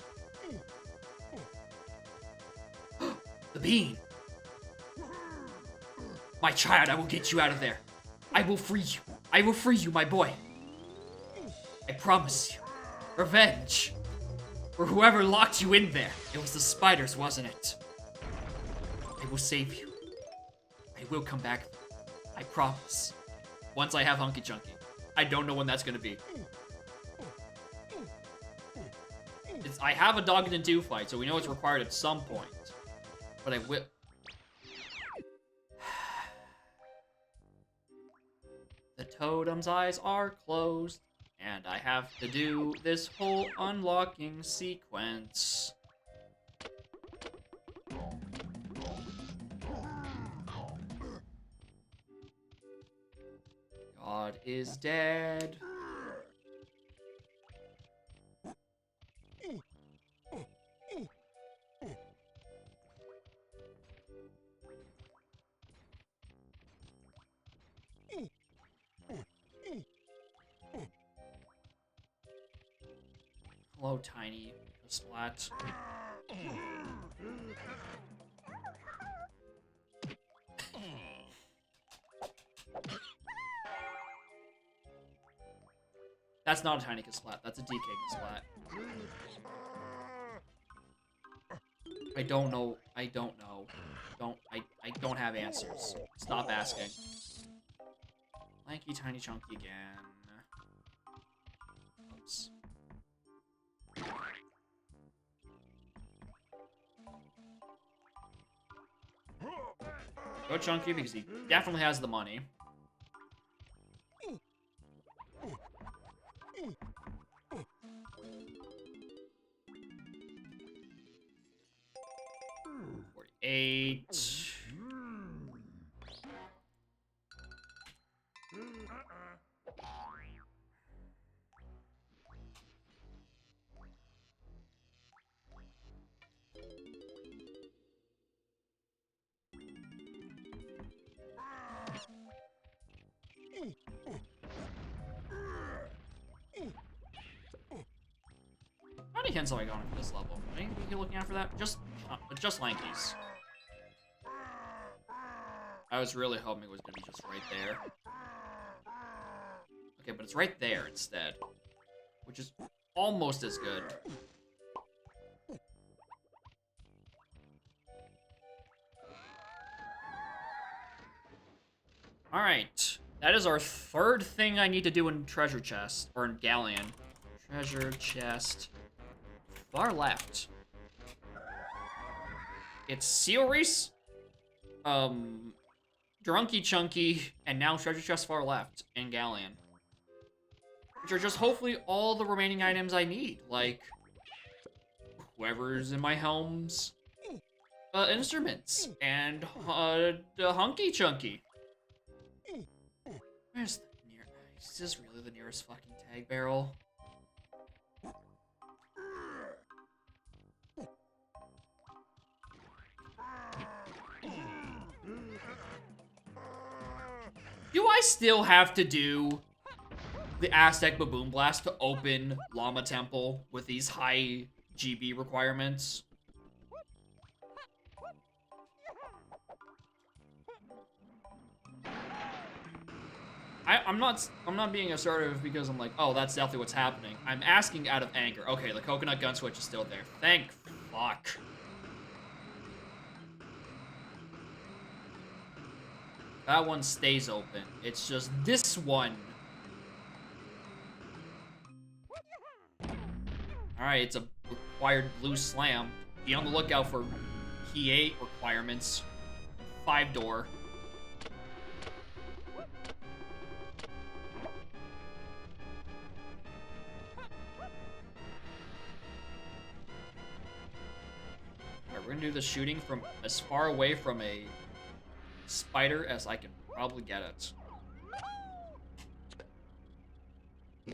The bean. My child, I will get you out of there. I will free you. I will free you, my boy. I promise you. Revenge. For whoever locked you in there. It was the spiders, wasn't it? I will save you. I will come back. I promise. Once I have Hunky Chunky. I don't know when that's gonna be. I have a Dog and 2 fight, so we know it's required at some point. But I will. The totem's eyes are closed, and I have to do this whole unlocking sequence. God is dead. Hello, Tiny. Splat. That's not a tiny splat. That's a DK splat. I don't know. I don't know. I don't have answers. Stop asking. Lanky, tiny, chunky again. Oops. Go chunky because he definitely has the money. $48. How many hints have I gotten for this level? Anything you're looking out for that? Just Lankies. I was really hoping it was gonna be just right there. Okay, but it's right there instead, which is almost as good. Alright, that is our third thing I need to do in treasure chest, or in galleon. Treasure chest. Far left. It's Seal Reese, Drunky Chunky, and now treasure chest far left in galleon. Which are just hopefully all the remaining items I need, like whoever's in my helm's instruments, and the Hunky Chunky. Where's the near? Is this really the nearest fucking tag barrel? Do I still have to do the Aztec Baboon Blast to open Llama Temple with these high GB requirements? I'm not being assertive because I'm like, oh, that's definitely what's happening. I'm asking out of anger. Okay, the coconut gun switch is still there. Thank fuck. That one stays open. It's just this one. Alright, it's a required blue slam. Be on the lookout for key 8 requirements. 5-door. Alright, we're gonna do the shooting from as far away from a spider as I can probably get it. I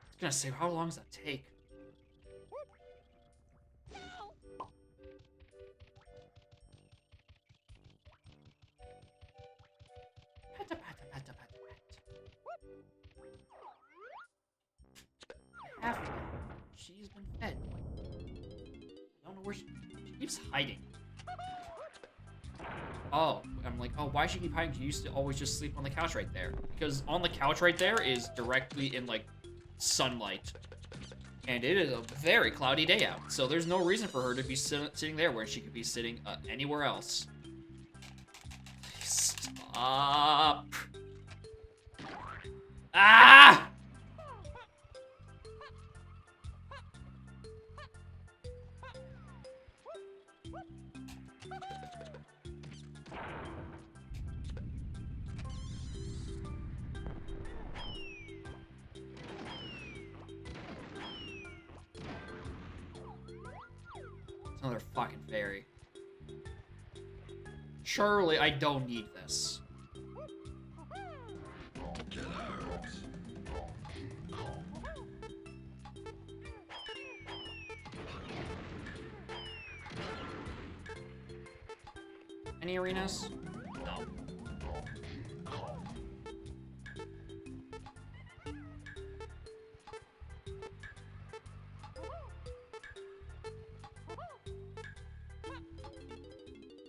was gonna say, how long does that take? Pata, pata, pata, pata, pata. She's been fed. I don't know where she keeps hiding. Oh, I'm like, oh, why does she keep hiding? She used to always just sleep on the couch right there. Because on the couch right there is directly in, like, sunlight. And it is a very cloudy day out. So there's no reason for her to be sitting there where she could be sitting anywhere else. Stop. Ah! Another fucking fairy. Surely I don't need this. Any arenas? No.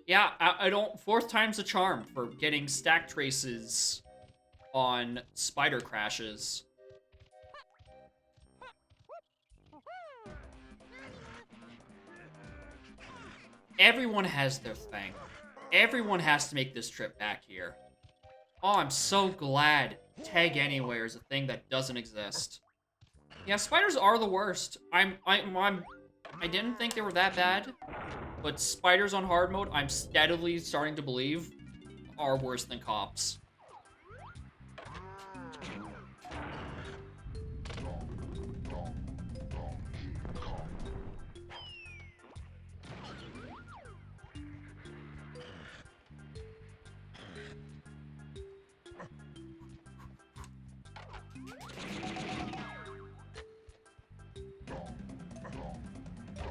Yeah, I don't... Fourth time's the charm for getting stack traces on spider crashes. Everyone has their thing. Everyone has to make this trip back here. Oh, I'm so glad Tag Anywhere is a thing that doesn't exist. Yeah, spiders are the worst. I didn't think they were that bad, but spiders on hard mode, I'm steadily starting to believe, are worse than cops.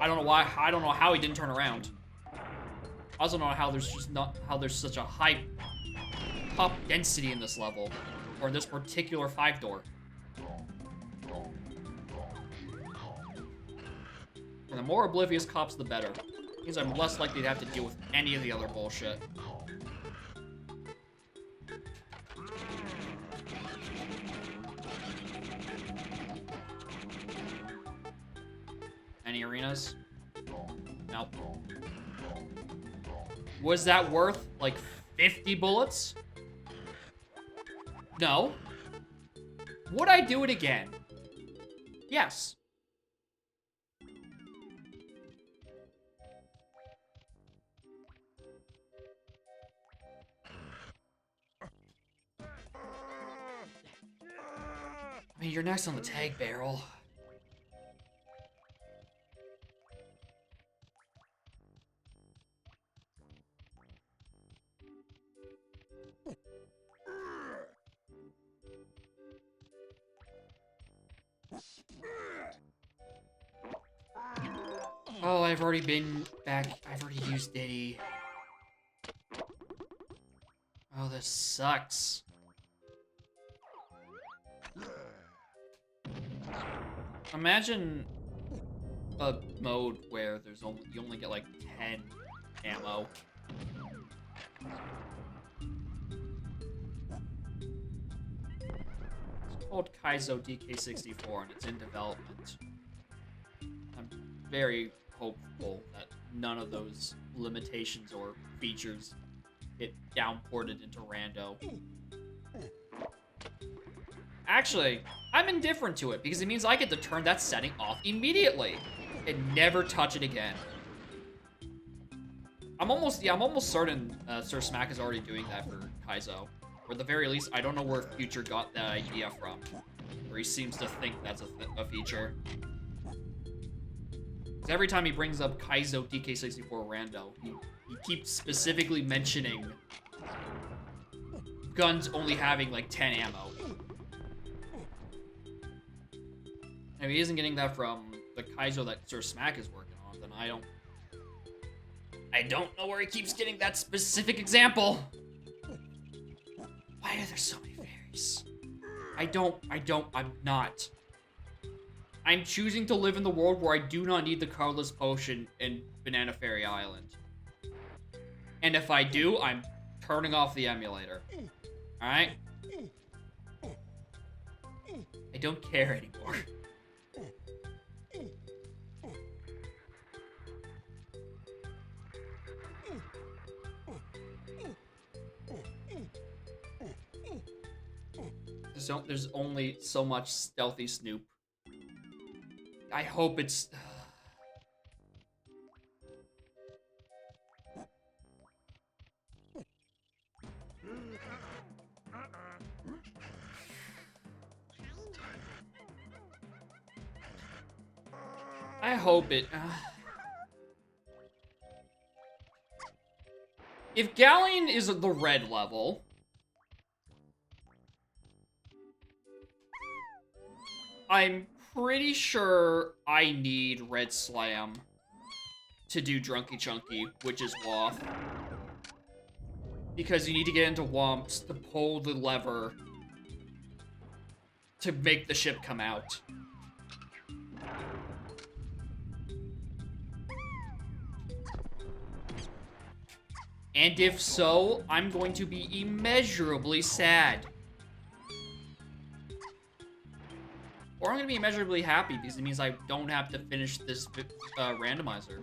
I don't know why. I don't know how he didn't turn around. I also don't know how there's such a high pop density in this level, or in this particular 5-door. And the more oblivious cops, the better. Means I'm less likely to have to deal with any of the other bullshit. Any arenas? Nope. Was that worth, like, 50 bullets? No. Would I do it again? Yes. I mean, you're next on the tag barrel. Oh, I've already been back. I've already used Diddy. Oh, this sucks. Imagine a mode where there's only you only get like 10 ammo. It's called Kaizo DK64 and it's in development. I'm very hopeful that none of those limitations or features get downported into Rando. Actually, I'm indifferent to it because it means I get to turn that setting off immediately and never touch it again. I'm almost certain Sir Smack is already doing that for Kaizo. Or at the very least, I don't know where Future got that idea from. Or he seems to think that's a feature. Because every time he brings up Kaizo DK64 Rando, he keeps specifically mentioning guns only having like 10 ammo. And if he isn't getting that from the Kaizo that Sir Smack is working on, then I don't know where he keeps getting that specific example. Why are there so many fairies? I'm not. I'm choosing to live in the world where I do not need the colorless potion in Banana Fairy Island. And if I do, I'm turning off the emulator. Alright? I don't care anymore. There's only so much stealthy Snoop. I hope it's... I hope it... If Galleon is the red level... I'm pretty sure I need Red Slam to do Drunky Chunky, which is Waff. Because you need to get into Womps to pull the lever to make the ship come out. And if so, I'm going to be immeasurably sad. Or I'm going to be immeasurably happy because it means I don't have to finish this randomizer.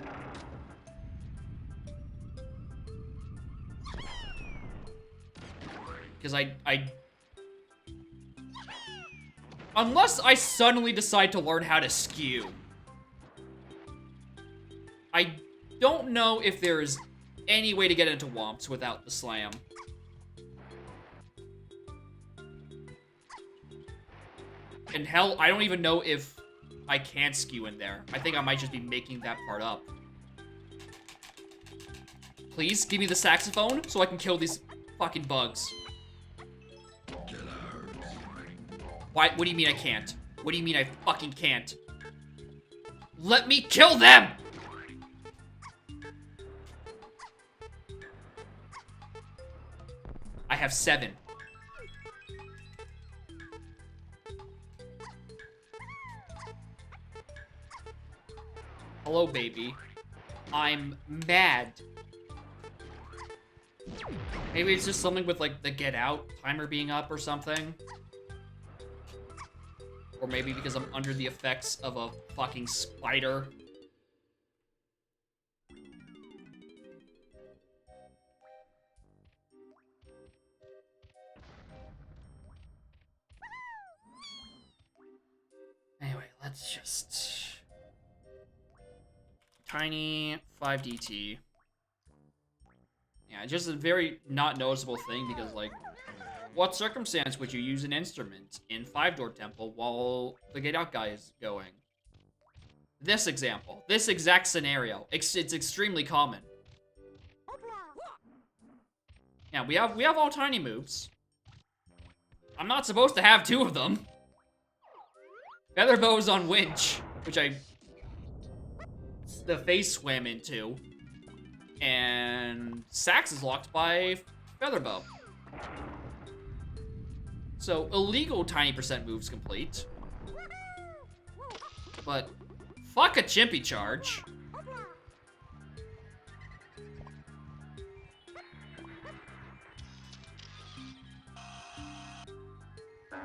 Because unless I suddenly decide to learn how to skew. I don't know if there's any way to get into Womps without the slam. And hell, I don't even know if I can skew in there. I think I might just be making that part up. Please, give me the saxophone so I can kill these fucking bugs. Why? What do you mean I can't? What do you mean I fucking can't? Let me kill them! I have 7. Hello, baby. I'm mad. Maybe it's just something with, like, the get out timer being up or something. Or maybe because I'm under the effects of a fucking spider. Anyway, let's just... Tiny 5DT. Yeah, just a very not noticeable thing because, like, what circumstance would you use an instrument in 5-door temple while the get out guy is going? This example. This exact scenario. It's extremely common. Yeah, we have all tiny moves. I'm not supposed to have 2 of them. Featherbow is on winch, which the face swam into. And Sax is locked by Featherbow. So, illegal tiny percent moves complete. But, fuck a chimpy charge.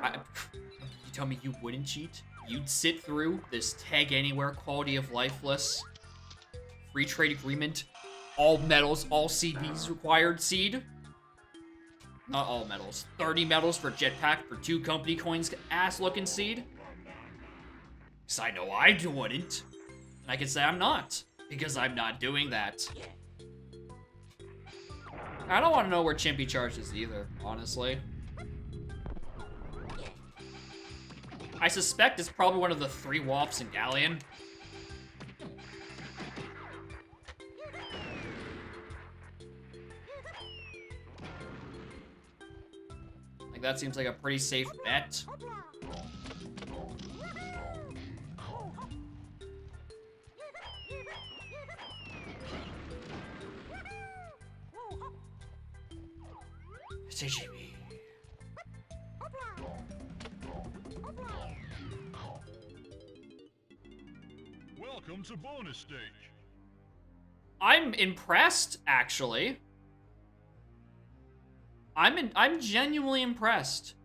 You tell me you wouldn't cheat? You'd sit through this tag anywhere quality of lifeless free trade agreement, all metals, all CBs required seed? Not all metals. 30 metals for jetpack for 2 company coins ass looking seed? Because I know I wouldn't. And I can say I'm not. Because I'm not doing that. I don't want to know where Chimpy Charge is either, honestly. I suspect it's probably one of the 3 Wops in Galleon. Like, that seems like a pretty safe bet. JGB. Welcome to bonus stage. I'm impressed, actually. I'm genuinely impressed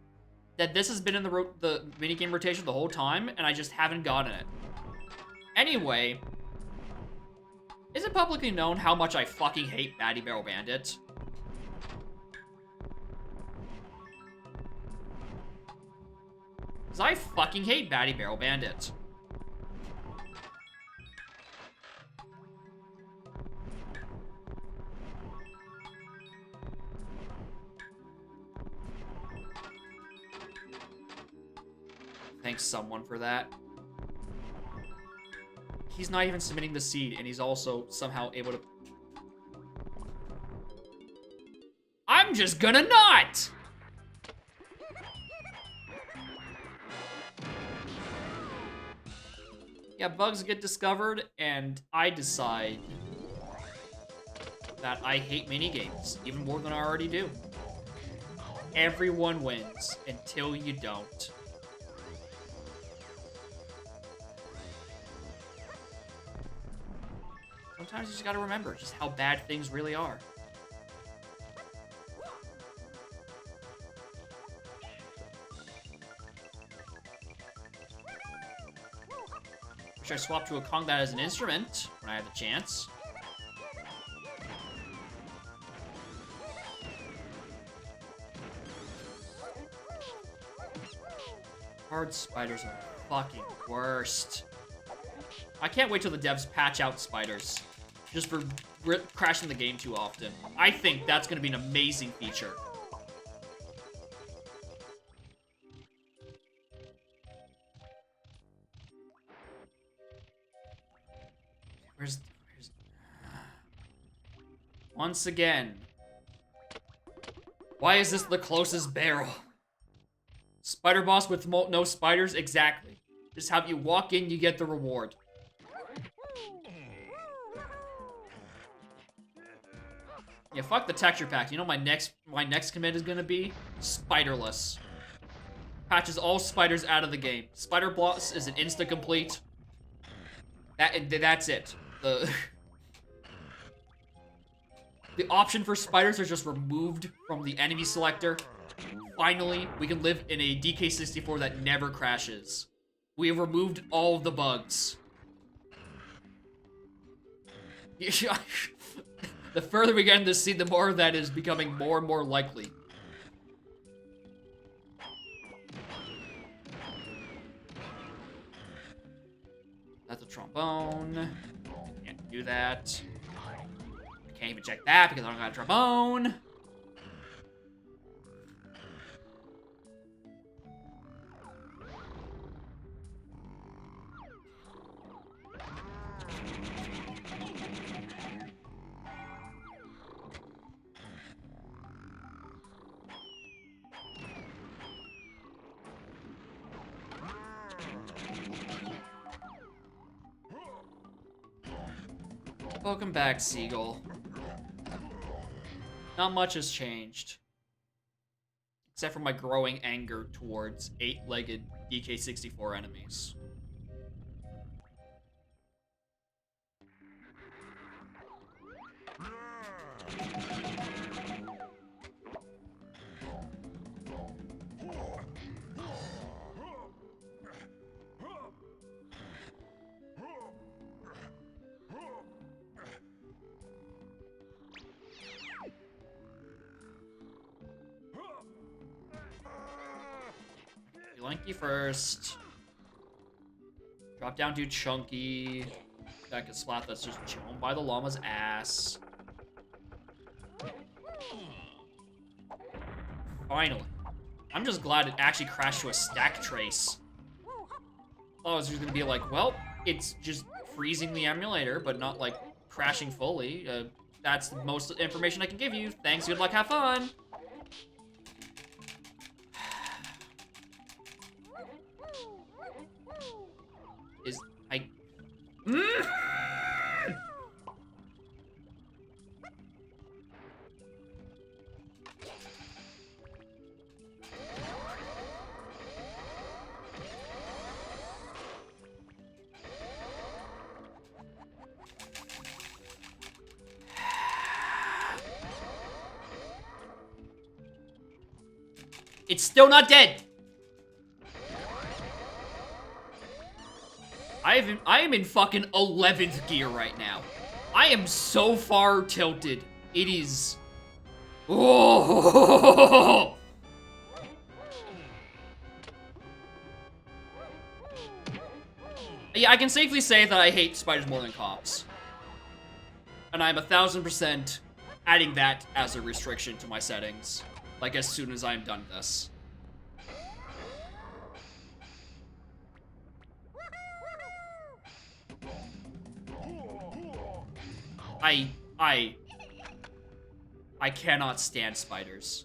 that this has been in the minigame rotation the whole time, and I just haven't gotten it. Anyway, is it publicly known how much I fucking hate Batty Barrel Bandit? Because I fucking hate Batty Barrel Bandit. Thanks someone for that. He's not even submitting the seed, and he's also somehow able to... I'm just gonna not! Yeah, bugs get discovered, and I decide that I hate minigames even more than I already do. Everyone wins until you don't. Sometimes you just gotta remember just how bad things really are. Wish I swapped to a Kong that as an instrument when I had the chance. Hard spiders are fucking worst. I can't wait till the devs patch out spiders. Just for crashing the game too often. I think that's going to be an amazing feature. Where's... Once again. Why is this the closest barrel? Spider boss with no spiders? Exactly. Just have you walk in, you get the reward. Yeah, fuck the texture pack. You know my next commit is gonna be? Spiderless. Patches all spiders out of the game. Spider boss is an insta-complete. That's it. The option for spiders are just removed from the enemy selector. Finally, we can live in a DK64 that never crashes. We have removed all of the bugs. The further we get in this scene, the more that is becoming more and more likely. That's a trombone. Can't do that. I can't even check that because I don't got a trombone. Welcome back, Seagull. Not much has changed. Except for my growing anger towards 8-legged DK64 enemies. Lanky first. Drop down to Chunky. That can splat that's just chilling by the llama's ass. Finally. I'm just glad it actually crashed to a stack trace. I was just gonna be like, well, it's just freezing the emulator, but not like crashing fully. That's the most information I can give you. Thanks, good luck, have fun. It's still not dead. I am in fucking 11th gear right now. I am so far tilted. It is... Oh! Yeah, I can safely say that I hate spiders more than cops. And I'm 1000% adding that as a restriction to my settings. Like, as soon as I'm done this. I cannot stand spiders.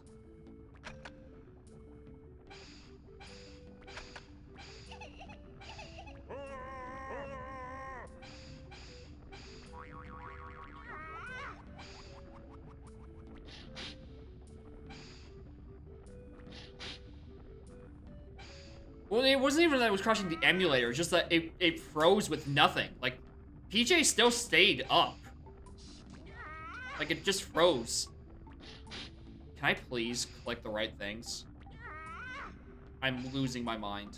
Well, it wasn't even that it was crashing the emulator, it's just that it froze with nothing. Like, PJ still stayed up. Like, it just froze. Can I please click the right things? I'm losing my mind.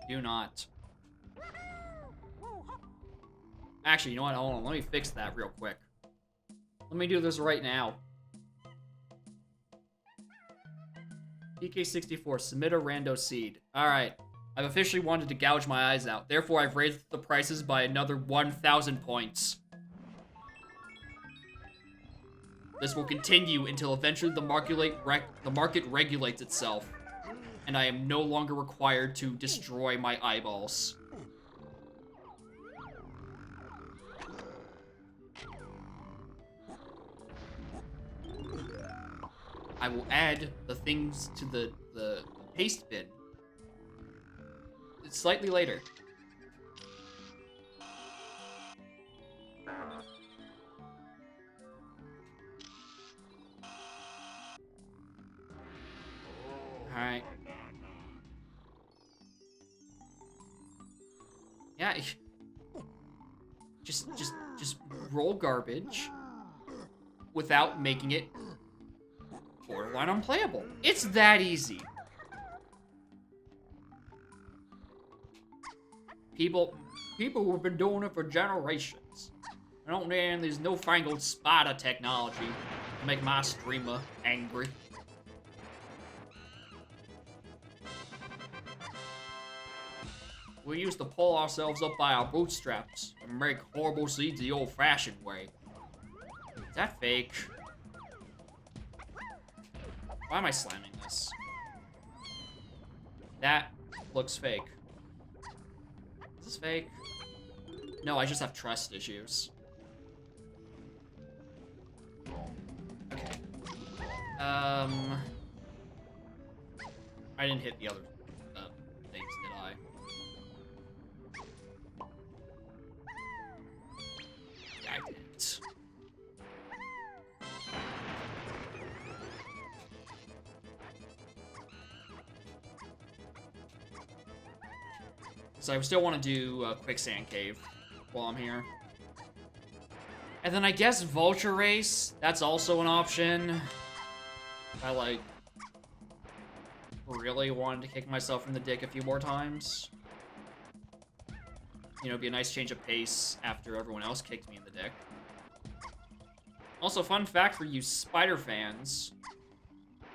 Do not. Actually, you know what? Hold on. Let me fix that real quick. Let me do this right now. PK64, submit a rando seed. Alright. I've officially wanted to gouge my eyes out. Therefore, I've raised the prices by another 1,000 points. This will continue until eventually the market regulates itself. And I am no longer required to destroy my eyeballs. I will add the things to the paste bin slightly later. Alright. Yeah, just roll garbage without making it borderline unplayable. It's that easy. People who have been doing it for generations. I don't need these newfangled spider technology to make my streamer angry. We used to pull ourselves up by our bootstraps and make horrible seeds the old-fashioned way. Is that fake? Why am I slamming this? That looks fake. Is this fake? No, I just have trust issues. Okay. I didn't hit the other things, did I? Yeah, I didn't. So I still want to do a quicksand cave while I'm here. And then I guess vulture race, that's also an option. If I, like, really wanted to kick myself in the dick a few more times. You know, it'd be a nice change of pace after everyone else kicked me in the dick. Also, fun fact for you spider fans.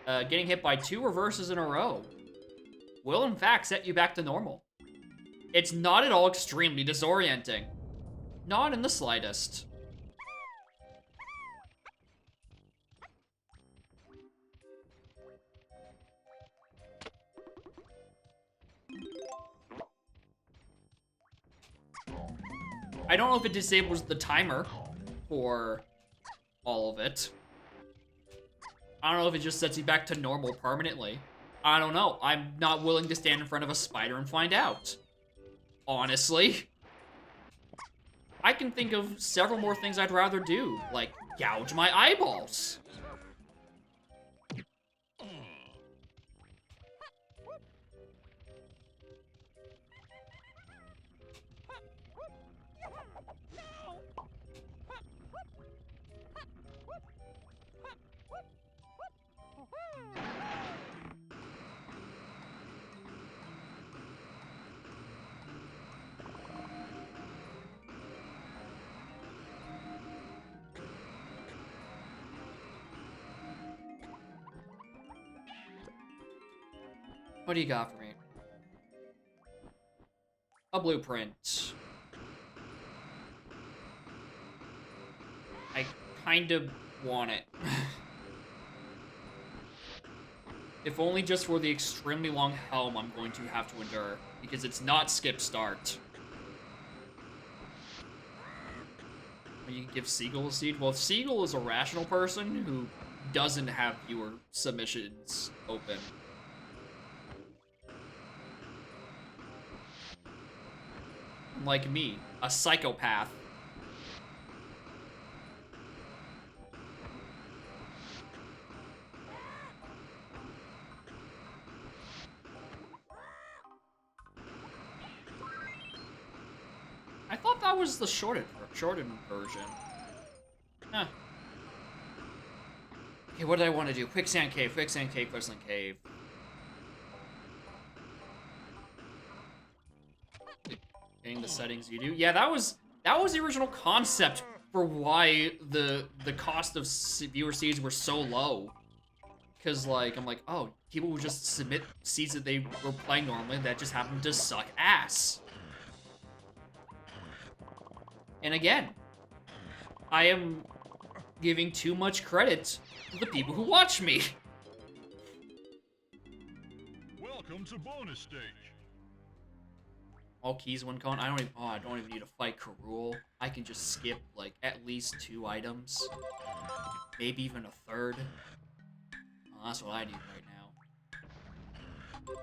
Getting hit by 2 reverses in a row will, in fact, set you back to normal. It's not at all extremely disorienting. Not in the slightest. I don't know if it disables the timer for all of it. I don't know if it just sets you back to normal permanently. I don't know. I'm not willing to stand in front of a spider and find out. Honestly. I can think of several more things I'd rather do, like gouge my eyeballs. What do you got for me? A blueprint. I kind of want it. If only just for the extremely long helm I'm going to have to endure, because it's not skip start. You can give Seagull a seed. Well, Seagull is a rational person who doesn't have viewer submissions open. Like me, a psychopath. was the shortened version. Huh. Okay, what did I want to do? Quicksand cave, quicksand cave, quicksand cave. Getting the settings you do. Yeah, that was the original concept for why the cost of viewer seeds were so low. Because, like, I'm like, oh, people would just submit seeds that they were playing normally that just happened to suck ass. And again, I am giving too much credit to the people who watch me. Welcome to bonus stage. All keys, one con. I don't even need to fight Karul. I can just skip, like, at least 2 items. Maybe even a third. Oh, that's what I need right now.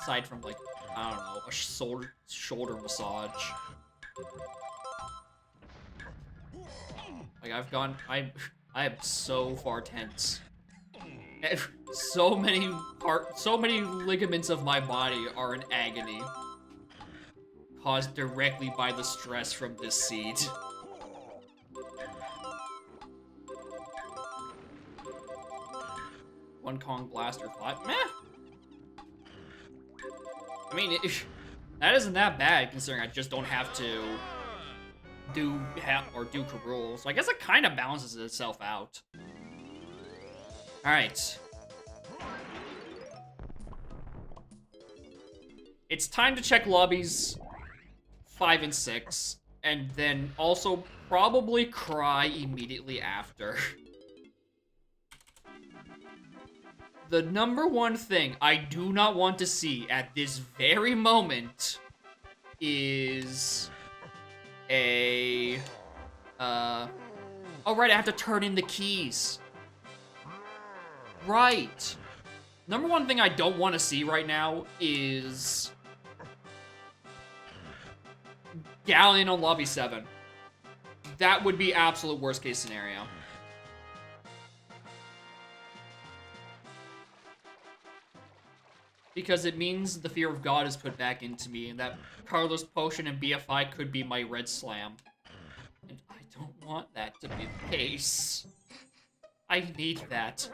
Aside from, like, I don't know, a shoulder massage. Like, I am so far tense. So many ligaments of my body are in agony. Caused directly by the stress from this seed. One Kong Blaster 5. Meh! I mean, that isn't that bad, considering I just don't have to do Karul. So I guess it kind of balances itself out. Alright. It's time to check lobbies 5 and 6, and then also probably cry immediately after. The number one thing I do not want to see at this very moment is a, oh right, I have to turn in the keys. Right. Number one thing I don't want to see right now is Galleon on lobby 7. That would be absolute worst case scenario. Because it means the fear of God is put back into me, and that Carlos Potion and BFI could be my red slam. And I don't want that to be the case. I need that.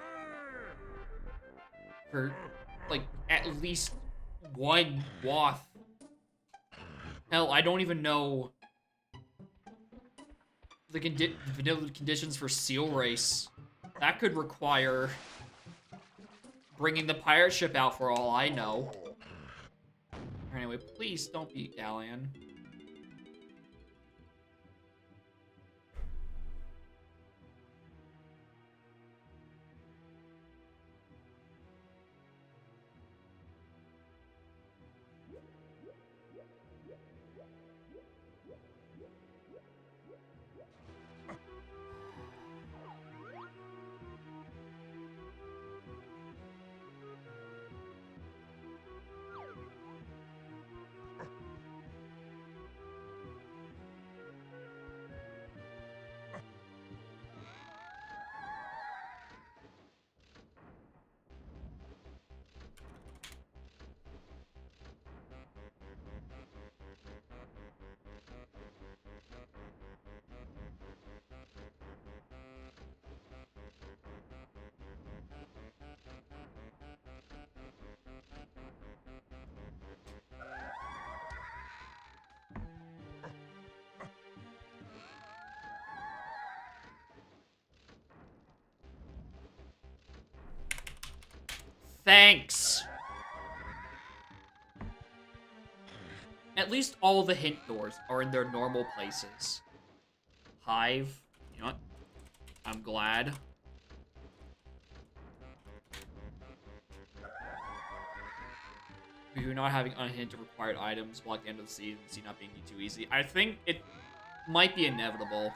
For, like, at least one wath. Hell, I don't even know the vanilla conditions for Seal Race. That could require bringing the pirate ship out for all I know. Anyway, please don't be Galleon. Thanks! At least all the hint doors are in their normal places. Hive. You know what? I'm glad. You're not having unhinted required items block the end of the season not being too easy. I think it might be inevitable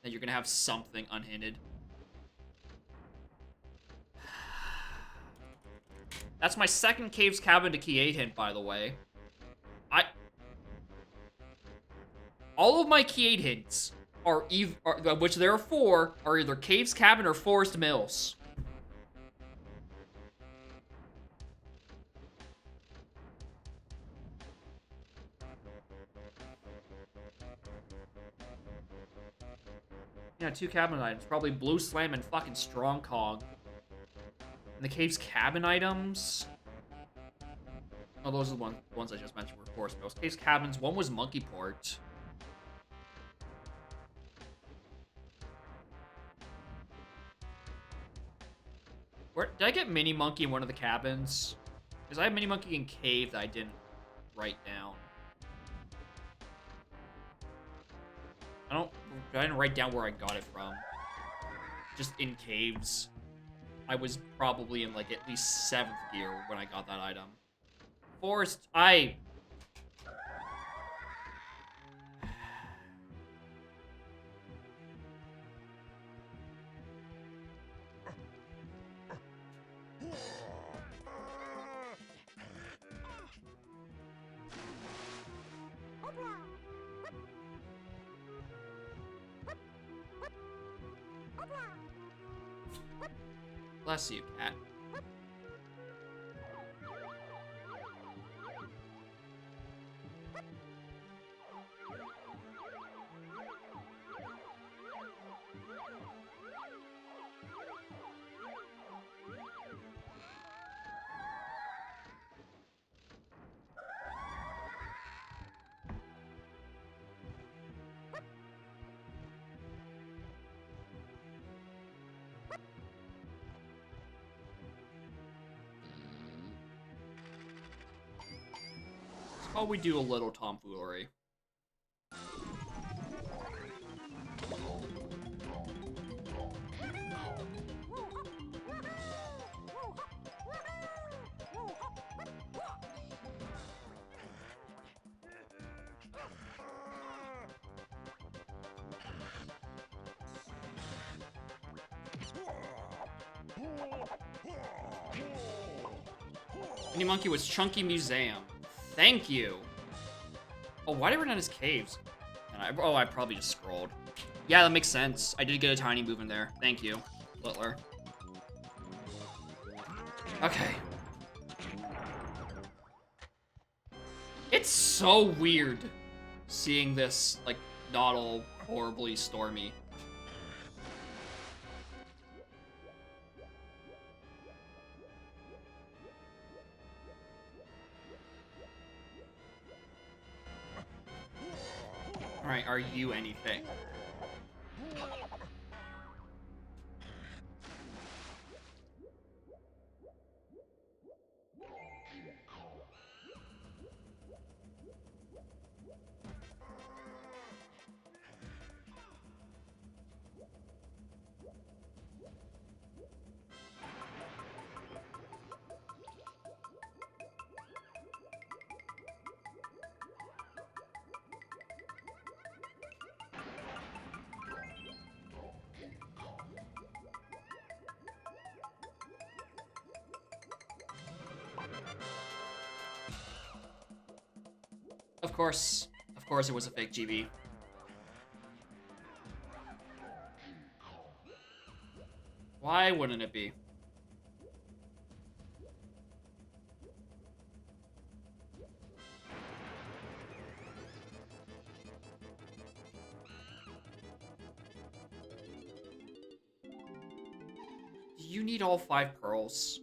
that you're gonna have something unhinted. That's my second Cave's Cabin to Key 8 hint, by the way. All of my Key 8 hints are which there are 4, are either Cave's Cabin or Forest Mills. Yeah, 2 cabin items. Probably Blue Slam and fucking Strong Cog. And the cave's cabin items... Oh, those are the ones I just mentioned were Force Ghost. Cave's cabins, one was Monkey Port. Where did I get Mini Monkey in one of the cabins? Because I have Mini Monkey in Cave that I didn't write down. I didn't write down where I got it from. Just in caves. I was probably in like at least 7th gear when I got that item. Forest, Bless you, cat. How we do a little tomfoolery. Mini Monkey was Chunky Museum. Thank you. Oh, why did I run out his caves? And I probably just scrolled. Yeah, that makes sense. I did get a tiny move in there. Thank you, Littler. Okay. It's so weird seeing this, like, not all horribly stormy. Alright, are you anything? Of course it was a fake GB. Why wouldn't it be? Do you need all 5 pearls?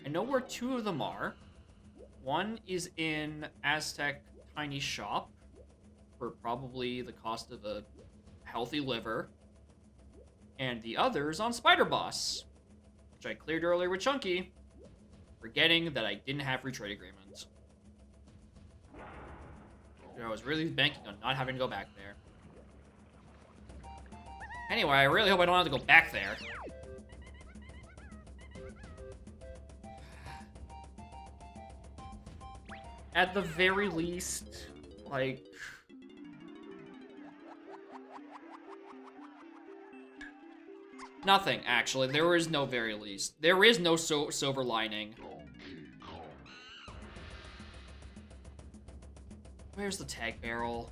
I know where 2 of them are. One is in Aztec Tiny Shop for probably the cost of a healthy liver. And the other is on Spider Boss, which I cleared earlier with Chunky, forgetting that I didn't have free trade agreements. I was really banking on not having to go back there. Anyway, I really hope I don't have to go back there. At the very least, like... Nothing, actually. There is no very least. There is no silver lining. Where's the tag barrel?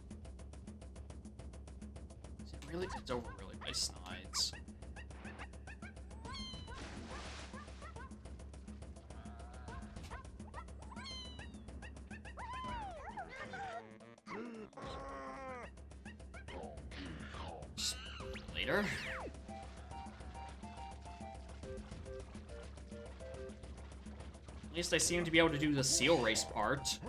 Is it really? It's over really by Snides. Later. At least I seem to be able to do the seal race part.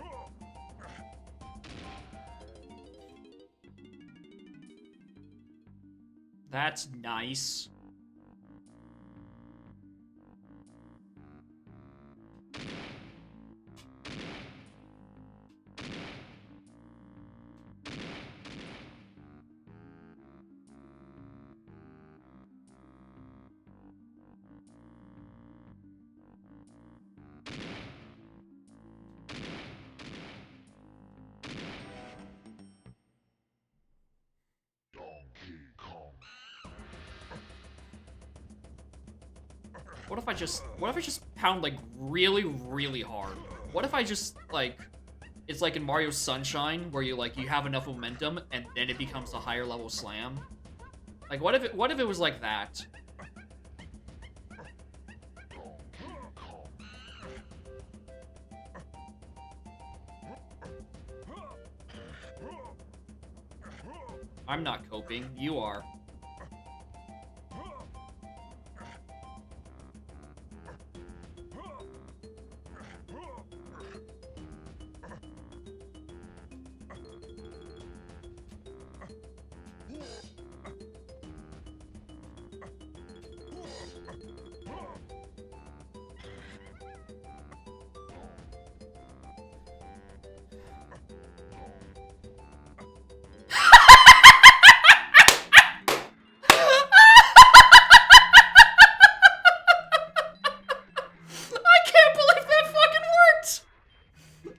That's nice. What if I just pound like really, really hard? What if I just like, it's like in Mario Sunshine where you have enough momentum and then it becomes a higher level slam? Like what if it was like that? I'm not coping, you are.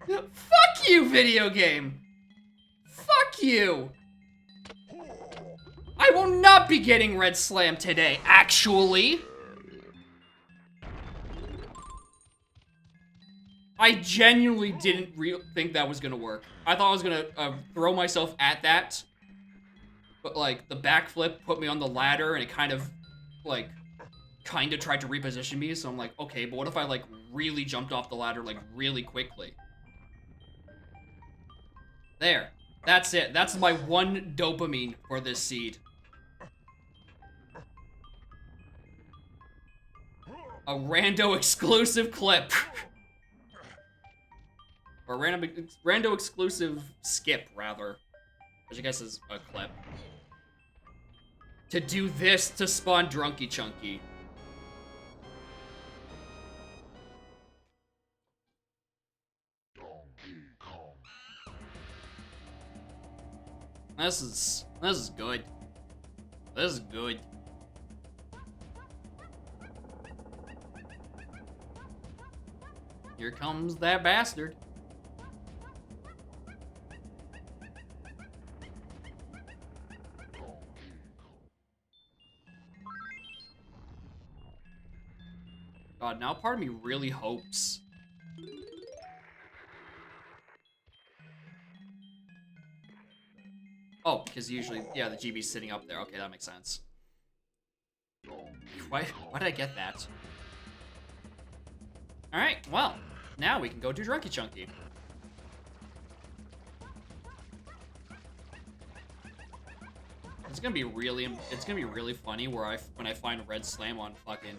Fuck you, video game! Fuck you! I will not be getting Red Slam today, actually! I genuinely didn't think that was gonna work. I thought I was gonna throw myself at that, but like, the backflip put me on the ladder and it kind of tried to reposition me, so I'm like, okay, but what if I like really jumped off the ladder like really quickly? There. That's it. That's my one dopamine for this seed. A rando exclusive clip. Or rando exclusive skip, rather. Which I guess is a clip. To do this to spawn Drunky Chunky. This is good. This is good. Here comes that bastard. God, now part of me really hopes. Oh, because usually, yeah, the GB's sitting up there. Okay, that makes sense. Why did I get that? Alright, well, now we can go do Drunky Chunky. It's gonna be really funny when I find Red Slam on fucking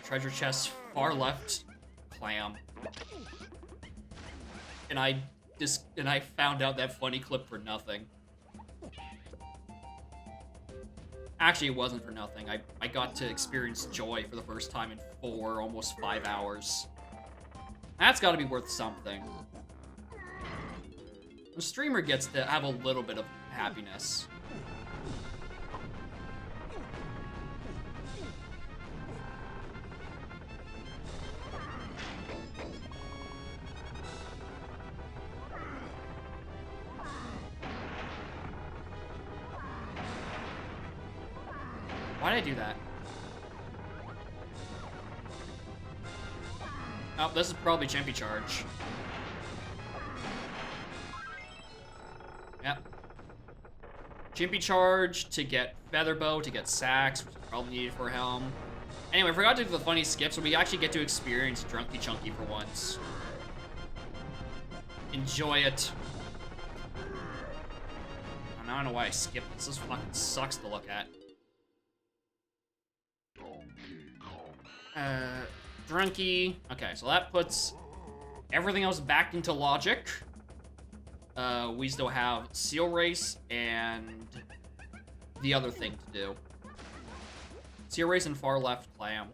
treasure chest far left clam. And I found out that funny clip for nothing. Actually, it wasn't for nothing. I got to experience joy for the first time in almost 5 hours. That's gotta be worth something. The streamer gets to have a little bit of happiness. Why did I do that? Oh, this is probably Chimpy Charge. Yep. Chimpy Charge to get Featherbow, to get Sacks, which is probably needed for Helm. Anyway, I forgot to do the funny skip, so we actually get to experience Drunky Chunky for once. Enjoy it. I don't know why I skipped this. This fucking sucks to look at. Drunky. Okay, so that puts everything else back into logic. We still have Seal Race and the other thing to do. Seal Race and Far Left Clam.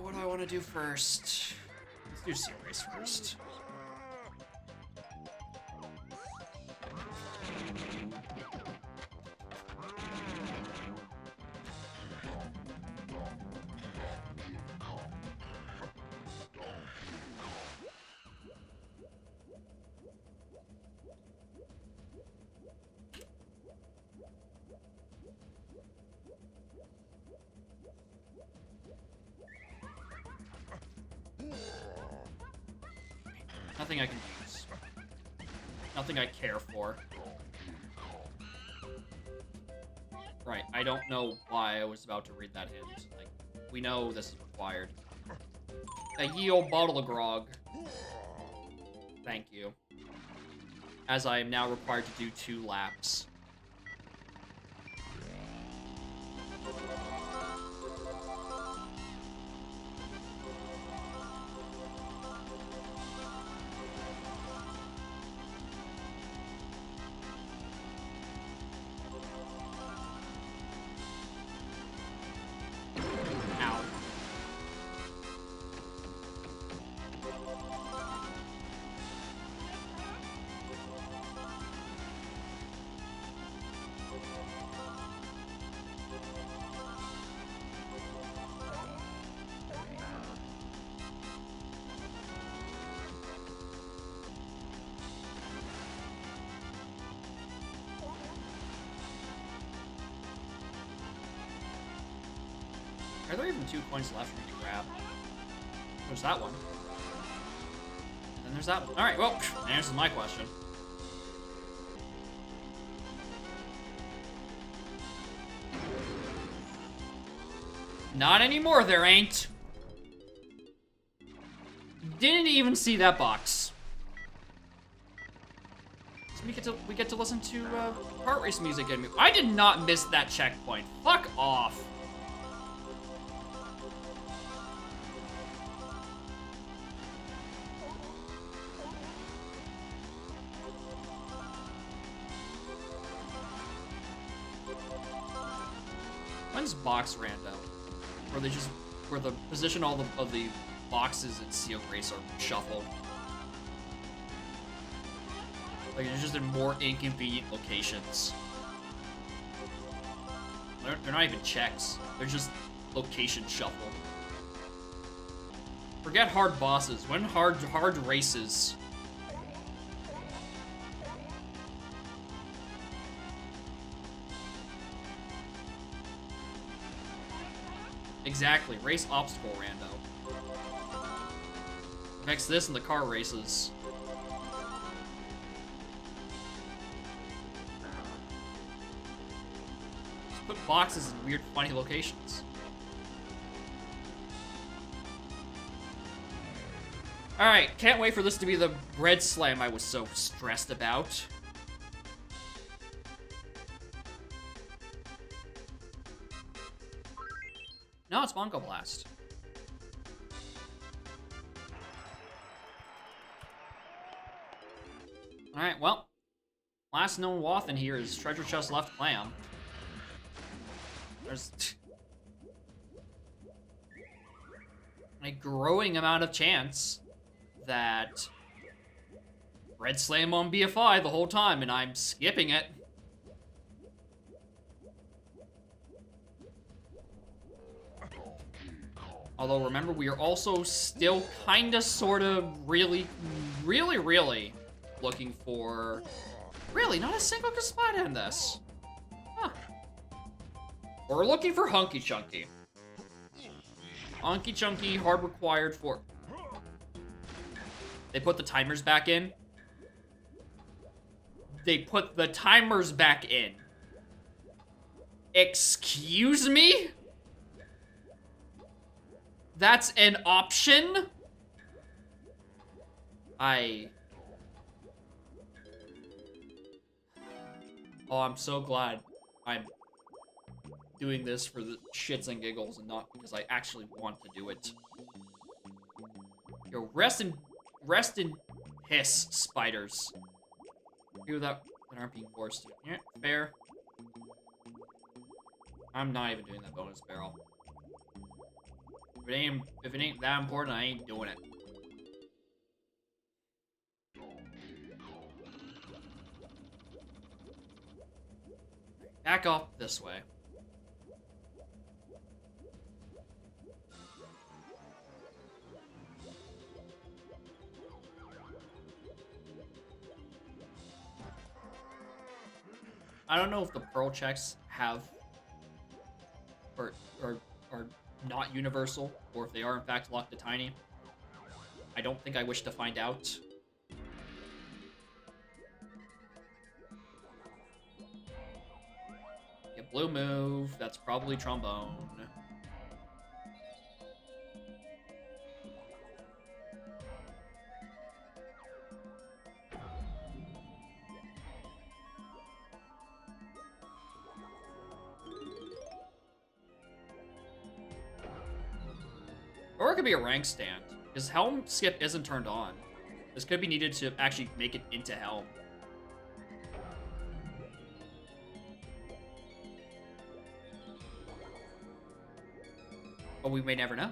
What do I want to do first? Let's do Seal Race first. Nothing I can use. Nothing I care for. Right, I don't know why I was about to read that hint. Like, we know this is required. A ye old bottle of grog. Thank you. As I am now required to do 2 laps. Are there even 2 coins left for me to grab? There's that one. And then there's that one. Alright, well, answers my question. Not anymore, there ain't. Didn't even see that box. So we get to listen to kart race music. I did not miss that checkpoint. Fuck off. When's box random? Where the position all of the boxes in Seal Race are shuffled. Like it's just in more inconvenient locations. They're not even checks. They're just location shuffled. Forget hard bosses. When hard races. Exactly, race obstacle rando. Next this in the car races. Just put boxes in weird, funny locations. Alright, can't wait for this to be the bread slam I was so stressed about. No, it's Bongo Blast. Alright, well. Last known Woth in here is Treasure Chest Left Clam. There's a growing amount of chance that Bread Slam on BFI the whole time, and I'm skipping it. Although, remember, we are also still kinda, sorta, really looking for... Really, not a single good spot in this. Huh. We're looking for Hunky Chunky. Hunky Chunky, hard required for... They put the timers back in. They put the timers back in. Excuse me? That's an option? Oh, I'm so glad I'm doing this for the shits and giggles and not because I actually want to do it. Yo, rest in piss, spiders. People that aren't being forced to. Yeah, fair. I'm not even doing that bonus barrel. If it ain't that important, I ain't doing it. Back up this way. I don't know if the pearl checks have are not universal, or if they are in fact locked to tiny. I don't think I wish to find out. Yeah, blue move. That's probably trombone. Or it could be a rank stand, because Helm skip isn't turned on. This could be needed to actually make it into Helm. But we may never know.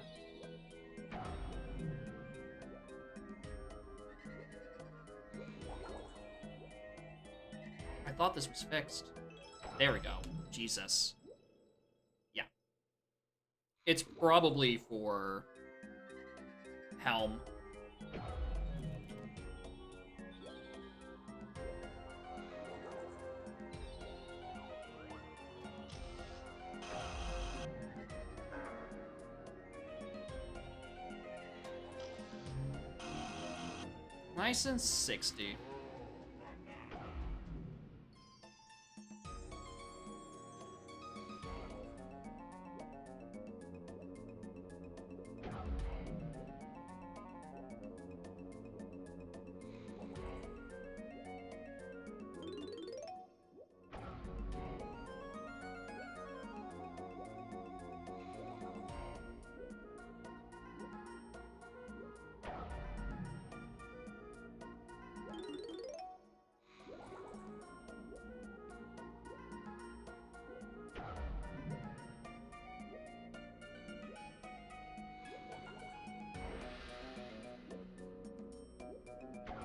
I thought this was fixed. There we go. Jesus. Yeah. It's probably for Helm. Nice and 60.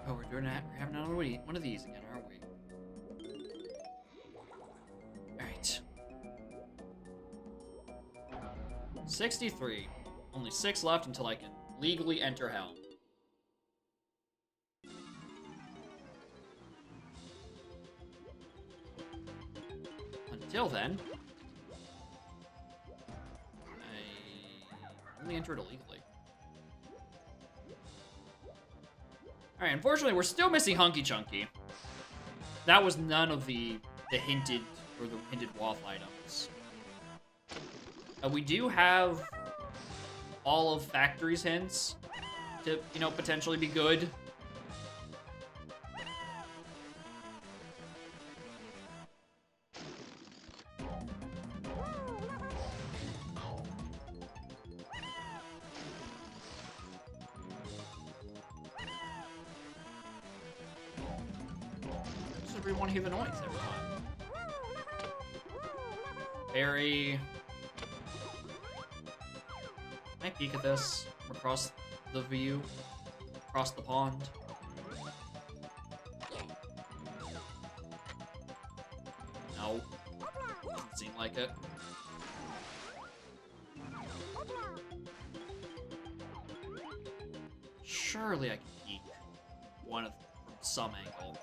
Oh, we're having another one of these again, aren't we? Alright. 63. Only 6 left until I can legally enter Helm. Until then, I only entered illegally. Alright, unfortunately, we're still missing Hunky Chunky. That was none of the hinted WAF items. We do have all of Factory's hints to, you know, potentially be good. Everyone hear the noise every time. Berry. Can I peek at this from across the view? Across the pond? No. Doesn't seem like it. Surely I can peek one of them from some angle.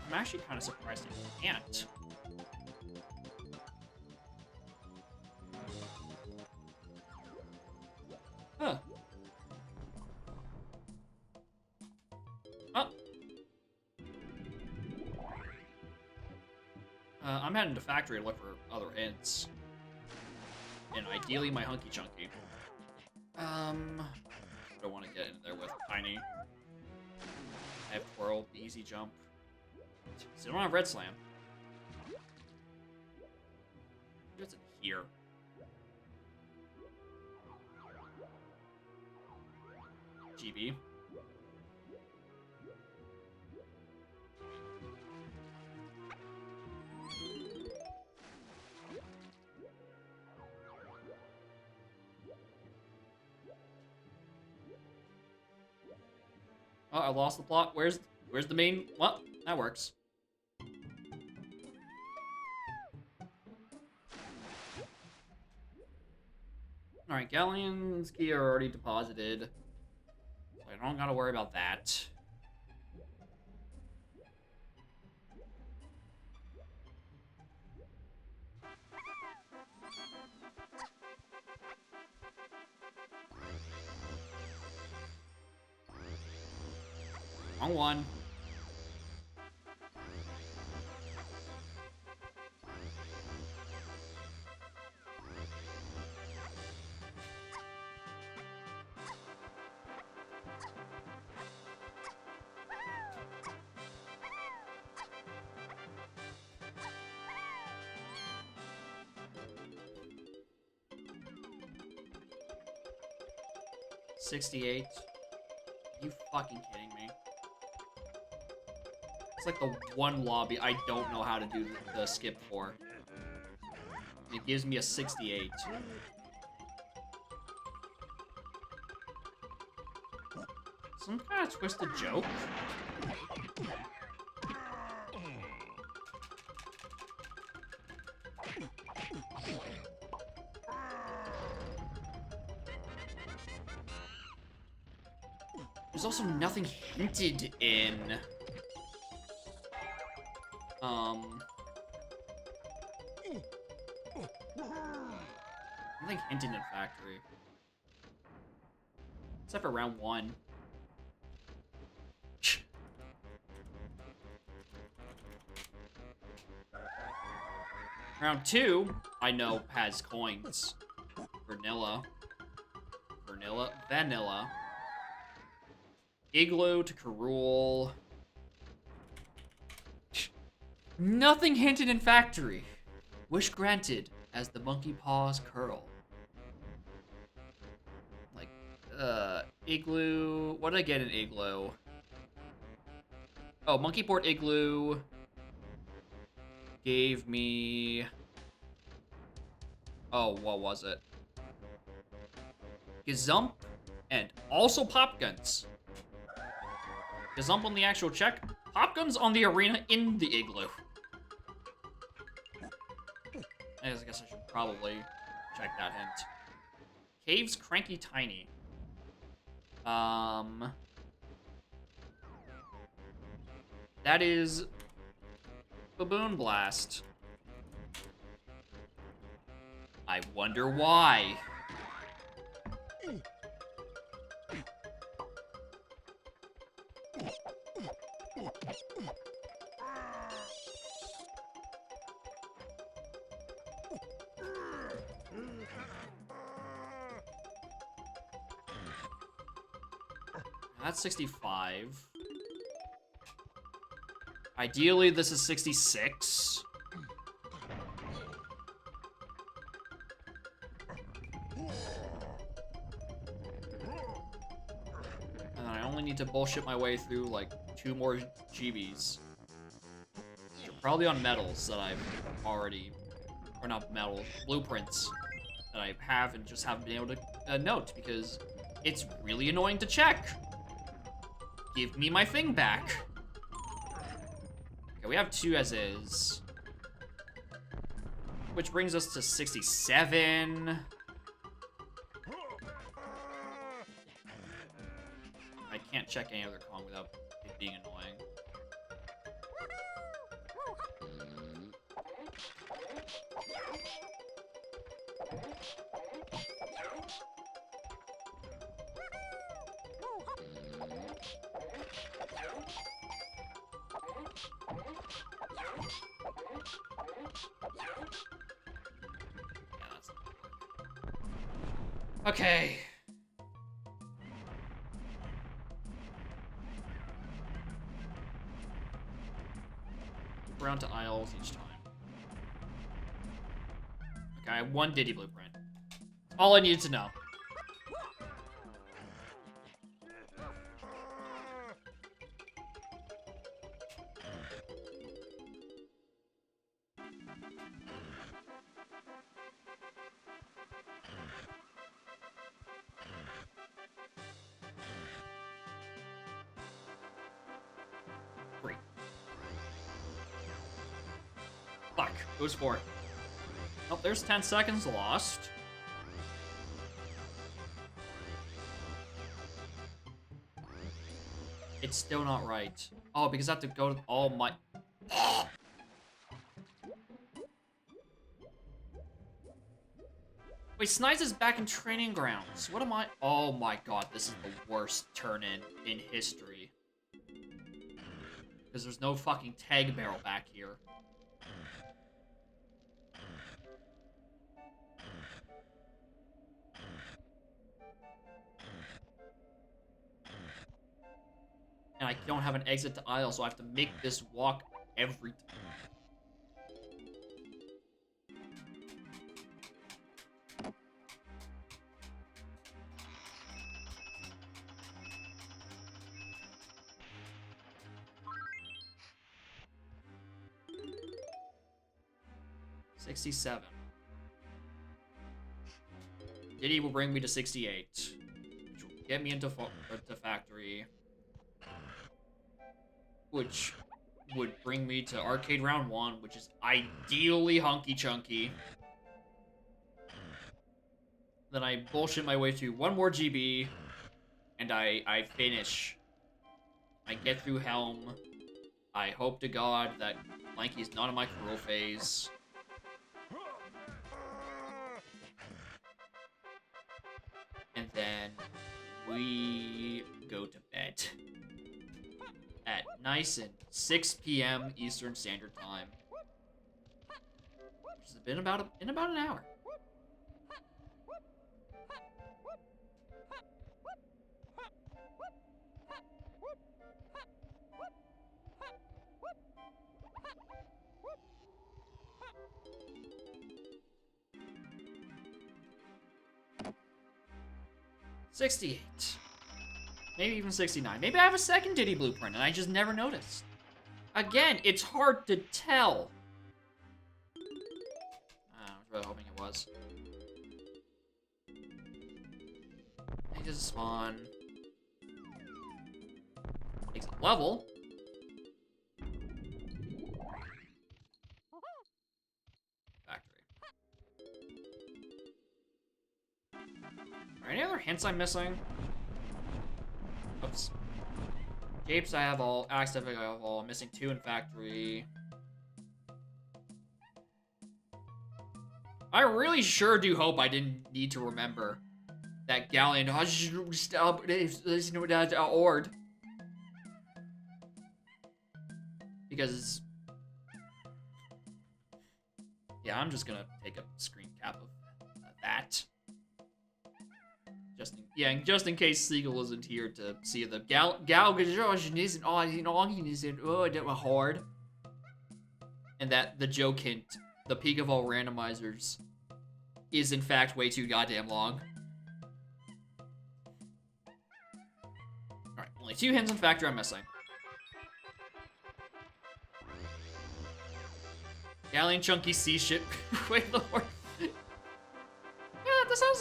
I'm actually kind of surprised I can't. Huh. Oh. I'm heading to factory to look for other hints. And ideally my hunky chunky. I don't want to get in there with tiny. I have twirl, the easy jump. Still don't have red slam. What's in here? GB. Oh, I lost the plot. Where's the main? Well, that works. Alright, Galleon's key are already deposited. So I don't gotta worry about that. Wrong one. $68. Are you fucking kidding me? It's like the one lobby I don't know how to do the skip for. It gives me a 68. Some kind of twisted joke? There's also nothing hinted in... Nothing hinted in Factory. Except for round 1. Round 2, I know, has coins. Vanilla. Igloo to Karul. Nothing hinted in Factory. Wish granted as the monkey paws curl. Like, Igloo. What did I get in Igloo? Oh, Monkey Port Igloo gave me... Oh, what was it? Gazump and also Pop Guns. Gazump on the actual check, Pop Guns on the arena in the Igloo. I guess I should probably check that hint. Cave's Cranky Tiny. That is Baboon Blast. I wonder why. That's 65. Ideally, this is 66. And then I only need to bullshit my way through, like, 2 more GBs. They're probably on medals that I've already... Or not medals, blueprints that I have and just haven't been able to note because it's really annoying to check. Give me my thing back. Okay, we have 2 as is. Which brings us to 67. I can't check any other Kong without it being annoying. Okay. Around to aisles each time. Okay, I have 1 Diddy blueprint. All I needed to know. Fuck, goes for it. Oh, there's 10 seconds lost. It's still not right. Oh, because I have to go to all my... Wait, Snides is back in training grounds. What am I... Oh my god, this is the worst turn-in in history. Because there's no fucking tag barrel back here. And I don't have an exit to aisle, so I have to make this walk every time. $67. Diddy will bring me to 68, which will get me into factory, which would bring me to arcade round 1, which is ideally hunky chunky. Then I bullshit my way to 1 more GB, and I finish. I get through Helm. I hope to God that Lanky's not in my cruel phase. And then we go to bed at nice and 6 p.m. Eastern Standard Time, which has been in about an hour. $68. Maybe even $69. Maybe I have a second Diddy blueprint and I just never noticed. Again, it's hard to tell. I was really hoping it was. Exit spawn. Exit level. Factory. Are any other hints I'm missing? Oops. Japes I have all. Axe I have all. I'm missing 2 in factory. I really sure do hope I didn't need to remember that Galleon. Ord. Because. Yeah, I'm just gonna take a screen cap of that. Just in case Siegel isn't here to see the hard. And that the joke hint, the peak of all randomizers, is in fact way too goddamn long. Alright, only 2 hints in factor I'm missing. Galleon Chunky C ship. Wait, Lord.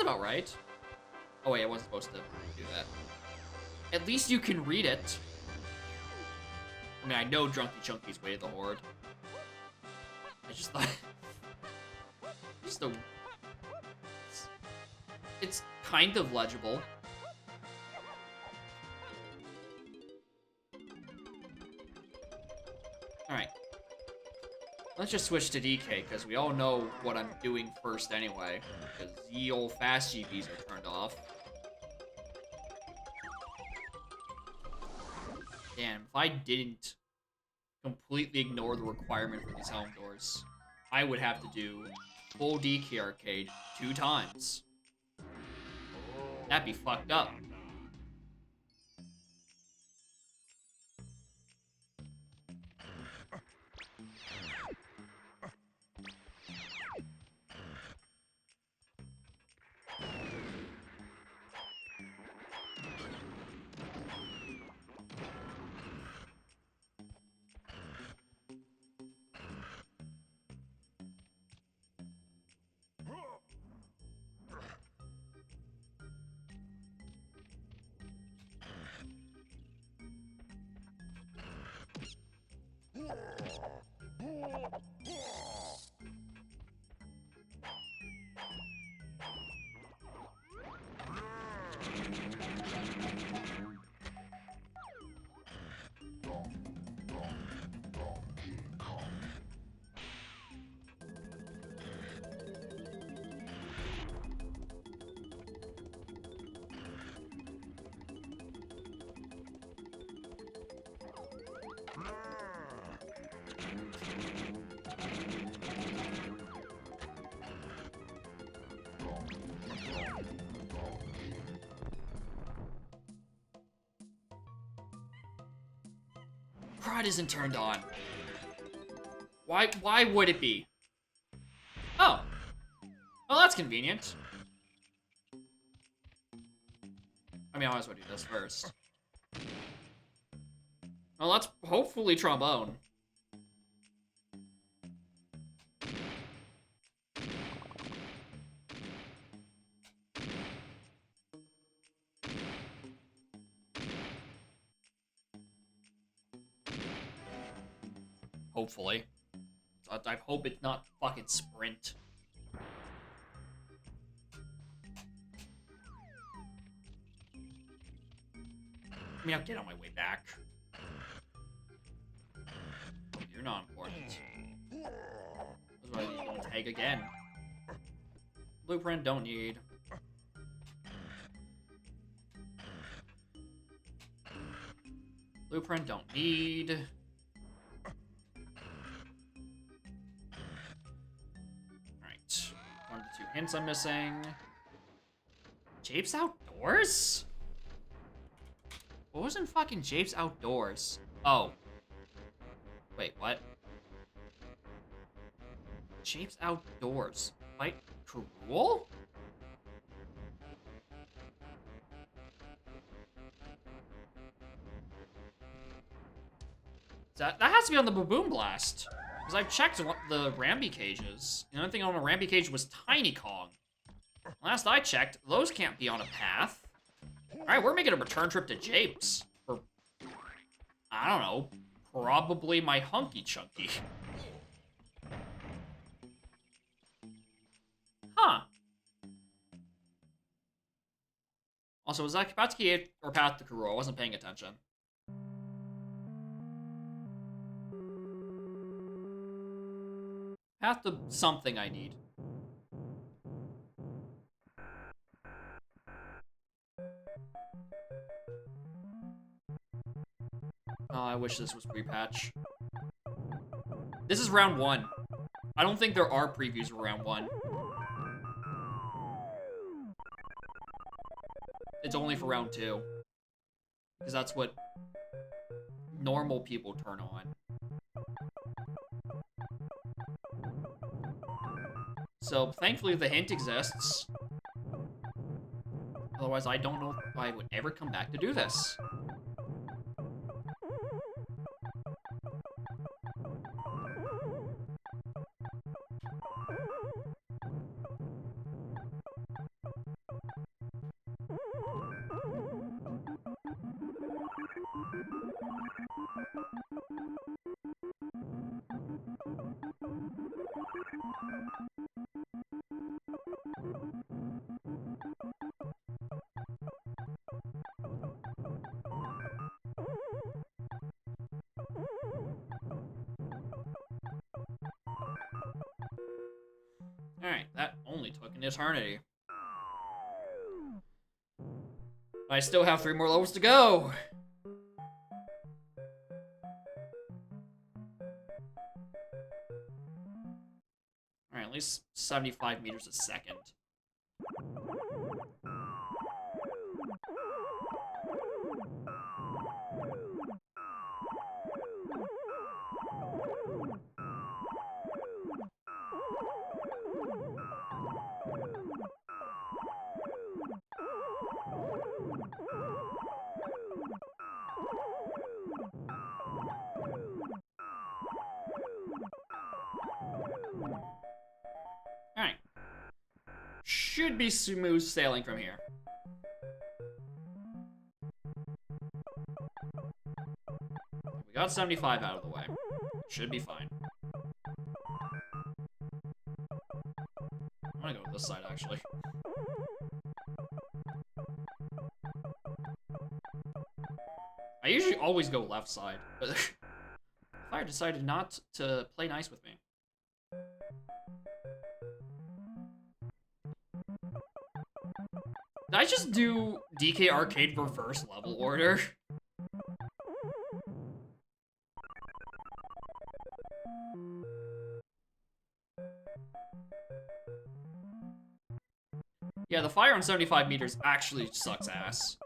about right. Oh wait, I wasn't supposed to do that. At least you can read it. I mean, I know Drunky Chunky's way of the Horde. I just thought... just a... It's kind of legible. Alright. Let's just switch to DK, because we all know what I'm doing first anyway. Because ye old fast GBs are turned off. Damn, if I didn't completely ignore the requirement for these helm doors, I would have to do full DK arcade 2 times. That'd be fucked up. Prod isn't turned on. Why would it be? Oh. Well, that's convenient. I mean, I always want to do this first. Well, that's hopefully trombone. Hopefully. I hope it's not fucking sprint. I mean, I'll get on my way back. You're not important. That's why you don't tag again. Blueprint don't need. Blueprint don't need. Alright. 1 to 2 hints I'm missing. Japes Outdoors? What was in fucking Japes Outdoors? Oh. Wait, what? Japes Outdoors. Fight Cruel? That has to be on the Baboon Blast. Because I've checked the Rambi cages. The only thing on a Rambi cage was Tiny Kong. Last I checked, those can't be on a path. Alright, we're making a return trip to Japes. For, I don't know, probably my Hunky Chunky. Huh. Also, was that Path to Kiev or Path to Kuro? I wasn't paying attention. Path to something I need. Oh, I wish this was pre-patch. This is round 1. I don't think there are previews for round 1. It's only for round 2. Because that's what normal people turn on. So, thankfully the hint exists. Otherwise, I don't know if I would ever come back to do this. Alright, that only took an eternity. I still have 3 more levels to go! Alright, at least 75 meters a second. Alright. Should be smooth sailing from here. We got 75 out of the way. Should be fine. I'm gonna go to this side, actually. I usually always go left side, but Fire decided not to play nice with me. Did I just do DK Arcade reverse level order? Yeah, the fire on 75 meters actually sucks ass.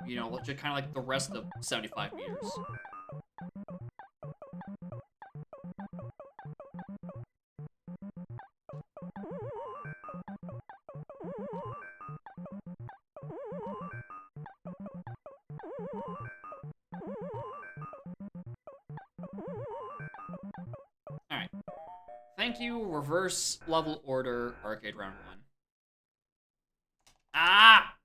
You know, just kind of like the rest of 75 meters. Alright. Thank you, reverse level order arcade round 1. Ah!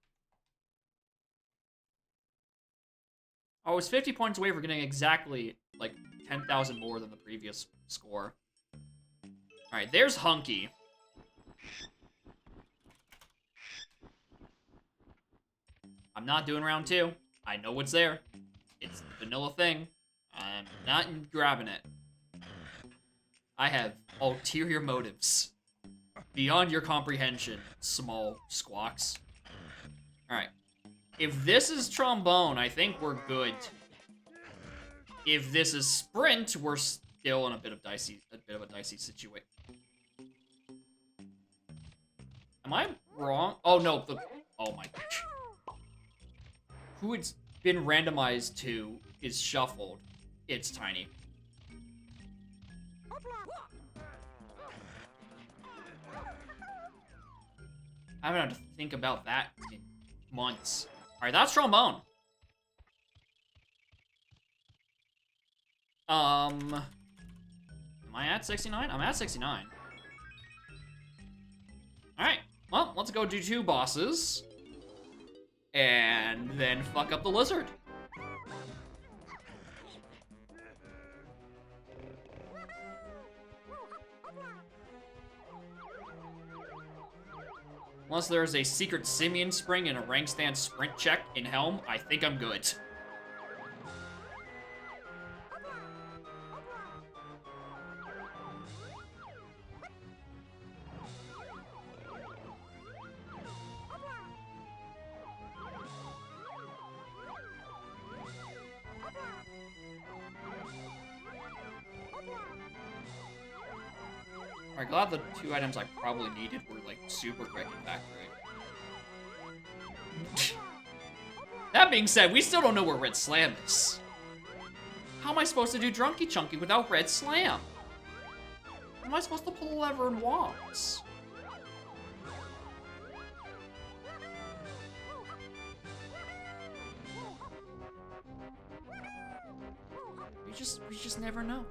I was 50 points away from getting exactly, like, 10,000 more than the previous score. Alright, there's Hunky. I'm not doing round 2. I know what's there. It's a vanilla thing. I'm not grabbing it. I have ulterior motives. Beyond your comprehension, small squawks. Alright. If this is trombone, I think we're good. If this is sprint, we're still in a bit of a dicey situation. Am I wrong? Oh no, oh my gosh. Who it's been randomized to is shuffled. It's Tiny. I haven't had to think about that in months. Alright, that's trombone. Am I at 69? I'm at 69. Alright, well, let's go do 2 bosses. And then fuck up the lizard. Unless there's a secret Simeon spring and a rank stand sprint check in Helm, I think I'm good. I'm glad the 2 items I probably needed were, like, super quick in factory. That being said, we still don't know where Red Slam is. How am I supposed to do Drunky Chunky without Red Slam? How am I supposed to pull a lever and walks? We just never know.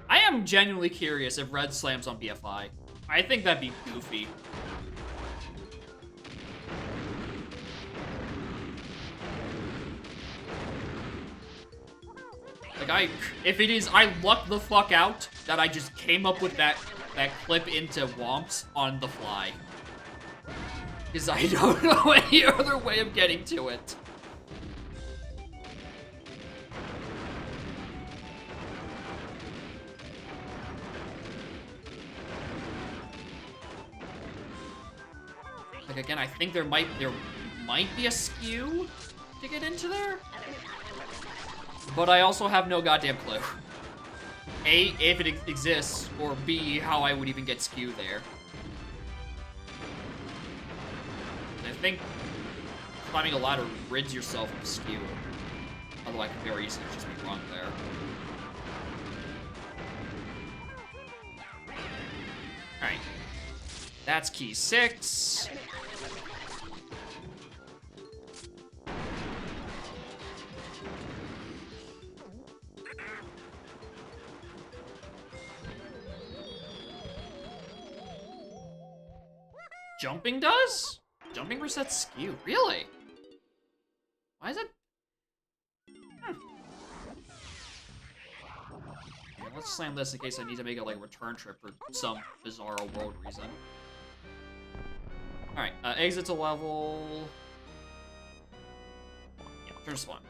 I am genuinely curious if Red Slam's on BFI. I think that'd be goofy. Like, if it is, I lucked the fuck out that I just came up with that clip into Womps on the fly. Because I don't know any other way of getting to it. Like, again, I think there might be a skew to get into there. But I also have no goddamn clue. A, if it exists, or B, how I would even get skew there. I think climbing a ladder rids yourself of skew. Although I could very easily just be wrong there. Alright. That's key 6. Jumping does? Jumping resets skew. Really? Why is it? Yeah, let's slam this in case I need to make a return trip for some bizarro world reason. Alright, exit to level. Yeah, turn to spawn.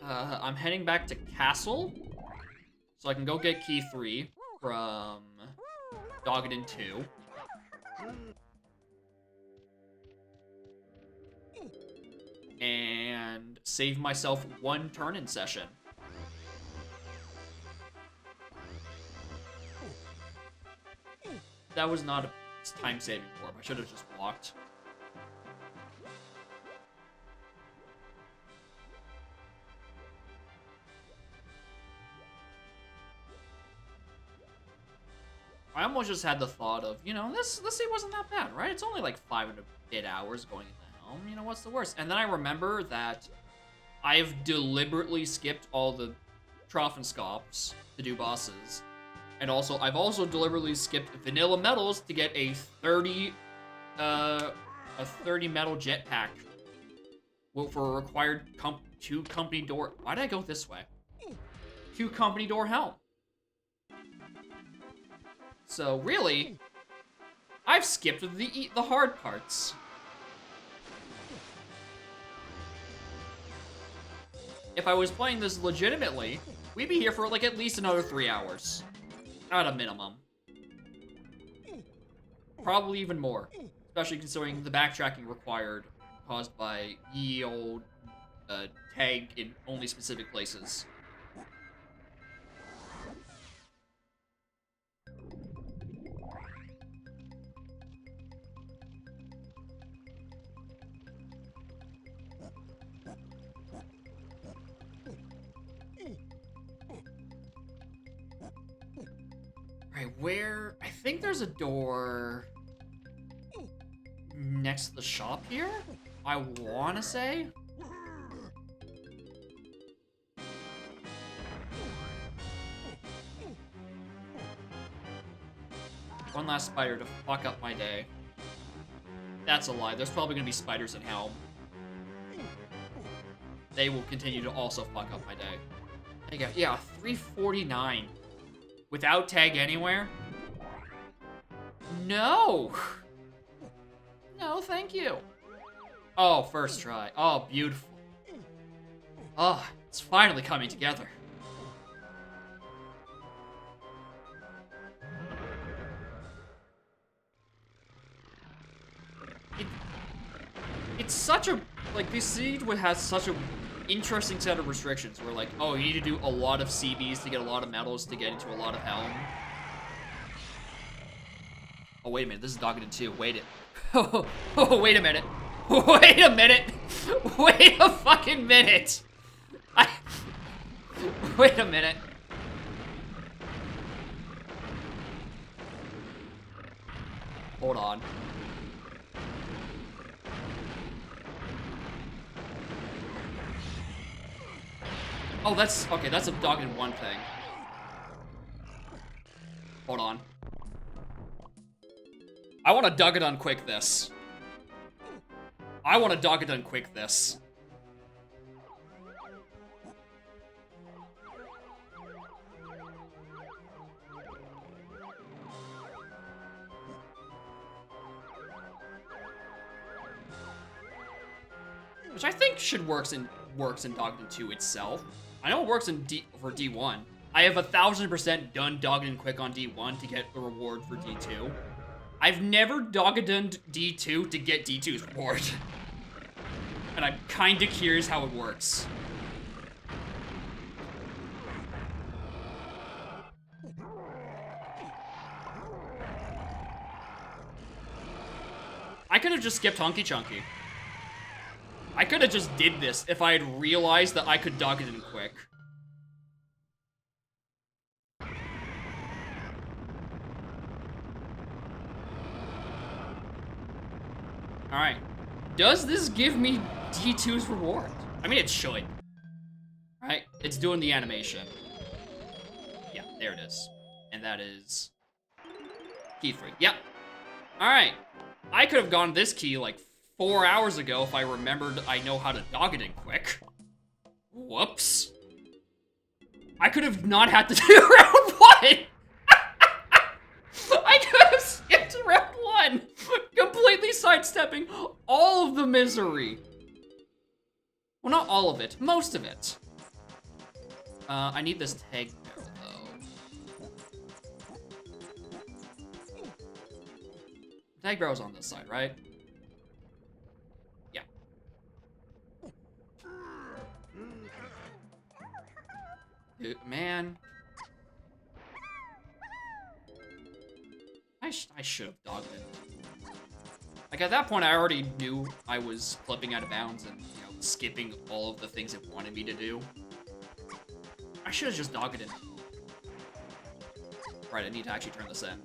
I'm heading back to Castle, so I can go get key 3 from Didnt 2. And save myself 1 turn-in session. That was not a time-saving warp. I should have just walked. I almost just had the thought of, you know, this scene wasn't that bad, right? It's only like 5 and a bit hours going into Helm. You know, what's the worst? And then I remember that I've deliberately skipped all the Trophenscops to do bosses. And also, I've also deliberately skipped vanilla medals to get a 30 metal jetpack for a required 2 company door. Why did I go this way? 2 company door helm. So really, I've skipped the hard parts. If I was playing this legitimately, we'd be here for like at least another 3 hours. At a minimum. Probably even more. Especially considering the backtracking required caused by ye old tag in only specific places. Alright, where... I think there's a door next to the shop here, I wanna say? One last spider to fuck up my day. That's a lie. There's probably gonna be spiders in Helm. They will continue to also fuck up my day. I got, yeah, 349. Without tag anywhere? No! No, thank you. Oh, first try. Oh, beautiful. Oh, it's finally coming together. It's such a... Like, this seed has such a interesting set of restrictions where, like, oh, you need to do a lot of CBs to get a lot of medals to get into a lot of Helm. Oh, wait a minute. This is Didnt 2. Wait it. Oh, wait a minute. Wait a minute. Wait a fucking minute. Wait a minute. Hold on. Oh, that's... Okay, that's a Didnt 1 thing. Hold on. I want to dug it quick this. I want to dug it quick this. Which I think should works in Dogden 2 itself. I know it works in for D1. I have 1000% done Dogden quick on D1 to get the reward for D2. I've never Dogden D2 to get D2's reward. And I'm kinda curious how it works. I could have just skipped Hunky Chunky. I could have just did this if I had realized that I could dog it in quick. Alright. Does this give me D2's reward? I mean, it should. Right? It's doing the animation. Yeah, there it is. And that is... key 3. Yep. Alright. I could have gone this key like 4 hours ago if I remembered I know how to dog it in quick. Whoops. I could have not had to do round 1! I could have skipped round 1! Completely sidestepping all of the misery. Well, not all of it. Most of it. I need this tag barrel, though. Tag barrel's on this side, right? Yeah. Dude, man. I should have dogged it. Like, at that point, I already knew I was flipping out of bounds and, you know, skipping all of the things it wanted me to do. I should have just dogged it. Right, I need to actually turn this in.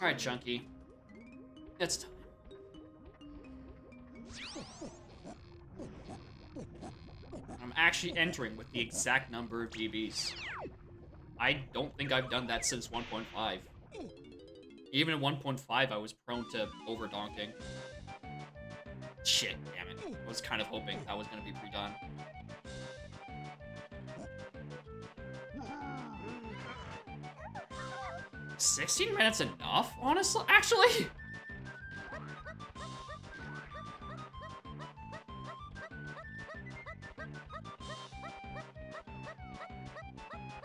Alright, Chunky. It's time. I'm actually entering with the exact number of GBs. I don't think I've done that since 1.5. Even in 1.5, I was prone to overdonking. Shit, damn it. I was kind of hoping that was going to be pre-done. $16 minutes enough, honestly? Actually?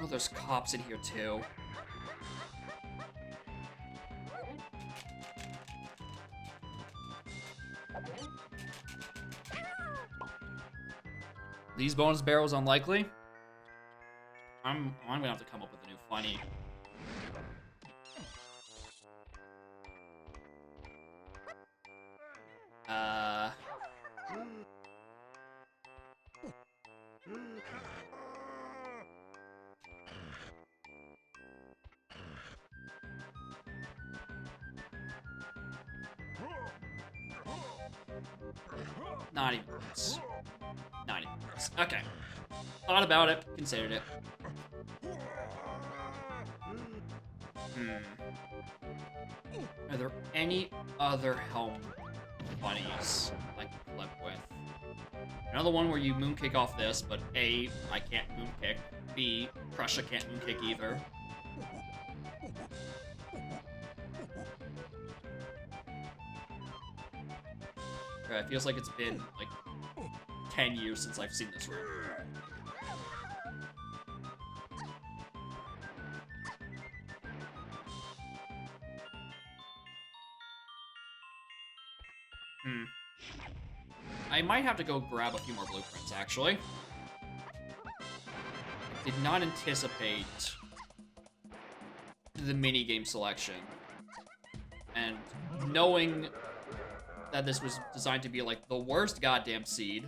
Oh, there's cops in here, too. These bonus barrels unlikely? I'm gonna have to come up with a new funny. Not even close. Not even close. Okay. Thought about it, considered it. Are there any other helm bunnies I can flip with? Another one where you moonkick off this, but A, I can't moonkick. B, Prussia can't moonkick either. Okay, it feels like it's been, like, 10 years since I've seen this room. I might have to go grab a few more blueprints, actually. I did not anticipate the minigame selection. And knowing that this was designed to be, like, the worst goddamn seed,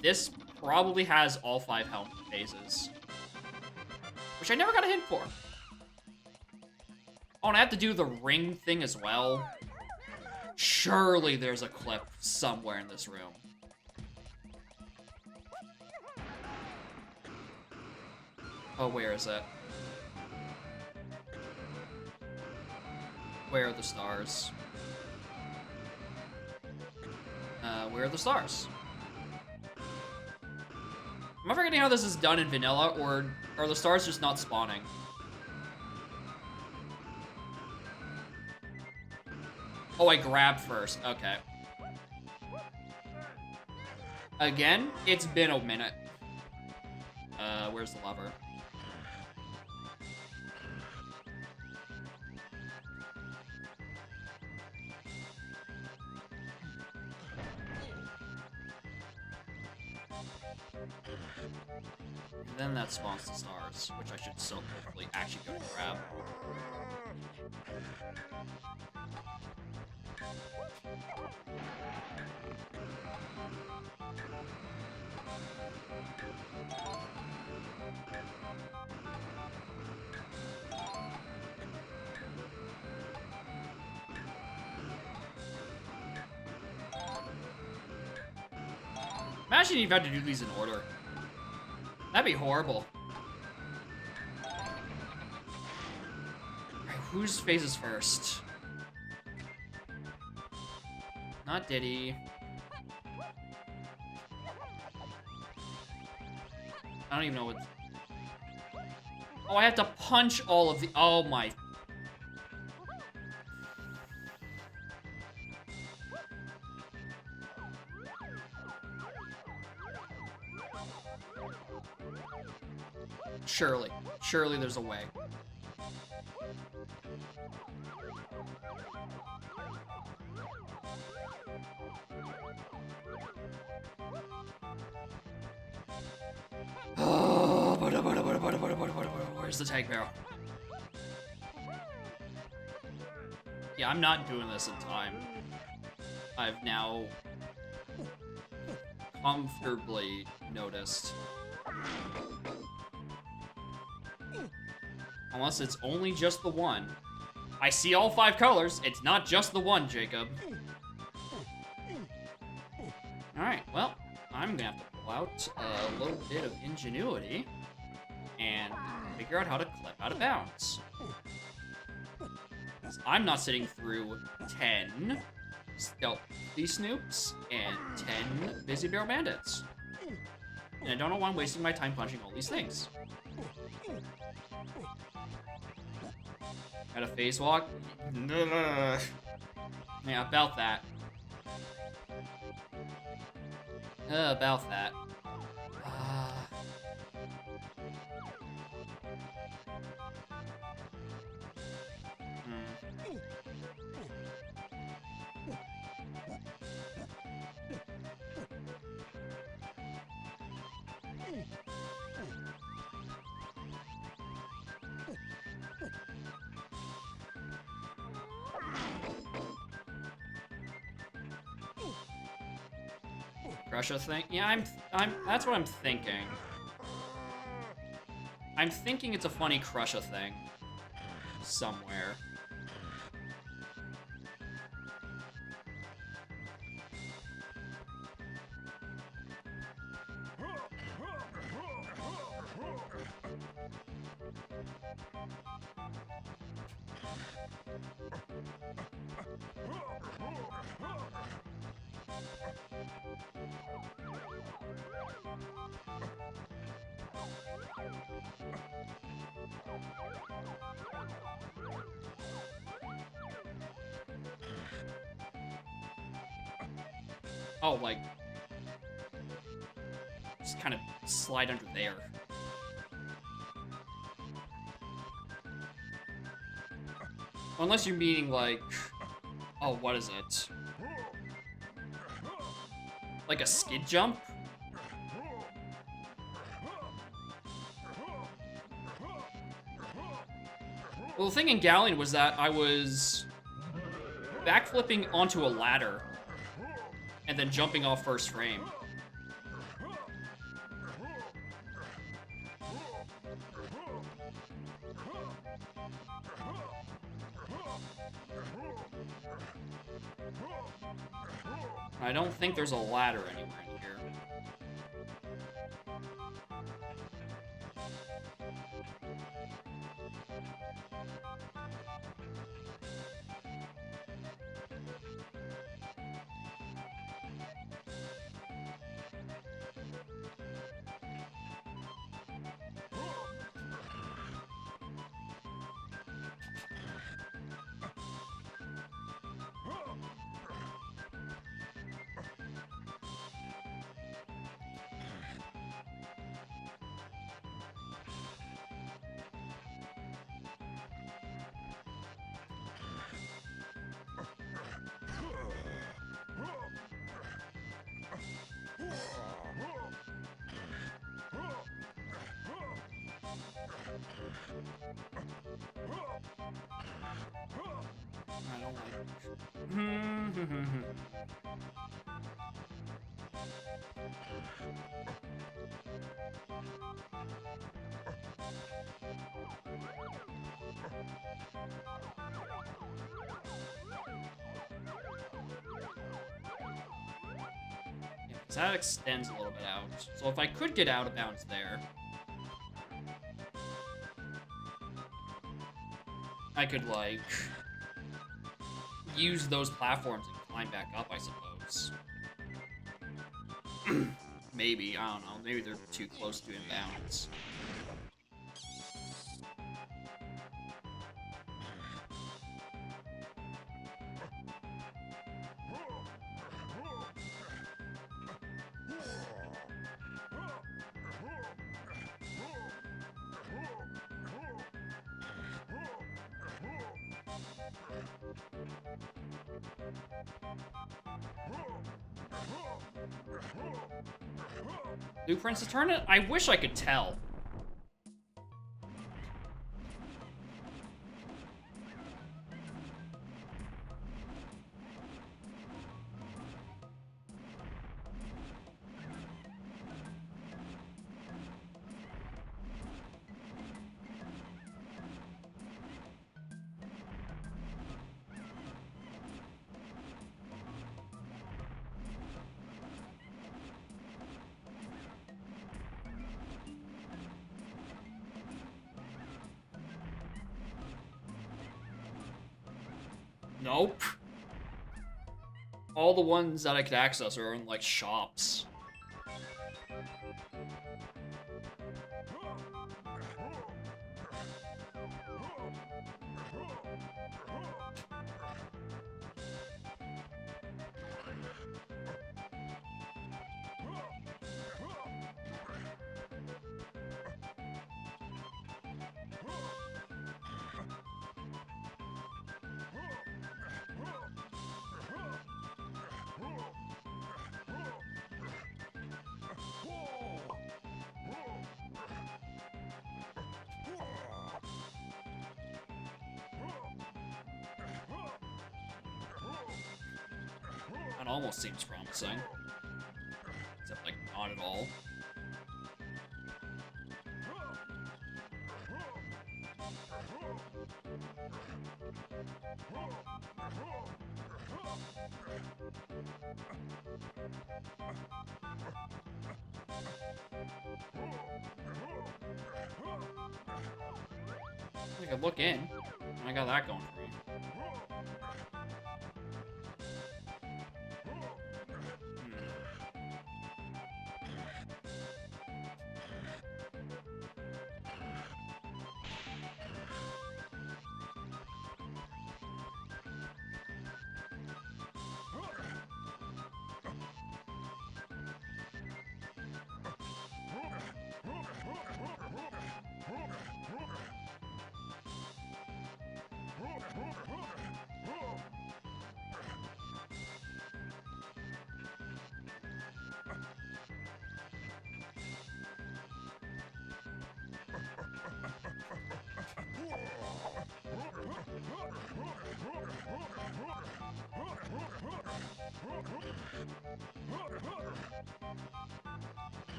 this probably has all 5 health phases. Which I never got a hint for. Oh, and I have to do the ring thing as well. Surely there's a clip somewhere in this room. Oh, where is it? Where are the stars? Where are the stars? Am I forgetting how this is done in vanilla, or are the stars just not spawning? Oh, I grabbed first. Okay. Again, it's been a minute. Where's the lever? And then that spawns the stars, which I should still hopefully actually go to grab. Imagine you've had to do these in order. That'd be horrible. Alright, whose phase is first? Not Diddy. I don't even know what... Oh, I have to punch all of the... Oh my... Surely. Surely there's a way. Where's the tag barrel? Yeah, I'm not doing this in time. I've now comfortably noticed. Unless it's only just the one. I see all 5 colors. It's not just the one, Jacob. Alright, well, I'm gonna have to pull out a little bit of ingenuity and figure out how to clip out of bounds. I'm not sitting through 10 Stealthy Snoops and 10 Busy Barrel Bandits. And I don't know why I'm wasting my time punching all these things. Got a phase walk? Yeah, about that. About that. Russia thing? Yeah, that's what I'm thinking. I'm thinking it's a funny Crusha thing. Somewhere. Oh, like, just kind of slide under there. Unless you're meaning, like, oh, what is it? Like a skid jump? Well, the thing in Galleon was that I was backflipping onto a ladder and then jumping off first frame. I don't think there's a ladder anywhere in here. I don't like Yeah, 'cause that extends a little bit out. So if I could get out of bounds there, I could, like, use those platforms and climb back up, I suppose. Maybe, I don't know. Maybe they're too close to inbounds. Do Princess turn it? I wish I could tell. Nope. All the ones that I could access are in, like, shops. That almost seems promising. Except, like, not at all. I could look in. I got that going for me.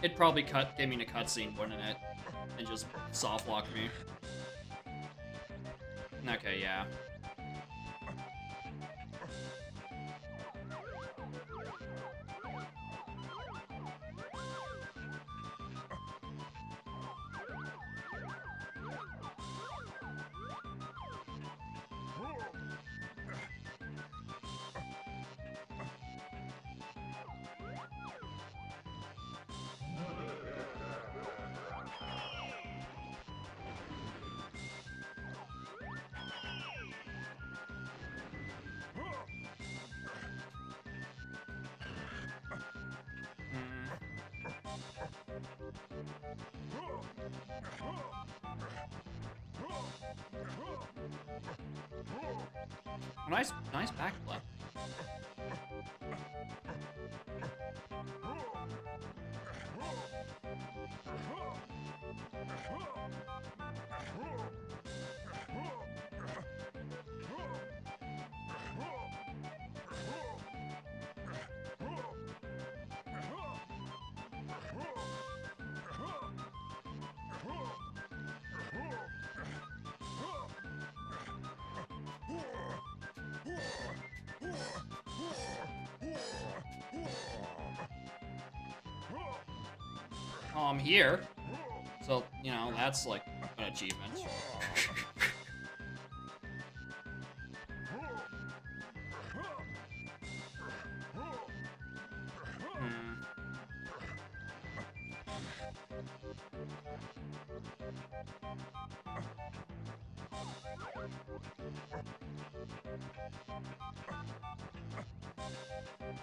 It'd probably give me a cutscene, wouldn't it? And just soft lock me. Okay, yeah. Nice backflip. Oh, I'm here. So, you know, that's like an achievement.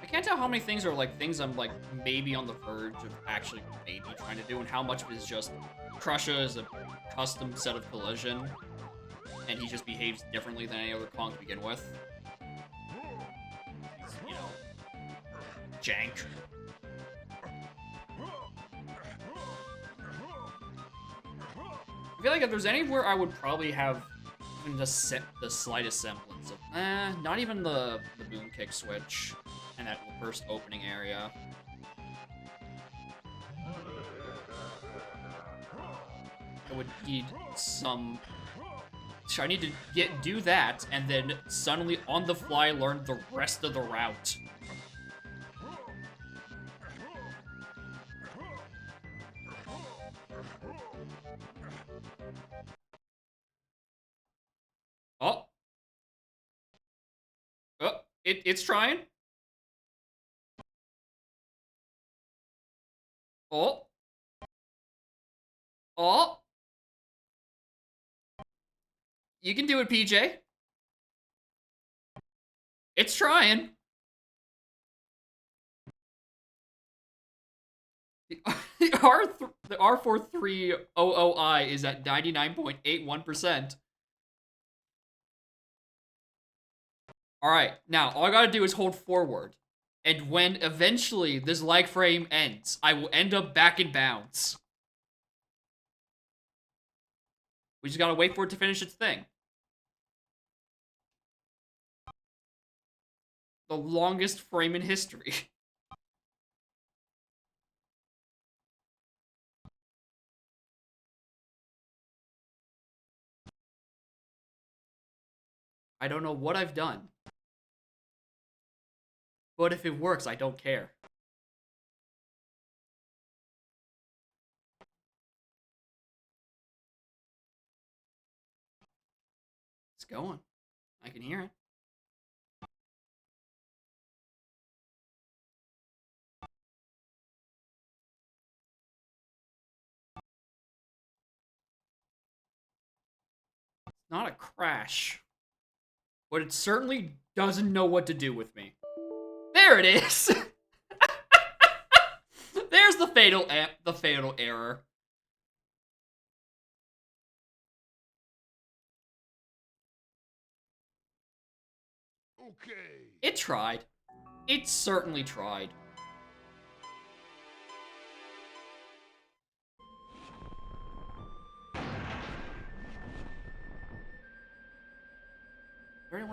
I can't tell how many things are like things I'm like maybe on the verge of actually maybe trying to do, and how much of it is just Crusher is a custom set of collision, and he just behaves differently than any other Kong to begin with. He's, you know, jank. I feel like if there's anywhere I would probably have even just the slightest semblance of, not even the boom kick switch and that first opening area. I would need some. I need to do that and then suddenly on the fly learn the rest of the route. Oh. Oh, it's trying. Oh. Oh. You can do it, PJ. It's trying. The R4300I is at 99.81%. Alright, now all I gotta do is hold forward. And when eventually this lag frame ends, I will end up back in bounds. We just gotta wait for it to finish its thing. The longest frame in history. I don't know what I've done. But if it works, I don't care. It's going. I can hear it. It's not a crash. But it certainly doesn't know what to do with me. There it is! There's the fatal error. Okay. It tried. It certainly tried.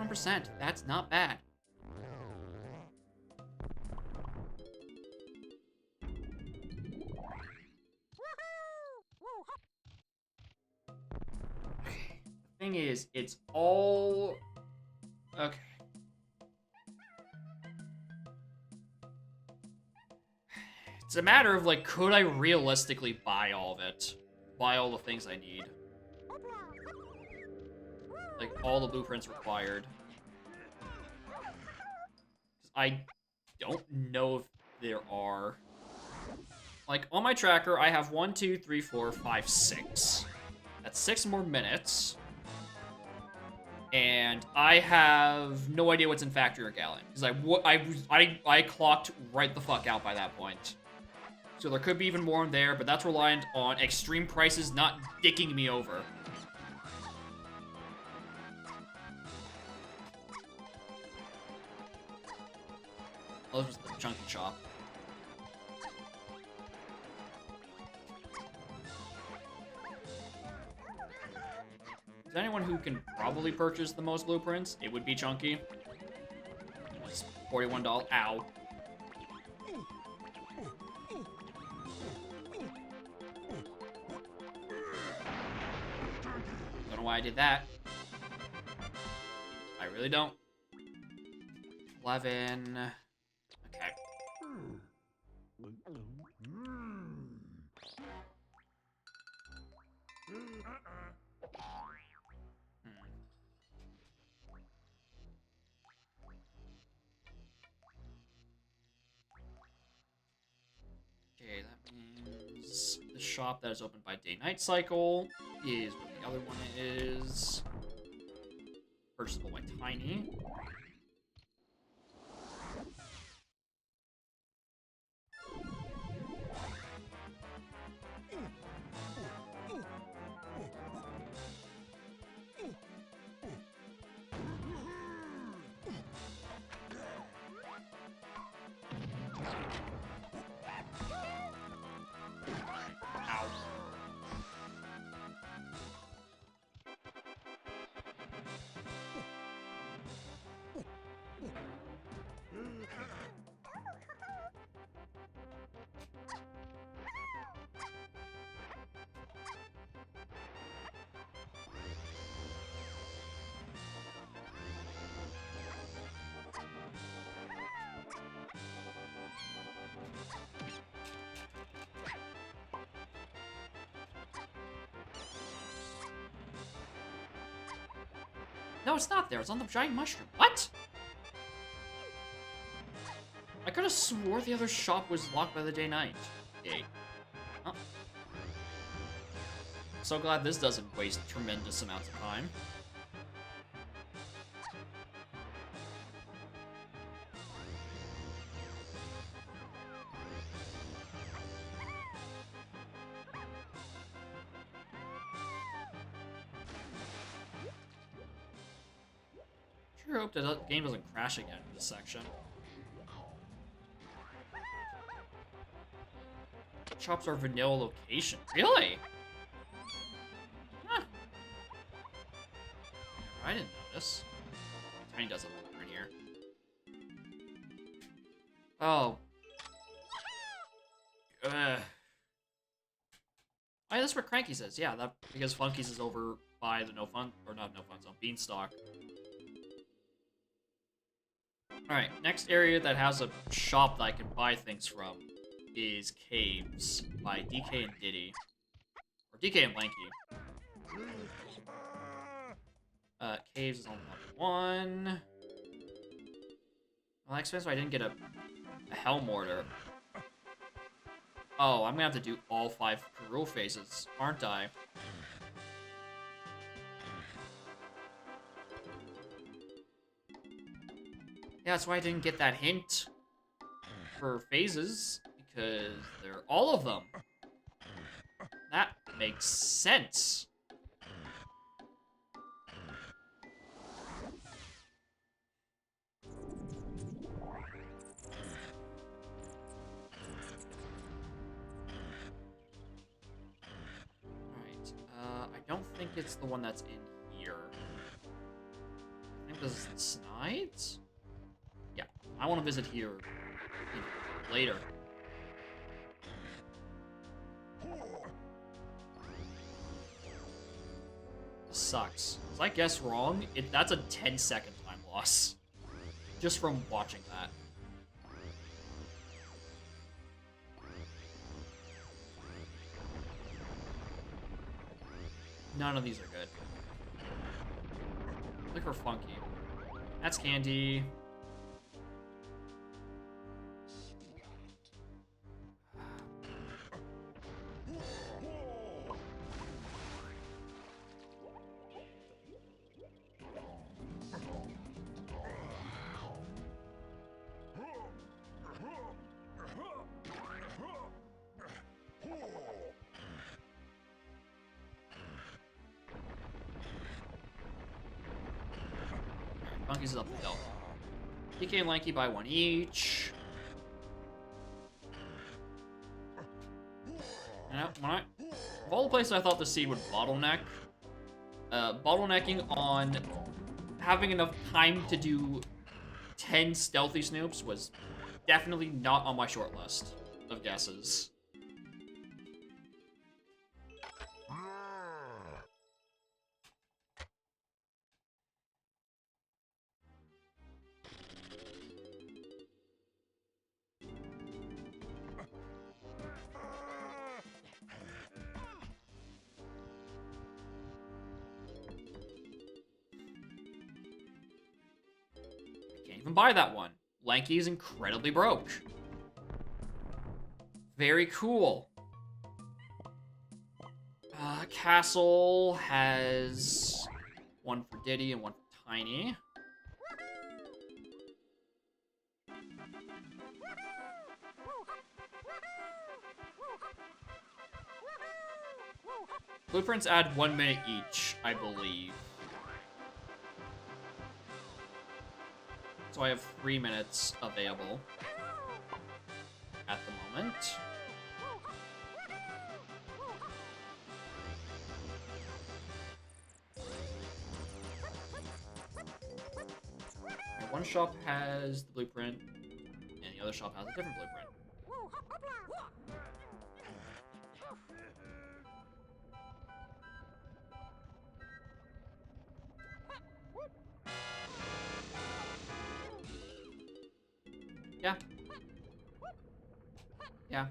%. That's not bad. thing is, it's all... Okay. It's a matter of, like, could I realistically buy all of it? Buy all the things I need? Like, all the blueprints required. I don't know if there are. Like, on my tracker, I have 1, 2, 3, 4, 5, 6. That's 6 more minutes. And I have no idea what's in Factory or Gallon. Because I clocked right the fuck out by that point. So there could be even more in there, but that's reliant on extreme prices not dicking me over. Oh, this was the chunky shop. Is there anyone who can probably purchase the most blueprints? It would be Chunky. It's $41. Ow. Don't know why I did that. I really don't. 11. Okay. Okay, that means the shop that is opened by day-night cycle is what the other one is. Purchasable by Tiny. Ow. No, it's not there. It's on the giant mushroom. What? I could have swore the other shop was locked by the day-night gate. Huh. So glad this doesn't waste tremendous amounts of time. Sure hope the game doesn't crash again in this section. Shops are vanilla location. Really? Huh. I didn't notice. Tiny doesn't look right here. Oh. Ugh. Oh, yeah, that's what Cranky says. Yeah, that because Funky's is over by the no fun or not no fun zone, Beanstalk. Alright, next area that has a shop that I can buy things from is Caves by DK and Diddy. Or DK and Lanky. Caves is on level 1. Well, that expensive I didn't get a Hell Mortar. Oh, I'm gonna have to do all 5 Karoo phases, aren't I? Yeah, that's why I didn't get that hint for phases, because they're all of them. That makes sense. Alright, I don't think it's the one that's in here. I think this is the Snides? Yeah, I want to visit here later. sucks. If I guess wrong, that's a 10-second time loss. Just from watching that. None of these are good. Look for Funky. That's Candy. Funky's is up the hill. DK and Lanky by 1 each. And of all the places I thought the seed would bottleneck, bottlenecking on having enough time to do 10 stealthy snoops was definitely not on my short list of guesses. Even buy that one. Lanky is incredibly broke. Very cool. Castle has one for Diddy and one for Tiny. Blueprints add 1 minute each, I believe. So I have 3 minutes available at the moment. And one shop has the blueprint, and the other shop has a different blueprint. Yeah. Yeah.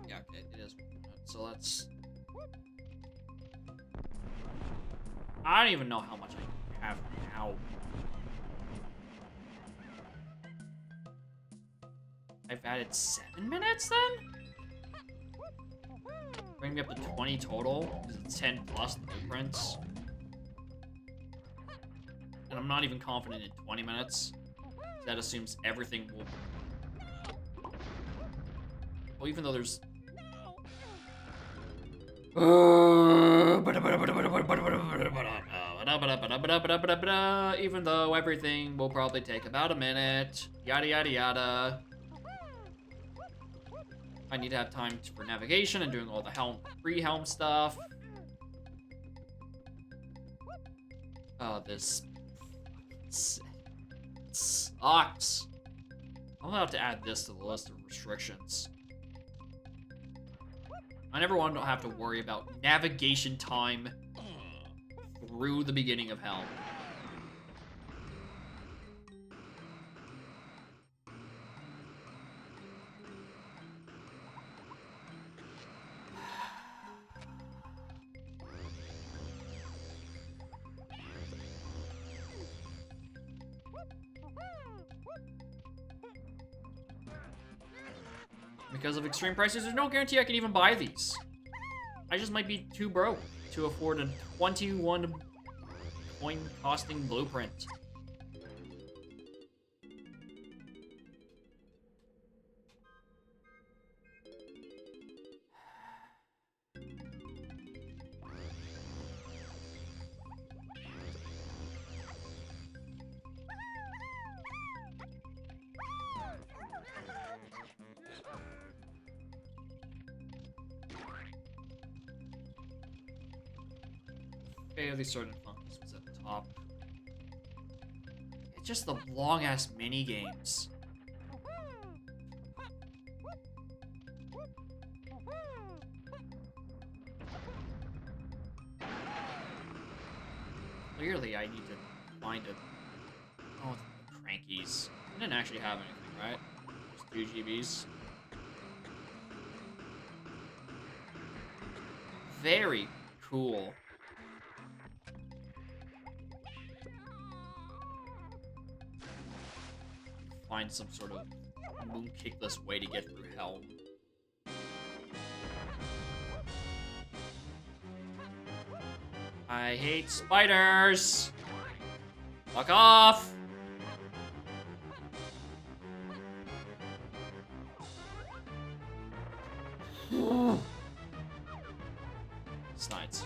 Yeah, okay, it is. So let's... I don't even know how much I have now. I've added 7 minutes then? Bring me up to 20 total, because it's 10 plus the blueprints. And I'm not even confident in 20 minutes. That assumes everything will... Well, even though there's... Even though everything will probably take about a minute. Yada, yada, yada. I need to have time for navigation and doing all the pre-helm stuff. Oh, this sucks. I'm gonna have to add this to the list of restrictions. I never want to have to worry about navigation time through the beginning of Helm. Because of extreme prices, there's no guarantee I can even buy these. I just might be too broke to afford a 21 coin costing blueprint. Fairly certain Funkus was at the top. It's just the long-ass mini-games. Clearly, I need to find it. Oh, the crankies. I didn't actually have anything, right? Just 2 GBs. Very cool. Find some sort of moon kickless way to get through Helm. I hate spiders! Fuck off! Snides.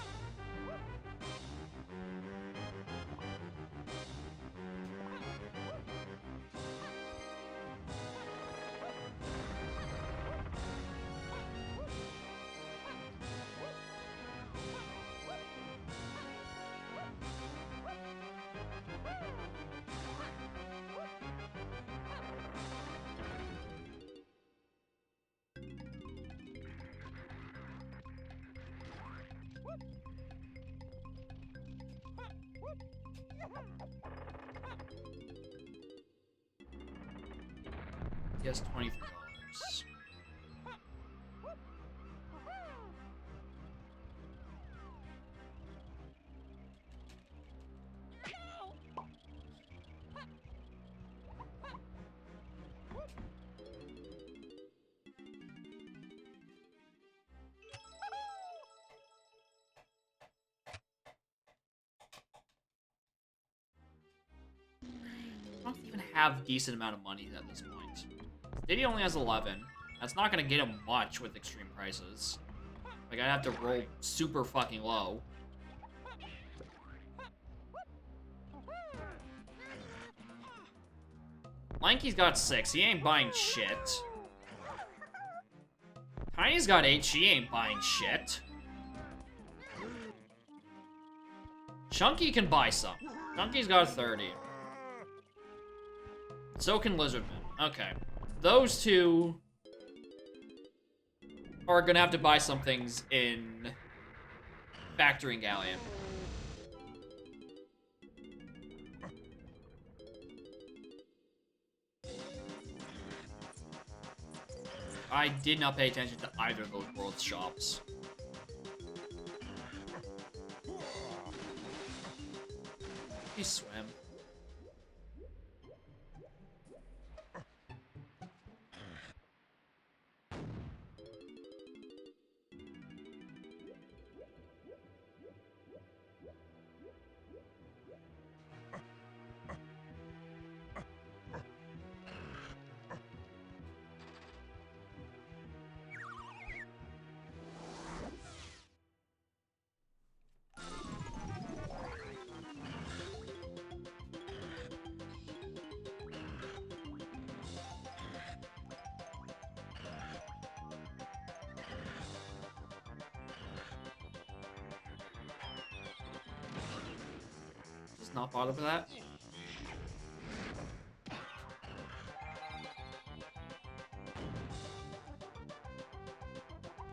Yes, $23. I don't even have a decent amount of money at this point. Diddy only has 11. That's not gonna get him much with extreme prices. Like, I'd have to roll super fucking low. Lanky's got 6. He ain't buying shit. Tiny's got 8. She ain't buying shit. Chunky can buy some. Chunky's got 30. So can Lizardman. Okay. Those two are gonna have to buy some things in Factoring Galleon. I did not pay attention to either of those world shops. You swim. Not bothered with that.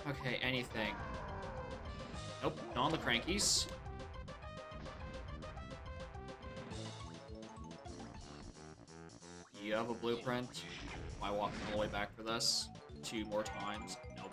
Okay, anything. Nope, not on the crankies. You have a blueprint. Am I walking all the way back for this? 2 more times? Nope.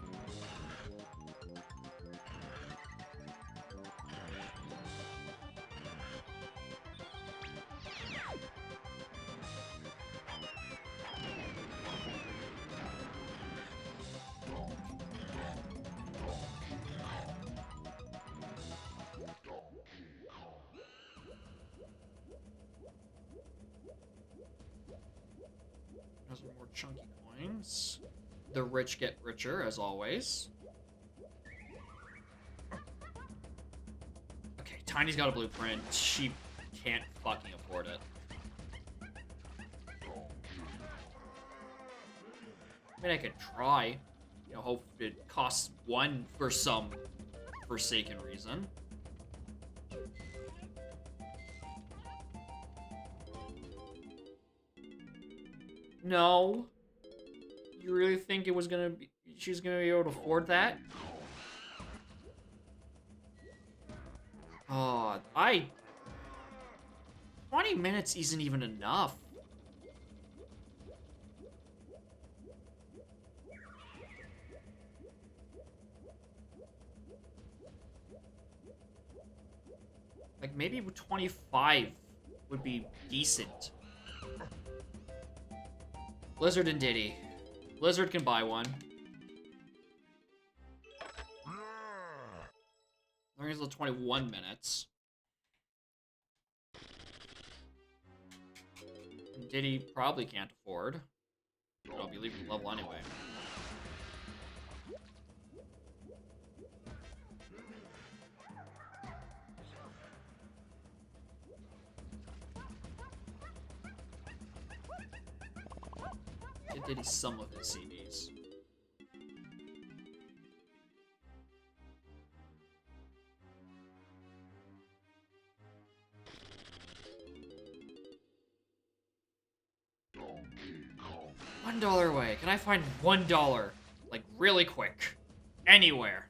Those are more chunky coins. The rich get richer, as always. Okay, Tiny's got a blueprint. She can't fucking afford it. I mean, I could try. You know, hope it costs 1 for some forsaken reason. No. You really think it was gonna be... She's gonna be able to afford that? Oh, 20 minutes isn't even enough. Like, maybe 25 would be decent. Blizzard and Diddy. Blizzard can buy one. There's the 21 minutes. And Diddy probably can't afford. But I'll be leaving the level anyway. Get Diddy some of his CDs. $1 away. Can I find $1? Like, really quick. Anywhere.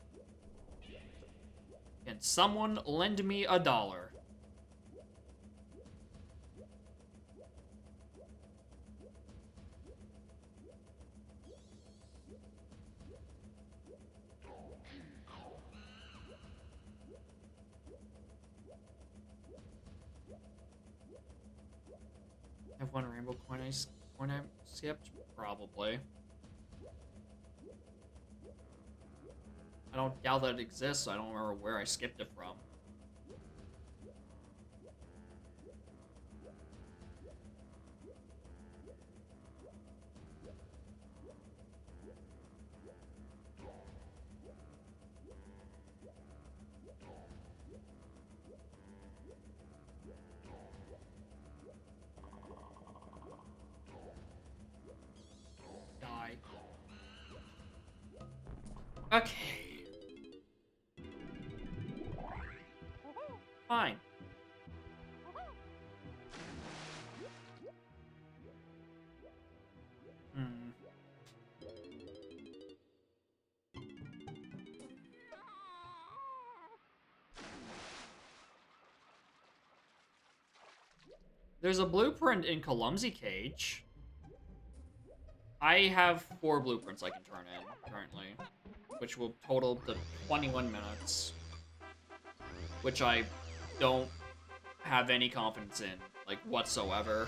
Can someone lend me $1? I have one rainbow coin I skipped? Probably. I don't doubt that it exists, so I don't remember where I skipped it from. Die. Okay. Fine. Hmm. There's a blueprint in Clumsy Cage. I have 4 blueprints I can turn in, currently. Which will total to 21 minutes. Which I don't have any confidence in, like, whatsoever.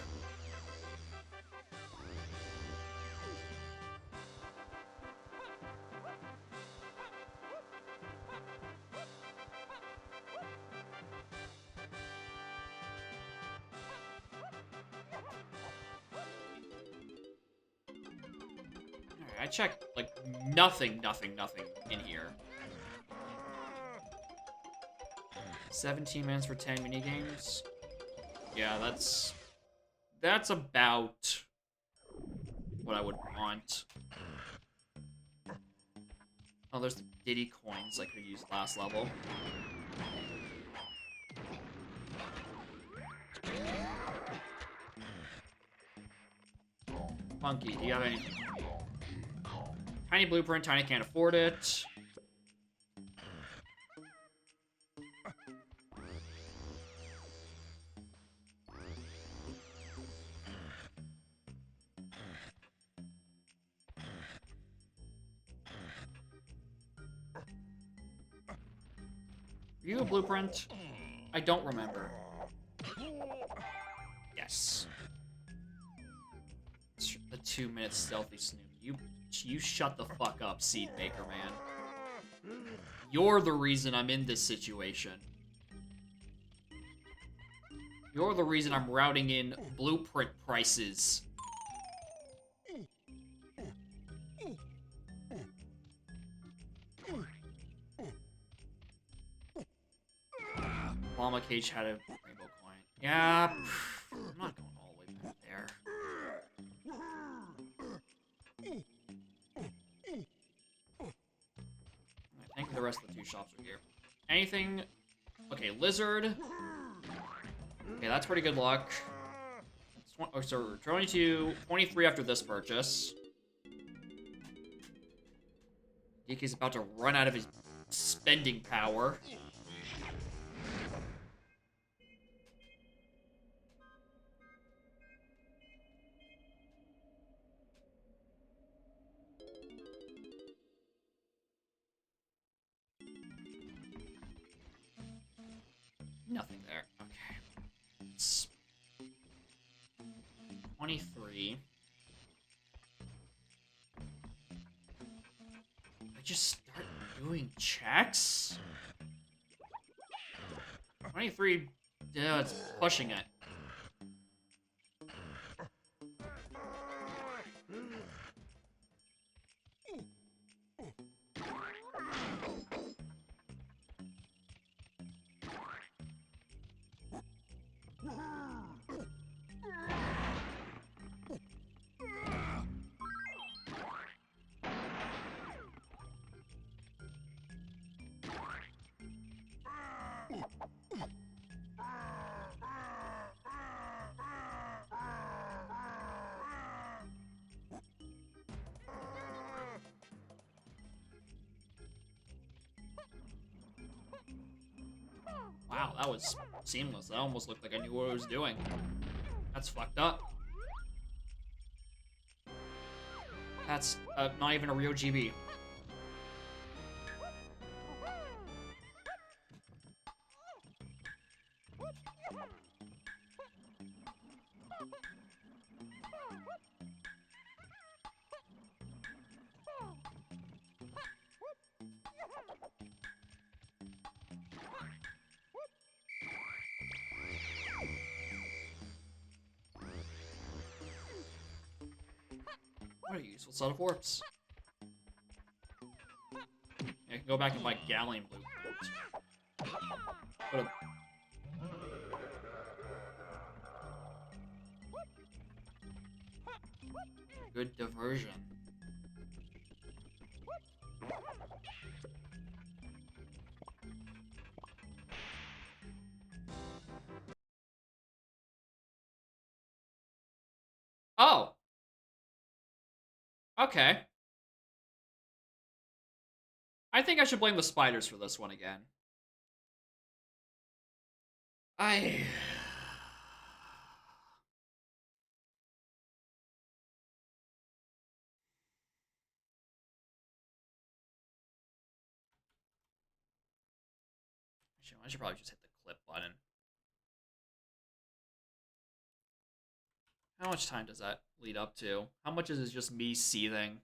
Alright, I checked, like, nothing in here. 17 minutes for 10 minigames. Yeah, that's about what I would want. Oh, there's the Diddy coins I could have used last level. Funky, do you have anything? Tiny blueprint, Tiny can't afford it. Are you a blueprint? I don't remember. Yes. The 2-minute stealthy snoop. You shut the fuck up, Seed Maker Man. You're the reason I'm in this situation. You're the reason I'm routing in blueprint prices. Llama Cage had a rainbow coin. Yeah, I'm not going all the way back there. I think the rest of the 2 shops are here. Anything Okay, lizard. Okay, that's pretty good luck. Oh, so 22, 23 after this purchase. DK's about to run out of his spending power. Nothing there. Okay. It's 23. I just start doing checks? 23. Yeah, it's pushing it. Wow, that was seamless. That almost looked like I knew what I was doing. That's fucked up. That's not even a real GB. What a useful set of warps. I can go back and buy Galleon Blueprint. What a... Good diversion. Oh! Okay. I think I should blame the spiders for this one again. I should probably just hit the clip button. How much time does that lead up to? How much is it just me seething?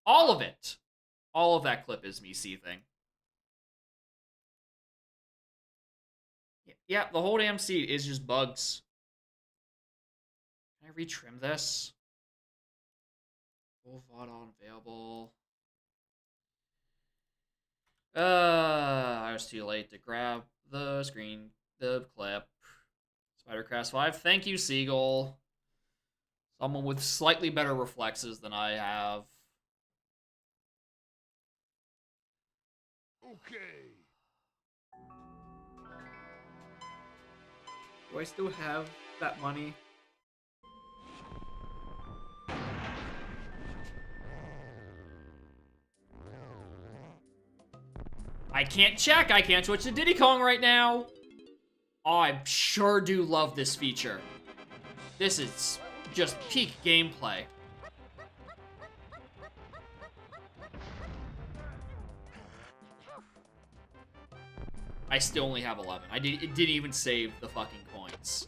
All of it! All of that clip is me seething. Yeah, the whole damn seat is just bugs. Can I retrim this? Full VOD unavailable. I was too late to grab the clip. Spidercraft 5. Thank you, Seagull. Someone with slightly better reflexes than I have. Okay. Do I still have that money? I can't check. I can't switch to Diddy Kong right now. Oh, I sure do love this feature. This is just peak gameplay. I still only have 11. It didn't even save the fucking coins.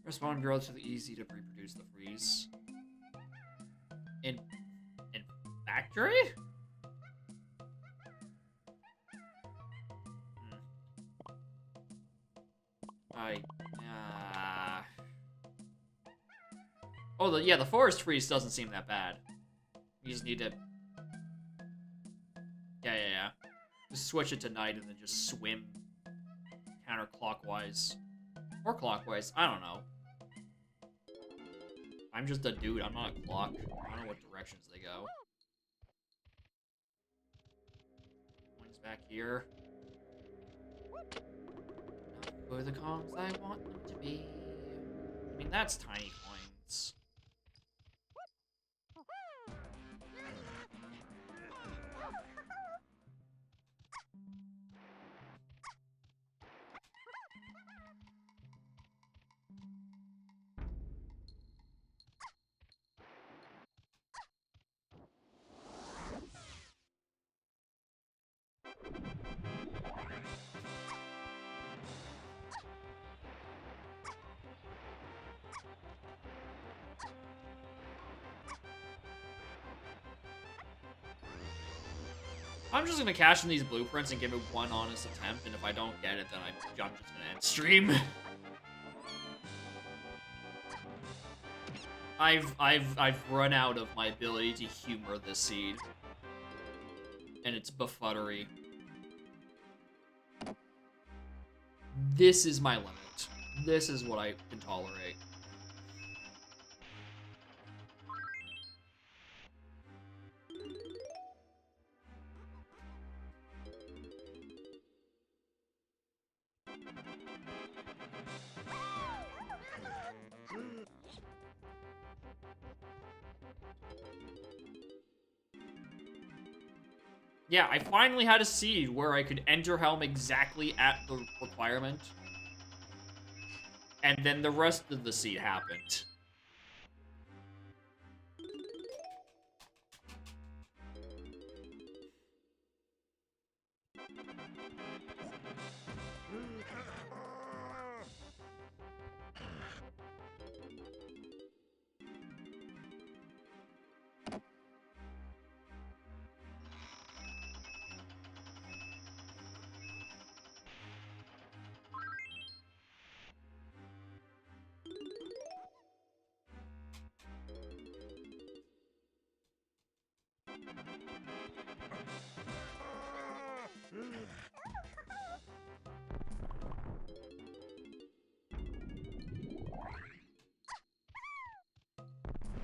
Respond relatively easy to reproduce the freeze. In factory? Oh, yeah, the forest freeze doesn't seem that bad. You just need to... Yeah. Just switch it to night and then just swim counterclockwise. Or clockwise, I don't know. I'm just a dude, I'm not a clock. I don't know what directions they go. Coins back here. Not for the coins I want them to be. I mean, that's tiny coins. I'm just gonna cash in these blueprints and give it one honest attempt, and if I don't get it, then I'm just gonna end stream. I've run out of my ability to humor this seed. And it's befuddlery. This is my limit. This is what I can tolerate. Yeah, I finally had a seed where I could enter Helm exactly at the requirement. And then the rest of the seed happened.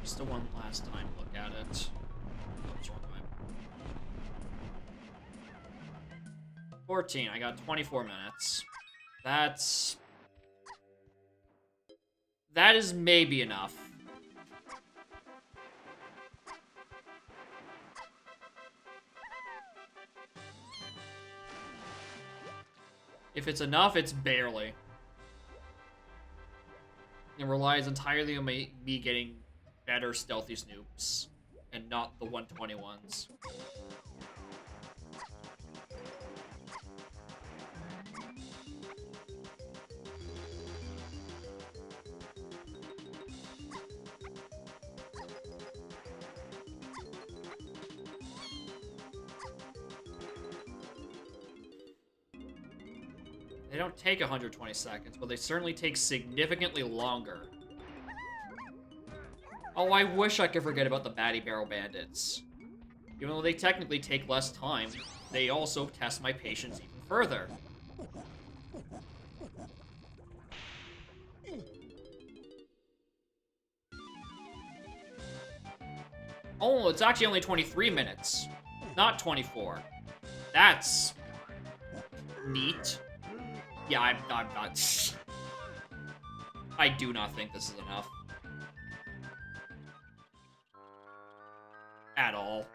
Just a one last time look at it. Oops, wrong way. 14, I got 24 minutes. That is maybe enough. If it's enough, it's barely. It relies entirely on me getting better stealthy snoops, and not the 121s. They don't take 120 seconds, but they certainly take significantly longer. Oh, I wish I could forget about the Batty Barrel Bandits. Even though they technically take less time, they also test my patience even further. Oh, it's actually only 23 minutes, not 24. That's neat. Yeah, I'm not. I do not think this is enough. At all.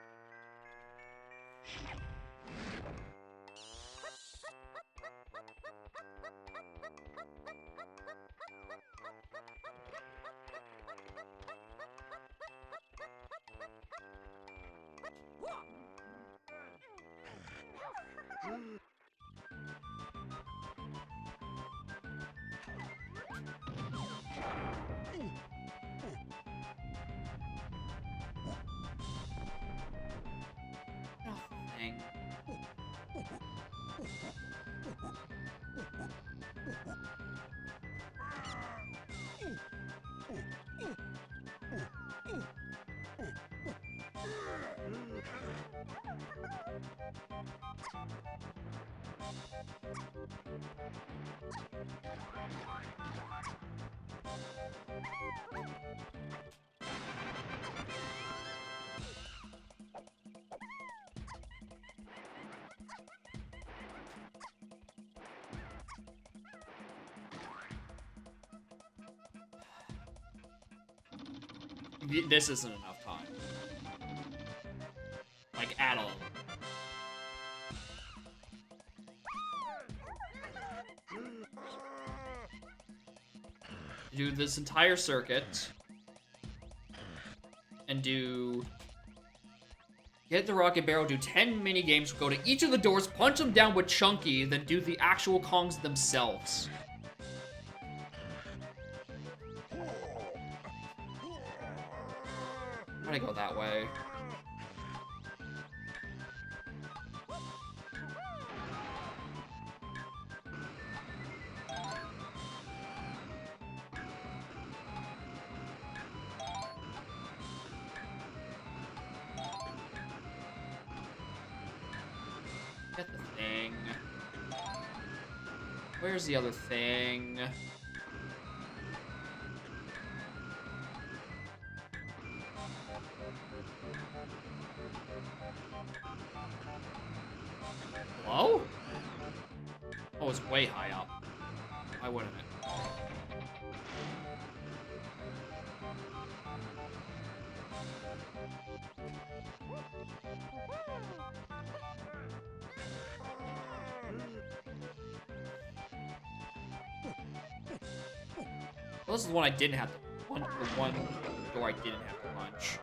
Nothing. This isn't enough time. Like, at all. Do this entire circuit. And get the rocket barrel, do 10 mini games, go to each of the doors, punch them down with Chunky, then do the actual Kongs themselves. I'm gonna go that way. Get the thing. Where's the other thing? Hello? Oh, it's way high up. Why wouldn't it? Well, this is the one I didn't have to punch. The one door I didn't have to punch.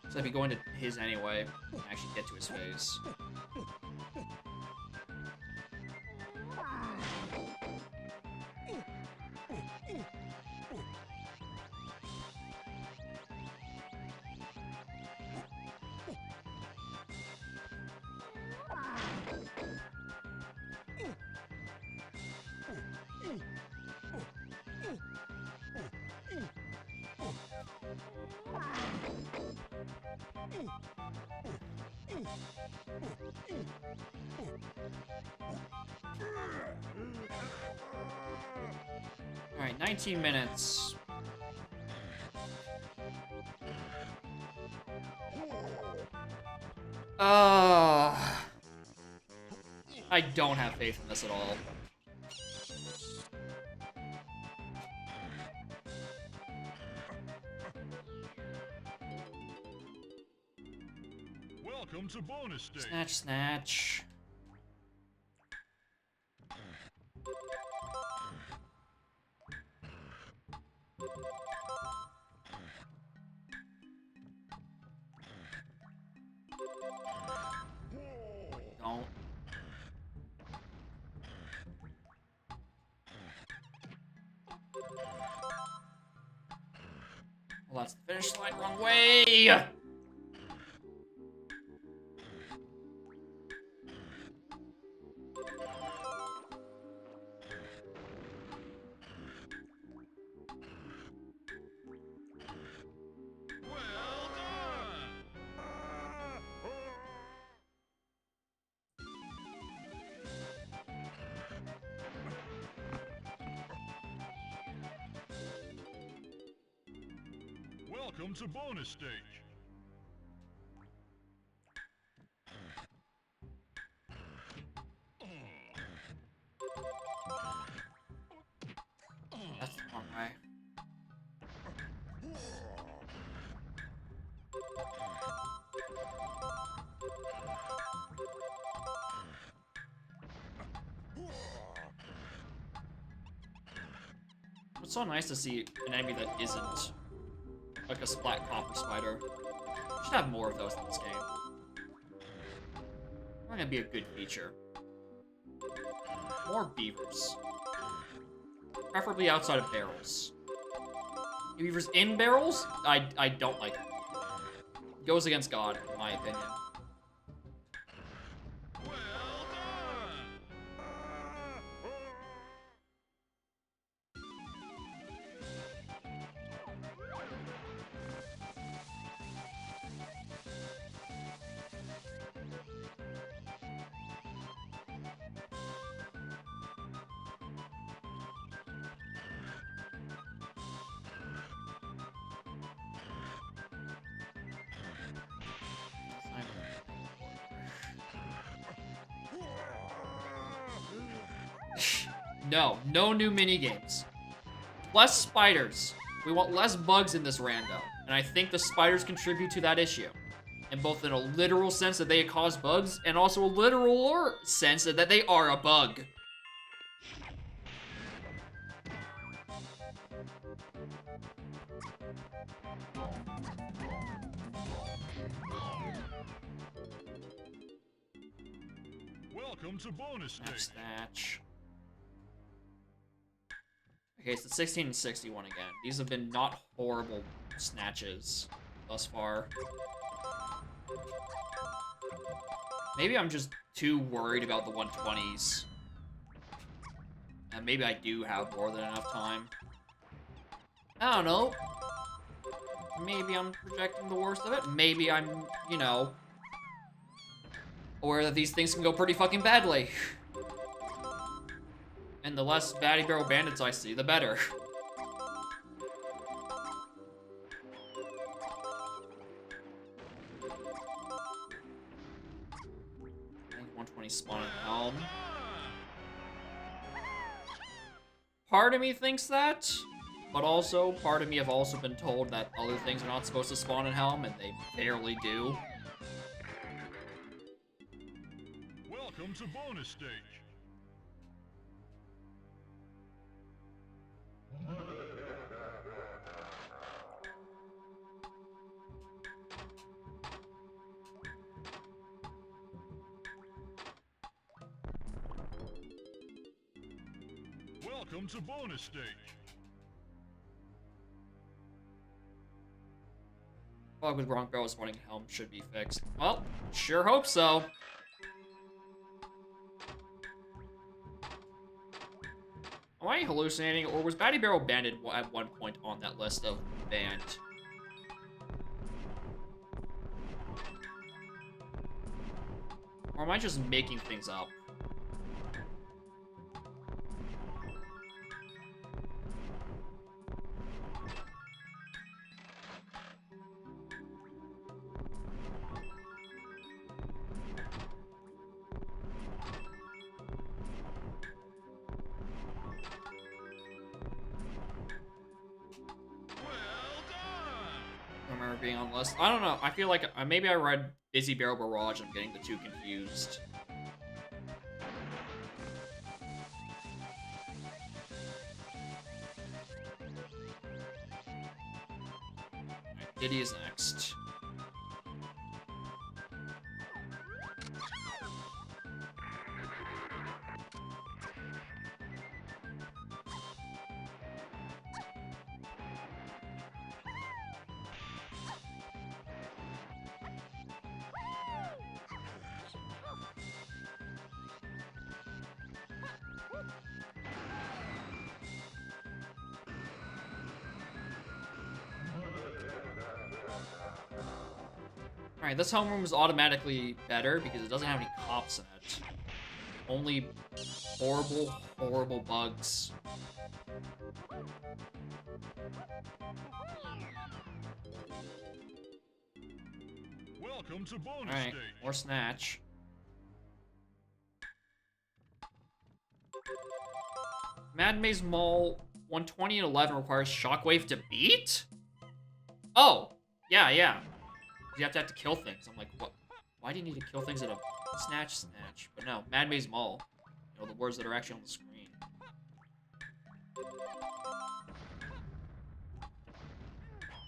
So I'd be going to his anyway and actually get to his face. Alright, 19 minutes. I don't have faith in this at all. Welcome to bonus stage. Snatch, snatch. Don't. Well, that's the finish line. Wrong way! Well done. Welcome to bonus stage. That's the wrong way. It's so nice to see an enemy that isn't like a splat copper spider. We should have more of those in this game. That's gonna be a good feature. More beavers. Preferably outside of barrels. Beavers in barrels? I don't like it. Goes against God, in my opinion. Well done. No new mini games. Less spiders. We want less bugs in this rando. And I think the spiders contribute to that issue. In both in a literal sense that they cause bugs, and also a literal sense that they are a bug. Welcome to bonus stage. Snatch. Okay, it's the 16 and 61 again. These have been not horrible snatches thus far. Maybe I'm just too worried about the 120s. And maybe I do have more than enough time. I don't know. Maybe I'm projecting the worst of it. Maybe I'm, you know, aware that these things can go pretty fucking badly. And the less Batty Barrel Bandits I see, the better. I think 120 spawn in Helm. Part of me thinks that, but also part of me have also been told that other things are not supposed to spawn in Helm, and they barely do. Welcome to bonus stage. Welcome to bonus stage. Bug with Bronc Barrel spawning in Helm should be fixed. Well, sure hope so. Am I hallucinating, or was Batty Barrel Bandit at one point on that list of banned? Or am I just making things up? Being on the list. I don't know. I feel like maybe I read Busy Barrel Barrage and I'm getting the two confused. Right, Diddy is next. Alright, this homeroom is automatically better because it doesn't have any cops in it. Only horrible, horrible bugs. Welcome to bonus Alright, stage. more Snatch. Mad Maze Mall 120 and 11 requires Shockwave to beat? Oh, yeah. You have to kill things. I'm like, what? Why do you need to kill things in a Snatch? But no, Mad Maze Mall. You know, the words that are actually on the screen.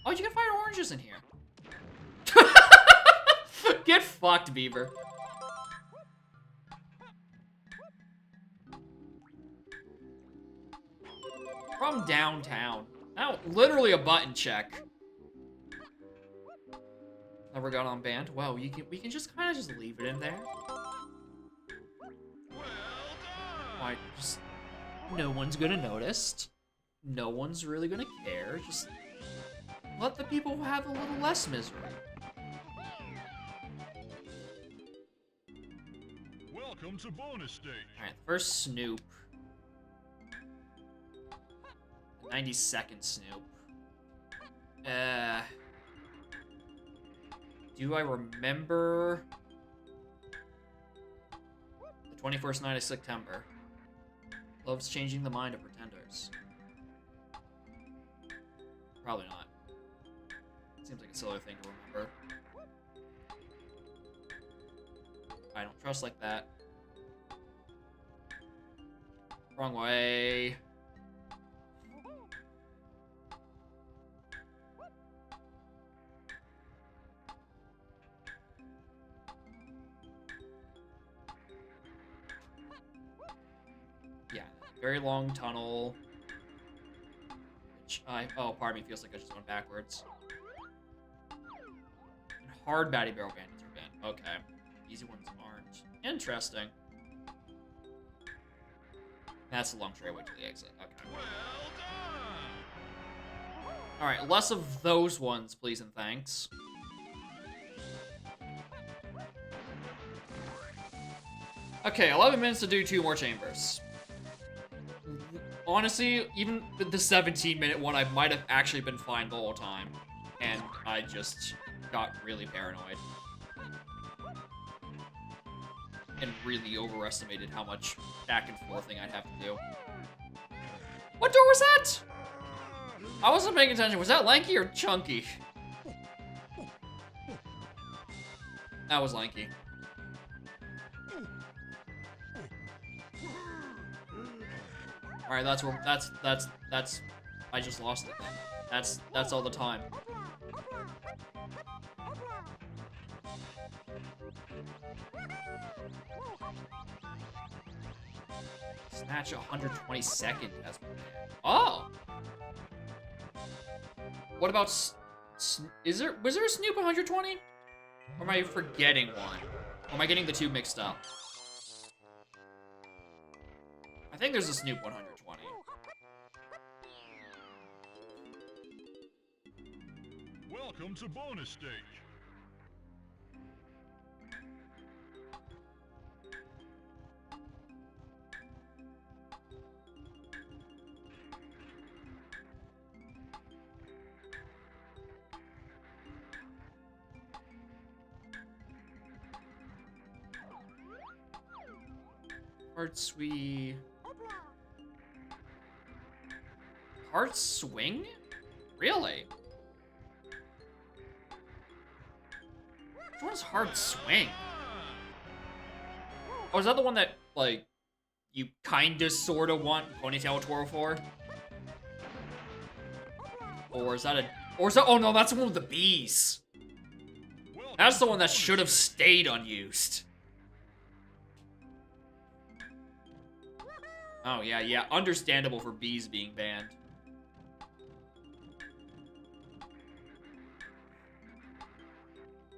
Oh, you can find oranges in here. Get fucked, Beaver. From downtown. Now, literally a button check. Never got on band. Wow, we can just kind of just leave it in there. Like, just no one's gonna notice. No one's really gonna care. Just let the people have a little less misery. Welcome to bonus stage. Alright, first Snoop. 92nd Snoop. Do I remember the 21st night of September? loves changing the mind of pretenders. Probably not. Seems like a silly thing to remember. I don't trust like that. Wrong way. Yeah, very long tunnel. Which oh, part of me feels like I just went backwards. And hard Batty Barrel bandits are banned. Okay. Easy ones aren't. Interesting. That's a long straight way to the exit. Okay. Well done! Alright, less of those ones, please and thanks. Okay, 11 minutes to do 2 more chambers. Honestly, even the 17-minute one, I might have actually been fine the whole time. And I just got really paranoid. And really overestimated how much back and forthing I'd have to do. What door was that? I wasn't paying attention. Was that Lanky or Chunky? That was Lanky. Alright, that's where that's I just lost it then. That's all the time. Snatch 122nd has been banned. Oh! What about was there a Snoop 120? Or am I forgetting one? Or am I getting the two mixed up? I think there's a Snoop 120. Welcome to bonus stage. Heart Sweet. Heart Swing? Really? Which one's Heart Swing? Oh, is that the one that, like, you kinda sorta want Ponytail Twirl for? Or is that oh no, that's the one with the bees. That's the one that should have stayed unused. Oh, yeah, understandable for bees being banned.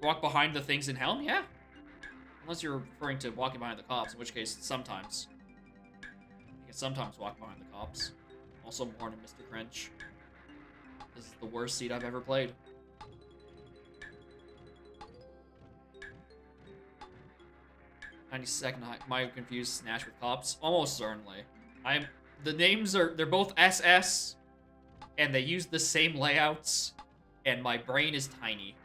Walk behind the things in Helm? Yeah. Unless you're referring to walking behind the cops, in which case, sometimes. You can sometimes walk behind the cops. Also, Morning, Mr. Crinch. This is the worst seat I've ever played. 92nd, might have confused Snatch with cops. Almost certainly. The names they're both SS, and they use the same layouts, and my brain is tiny.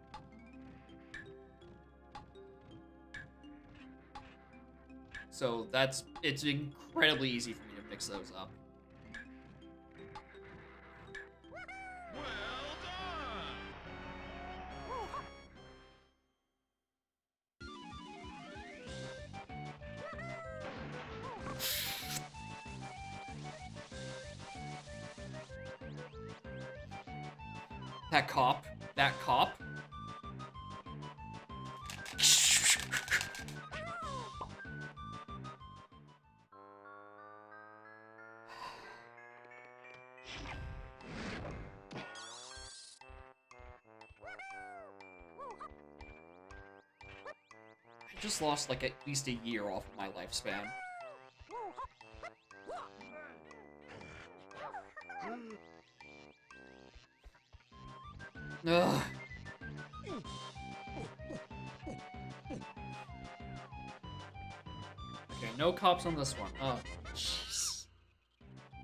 So it's incredibly easy for me to mix those up. Well done! That cop. I just lost like at least a year off of my lifespan. Ugh. Okay, no cops on this one. Oh, jeez.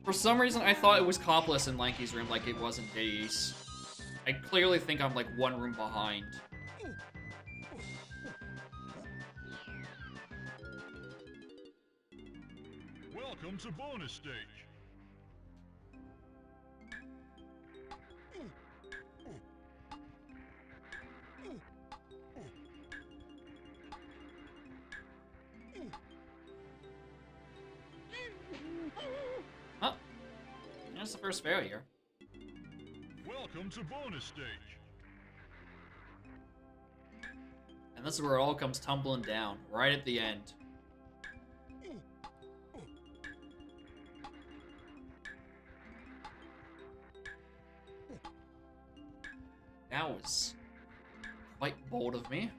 For some reason, I thought it was copless in Lanky's room like it was in Diddy's. I clearly think I'm like one room behind. Welcome to bonus stage. Oh, that's the first failure. Welcome to bonus stage. And this is where it all comes tumbling down, right at the end. That was quite bold of me.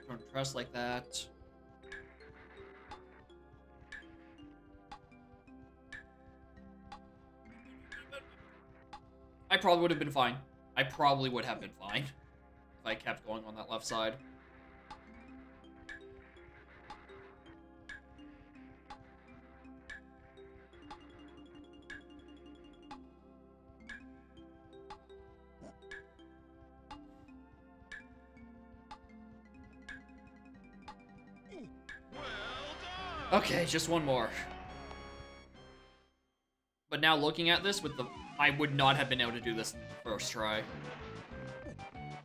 Don't trust like that. I probably would have been fine. I probably would have been fine if I kept going on that left side. Okay, just one more. But now looking at this with the... I would not have been able to do this in the first try.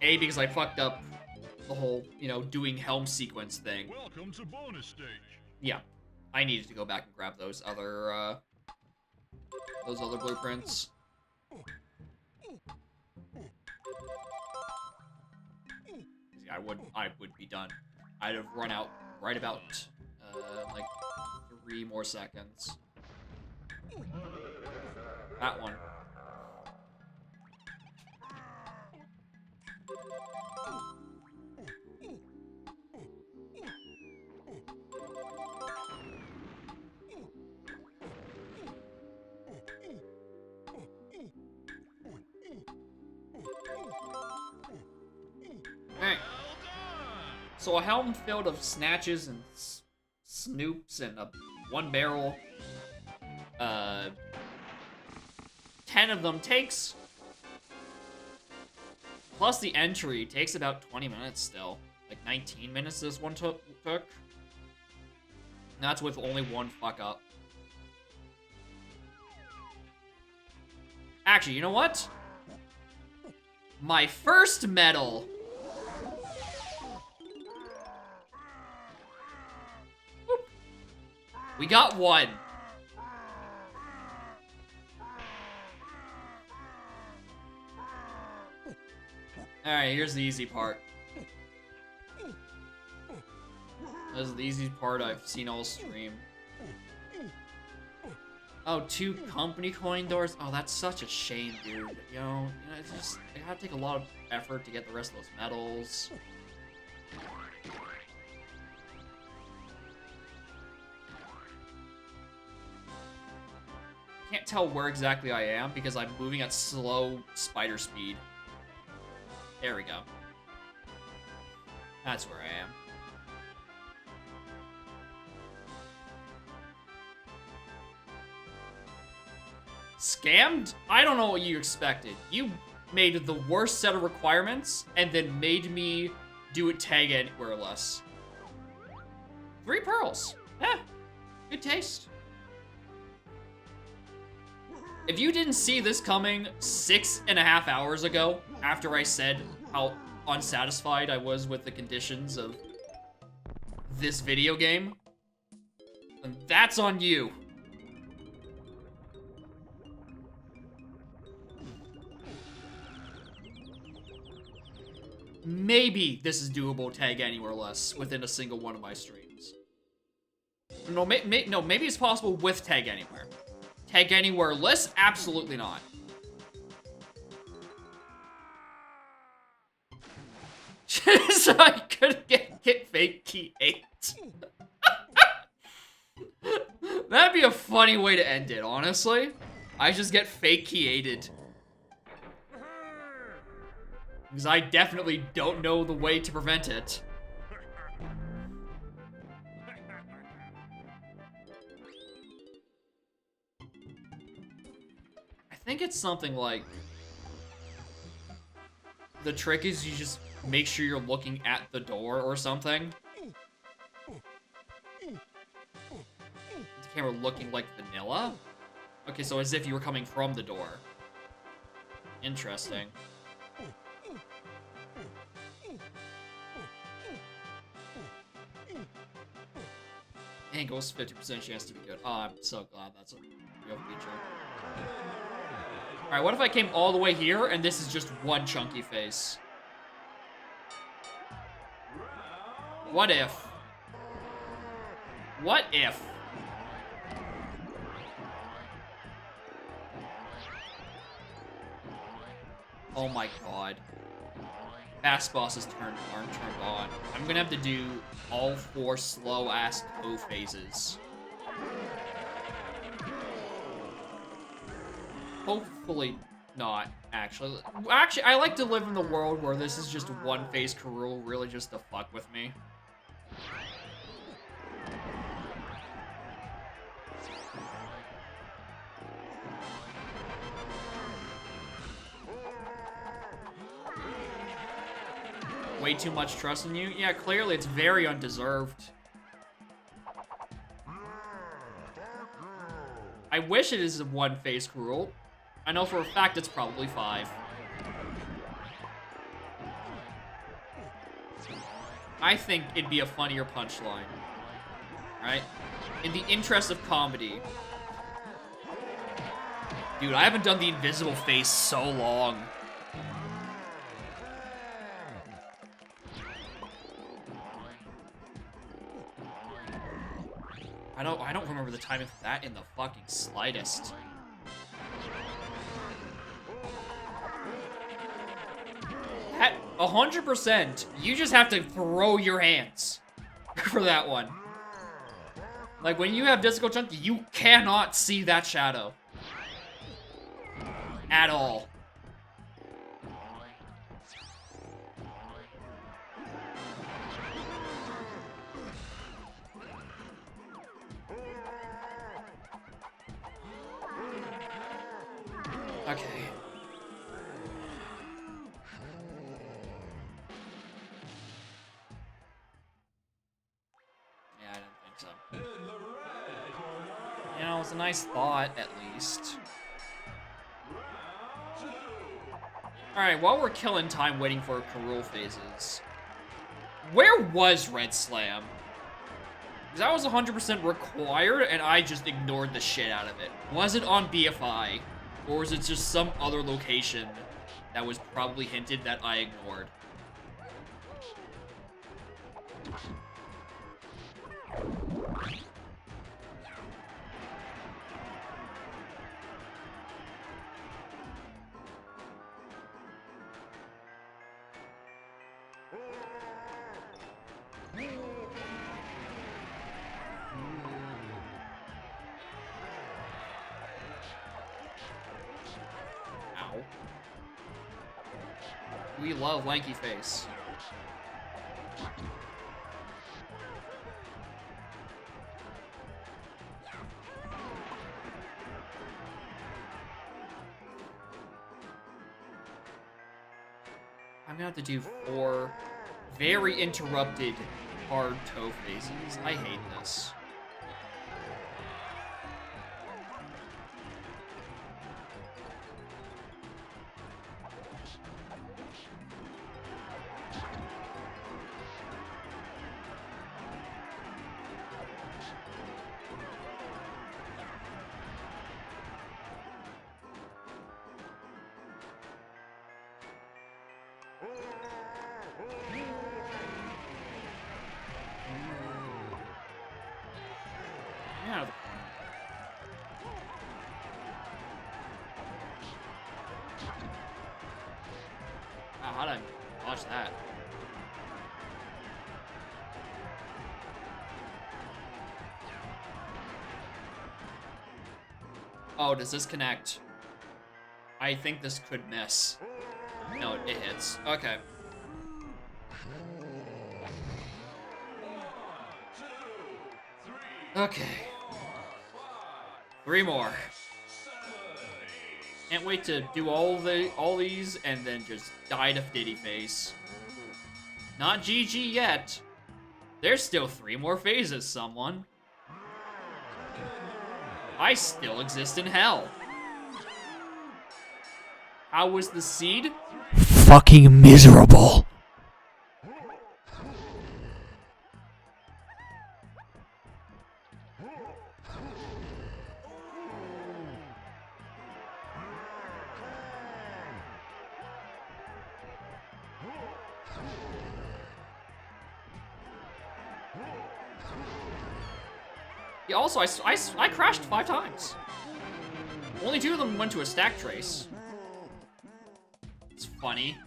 A, because I fucked up the whole, you know, doing helm sequence thing. Welcome to bonus stage. Yeah. I needed to go back and grab those other blueprints. Yeah, I would be done. I'd have run out right about, like 3 more seconds. That one. Alright. So a helm filled of snatches and snoops and one barrel. 10 of them takes... Plus the entry takes about 20 minutes still. Like 19 minutes this one took. And that's with only one fuck up. Actually, you know what? My first medal! Whoop. We got one. Alright, here's the easy part. This is the easy part I've seen all stream. Oh, 2 company coin doors? Oh, that's such a shame, dude. You know, it's just, I gotta take a lot of effort to get the rest of those medals. Can't tell where exactly I am because I'm moving at slow spider speed. There we go. That's where I am. Scammed? I don't know what you expected. You made the worst set of requirements and then made me do it tag anywhere less. 3 pearls. Eh, good taste. If you didn't see this coming 6.5 hours ago, after I said how unsatisfied I was with the conditions of this video game, then that's on you. Maybe this is doable tag anywhere less within a single one of my streams. No, no, maybe it's possible with tag anywhere. Tag anywhere less? Absolutely not. So I could get fake key 8. That'd be a funny way to end it, honestly. I just get fake key 8'd. Because I definitely don't know the way to prevent it. I think it's something like the trick is you just make sure you're looking at the door or something. The camera looking like vanilla? Okay, so as if you were coming from the door. Interesting. Angles 50% chance to be good. Oh, I'm so glad that's a real feature. Alright, what if I came all the way here and this is just one chunky face? What if? What if? Oh my god. Fast bosses aren't turned on. I'm gonna have to do all 4 slow-ass toe phases. Hopefully not, actually. Actually, I like to live in the world where this is just one phase K. Rool, really just to fuck with me. Way too much trust in you? Yeah, clearly it's very undeserved. I wish it is a one phase K. Rool. I know for a fact it's probably 5. I think it'd be a funnier punchline. Right? In the interest of comedy. Dude, I haven't done the invisible face so long. I don't remember the timing for that in the fucking slightest. At 100%, you just have to throw your hands for that one. Like, when you have Disco Chunky, you cannot see that shadow. At all. Okay. Yeah, I didn't think so. You know, it's a nice thought, at least. Alright, while we're killing time waiting for K. Rool phases, where was Red Slam? Because that was 100% required, and I just ignored the shit out of it. Was it on BFI? Or is it just some other location that was probably hinted that I ignored? Ow. We love Lanky Face. I'm gonna have to do 4 very interrupted hard toe phases. I hate this. Yeah. Wow, how'd I watch that? Oh, does this connect? I think this could miss. No, it hits. Okay. Okay. 3 more. Can't wait to do all these and then just die to Diddy Face. Not GG yet. There's still 3 more phases, someone. I still exist in hell. How was the seed? Fucking miserable. Yeah, also, I crashed 5 times. Only 2 of them went to a stack trace. It's funny.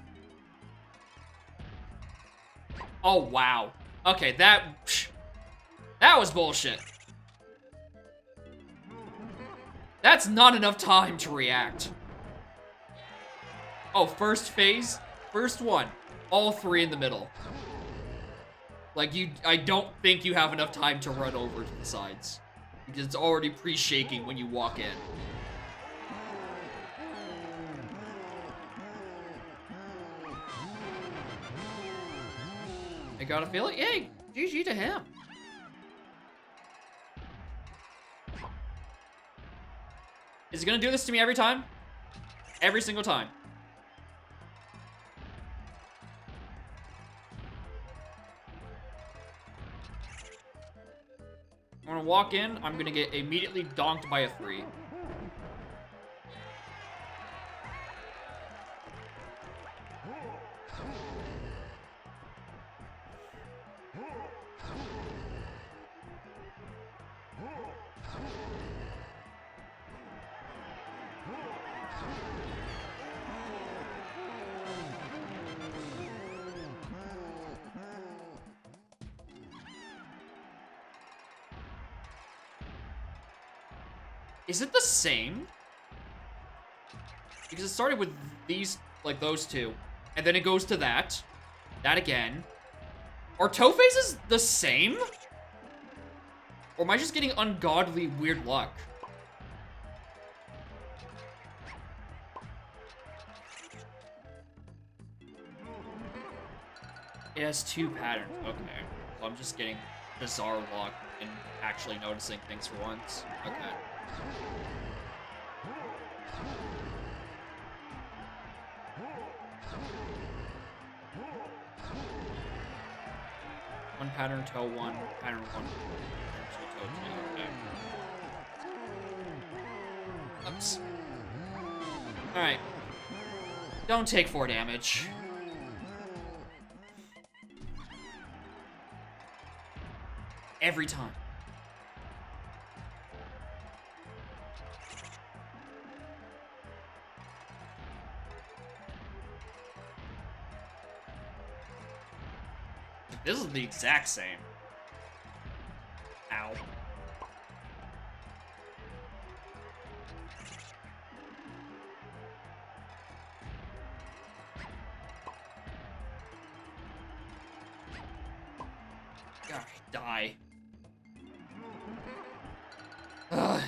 Oh, wow. Okay, that was bullshit. That's not enough time to react. Oh, first phase? First one. All 3 in the middle. Like, I don't think you have enough time to run over to the sides. Because it's already pre-shaking when you walk in. I got a feeling, yay, GG to him. Is he gonna do this to me every time? Every single time. I'm gonna walk in, I'm gonna get immediately donked by a 3. Is it the same? Because it started with these, like those 2. And then it goes to that. That again. Are toe phases the same? Or am I just getting ungodly weird luck? It has 2 patterns. Okay. So I'm just getting bizarre luck and actually noticing things for once. Okay. One pattern, toe 1, pattern 1, pattern 2, toe 2, okay. Oops. Alright. Don't take 4 damage. Every time. This is the exact same. Ow. Gosh, die. Ugh.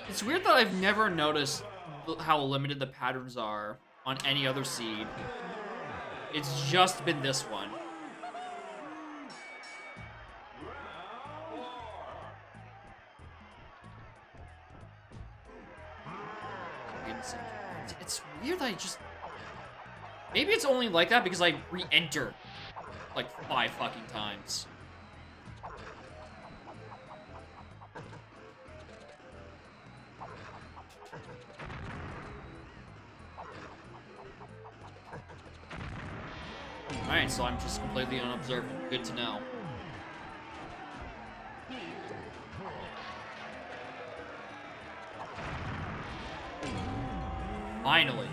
It's weird that I've never noticed how limited the patterns are on any other seed. It's just been this one. It's weird that I just... Maybe it's only like that because I re-enter like 5 fucking times. Alright, so I'm just completely unobservant. Good to know. Finally.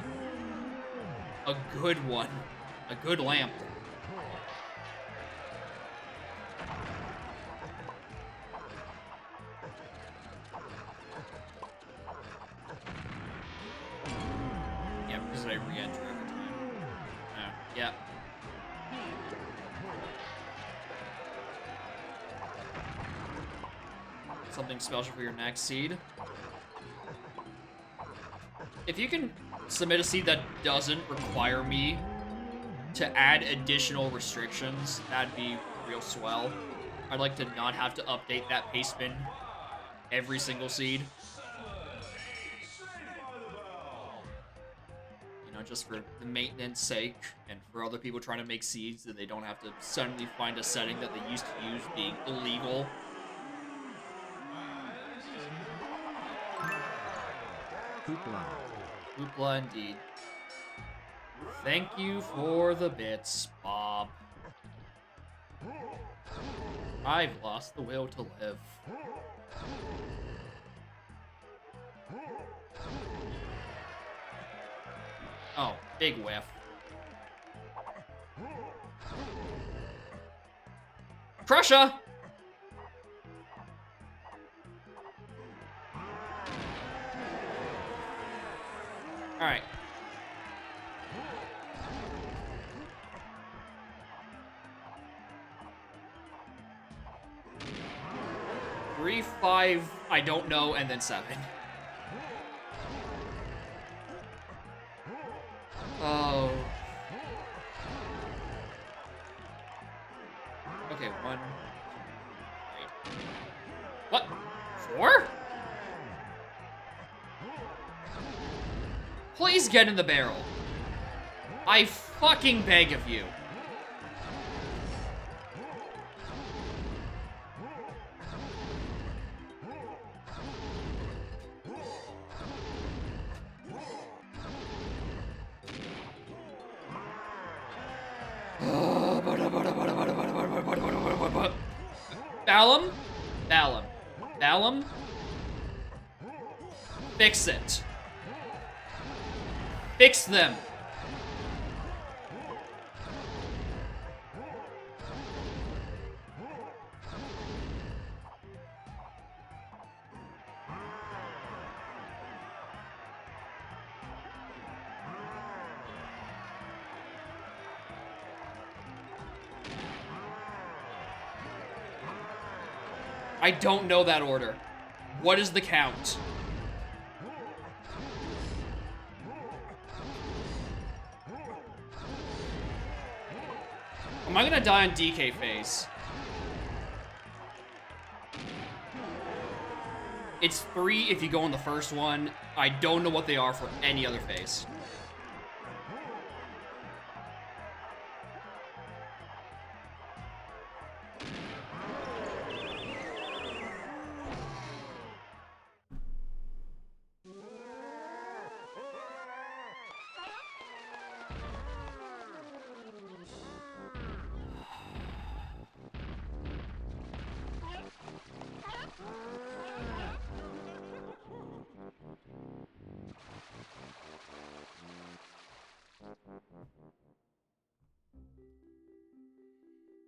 A good one. A good lamp. Yeah, because I re-enter every time. Yeah. something special for your next seed. If you can submit a seed that doesn't require me to add additional restrictions, that'd be real swell. I'd like to not have to update that paste bin every single seed. You know, just for the maintenance sake, and for other people trying to make seeds that they don't have to suddenly find a setting that they used to use being illegal. Hoopla. Hoopla indeed. Thank you for the bits, Bob. I've lost the will to live. Oh, big whiff. Crusher! Alright. Three, 5, I don't know, and then 7. Oh. Okay, 1. Wait. What? 4? Please get in the barrel. I fucking beg of you. Ballum? Ballum. Ballum? Fix it. Fix them. I don't know that order. What is the count? Am I gonna die on DK phase? It's 3 if you go on the first one. I don't know what they are for any other phase.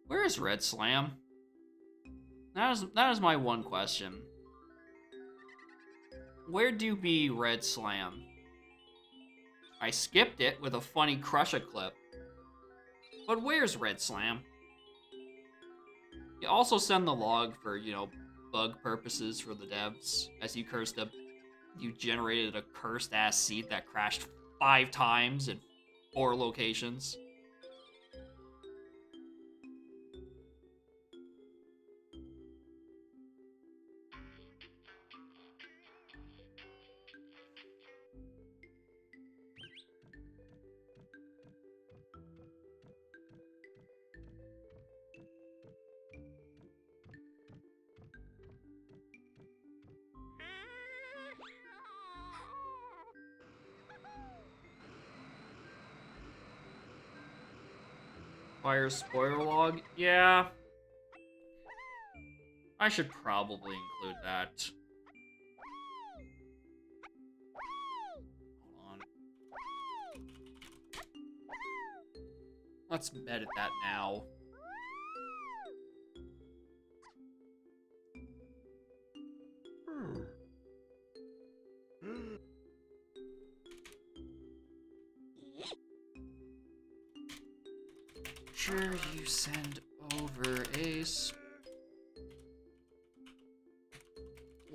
Where is Red Slam? That is my one question. Where do be Red Slam? I skipped it with a funny Crusher clip. But where's Red Slam? You also send the log for, you know, bug purposes for the devs. As you generated a cursed ass seed that crashed 5 times in 4 locations. Fire spoiler log? Yeah. I should probably include that. Hold on. Let's edit that now. Sure, you send over a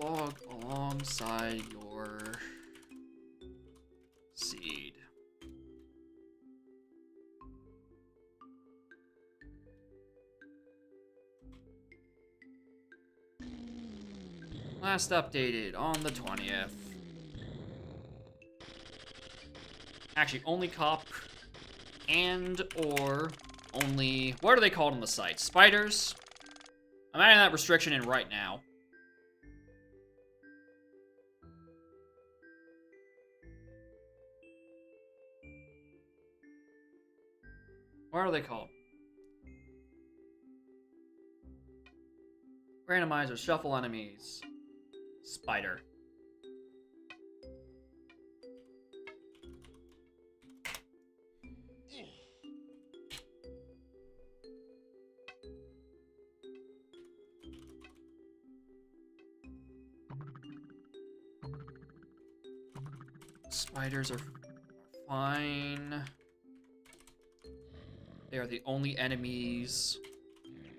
log alongside your seed. Last updated on the 20th. Actually, only cop and or only... What are they called on the site? Spiders? I'm adding that restriction in right now. What are they called? Randomizer, shuffle enemies. Spider. Spiders are fine. They are the only enemies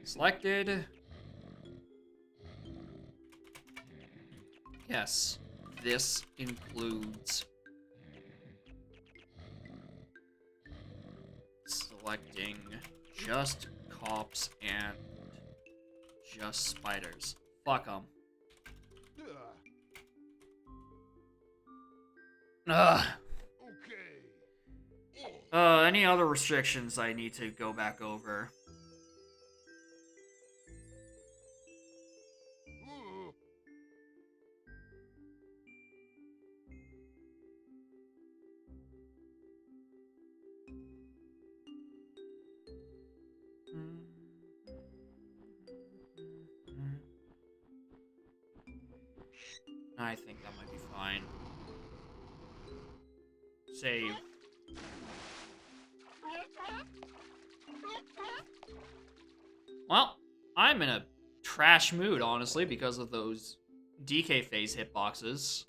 selected. Yes, this includes selecting just cops and just spiders. Fuck them. Ugh. Any other restrictions I need to go back over? I think that might be fine. Save. Well, I'm in a trash mood, honestly, because of those DK phase hitboxes.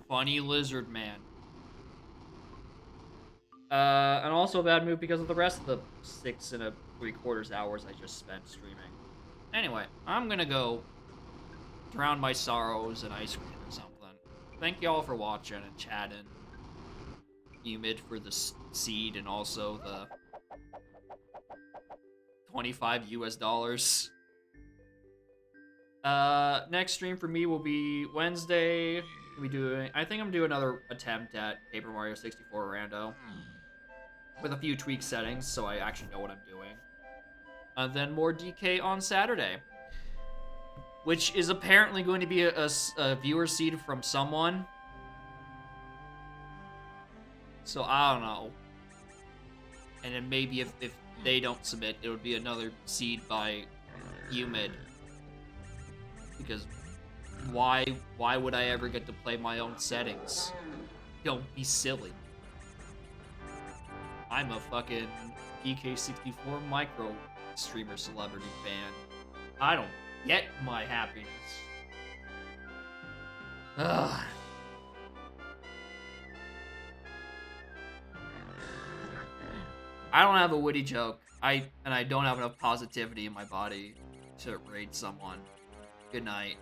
Funny lizard man. And also a bad mood because of the rest of the 6 3/4 hours I just spent streaming. Anyway, I'm gonna go drown my sorrows in ice cream or something. Thank y'all for watching and chatting. Humid for the seed and also the 25 US dollars. Next stream for me will be Wednesday. I think I'm doing another attempt at Paper Mario 64 Rando with a few tweak settings, so I actually know what I'm doing. And then more DK on Saturday, which is apparently going to be a viewer seed from someone. So I don't know. And then maybe if they don't submit, it would be another seed by Humid. Because why would I ever get to play my own settings? Don't be silly. I'm a fucking DK64 micro streamer celebrity fan. I don't get my happiness. Ugh. I don't have a witty joke. I don't have enough positivity in my body to raid someone. Good night.